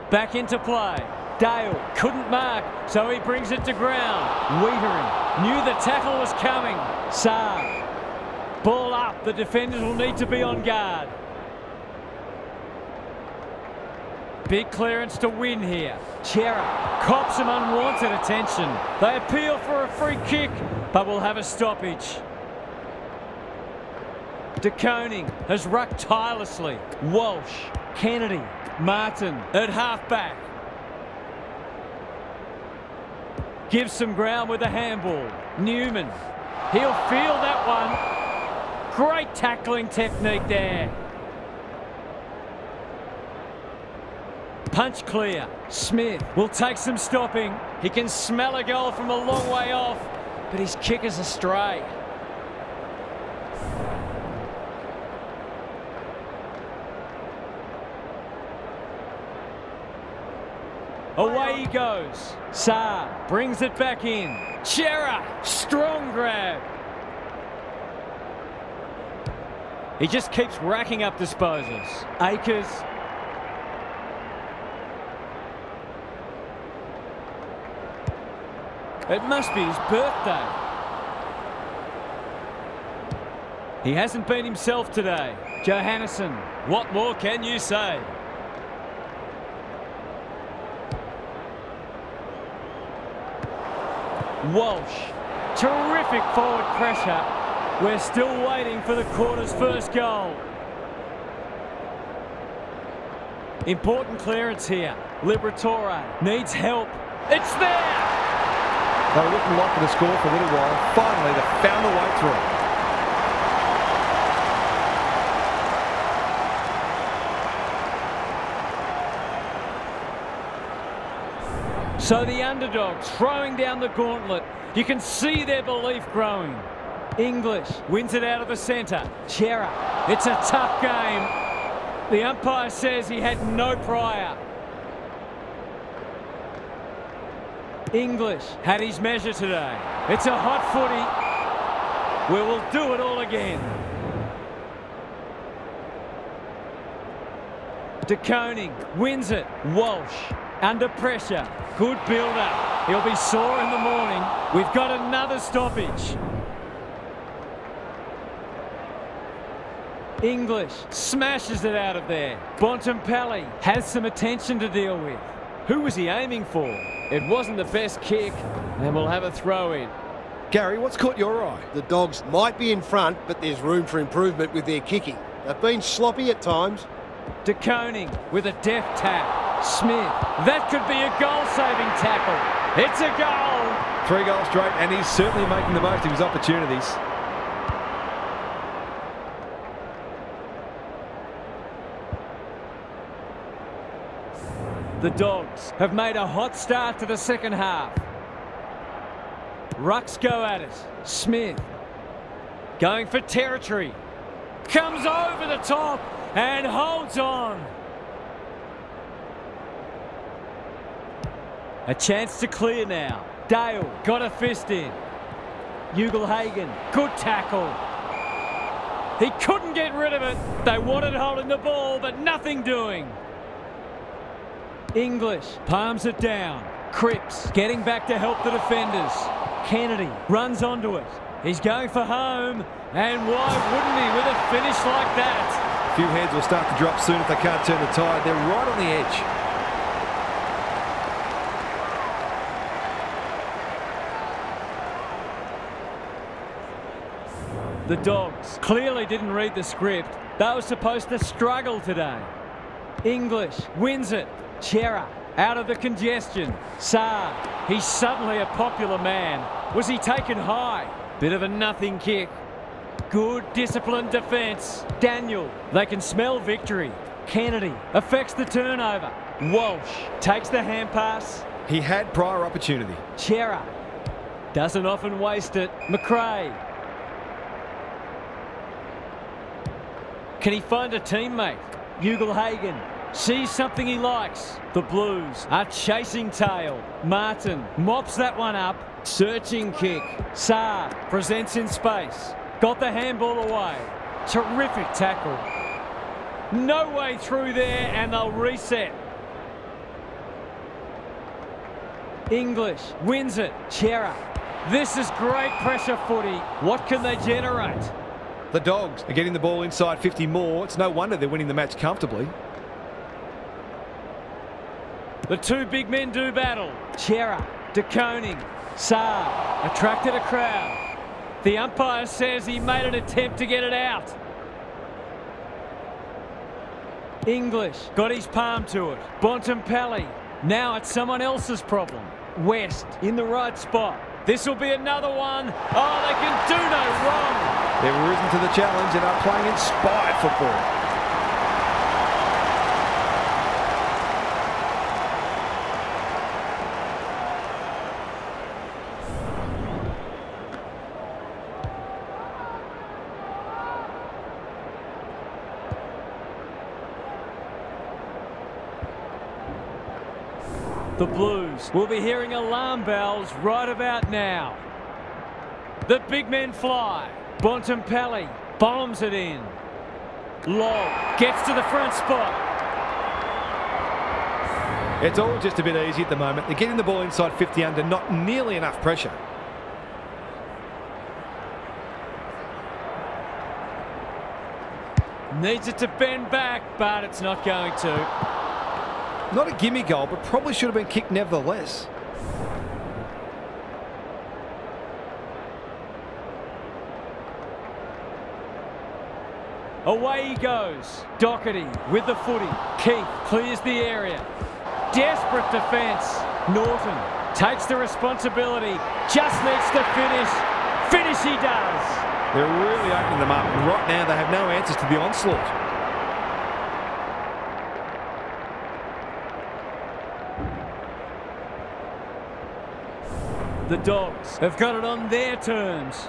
Back into play. Dale couldn't mark, so he brings it to ground. Wiedering knew the tackle was coming. Saar. Ball up. The defenders will need to be on guard. Big clearance to win here. Chera cops some unwanted attention. They appeal for a free kick, but will have a stoppage. De Koning has rucked tirelessly. Walsh, Kennedy, Martin at half-back. Gives some ground with a handball. Newman, he'll feel that one. Great tackling technique there. Punch clear. Smith will take some stopping. He can smell a goal from a long way off, but his kick is astray. Away he goes. Saar brings it back in. Chera, strong grab. He just keeps racking up disposals. Akers. It must be his birthday. He hasn't been himself today. Johannesson. What more can you say? Walsh. Terrific forward pressure. We're still waiting for the quarter's first goal. Important clearance here. Liberatore needs help. It's there! They were looking locked in the score for a little while. Finally, they found a way through. So the underdogs throwing down the gauntlet. You can see their belief growing. English wins it out of the centre. Chera. It's a tough game. The umpire says he had no prior. English had his measure today. It's a hot footy. We will do it all again. De Koning wins it. Walsh under pressure. Good build-up. He'll be sore in the morning. We've got another stoppage. English smashes it out of there. Bontempelli has some attention to deal with. Who was he aiming for? It wasn't the best kick, and we'll have a throw in. Gary, what's caught your eye? The Dogs might be in front, but there's room for improvement with their kicking. They've been sloppy at times. De Koning with a deft tap. Smith, that could be a goal-saving tackle. It's a goal! 3 goals straight, and he's certainly making the most of his opportunities. The Dogs have made a hot start to the second half. Rucks go at it. Smith going for territory. Comes over the top and holds on. A chance to clear now. Dale got a fist in. Ugelhagen, good tackle. He couldn't get rid of it. They wanted holding the ball, but nothing doing. English palms it down. Cripps getting back to help the defenders. Kennedy runs onto it. He's going for home, and why wouldn't he with a finish like that? A few heads will start to drop soon if they can't turn the tide. They're right on the edge. The Dogs clearly didn't read the script. They were supposed to struggle today. English wins it. Chera out of the congestion. Saar, he's suddenly a popular man. Was he taken high? Bit of a nothing kick. Good disciplined defence. Daniel, they can smell victory. Kennedy affects the turnover. Walsh takes the hand pass. He had prior opportunity. Chera doesn't often waste it. McRae. Can he find a teammate? Ugelhagen sees something he likes. The Blues are chasing tail. Martin mops that one up. Searching kick. Saar presents in space. Got the handball away. Terrific tackle. No way through there, and they'll reset. English wins it. Chera. This is great pressure footy. What can they generate? The Dogs are getting the ball inside 50 more. It's no wonder they're winning the match comfortably. The two big men do battle. Chera, De Koning, Saar attracted a crowd. The umpire says he made an attempt to get it out. English got his palm to it. Bontempelli. Now it's someone else's problem. West in the right spot. This will be another one. Oh, they can do no wrong. They've risen to the challenge and are playing inspired football. The Blues will be hearing alarm bells right about now. The big men fly. Bontempelli bombs it in. Lobb gets to the front spot. It's all just a bit easy at the moment. They're getting the ball inside 50 under, not nearly enough pressure. Needs it to bend back, but it's not going to. Not a gimme goal, but probably should have been kicked nevertheless. Away he goes. Doherty with the footy. Keith clears the area. Desperate defence. Norton takes the responsibility. Just needs to finish. Finish he does. They're really opening them up, and right now they have no answers to the onslaught. The Dogs have got it on their terms.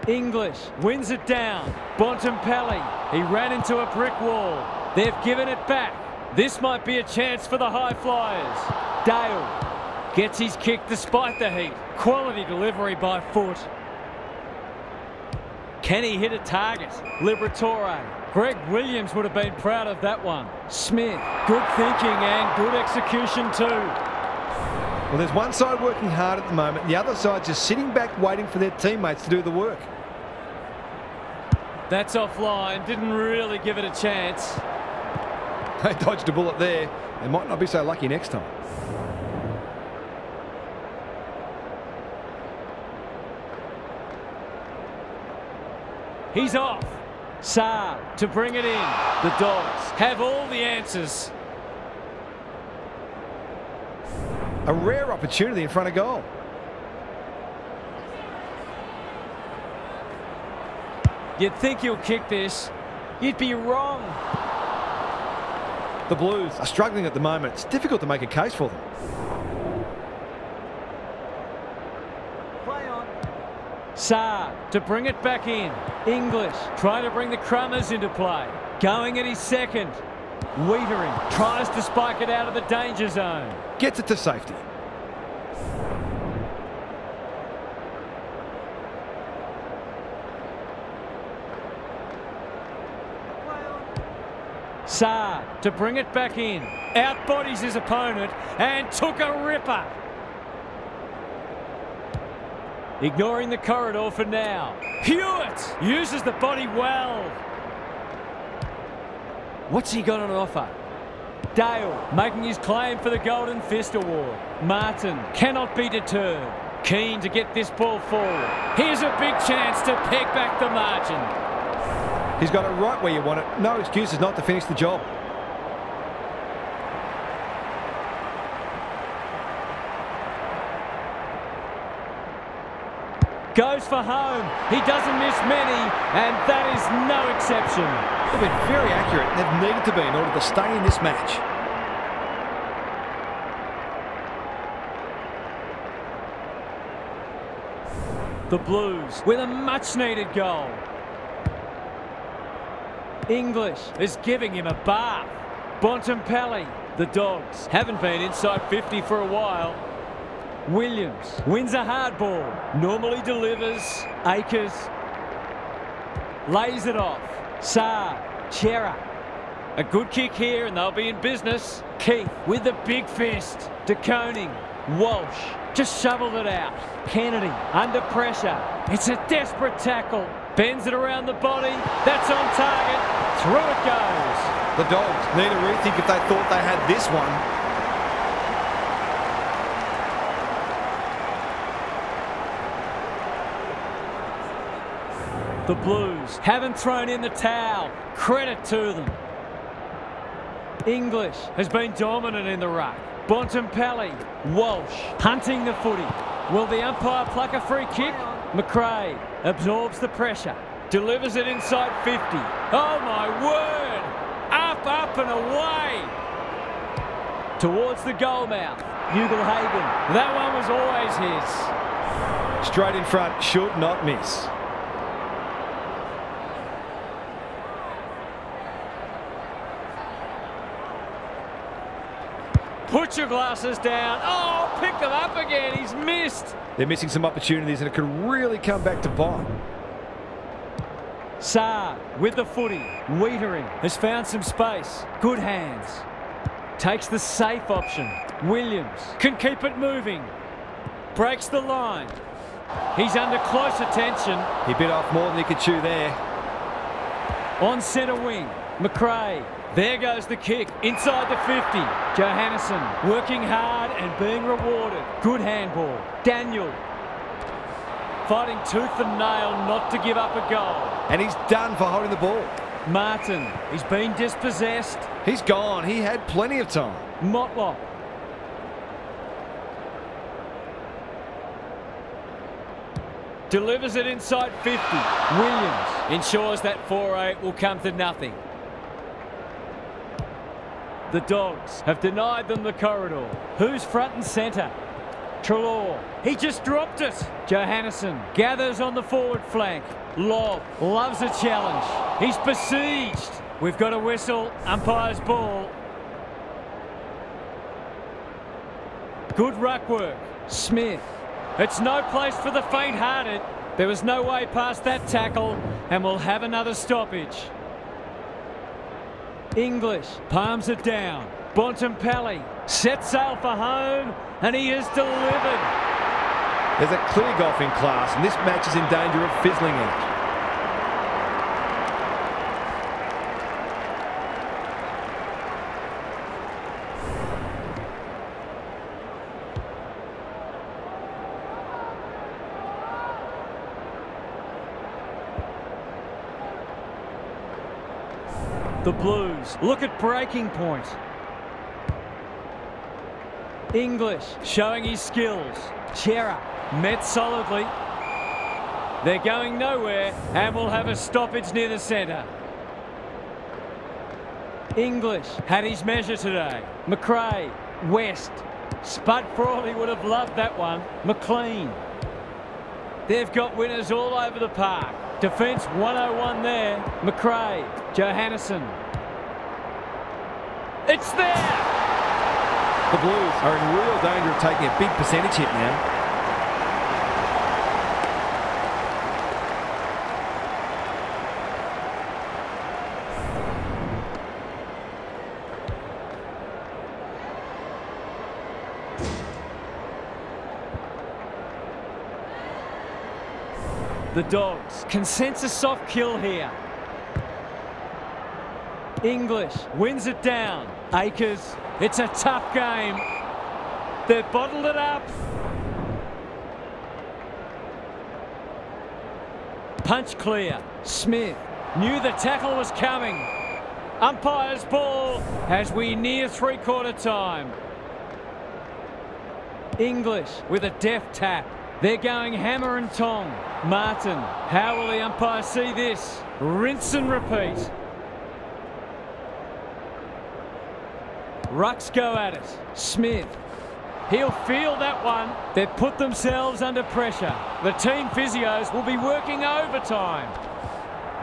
English wins it down. Bontempelli, he ran into a brick wall. They've given it back. This might be a chance for the high flyers. Dale gets his kick despite the heat. Quality delivery by foot. Can he hit a target? Liberatore. Greg Williams would have been proud of that one. Smith, good thinking and good execution too. Well, there's one side working hard at the moment, the other side just sitting back waiting for their teammates to do the work. That's offline, didn't really give it a chance. They dodged a bullet there. They might not be so lucky next time. He's off. Saab to bring it in. The Dogs have all the answers. A rare opportunity in front of goal. You'd think he'll kick this. You'd be wrong. The Blues are struggling at the moment. It's difficult to make a case for them. Play on. Saab to bring it back in. English trying to bring the Crummers into play. Going at his second. Wiedering tries to spike it out of the danger zone. Gets it to safety. Saab to bring it back in. Outbodies his opponent and took a ripper. Ignoring the corridor for now. Hewitt uses the body well. What's he got on offer? Dale making his claim for the Golden Fist Award. Martin cannot be deterred. Keen to get this ball forward. Here's a big chance to peg back the margin. He's got it right where you want it. No excuses not to finish the job. Goes for home. He doesn't miss many, and that is no exception. They've been very accurate. They've needed to be in order to stay in this match. The Blues with a much-needed goal. English is giving him a bath. Bontempelli. The Dogs haven't been inside 50 for a while. Williams wins a hard ball. Normally delivers. Akers lays it off. Saab. Chera. A good kick here and they'll be in business. Keith with the big fist. De Koning. Walsh just shoveled it out. Kennedy under pressure. It's a desperate tackle. Bends it around the body. That's on target. Through it goes. The Dogs need a rethink if they thought they had this one. The Blues haven't thrown in the towel. Credit to them. English has been dominant in the ruck. Bontempelli. Walsh hunting the footy. Will the umpire pluck a free kick? McRae absorbs the pressure. Delivers it inside 50. Oh my word! Up, up and away! Towards the goal mouth. Ugelhagen. That one was always his. Straight in front, should not miss. Put your glasses down. Oh, pick them up again. He's missed. They're missing some opportunities and it could really come back to bite. Saab with the footy. Wiedering has found some space. Good hands. Takes the safe option. Williams can keep it moving. Breaks the line. He's under close attention. He bit off more than he could chew there. On centre wing. McRae. There goes the kick. Inside the 50. Johannesson working hard and being rewarded. Good handball. Daniel fighting tooth and nail not to give up a goal. And he's done for holding the ball. Martin, he's been dispossessed. He's gone. He had plenty of time. Motlop. Delivers it inside 50. Williams ensures that foray will come to nothing. The Dogs have denied them the corridor. Who's front and centre? Treloar. He just dropped it. Johannesson gathers on the forward flank. Lobb loves a challenge. He's besieged. We've got a whistle. Umpire's ball. Good ruck work. Smith. It's no place for the faint-hearted. There was no way past that tackle, and we'll have another stoppage. English palms it down. Bontempelli sets sail for home, and he is delivered. There's a clear golfing class, and this match is in danger of fizzling out. The Blues look at breaking point. English showing his skills. Chera met solidly. They're going nowhere, and we'll have a stoppage near the centre. English had his measure today. McRae, West. Spud Frawley would have loved that one. McLean. They've got winners all over the park. Defence 101 there. McRae, Johannesson. It's there! The Blues are in real danger of taking a big percentage hit now. The Dogs can sense a soft kill here. English wins it down. Akers, it's a tough game. They've bottled it up. Punch clear. Smith knew the tackle was coming. Umpire's ball as we near three-quarter time. English with a deft tap. They're going hammer and tong. Martin, how will the umpire see this? Rinse and repeat. Rucks go at it. Smith. He'll feel that one. They've put themselves under pressure. The team physios will be working overtime.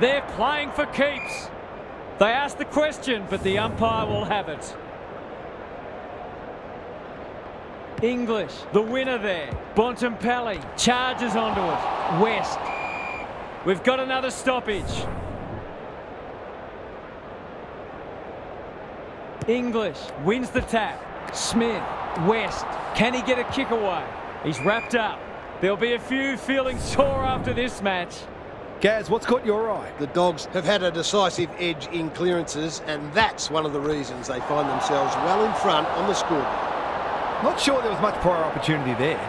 They're playing for keeps. They asked the question, but the umpire will have it. English, the winner there. Bontempelli charges onto it. West. We've got another stoppage. English wins the tap. Smith, West. Can he get a kick away? He's wrapped up. There'll be a few feeling sore after this match. Gaz, what's caught your eye? The Dogs have had a decisive edge in clearances, and that's one of the reasons they find themselves well in front on the scoreboard. Not sure there was much prior opportunity there.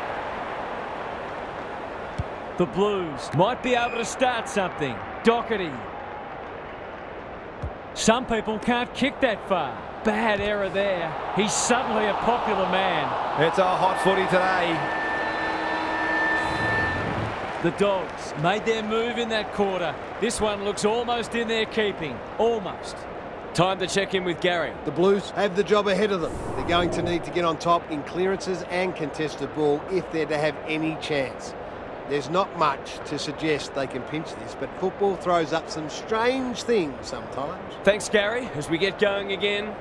The Blues might be able to start something. Doherty. Some people can't kick that far. Bad error there. He's suddenly a popular man. It's a hot footy today. The Dogs made their move in that quarter. This one looks almost in their keeping. Almost. Time to check in with Gary. The Blues have the job ahead of them. They're going to need to get on top in clearances and contested ball if they're to have any chance. There's not much to suggest they can pinch this, but football throws up some strange things sometimes. Thanks, Gary, as we get going again.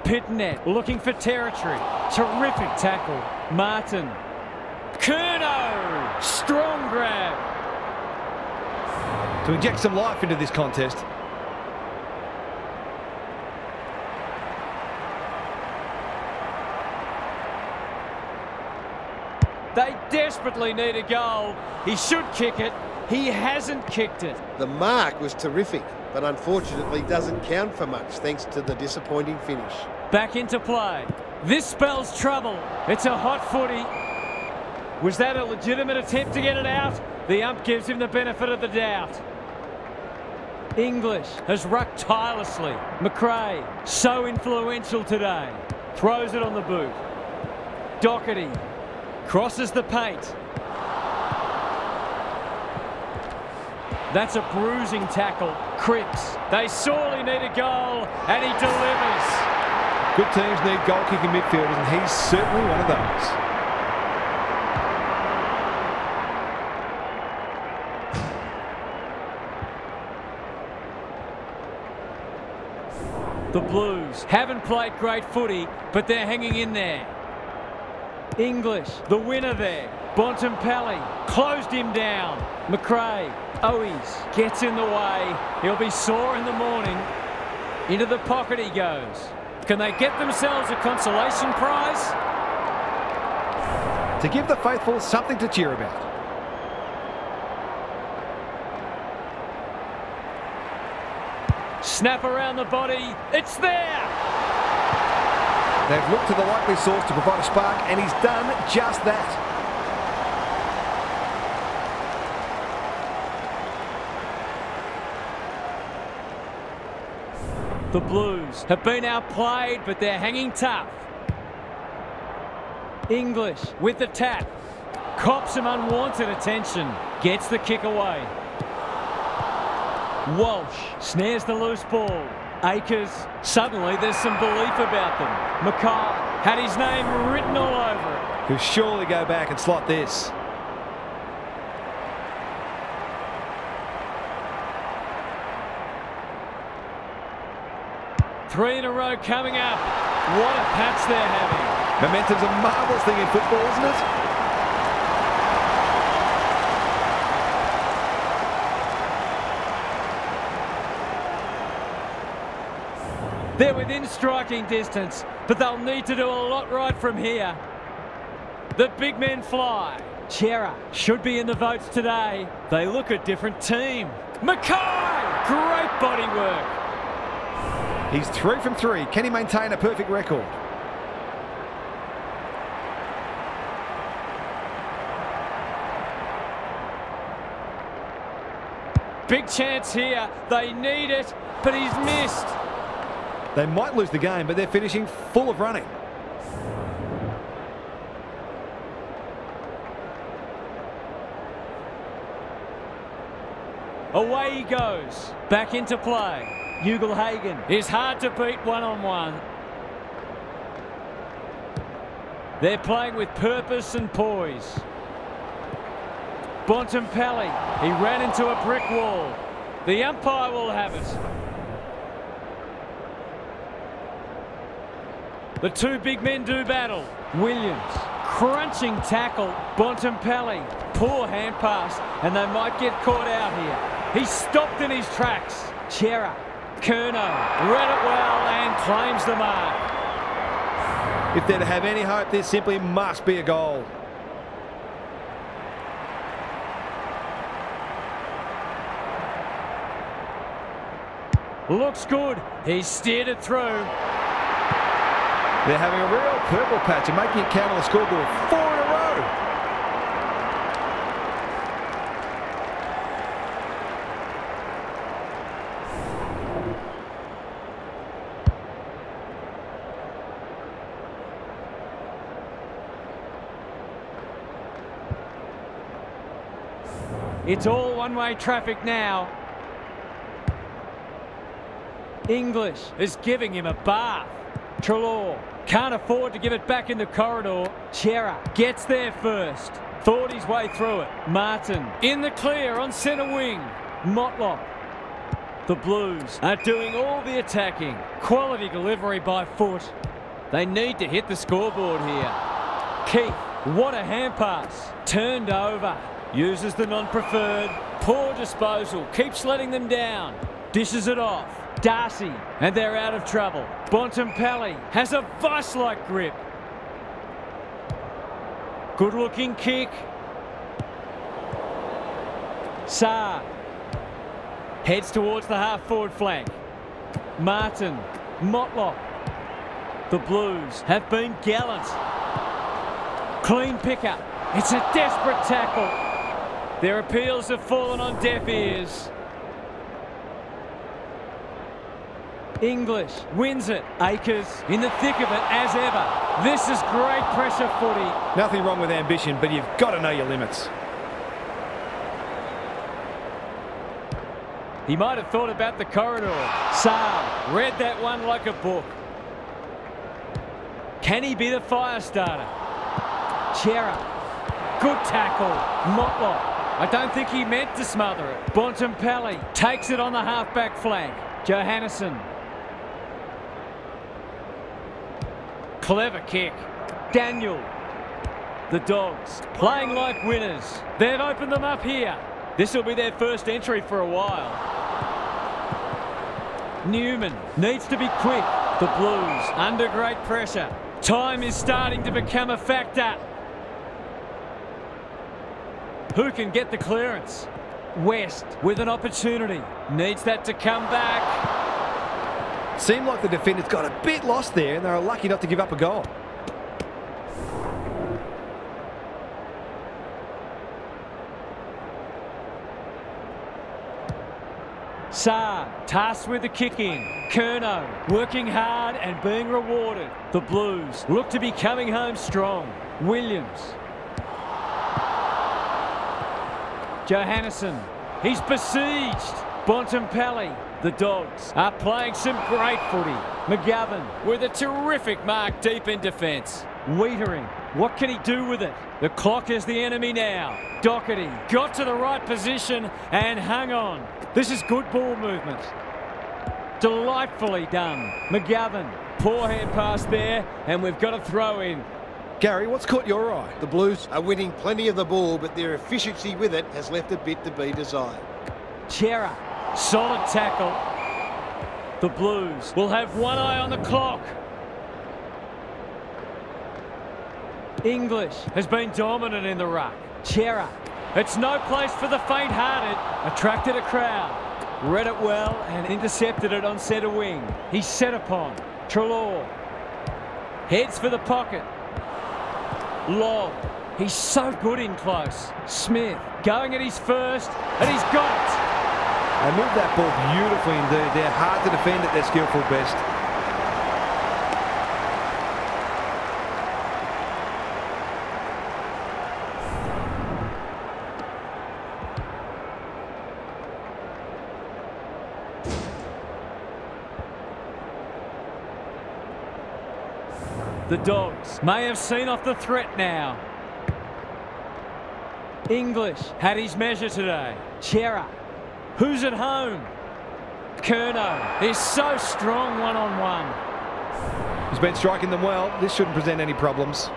Pitnet looking for territory. Terrific tackle. Martin. Curnow. Strong grab. To inject some life into this contest. desperately need a goal. He should kick it. He hasn't kicked it. The mark was terrific, but unfortunately doesn't count for much thanks to the disappointing finish. Back into play. This spells trouble. It's a hot footy. Was that a legitimate attempt to get it out? The ump gives him the benefit of the doubt. English has rucked tirelessly. McRae, so influential today. Throws it on the boot. Doherty crosses the paint. That's a bruising tackle. Cripps, they sorely need a goal, and he delivers. Good teams need goal-kicking midfielders, and he's certainly one of those. The Blues haven't played great footy, but they're hanging in there. English, the winner there. Bontempelli closed him down. McRae, Owies gets in the way. He'll be sore in the morning. Into the pocket he goes. Can they get themselves a consolation prize? To give the faithful something to cheer about. Snap around the body. It's there! They've looked to the likely source to provide a spark, and he's done just that. The Blues have been outplayed, but they're hanging tough. English with the tap. Cops some unwanted attention. Gets the kick away. Walsh snares the loose ball. Akers, suddenly there's some belief about them. Mackay had his name written all over it. He'll surely go back and slot this. Three in a row coming up. What a patch they're having. Momentum's a marvellous thing in football, isn't it? They're within striking distance, but they'll need to do a lot right from here. The big men fly. Chera should be in the votes today. They look a different team. Mackay! Great body work. He's 3 from 3. Can he maintain a perfect record? Big chance here. They need it, but he's missed. They might lose the game, but they're finishing full of running. Away he goes. Back into play. Ugelhagen is hard to beat one-on-one. They're playing with purpose and poise. Bontempelli, he ran into a brick wall. The umpire will have it. The two big men do battle. Williams, crunching tackle. Bontempelli, poor hand pass, and they might get caught out here. He's stopped in his tracks. Chera, Curnow, read it well and claims the mark. If they're to have any hope, this simply must be a goal. Looks good. He's steered it through. They're having a real purple patch and making it count on the scoreboard. 4 in a row. It's all one-way traffic now. English is giving him a bath. Trelaw can't afford to give it back in the corridor. Chera gets there first. Thought his way through it. Martin in the clear on centre wing. Motlop. The Blues are doing all the attacking. Quality delivery by foot. They need to hit the scoreboard here. Keith, what a hand pass. Turned over. Uses the non-preferred. Poor disposal. Keeps letting them down. Dishes it off. Darcy, and they're out of trouble. Bontempelli has a vice-like grip. Good-looking kick. Saar heads towards the half-forward flank. Martin, Motlop. The Blues have been gallant. Clean pickup. It's a desperate tackle. Their appeals have fallen on deaf ears. English wins it. Akers in the thick of it as ever. This is great pressure footy. Nothing wrong with ambition, but you've got to know your limits. He might have thought about the corridor. Saar read that one like a book. Can he be the fire starter? Chera. Good tackle. Motlop. I don't think he meant to smother it. Bontempelli takes it on the half-back flank. Johannesson. Clever kick. Daniel. The Dogs playing like winners. They've opened them up here. This will be their first entry for a while. Newman needs to be quick. The Blues under great pressure. Time is starting to become a factor. Who can get the clearance? West with an opportunity. Needs that to come back. Seemed like the defenders got a bit lost there and they were lucky not to give up a goal. Saar tasked with the kick in. Curnow working hard and being rewarded. The Blues look to be coming home strong. Williams. Johannesson. He's besieged. Bontempelli. The Dogs are playing some great footy. McGovern With a terrific mark deep in defence. Wiedering. What can he do with it? The clock is the enemy now. Doherty got to the right position and hung on. This is good ball movement. Delightfully done. McGovern. Poor hand pass there, and we've got a throw in. Gary, what's caught your eye? The Blues are winning plenty of the ball, but their efficiency with it has left a bit to be desired. Chera. Solid tackle. The Blues will have one eye on the clock. English has been dominant in the ruck. Chera. It's no place for the faint-hearted. Attracted a crowd. Read it well and intercepted it on centre wing. He's set upon. Treloar. Heads for the pocket. Long. He's so good in close. Smith going at his first, and he's got it. They moved that ball beautifully indeed. They're hard to defend at their skillful best. The Dogs may have seen off the threat now. English had his measure today. Chera. Who's at home? Curnow. He's so strong one-on-one. He's been striking them well. This shouldn't present any problems.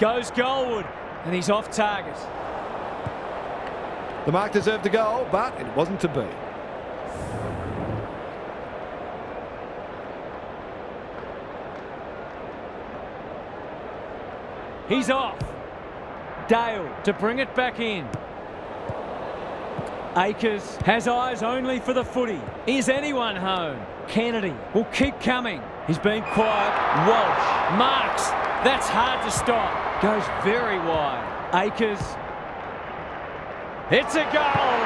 Goes goalward, and he's off target. The mark deserved a goal, but it wasn't to be. He's off. Dale to bring it back in. Akers has eyes only for the footy. Is anyone home? Kennedy will keep coming. He's been quiet. Walsh marks. That's hard to stop. Goes very wide. Akers. It's a goal.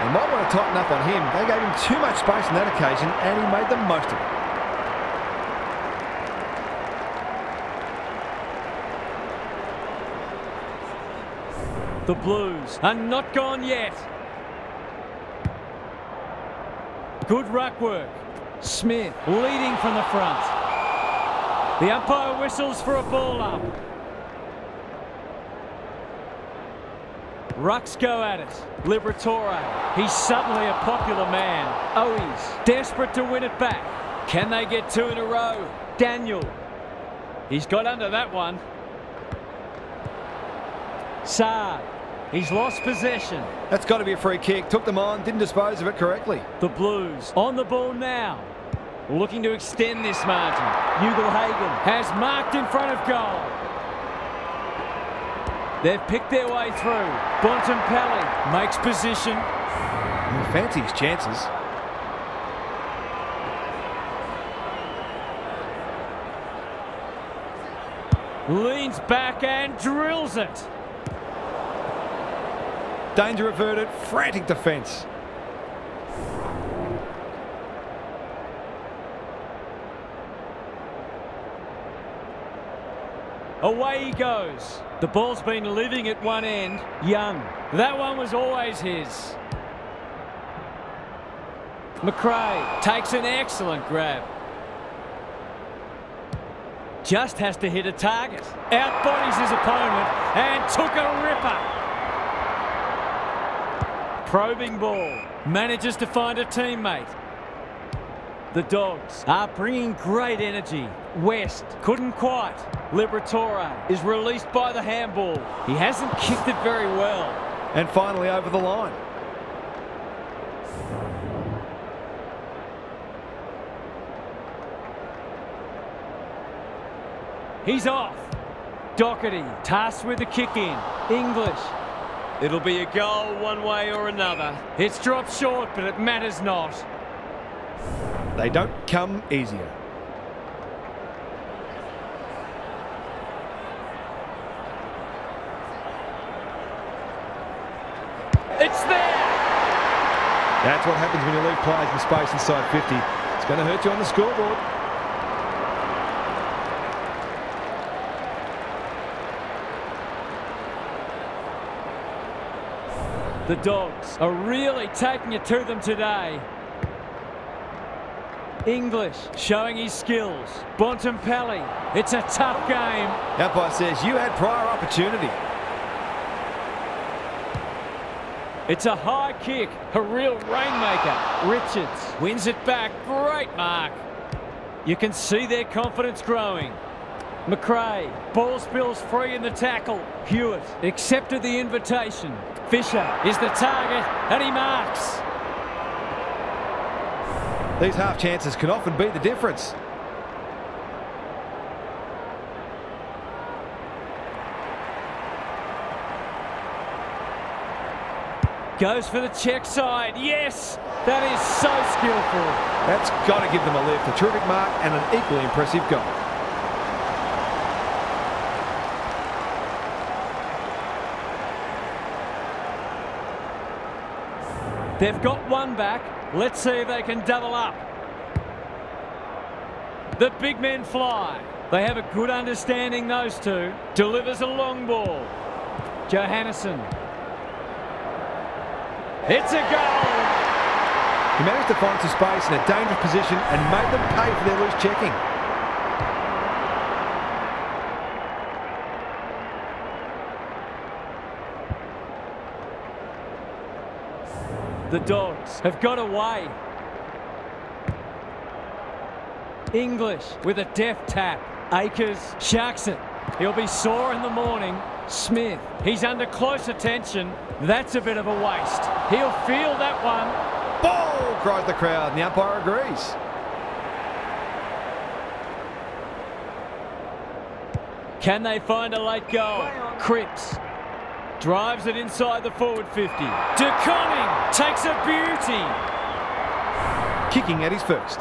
They might want to tighten up on him. They gave him too much space on that occasion and he made the most of it. The Blues are not gone yet. Good ruck work. Smith leading from the front. The umpire whistles for a ball up. Rucks go at it. Liberatore. He's suddenly a popular man. Owies desperate to win it back. Can they get two in a row? Daniel. He's got under that one. Saar He's lost possession. That's got to be a free kick. Took them on, didn't dispose of it correctly. The Blues on the ball now. Looking to extend this margin. Ugle-Hagan has marked in front of goal. They've picked their way through. Bontempelli makes position. He fancies chances. Leans back and drills it. Danger averted. Frantic defence. Away he goes. The ball's been living at one end. Young. That one was always his. McRae takes an excellent grab. Just has to hit a target. Outbodies his opponent and took a ripper. Probing ball. Manages to find a teammate. The Dogs are bringing great energy. West couldn't quite. Liberatore is released by the handball. He hasn't kicked it very well. And finally over the line. He's off. Doherty tasked with the kick in. English. It'll be a goal one way or another. It's dropped short, but it matters not. They don't come easier. It's there! That's what happens when you leave players in space inside 50. It's going to hurt you on the scoreboard. The Dogs are really taking it to them today. English showing his skills. Bontempelli. It's a tough game. Umpire says you had prior opportunity. It's a high kick. A real rainmaker. Richards wins it back. Great mark. You can see their confidence growing. McRae. Ball spills free in the tackle. Hewitt accepted the invitation. Fisher is the target and he marks. These half chances can often be the difference. Goes for the check side. Yes, that is so skillful. That's got to give them a lift. A terrific mark and an equally impressive goal. They've got one back. Let's see if they can double up. The big men fly. They have a good understanding, those two. Delivers a long ball. Johannesson. It's a goal. He managed to find some space in a dangerous position and made them pay for their loose checking. The Dogs have got away. English with a deft tap. Akers sharks it. He'll be sore in the morning. Smith, he's under close attention. That's a bit of a waste. He'll feel that one. Ball, cries the crowd, and the umpire agrees. Can they find a late goal? Cripps drives it inside the forward 50. De Koning takes a beauty. Kicking at his first.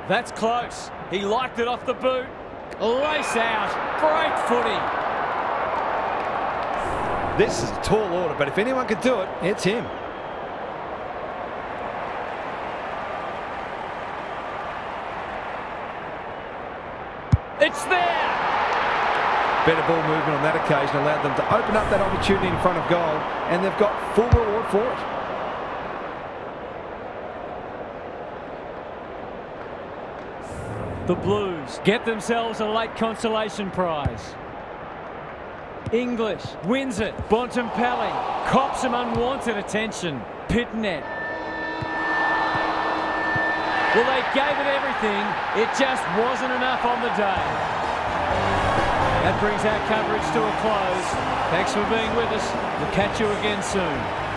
That's close. He liked it off the boot. Lace out. Great footy. This is a tall order, but if anyone could do it, it's him. It's there. Better ball movement on that occasion allowed them to open up that opportunity in front of goal, and they've got full reward for it. The Blues get themselves a late consolation prize. English wins it. Bontempelli cops some unwanted attention. Pitnet. Well, they gave it everything. It just wasn't enough on the day. That brings our coverage to a close. Thanks for being with us. We'll catch you again soon.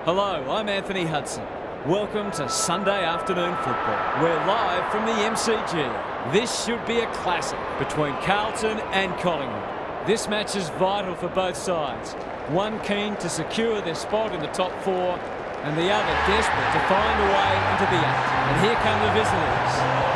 Hello, I'm Anthony Hudson. Welcome to Sunday afternoon football. We're live from the MCG. This should be a classic between Carlton and Collingwood. This match is vital for both sides. One keen to secure their spot in the top four, and the other desperate to find a way into the eight. And here come the visitors.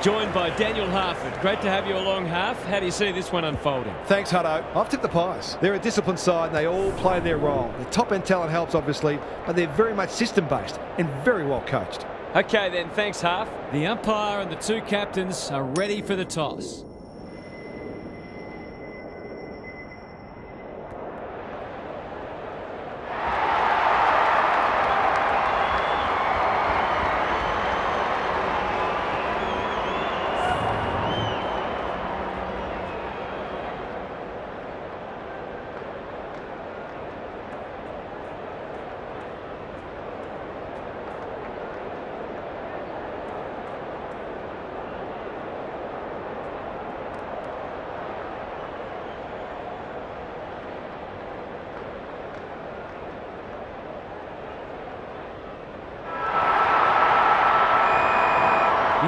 Joined by Daniel Harford. Great to have you along, Harf. How do you see this one unfolding? Thanks, Hutto. I've tipped the Pies. They're a disciplined side and they all play their role. The top-end talent helps, obviously, but they're very much system-based and very well coached. Okay then, thanks, Harf. The umpire and the two captains are ready for the toss.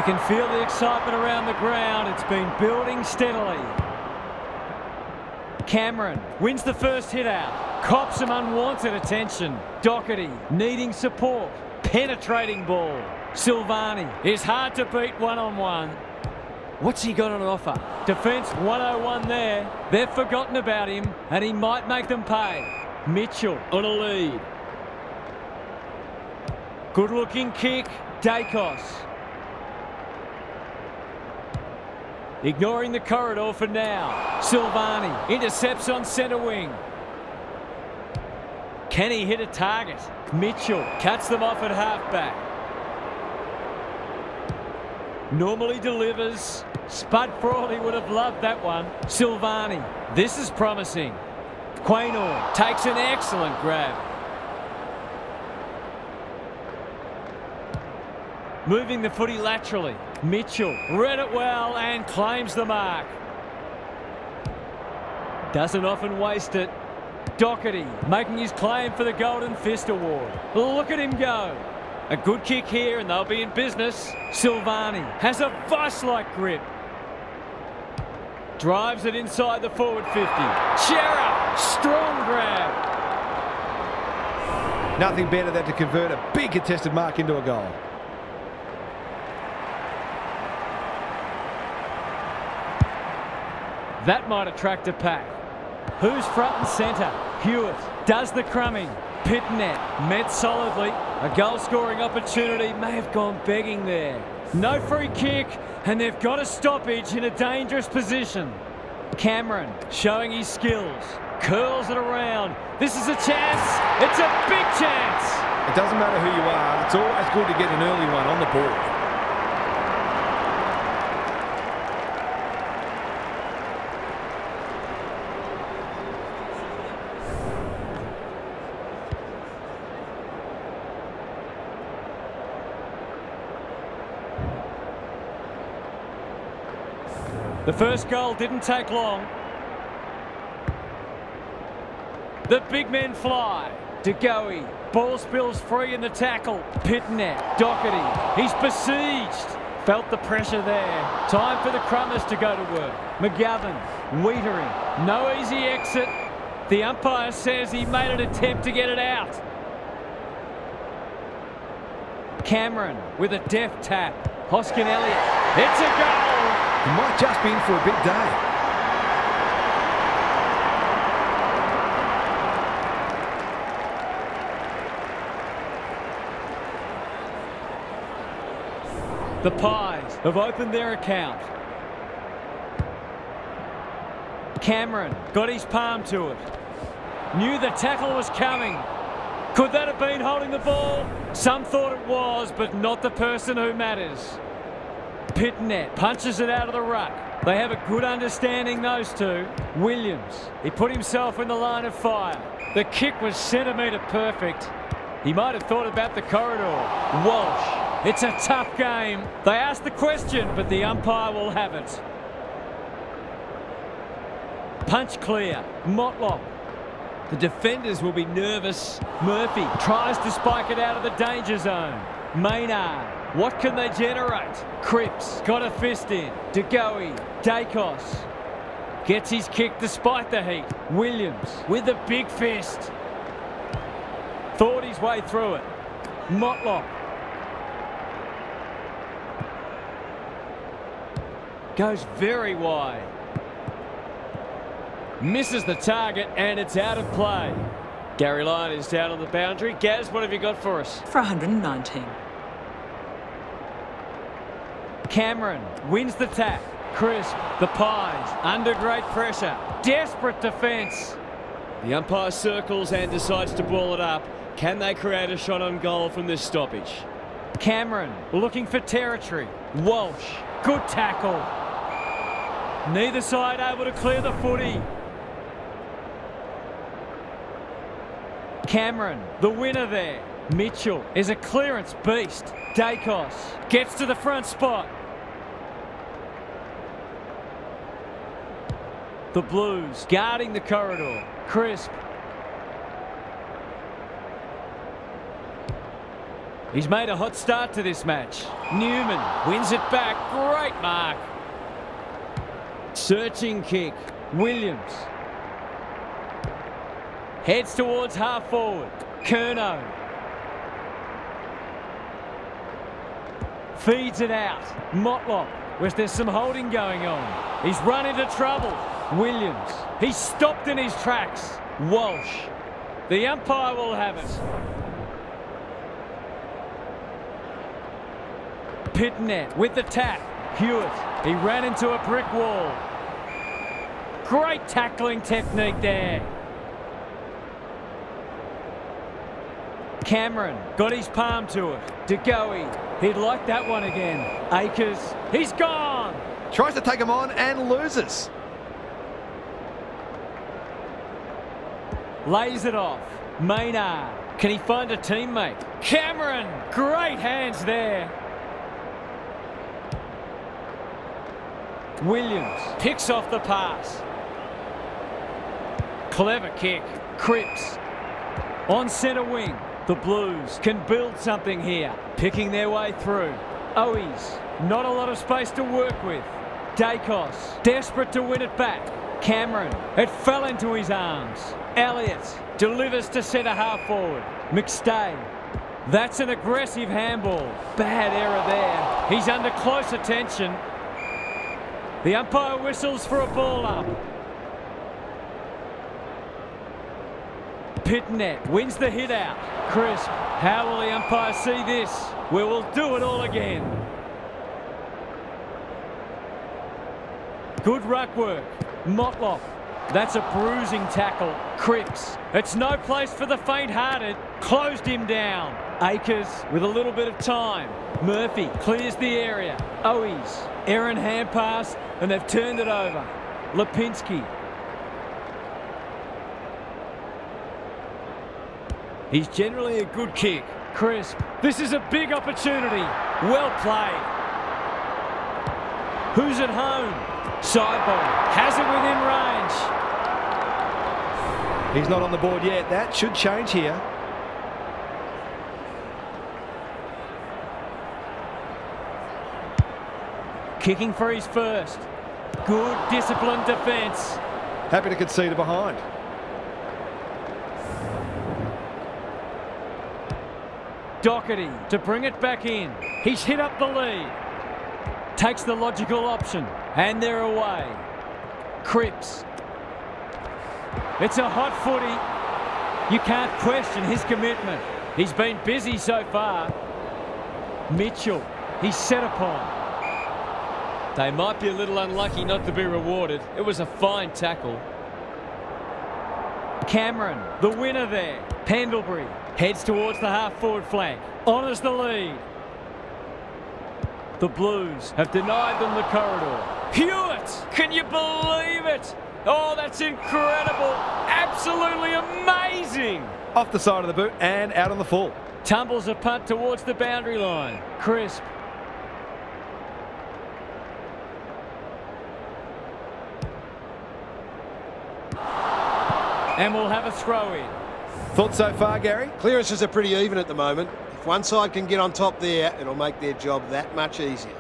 You can feel the excitement around the ground. It's been building steadily. Cameron wins the first hit out. Cops some unwanted attention. Doherty needing support. Penetrating ball. Silvani is hard to beat one-on-one. What's he got on offer? Defence 101 there. They've forgotten about him and he might make them pay. Mitchell on a lead. Good looking kick. Dacos. Ignoring the corridor for now. Silvani intercepts on centre wing. Can he hit a target? Mitchell cuts them off at halfback. Normally delivers. Spud Frawley would have loved that one. Silvani. This is promising. Quaynor takes an excellent grab. Moving the footy laterally. Mitchell read it well and claims the mark. Doesn't often waste it. Doherty making his claim for the Golden Fist Award. Look at him go. A good kick here and they'll be in business. Silvani has a vice-like grip. Drives it inside the forward 50. Chera, strong grab. Nothing better than to convert a big contested mark into a goal. That might attract a pack. Who's front and centre? Hewitt does the crumbing. Pitnet met solidly. A goal-scoring opportunity may have gone begging there. No free kick, and they've got a stoppage in a dangerous position. Cameron showing his skills. Curls it around. This is a chance. It's a big chance. It doesn't matter who you are. It's always good to get an early one on the board. The first goal didn't take long. The big men fly. De Goey. Ball spills free in the tackle. Pitnet. Doherty. He's besieged. Felt the pressure there. Time for the Crummers to go to work. McGovern. Wiedering. No easy exit. The umpire says he made an attempt to get it out. Cameron with a deft tap. Hoskin Elliott. It's a goal. He might just be in for a big day. The Pies have opened their account. Cameron got his palm to it. Knew the tackle was coming. Could that have been holding the ball? Some thought it was, but not the person who matters. Pitnet punches it out of the ruck. They have a good understanding, those two. Williams, he put himself in the line of fire. The kick was centimetre perfect. He might have thought about the corridor. Walsh, it's a tough game. They asked the question, but the umpire will have it. Punch clear. Motlop. The defenders will be nervous. Murphy tries to spike it out of the danger zone. Maynard. What can they generate? Cripps got a fist in. De Goey. Dacos. Gets his kick despite the heat. Williams with a big fist. Thought his way through it. Motlop. Goes very wide. Misses the target and it's out of play. Gary Lyon is down on the boundary. Gaz, what have you got for us? For 119. Cameron wins the tap. Crisp, the Pies, under great pressure. Desperate defence. The umpire circles and decides to ball it up. Can they create a shot on goal from this stoppage? Cameron looking for territory. Walsh, good tackle. Neither side able to clear the footy. Cameron, the winner there. Mitchell is a clearance beast. Dacos gets to the front spot. The Blues guarding the corridor. Crisp. He's made a hot start to this match. Newman wins it back. Great mark. Searching kick. Williams. Heads towards half forward. Curnow. Feeds it out. Motlop. Whereas there's some holding going on. He's run into trouble. Williams. He's stopped in his tracks. Walsh. The umpire will have it. Pitnet with the tap. Hewitt. He ran into a brick wall. Great tackling technique there. Cameron got his palm to it. De Goey. He'd like that one again. Akers. He's gone. Tries to take him on and loses. Lays it off. Maynard. Can he find a teammate? Cameron. Great hands there. Williams picks off the pass. Clever kick. Cripps on centre wing. The Blues can build something here. Picking their way through. Owies. Not a lot of space to work with. Dacos. Desperate to win it back. Cameron. It fell into his arms. Elliott delivers to centre half forward. McStay. That's an aggressive handball. Bad error there. He's under close attention. The umpire whistles for a ball up. Pitnet wins the hit out. Crisp. How will the umpire see this? We will do it all again. Good ruck work. Motlop. That's a bruising tackle. Cripps. It's no place for the faint-hearted. Closed him down. Akers with a little bit of time. Murphy clears the area. Owies. Errant hand pass, and they've turned it over. Lipinski. He's generally a good kick. Crisp. This is a big opportunity. Well played. Who's at home? Sideball. Has it within range. He's not on the board yet. That should change here. Kicking for his first. Good disciplined defence. Happy to concede a behind. Doherty to bring it back in. He's hit up the lead. Takes the logical option. And they're away. Cripps. It's a hot footy. You can't question his commitment. He's been busy so far. Mitchell. He's set upon. They might be a little unlucky not to be rewarded. It was a fine tackle. Cameron, the winner there. Pendlebury heads towards the half-forward flank. Honours the lead. The Blues have denied them the corridor. Hewitt! Can you believe it? Oh, that's incredible. Absolutely amazing. Off the side of the boot and out on the full. Tumbles a punt towards the boundary line. Crisp. And we'll have a throw in. Thoughts so far, Gary? Clearances are pretty even at the moment. If one side can get on top there, it'll make their job that much easier.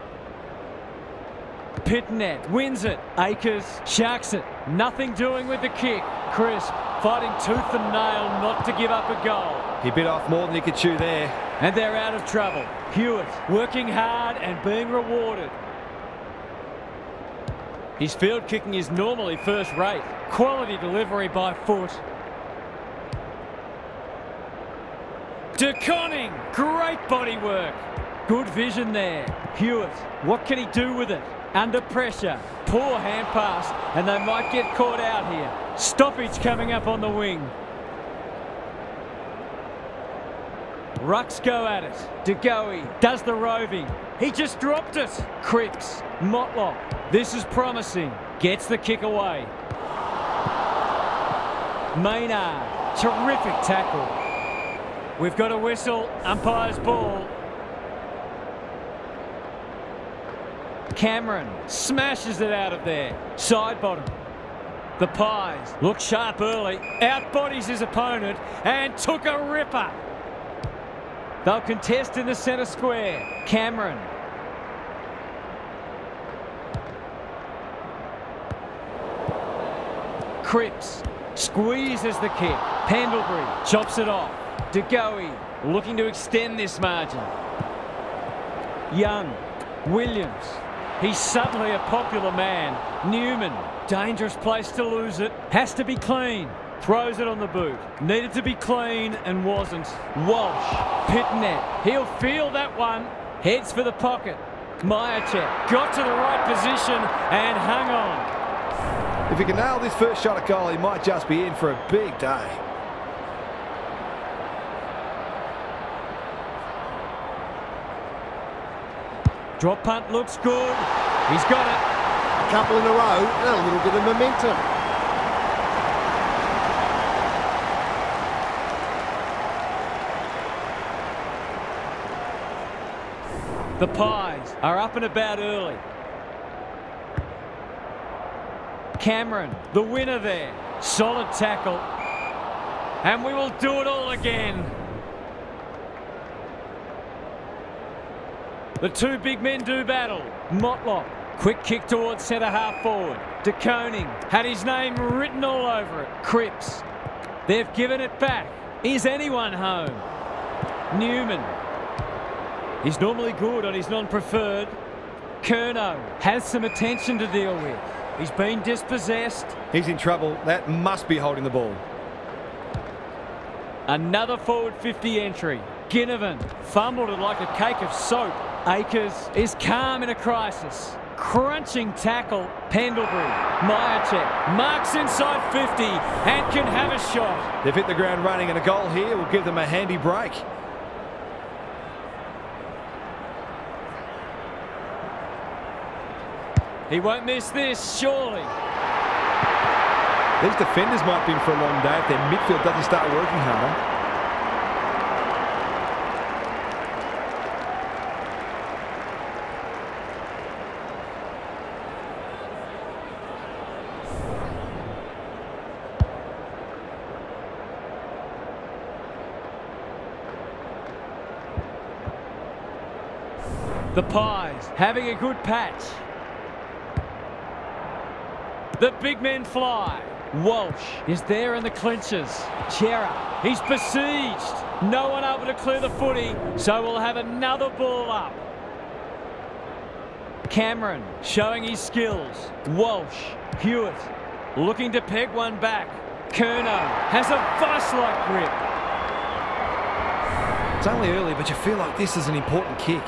Pitnet wins it. Akers sharks it. Nothing doing with the kick. Crisp fighting tooth and nail not to give up a goal. He bit off more than he could chew there. And they're out of trouble. Hewitt working hard and being rewarded. His field kicking is normally first rate. Quality delivery by foot. De Conning, great body work. Good vision there. Hewitt, what can he do with it? Under pressure. Poor hand pass, and they might get caught out here. Stoppage coming up on the wing. Rucks go at it. De Goey does the roving. He just dropped it. Cripps, Motlop. This is promising. Gets the kick away. Maynard, terrific tackle. We've got a whistle, umpire's ball. Cameron smashes it out of there. Side bottom. The Pies look sharp early. Outbodies his opponent and took a ripper. They'll contest in the centre square. Cameron. Cripps squeezes the kick. Pendlebury chops it off. De Goey looking to extend this margin. Young. Williams. He's suddenly a popular man. Newman. Dangerous place to lose it. Has to be clean. Throws it on the boot. Needed to be clean and wasn't. Walsh. Pitnet. He'll feel that one. Heads for the pocket. Myercheck got to the right position and hung on. If he can nail this first shot at goal, he might just be in for a big day. Drop punt looks good. He's got it. A couple in a row and a little bit of momentum. The Pies are up and about early. Cameron, the winner there. Solid tackle. And we will do it all again. The two big men do battle. Motlop, quick kick towards centre half forward. De Koning had his name written all over it. Cripps, they've given it back. Is anyone home? Newman, he's normally good on his non-preferred. Curnow has some attention to deal with. He's been dispossessed. He's in trouble. That must be holding the ball. Another forward 50 entry. Ginnivan fumbled it like a cake of soap. Akers is calm in a crisis. Crunching tackle. Pendlebury. Myercheck marks inside 50 and can have a shot. They've hit the ground running, and a goal here will give them a handy break. He won't miss this, surely. These defenders might be in for a long day if their midfield doesn't start working harder. The Pies having a good patch. The big men fly. Walsh is there in the clinches. Chera, he's besieged. No one able to clear the footy, so we'll have another ball up. Cameron showing his skills. Walsh, Hewitt looking to peg one back. Curnow has a vice-like grip. It's only early, but you feel like this is an important kick.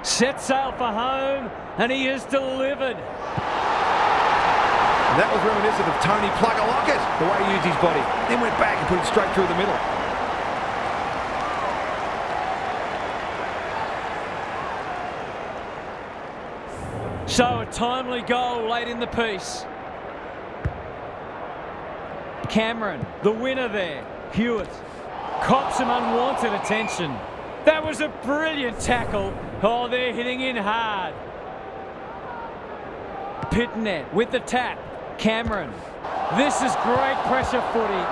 Set sail for home, and he is delivered. And that was reminiscent of Tony Plugger-Lockett, the way he used his body. Then went back and put it straight through the middle. So a timely goal late in the piece. Cameron, the winner there. Hewitt cops some unwanted attention. That was a brilliant tackle. Oh, they're hitting in hard. Pitnet with the tap. Cameron. This is great pressure footy.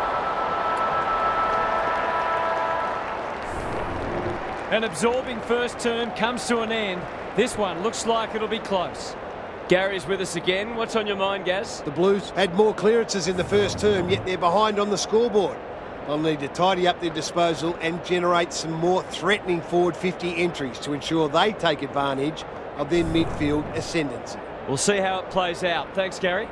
An absorbing first term comes to an end. This one looks like it'll be close. Gary's with us again. What's on your mind, Gaz? The Blues had more clearances in the first term, yet they're behind on the scoreboard. They'll need to tidy up their disposal and generate some more threatening forward 50 entries to ensure they take advantage of their midfield ascendancy. We'll see how it plays out. Thanks, Gary.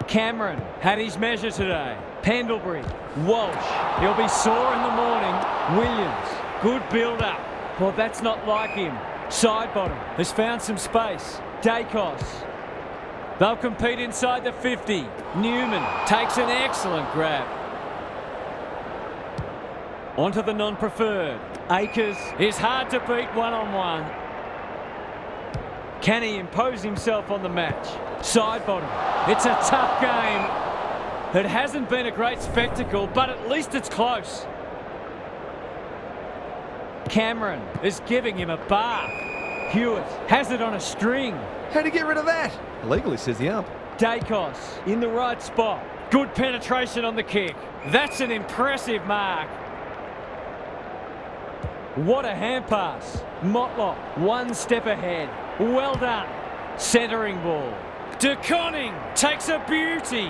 Cameron had his measure today. Pendlebury, Walsh, he'll be sore in the morning. Williams, good build-up. Well, that's not like him. Sidebottom has found some space. Dacos, they'll compete inside the 50. Newman takes an excellent grab. Onto the non-preferred. Akers is hard to beat one-on-one. Can he impose himself on the match? Side bottom. It's a tough game. It hasn't been a great spectacle, but at least it's close. Cameron is giving him a bath. Hewitt has it on a string. How to get rid of that? Illegally, says the ump. Dacos in the right spot. Good penetration on the kick. That's an impressive mark. What a hand pass. Motlop, one step ahead. Well done. Centering ball. De Koning takes a beauty.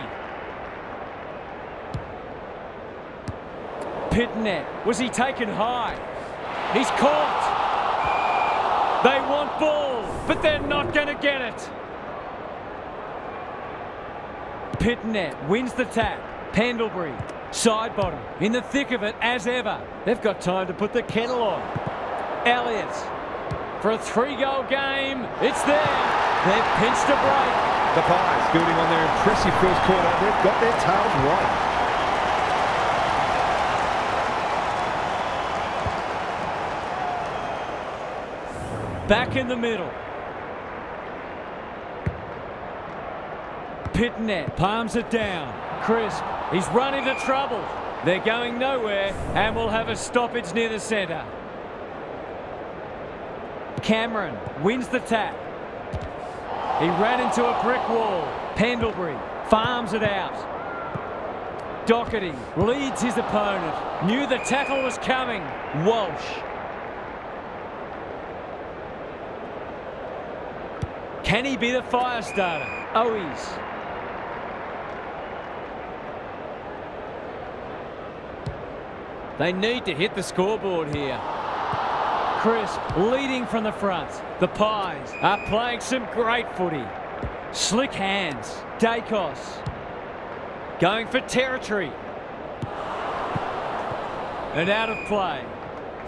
Pitnet, was he taken high? He's caught. They want ball, but they're not going to get it. Pitnet wins the tap. Pendlebury, side bottom, in the thick of it as ever. They've got time to put the kettle on. Elliott, for a 3-goal game, it's there. They've pinched a break. The Pies, building on their impressive first quarter, they've got their tails right. Back in the middle. Pitnet palms it down. Crisp, he's run into trouble. They're going nowhere and will have a stoppage near the centre. Cameron wins the tap. He ran into a brick wall. Pendlebury farms it out. Doherty leads his opponent. Knew the tackle was coming. Walsh. Can he be the fire starter? Owies. They need to hit the scoreboard here. Crisp leading from the front. The Pies are playing some great footy. Slick hands. Dacos going for territory. And out of play.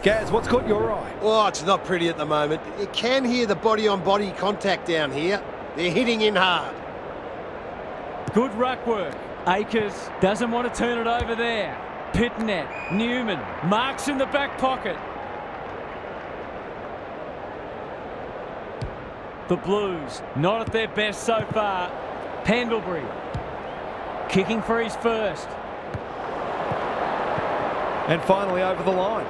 Gaz, what's caught your eye? Oh, it's not pretty at the moment. You can hear the body-on-body contact down here. They're hitting in hard. Good ruck work. Akers doesn't want to turn it over there. Pitnet, Newman, marks in the back pocket. The Blues, not at their best so far. Pendlebury, kicking for his first. And finally over the line.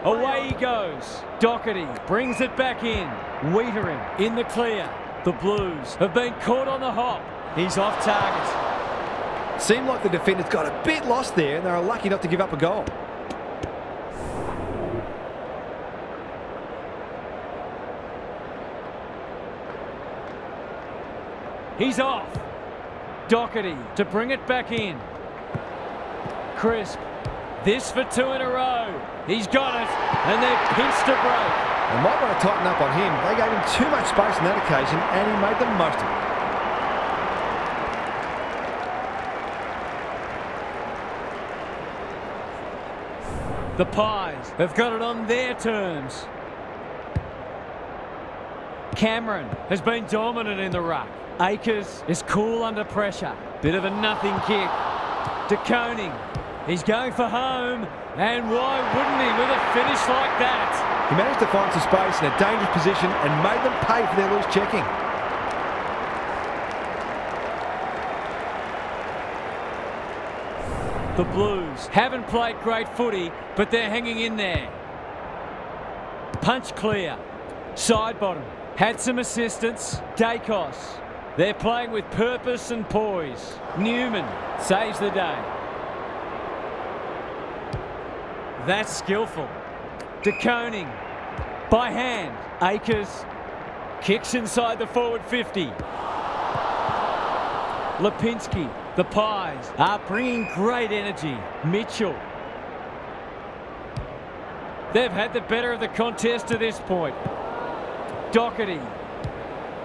Away he goes. Doherty brings it back in. Wiedering in the clear. The Blues have been caught on the hop. He's off target. Seemed like the defenders got a bit lost there and they were lucky not to give up a goal. He's off. Doherty to bring it back in. Crisp. This for 2 in a row. He's got it, and they've pinched a break. They might want to tighten up on him. They gave him too much space on that occasion, and he made the most of it. The Pies have got it on their terms. Cameron has been dominant in the ruck. Akers is cool under pressure. Bit of a nothing kick. De Koning. He's going for home, and why wouldn't he with a finish like that? He managed to find some space in a dangerous position and made them pay for their loose checking. The Blues haven't played great footy, but they're hanging in there. Punch clear. Side bottom. Had some assistance. Dacos. They're playing with purpose and poise. Newman saves the day. That's skillful. De Koning. By hand. Akers. Kicks inside the forward 50. Lipinski. The Pies are bringing great energy. Mitchell. They've had the better of the contest to this point. Doherty.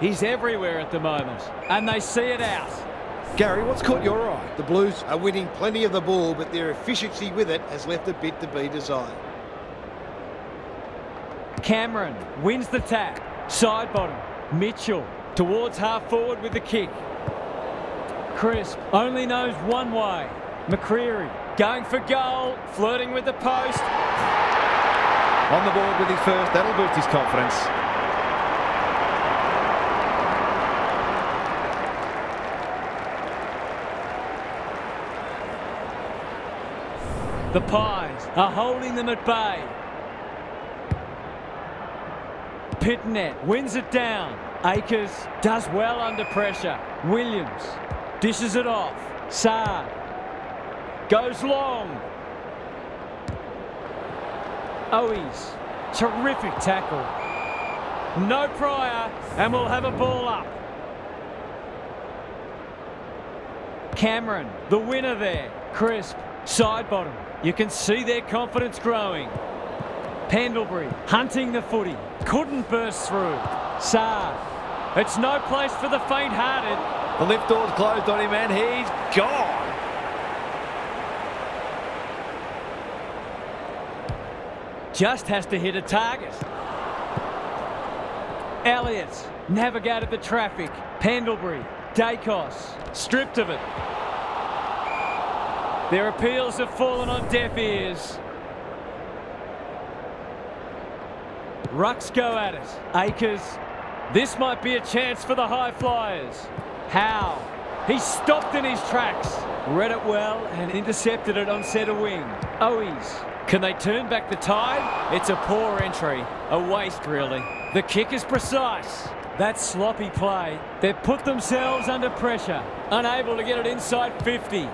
He's everywhere at the moment. And they see it out. Gary, what's caught your eye? The Blues are winning plenty of the ball, but their efficiency with it has left a bit to be desired. Cameron wins the tap. Side bottom. Mitchell towards half forward with the kick. Crisp only knows one way. McCreary going for goal, flirting with the post. On the board with his first, that'll boost his confidence. The Pies are holding them at bay. Pitnet wins it down. Akers does well under pressure. Williams dishes it off. Saad goes long. Owies, terrific tackle. No prior, and we'll have a ball up. Cameron, the winner there. Crisp, side bottom. You can see their confidence growing. Pendlebury hunting the footy. Couldn't burst through. Saad. It's no place for the faint-hearted. The lift door's closed on him and he's gone. Just has to hit a target. Elliott navigated the traffic. Pendlebury, Dacos, stripped of it. Their appeals have fallen on deaf ears. Rucks go at it. Akers. This might be a chance for the high flyers. Howe. He stopped in his tracks. Read it well and intercepted it on centre wing. Owies. Can they turn back the tide? It's a poor entry. A waste, really. The kick is precise. That sloppy play. They've put themselves under pressure. Unable to get it inside 50.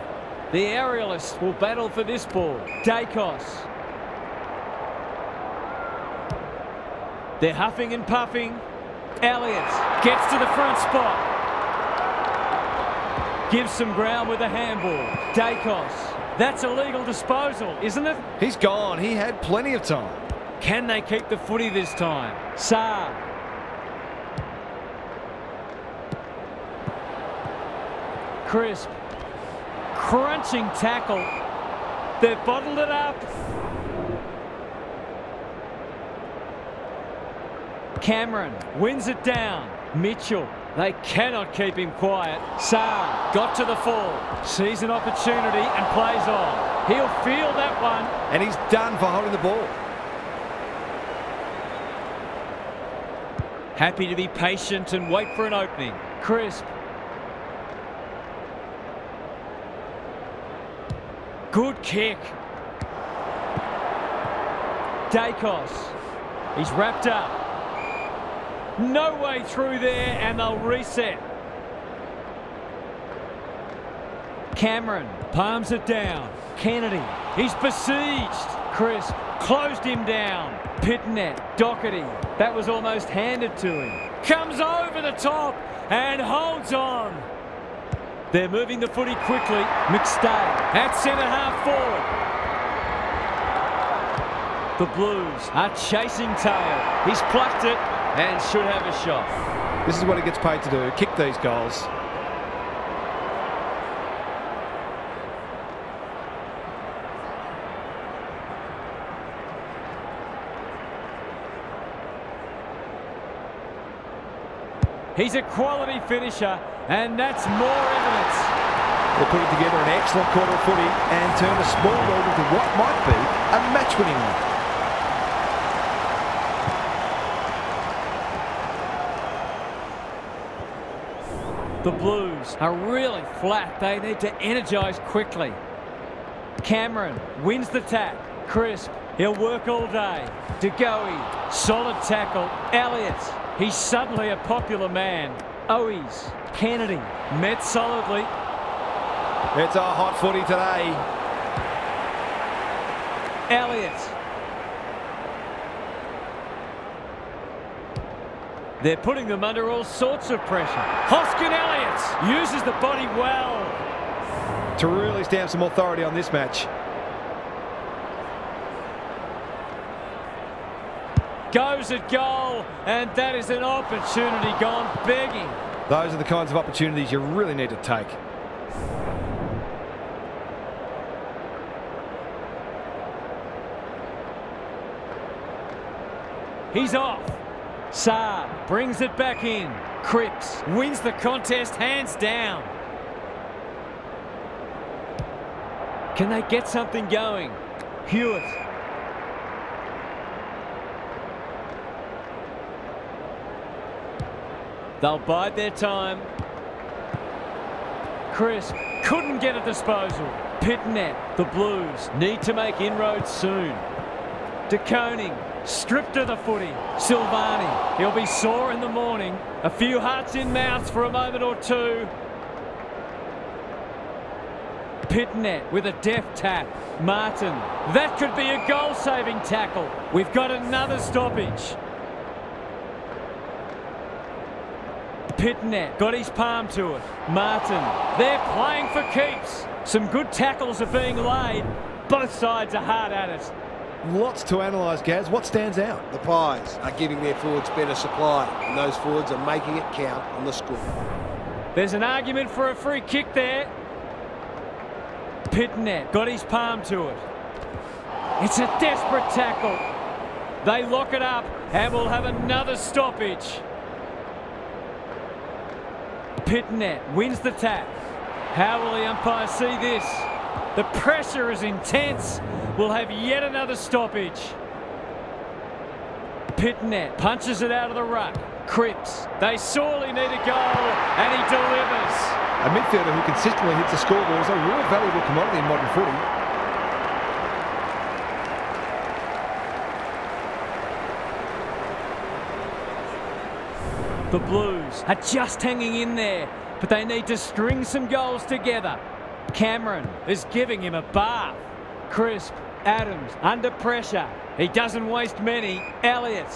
The aerialists will battle for this ball. Dacos. They're huffing and puffing. Elliott gets to the front spot. Gives some ground with a handball. Dacos. That's a legal disposal, isn't it? He's gone. He had plenty of time. Can they keep the footy this time? Saad. Crisp. Crunching tackle. They've bottled it up. Cameron wins it down. Mitchell. They cannot keep him quiet. Saad got to the fall. Sees an opportunity and plays on. He'll feel that one. And he's done for holding the ball. Happy to be patient and wait for an opening. Crisp. Good kick. Dacos. He's wrapped up. No way through there, and they'll reset. Cameron palms it down. Kennedy. He's besieged. Crisp closed him down. Pitnet. Doherty. That was almost handed to him. Comes over the top and holds on. They're moving the footy quickly. McStay at centre-half forward. The Blues are chasing tail. He's plucked it and should have a shot. This is what he gets paid to do, kick these goals. He's a quality finisher, and that's more evidence. They're putting together an excellent quarter of footy and turn a small lead into what might be a match-winning one. The Blues are really flat. They need to energise quickly. Cameron wins the tap. Crisp. He'll work all day. DeGoey. Solid tackle. Elliott. He's suddenly a popular man. Owies. Kennedy. Met solidly. It's a hot footy today. Elliott. They're putting them under all sorts of pressure. Hoskin Elliott uses the body well. To really stamp some authority on this match. Goes at goal, and that is an opportunity gone begging. Those are the kinds of opportunities you really need to take. He's off. Saad brings it back in. Cripps wins the contest hands down. Can they get something going? Hewitt. They'll bide their time. Crisp couldn't get a disposal. Pitnet, the Blues need to make inroads soon. De Koning, stripped of the footy. Silvani, he'll be sore in the morning. A few hearts in mouths for a moment or two. Pitnet with a deft tap. Martin, that could be a goal-saving tackle. We've got another stoppage. Pitnet got his palm to it. Martin, they're playing for keeps. Some good tackles are being laid. Both sides are hard at it. Lots to analyse, Gaz. What stands out? The Pies are giving their forwards better supply, and those forwards are making it count on the score. There's an argument for a free kick there. Pitnet got his palm to it. It's a desperate tackle. They lock it up and will have another stoppage. Pitnet wins the tap. How will the umpire see this? The pressure is intense. We'll have yet another stoppage. Pitnet punches it out of the ruck. Cripps, they sorely need a goal, and he delivers. A midfielder who consistently hits the scoreboard is a real valuable commodity in modern footy. The Blues are just hanging in there, but they need to string some goals together. Cameron is giving him a bath. Crisp, Adams, under pressure. He doesn't waste many. Elliott.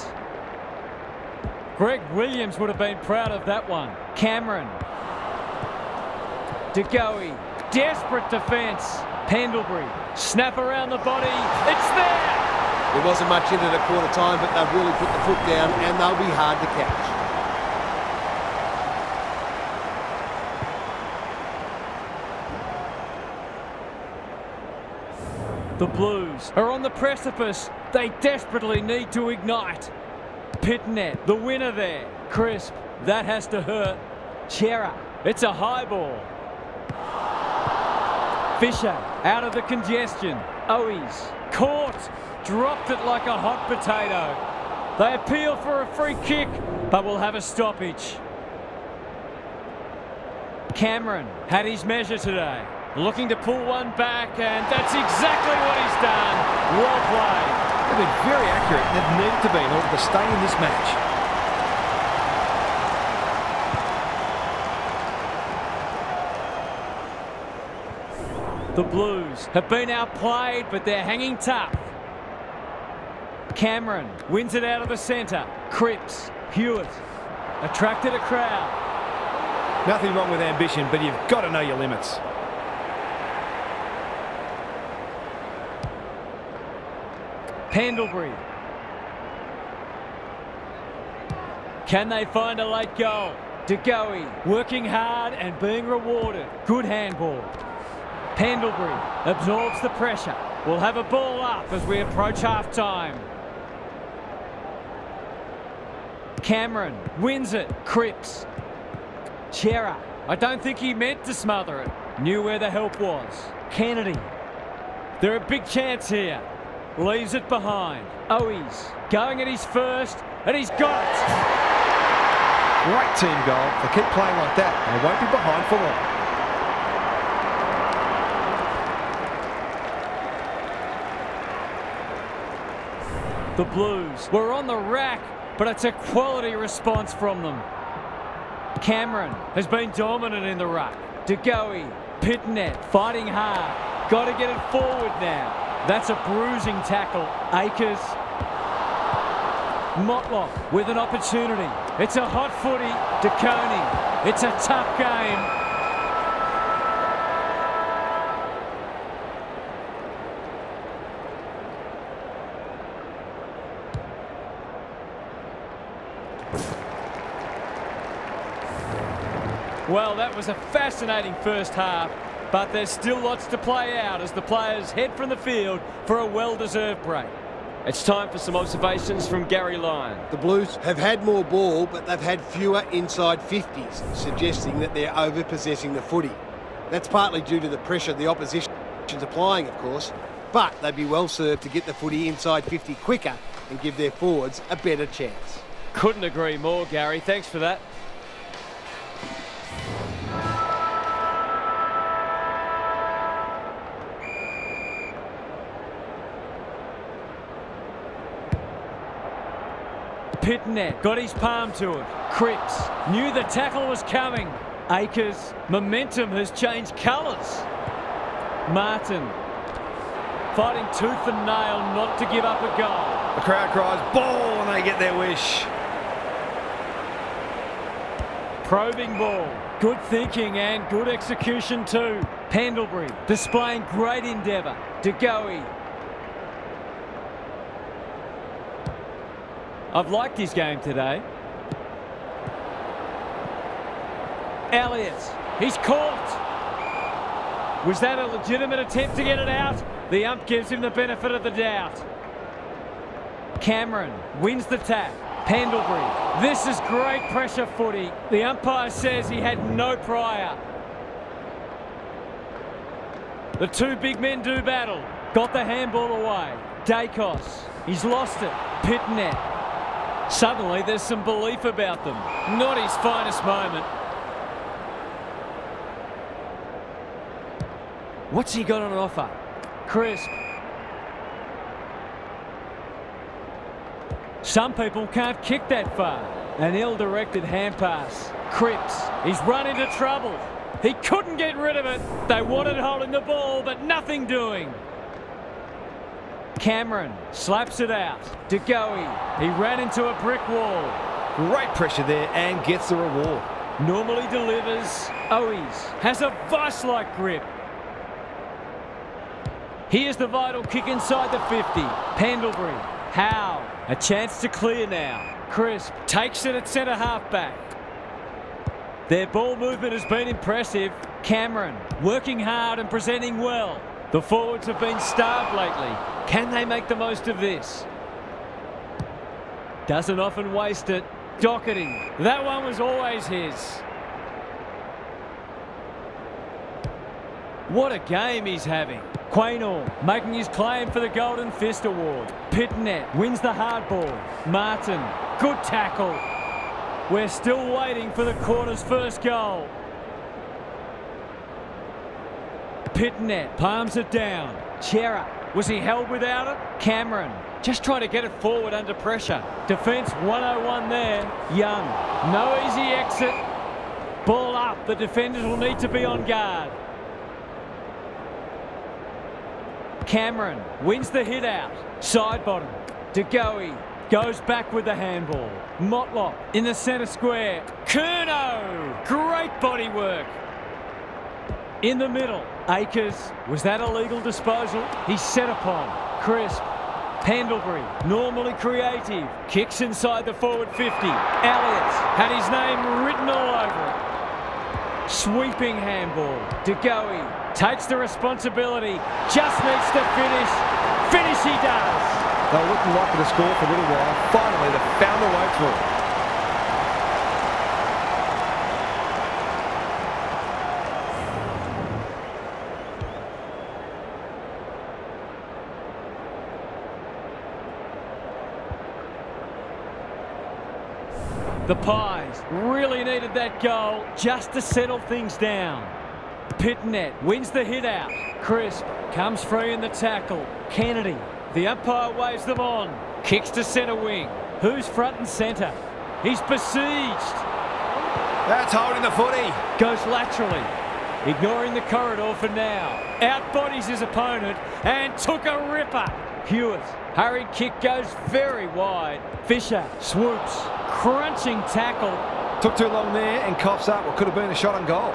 Greg Williams would have been proud of that one. Cameron. De Goey. Desperate defence. Pendlebury. Snap around the body. It's there! There wasn't much in it at quarter time, but they've really put the foot down, and they'll be hard to catch. The Blues are on the precipice. They desperately need to ignite. Pitnet, the winner there. Crisp, that has to hurt. Chera, it's a high ball. Fisher, out of the congestion. Owies, caught, dropped it like a hot potato. They appeal for a free kick, but will have a stoppage. Cameron had his measure today. Looking to pull one back, and that's exactly what he's done. Well played. They've been very accurate and they've needed to be in order to stay in this match. The Blues have been outplayed, but they're hanging tough. Cameron wins it out of the centre. Cripps, Hewitt, attracted a crowd. Nothing wrong with ambition, but you've got to know your limits. Pendlebury. Can they find a late goal? De Goey working hard and being rewarded. Good handball. Pendlebury absorbs the pressure. We'll have a ball up as we approach half-time. Cameron wins it. Cripps. Chera. I don't think he meant to smother it. Knew where the help was. Kennedy. They're a big chance here. Leaves it behind. Owies going at his first, and he's got it. Great team goal. They keep playing like that, and they won't be behind for long. The Blues were on the rack, but it's a quality response from them. Cameron has been dominant in the ruck. De Goey, Pitnet fighting hard. Got to get it forward now. That's a bruising tackle. Akers. Motlop with an opportunity. It's a hot footy. De Koning. It's a tough game. Well, that was a fascinating first half. But there's still lots to play out as the players head from the field for a well-deserved break. It's time for some observations from Gary Lyon. The Blues have had more ball, but they've had fewer inside 50s, suggesting that they're over-possessing the footy. That's partly due to the pressure the opposition. applying, of course, but they'd be well served to get the footy inside 50 quicker and give their forwards a better chance. Couldn't agree more, Gary. Thanks for that. Pitnet got his palm to it. Cripps knew the tackle was coming. Akers, momentum has changed colours. Martin fighting tooth and nail not to give up a goal. The crowd cries ball and they get their wish. Probing ball. Good thinking and good execution too. Pendlebury displaying great endeavour. De Goey. I've liked his game today. Elliott. He's caught. Was that a legitimate attempt to get it out? The ump gives him the benefit of the doubt. Cameron wins the tap. Pendlebury. This is great pressure footy. The umpire says he had no prior. The two big men do battle. Got the handball away. Dacos. He's lost it. Pitnet. Suddenly there's some belief about them. Not his finest moment. What's he got on offer? Crisp. Some people can't kick that far. An ill-directed hand pass. Cripps. He's run into trouble. He couldn't get rid of it. They wanted holding the ball, but nothing doing. Cameron slaps it out. De Goey. He ran into a brick wall. Great pressure there and gets the reward. Normally delivers. Owies has a vice-like grip. Here's the vital kick inside the 50. Pendlebury. Howe. A chance to clear now. Crisp takes it at centre half-back. Their ball movement has been impressive. Cameron working hard and presenting well. The forwards have been starved lately. Can they make the most of this? Doesn't often waste it. Doherty. That one was always his. What a game he's having. Quaynor making his claim for the Golden Fist Award. Pitnet wins the hardball. Martin, good tackle. We're still waiting for the quarter's first goal. Pitnet palms it down. Chera, was he held without it? Cameron, just trying to get it forward under pressure. Defence 101 there. Young, no easy exit. Ball up, the defenders will need to be on guard. Cameron wins the hit out. Side bottom. De Goey goes back with the handball. Motlop in the centre square. Curnow, great body work. In the middle. Akers, was that a legal disposal? He's set upon. Crisp. Pendlebury, normally creative. Kicks inside the forward 50. Elliott had his name written all over it. Sweeping handball. De Goey takes the responsibility. Just needs to finish. Finish he does. They were looking likely to score for a little while. Finally, they found a way through. The Pies really needed that goal just to settle things down. Pitnet wins the hit out. Crisp comes free in the tackle. Kennedy, the umpire waves them on. Kicks to centre wing. Who's front and centre? He's besieged. That's holding the footy. Goes laterally, ignoring the corridor for now. Outbodies his opponent and took a ripper. Hewitt, hurried kick goes very wide. Fisher swoops, crunching tackle. Took too long there and coughs up what could have been a shot on goal.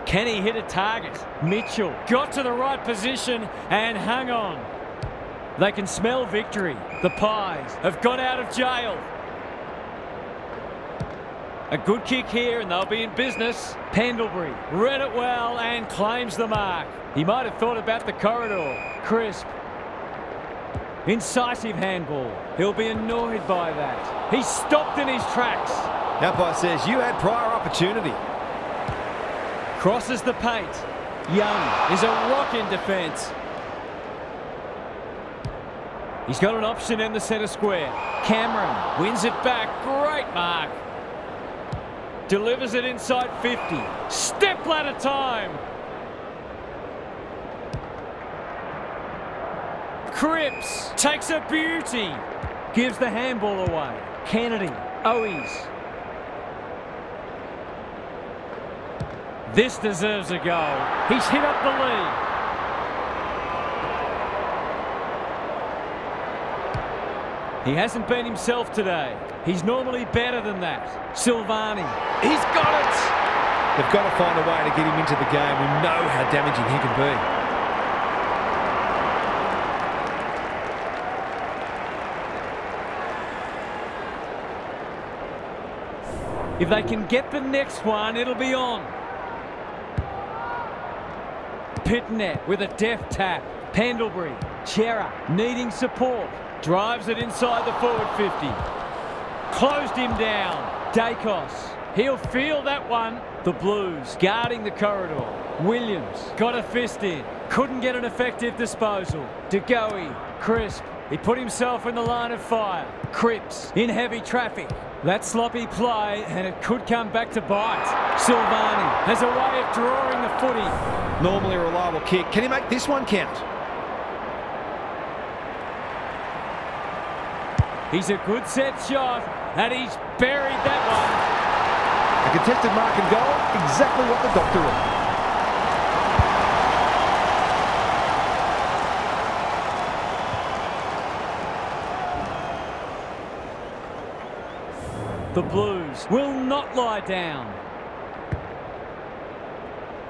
Can he hit a target? Mitchell got to the right position and hung on. They can smell victory. The Pies have got out of jail. A good kick here and they'll be in business. Pendlebury read it well and claims the mark. He might have thought about the corridor. Crisp. Incisive handball. He'll be annoyed by that. He's stopped in his tracks. The umpire says you had prior opportunity. Crosses the paint. Young is a rock in defence. He's got an option in the centre square. Cameron wins it back. Great mark. Delivers it inside 50. Step ladder time. Cripps takes a beauty. Gives the handball away. Kennedy. Owies. This deserves a goal. He's hit up the lead. He hasn't been himself today. He's normally better than that. Silvani. He's got it! They've got to find a way to get him into the game. We know how damaging he can be. If they can get the next one, it'll be on. Pitnet with a deft tap. Pendlebury. Chera needing support. Drives it inside the forward 50. Closed him down. Dacos. He'll feel that one. The Blues guarding the corridor. Williams got a fist in. Couldn't get an effective disposal. De Goey. Crisp. He put himself in the line of fire. Cripps in heavy traffic. That sloppy play, and it could come back to bite. Silvani has a way of drawing the footy. Normally a reliable kick. Can he make this one count? He's a good set shot, and he's buried that one. A contested mark and goal, exactly what the doctor wanted. The Blues will not lie down.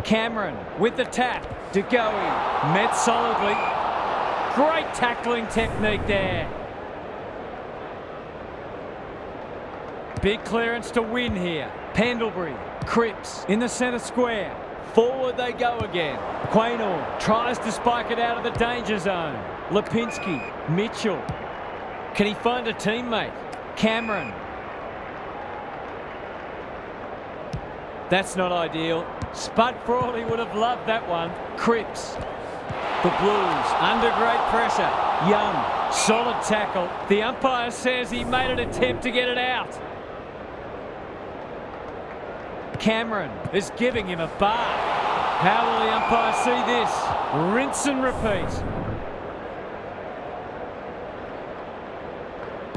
Cameron with the tap. De Goey met solidly. Great tackling technique there. Big clearance to win here. Pendlebury. Cripps in the centre square. Forward they go again. Quaynor tries to spike it out of the danger zone. Lipinski. Mitchell. Can he find a teammate? Cameron. That's not ideal. Spud Frawley would have loved that one. Cripps. The Blues under great pressure. Young. Solid tackle. The umpire says he made an attempt to get it out. Cameron is giving him a bath. How will the umpire see this? Rinse and repeat.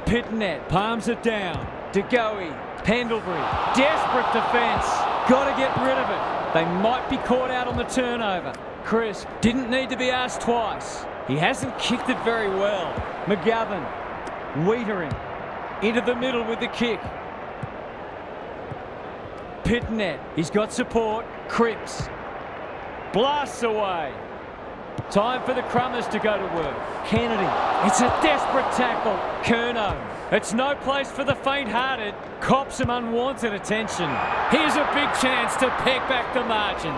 Pitnet palms it down. De Goey. Pendlebury. Desperate defence. Got to get rid of it. They might be caught out on the turnover. Crisp didn't need to be asked twice. He hasn't kicked it very well. McGovern. Wiedering. Into the middle with the kick. Pitnet. He's got support. Cripps. Blasts away. Time for the Crummers to go to work. Kennedy. It's a desperate tackle. Curnow. It's no place for the faint-hearted. Cops some unwanted attention. Here's a big chance to peg back the margin.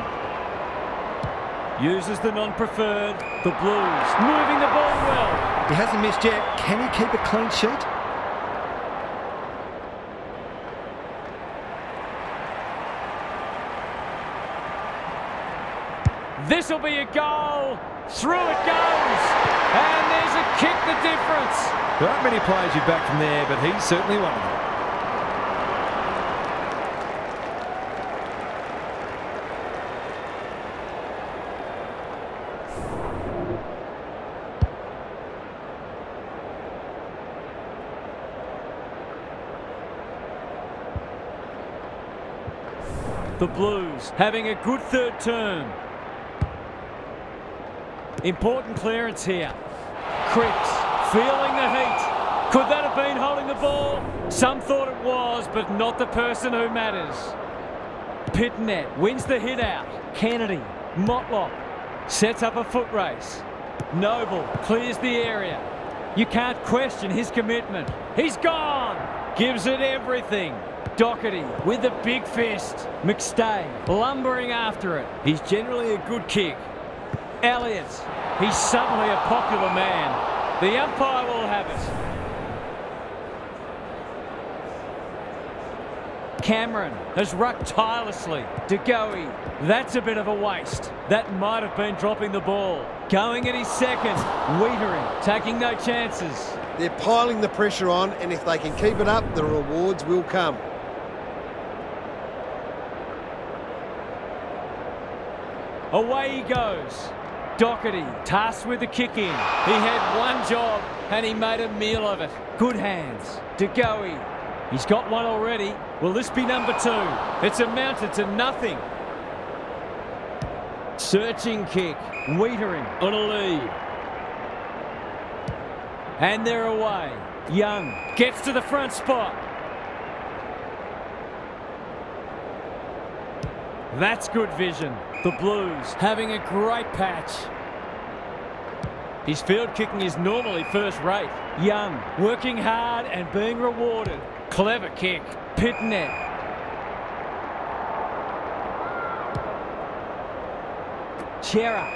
Uses the non-preferred. The Blues moving the ball well. He hasn't missed yet. Can he keep a clean sheet? This'll be a goal. Through it goes. And there's a kick the difference. There aren't many players you back from there, but he's certainly one of them. The Blues having a good third term. Important clearance here. Cripps feeling the heat. Could that have been holding the ball? Some thought it was, but not the person who matters. Pitnet wins the hit out. Kennedy. Motlop sets up a foot race. Noble clears the area. You can't question his commitment. He's gone. Gives it everything. Doherty with the big fist. McStay lumbering after it. He's generally a good kick. Elliott, he's suddenly a popular man. The umpire will have Cameron has rucked tirelessly. De Goey, that's a bit of a waste. That might have been dropping the ball. Going at his second. Wiedering, taking no chances. They're piling the pressure on, and if they can keep it up, the rewards will come. Away he goes. Doherty, tasked with the kick in. He had one job, and he made a meal of it. Good hands. De Goey. He's got one already. Will this be number 2? It's amounted to nothing. Searching kick. Wiedering on a lead. And they're away. Young gets to the front spot. That's good vision. The Blues having a great patch. His field kicking is normally first rate. Young working hard and being rewarded. Clever kick. Pitnet. Chera.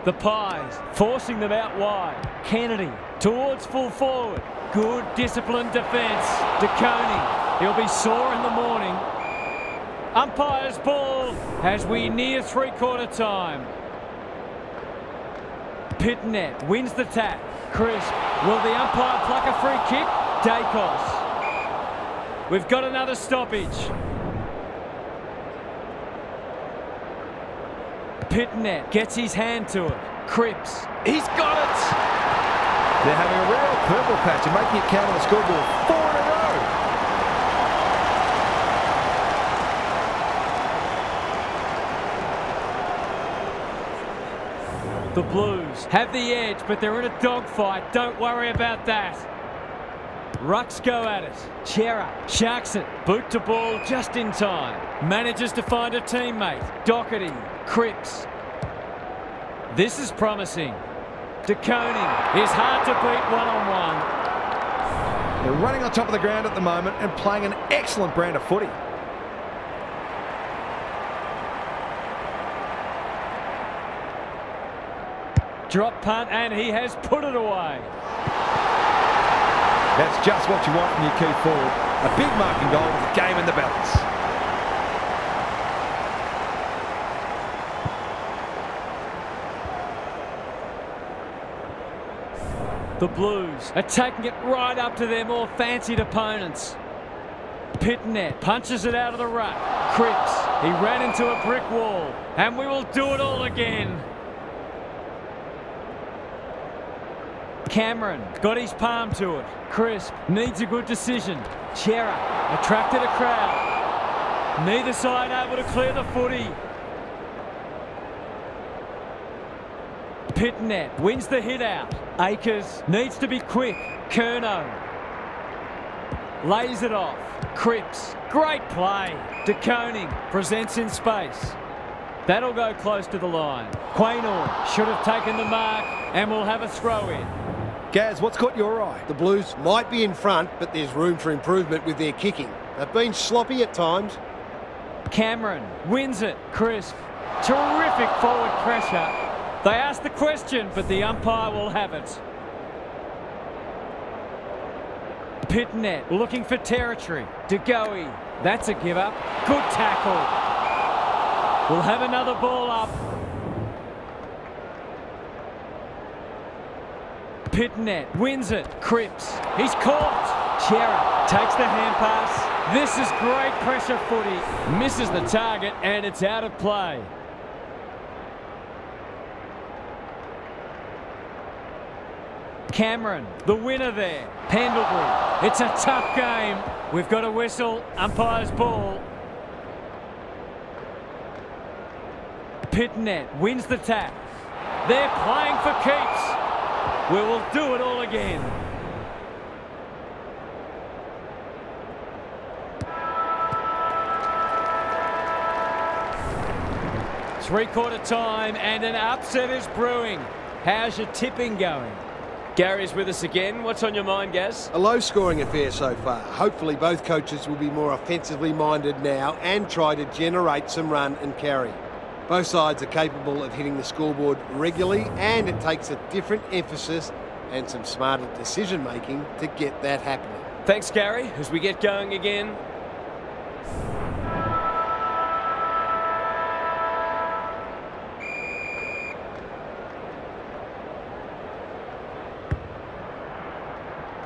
The Pies forcing them out wide. Kennedy towards full forward. Good disciplined defence. De Koning. He'll be sore in the morning. Umpire's ball as we near three-quarter time. Pitnet wins the tap. Crisp. Will the umpire pluck a free kick? Dacos. We've got another stoppage. Pitnet gets his hand to it. Cripps. He's got it! They're having a real purple patch and making it count on the scoreboard. 4 in a row. The Blues have the edge, but they're in a dogfight. Don't worry about that. Rucks go at it. Chera sharks it. Boot to ball just in time. Manages to find a teammate. Doherty. Cripps. This is promising. De Koning is hard to beat one-on-one. They're running on top of the ground at the moment and playing an excellent brand of footy. Drop punt, and he has put it away. That's just what you want from your key forward. A big marking goal with the game in the balance. The Blues are taking it right up to their more fancied opponents. Pitnet punches it out of the ruck. Cripps, he ran into a brick wall, and we will do it all again. Cameron got his palm to it. Crisp needs a good decision. Chera attracted a crowd. Neither side able to clear the footy. Pitnet wins the hit out. Akers needs to be quick. Curnow lays it off. Cripps, great play. De Koning presents in space. That'll go close to the line. Quaynor should have taken the mark and will have a throw in. Gaz, what's caught your eye? The Blues might be in front, but there's room for improvement with their kicking. They've been sloppy at times. Cameron wins it. Crisp. Terrific forward pressure. They asked the question, but the umpire will have it. Pitnet looking for territory. De Goey. That's a give up. Good tackle. We'll have another ball up. Pitnet wins it. Cripps. He's caught. Chera takes the hand pass. This is great pressure footy. Misses the target and it's out of play. Cameron, the winner there. Pendlebury. It's a tough game. We've got a whistle. Umpire's ball. Pitnet wins the tap. They're playing for keeps. We will do it all again. Three-quarter time and an upset is brewing. How's your tipping going? Gary's with us again. What's on your mind, Gaz? A low-scoring affair so far. Hopefully both coaches will be more offensively minded now and try to generate some run and carry. Both sides are capable of hitting the scoreboard regularly, and it takes a different emphasis and some smarter decision making to get that happening. Thanks, Gary, as we get going again.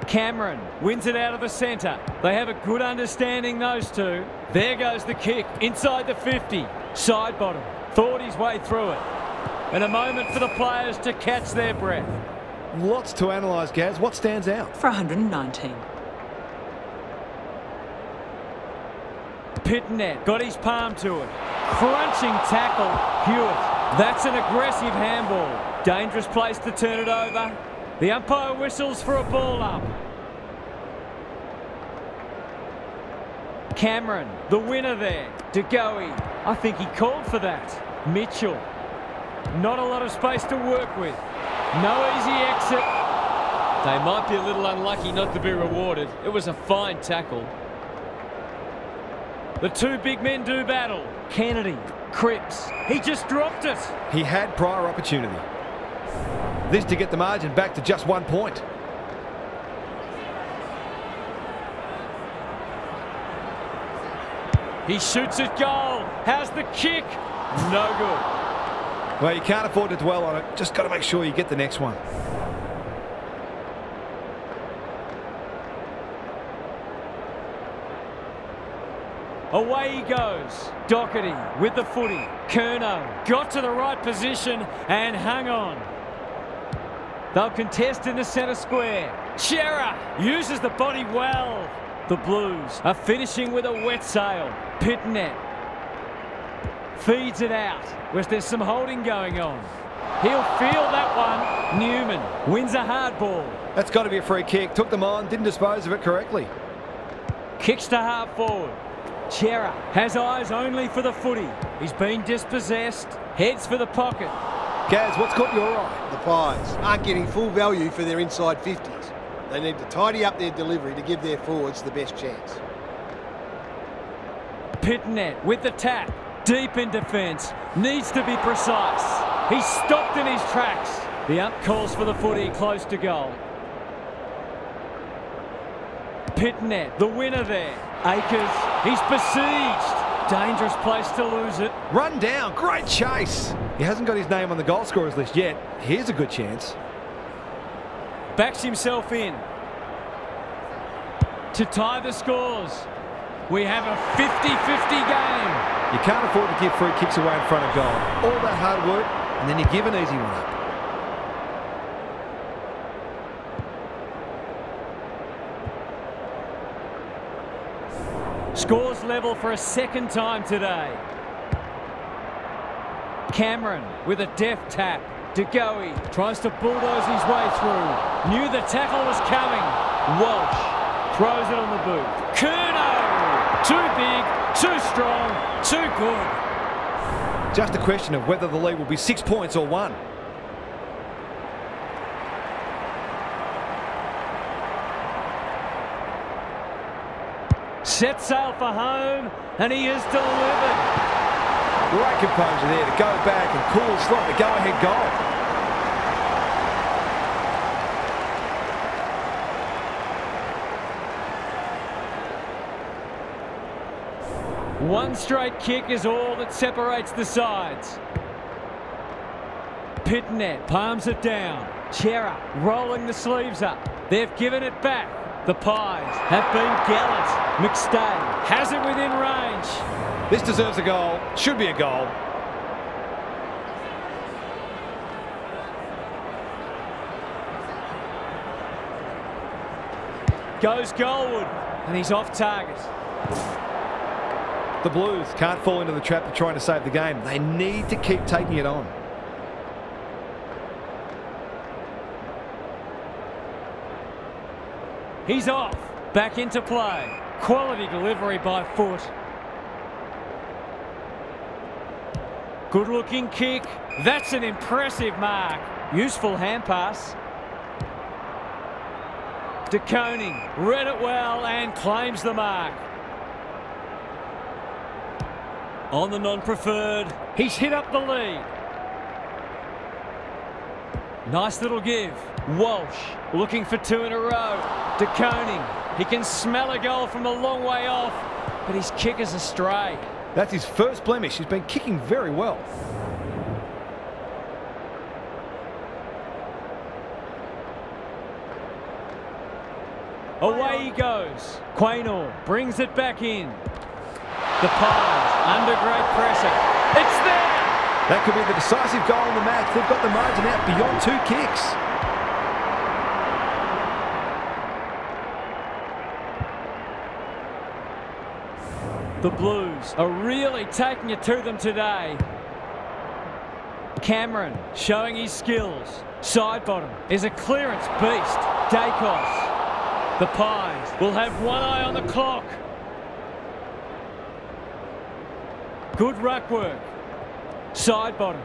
Cameron wins it out of the centre. They have a good understanding, those two. There goes the kick inside the 50. Side bottom. Thought his way through it. And a moment for the players to catch their breath. Lots to analyse, Gaz. What stands out? For 119. Pitnet got his palm to it. Crunching tackle. Hewitt. That's an aggressive handball. Dangerous place to turn it over. The umpire whistles for a ball up. Cameron, the winner there. DeGoey. I think he called for that. Mitchell. Not a lot of space to work with. No easy exit. They might be a little unlucky not to be rewarded. It was a fine tackle. The two big men do battle. Kennedy, Cripps. He just dropped it. He had prior opportunity. This to get the margin back to just 1 point. He shoots at goal. How's the kick? No good. Well, you can't afford to dwell on it. Just got to make sure you get the next one. Away he goes. Doherty with the footy. Curnow got to the right position and hung on. They'll contest in the centre square. Chera uses the body well. The Blues are finishing with a wet sail. Pitnet feeds it out. Whereas there's some holding going on. He'll feel that one. Newman wins a hard ball. That's got to be a free kick. Took them on, didn't dispose of it correctly. Kicks to half forward. Chera has eyes only for the footy. He's been dispossessed. Heads for the pocket. Gaz, what's caught your eye? The Pies aren't getting full value for their inside 50s. They need to tidy up their delivery to give their forwards the best chance. Pitnet with the tap. Deep in defence. Needs to be precise. He's stopped in his tracks. The ump calls for the footy close to goal. Pitnet, the winner there. Akers, he's besieged. Dangerous place to lose it. Run down, great chase. He hasn't got his name on the goal scorers list yet. Here's a good chance. Backs himself in. To tie the scores. We have a 50-50 game. You can't afford to give free kicks away in front of goal. All that hard work, and then you give an easy one up. Scores level for a second time today. Cameron with a deft tap. DeGoey tries to bulldoze his way through. Knew the tackle was coming. Walsh throws it on the boot. Curnow! Too big, too strong, too good. Just a question of whether the lead will be 6 points or 1. Set sail for home, and he is delivered. Great composure there to go back and cool slot the go-ahead goal. One straight kick is all that separates the sides. Pitnet palms it down. Chera rolling the sleeves up. They've given it back. The Pies have been gallant. McStay has it within range. This deserves a goal. Should be a goal. Goes goalward, and he's off target. The Blues can't fall into the trap of trying to save the game. They need to keep taking it on. He's off. Back into play. Quality delivery by foot. Good looking kick. That's an impressive mark. Useful hand pass. De Koning read it well and claims the mark. On the non-preferred. He's hit up the lead. Nice little give. Walsh looking for 2 in a row. De Koning. He can smell a goal from a long way off, but his kick is astray. That's his first blemish. He's been kicking very well. Away he goes. Quaynor brings it back in. The Pies under great pressure. It's there! That could be the decisive goal in the match. They've got the margin out beyond 2 kicks. The Blues are really taking it to them today. Cameron showing his skills. Side bottom is a clearance beast. Dacos. The Pies will have one eye on the clock. Good ruck work. Side bottom.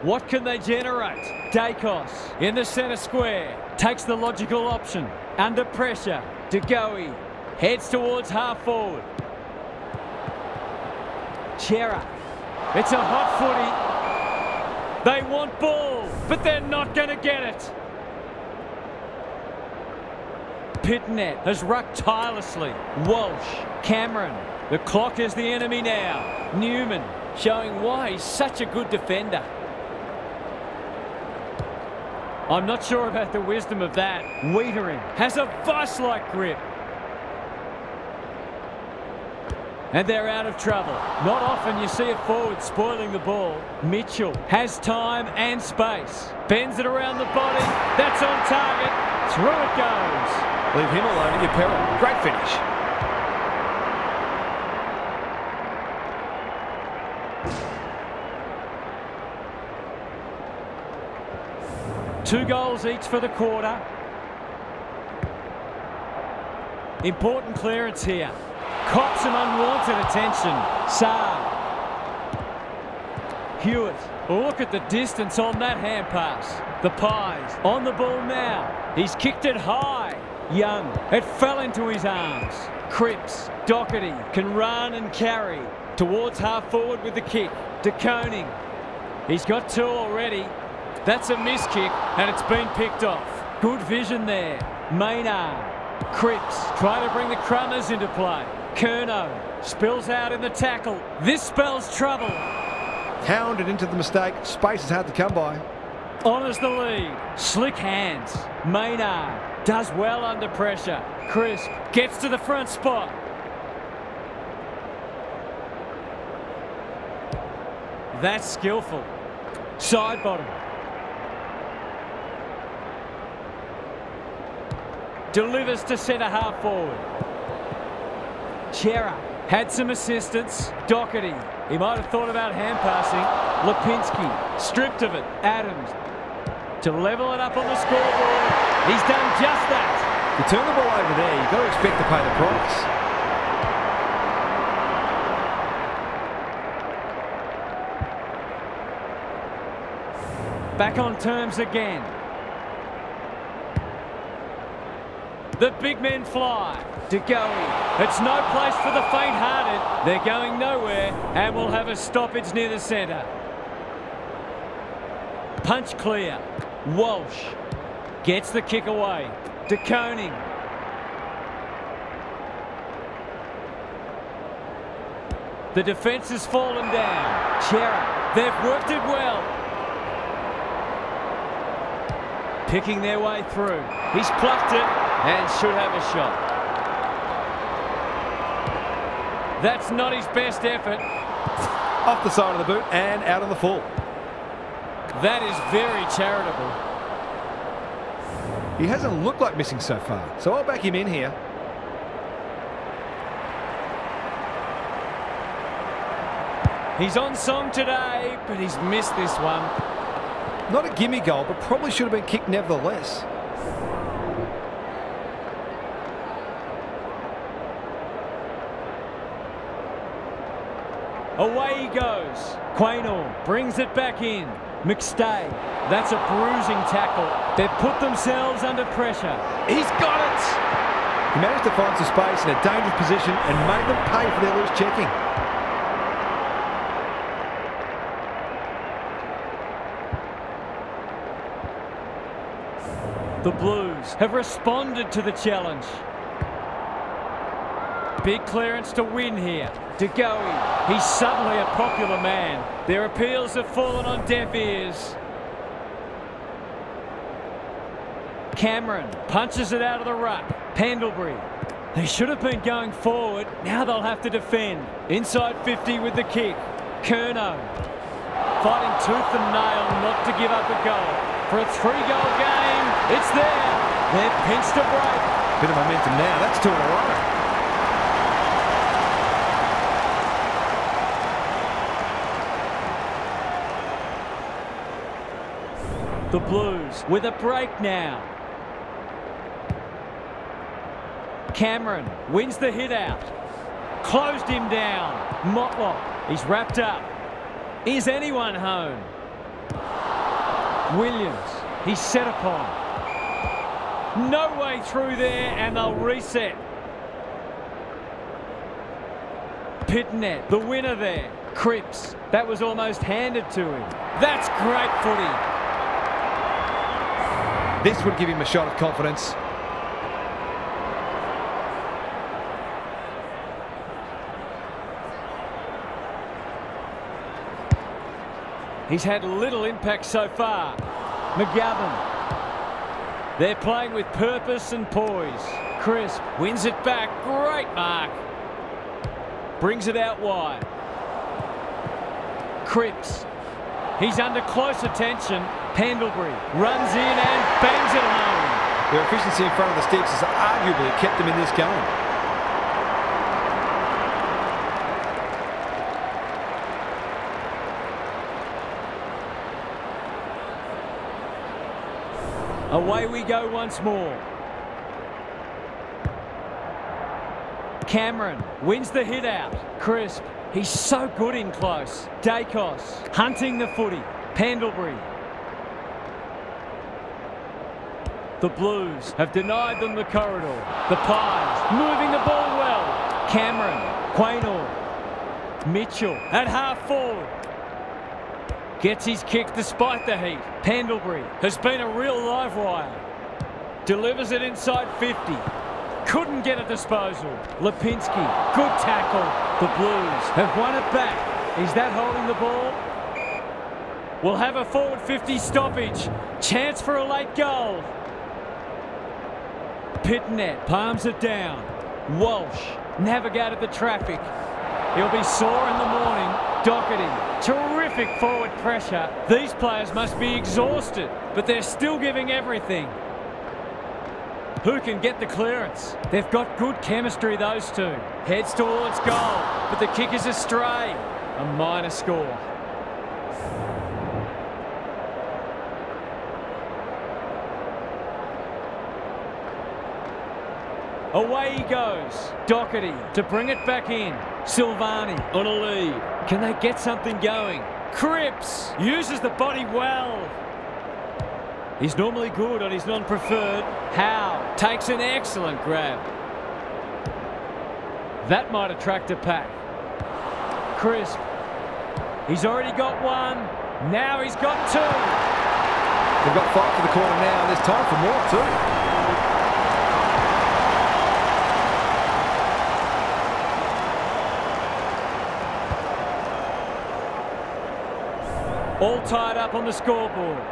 What can they generate? Dacos in the centre square. Takes the logical option. Under pressure. De Goey heads towards half forward. Chera. It's a hot footy. They want ball, but they're not going to get it. Pitnet has rucked tirelessly. Walsh. Cameron. The clock is the enemy now. Newman showing why he's such a good defender. I'm not sure about the wisdom of that. Wiedering has a vice-like grip. And they're out of trouble. Not often you see a forward spoiling the ball. Mitchell has time and space. Bends it around the body. That's on target. Through it goes. Leave him alone at your peril. Great finish. Two goals each for the quarter. Important clearance here. Cops some unwanted attention. Saab. Hewitt. Look at the distance on that hand pass. The Pies on the ball now. He's kicked it high. Young. It fell into his arms. Cripps. Doherty can run and carry. Towards half forward with the kick. De Koning. He's got 2 already. That's a miss kick and it's been picked off. Good vision there. Maynard. Cripps trying to bring the Crummers into play. Curnow spills out in the tackle. This spells trouble. Hounded into the mistake. Space is hard to come by. Honours the lead. Slick hands. Maynard does well under pressure. Crisp gets to the front spot. That's skillful. Side bottom. Delivers to centre half forward. Chera had some assistance. Doherty. He might have thought about hand passing. Lipinski stripped of it. Adams to level it up on the scoreboard. He's done just that. You turn the ball over there, you've got to expect to pay the price. Back on terms again. The big men fly. De Goey. It's no place for the faint-hearted. They're going nowhere and we'll have a stoppage near the centre. Punch clear. Walsh gets the kick away. De Koning. The defence has fallen down. Chera. They've worked it well. Picking their way through. He's plucked it and should have a shot. That's not his best effort. Off the side of the boot and out on the full. That is very charitable. He hasn't looked like missing so far, so I'll back him in here. He's on song today, but he's missed this one. Not a gimme goal, but probably should have been kicked nevertheless. Away he goes. Quaynor brings it back in. McStay. That's a bruising tackle. They've put themselves under pressure. He's got it! He managed to find some space in a dangerous position and made them pay for their loose checking. The Blues have responded to the challenge. Big clearance to win here. De Goey, he's suddenly a popular man. Their appeals have fallen on deaf ears. Cameron punches it out of the ruck. Pendlebury. They should have been going forward. Now they'll have to defend. Inside 50 with the kick. Curnow fighting tooth and nail not to give up a goal. For a 3-goal game, it's there. They've pinched a break. Bit of momentum now. That's 2 in a row. The Blues with a break now. Cameron wins the hit out. Closed him down. Motlop, he's wrapped up. Is anyone home? Williams, he's set upon. No way through there, and they'll reset. Pitnet, the winner there. Cripps, that was almost handed to him. That's great footy. This would give him a shot of confidence. He's had little impact so far. McGovern. They're playing with purpose and poise. Crisp wins it back. Great mark. Brings it out wide. Cripps. He's under close attention. Pendlebury runs in and bangs it home. Their efficiency in front of the sticks has arguably kept them in this game. Away we go once more. Cameron wins the hit out. Crisp, he's so good in close. Dacos hunting the footy. Pendlebury. The Blues have denied them the corridor. The Pies moving the ball well. Cameron, Quaynor, Mitchell at half forward. Gets his kick despite the heat. Pendlebury has been a real live wire. Delivers it inside 50. Couldn't get a disposal. Lipinski, good tackle. The Blues have won it back. Is that holding the ball? We'll have a forward 50 stoppage. Chance for a late goal. Pitnet palms it down. Walsh navigated the traffic. He'll be sore in the morning. Doherty, terrific forward pressure. These players must be exhausted, but they're still giving everything. Who can get the clearance? They've got good chemistry, those two. Heads towards goal, but the kick is astray. A minor score. Away he goes. Doherty to bring it back in. Silvani on a lead. Can they get something going? Cripps uses the body well. He's normally good on his non-preferred. Howe takes an excellent grab. That might attract a pack. Crisp. He's already got one. Now he's got two. They've got 5 for the quarter now. There's time for more too. All tied up on the scoreboard.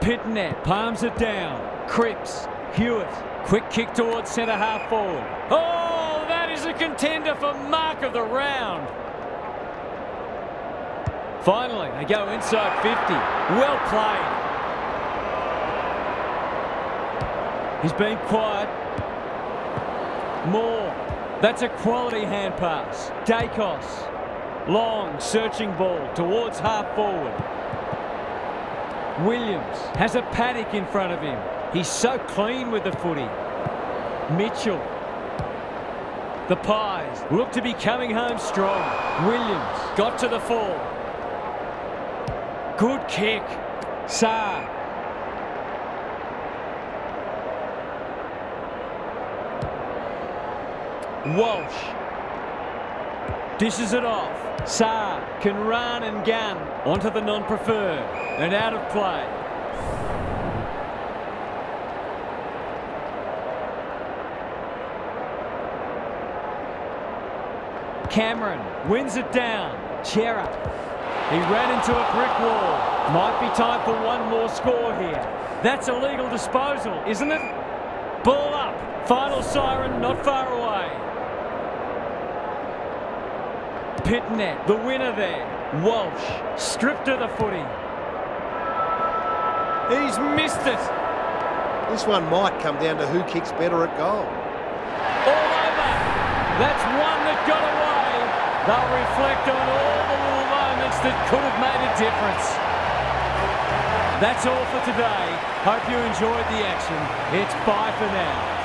Pitnet palms it down. Cripps, Hewitt, quick kick towards centre half forward. Oh, that is a contender for mark of the round. Finally, they go inside 50. Well played. He's been quiet. Moore. That's a quality hand pass. Dacos. Long, searching ball towards half forward. Williams has a paddock in front of him. He's so clean with the footy. Mitchell. The Pies look to be coming home strong. Williams got to the fall. Good kick. Saar. Walsh. Dishes it off. Saar can run and gun onto the non-preferred and out of play. Cameron wins it down. Chera. He ran into a brick wall. Might be time for one more score here. That's a legal disposal, isn't it? Ball up. Final siren not far away. Pitnet, the winner there. Walsh, stripped of the footy. He's missed it. This one might come down to who kicks better at goal. All over. That's one that got away. They'll reflect on all the little moments that could have made a difference. That's all for today. Hope you enjoyed the action. It's bye for now.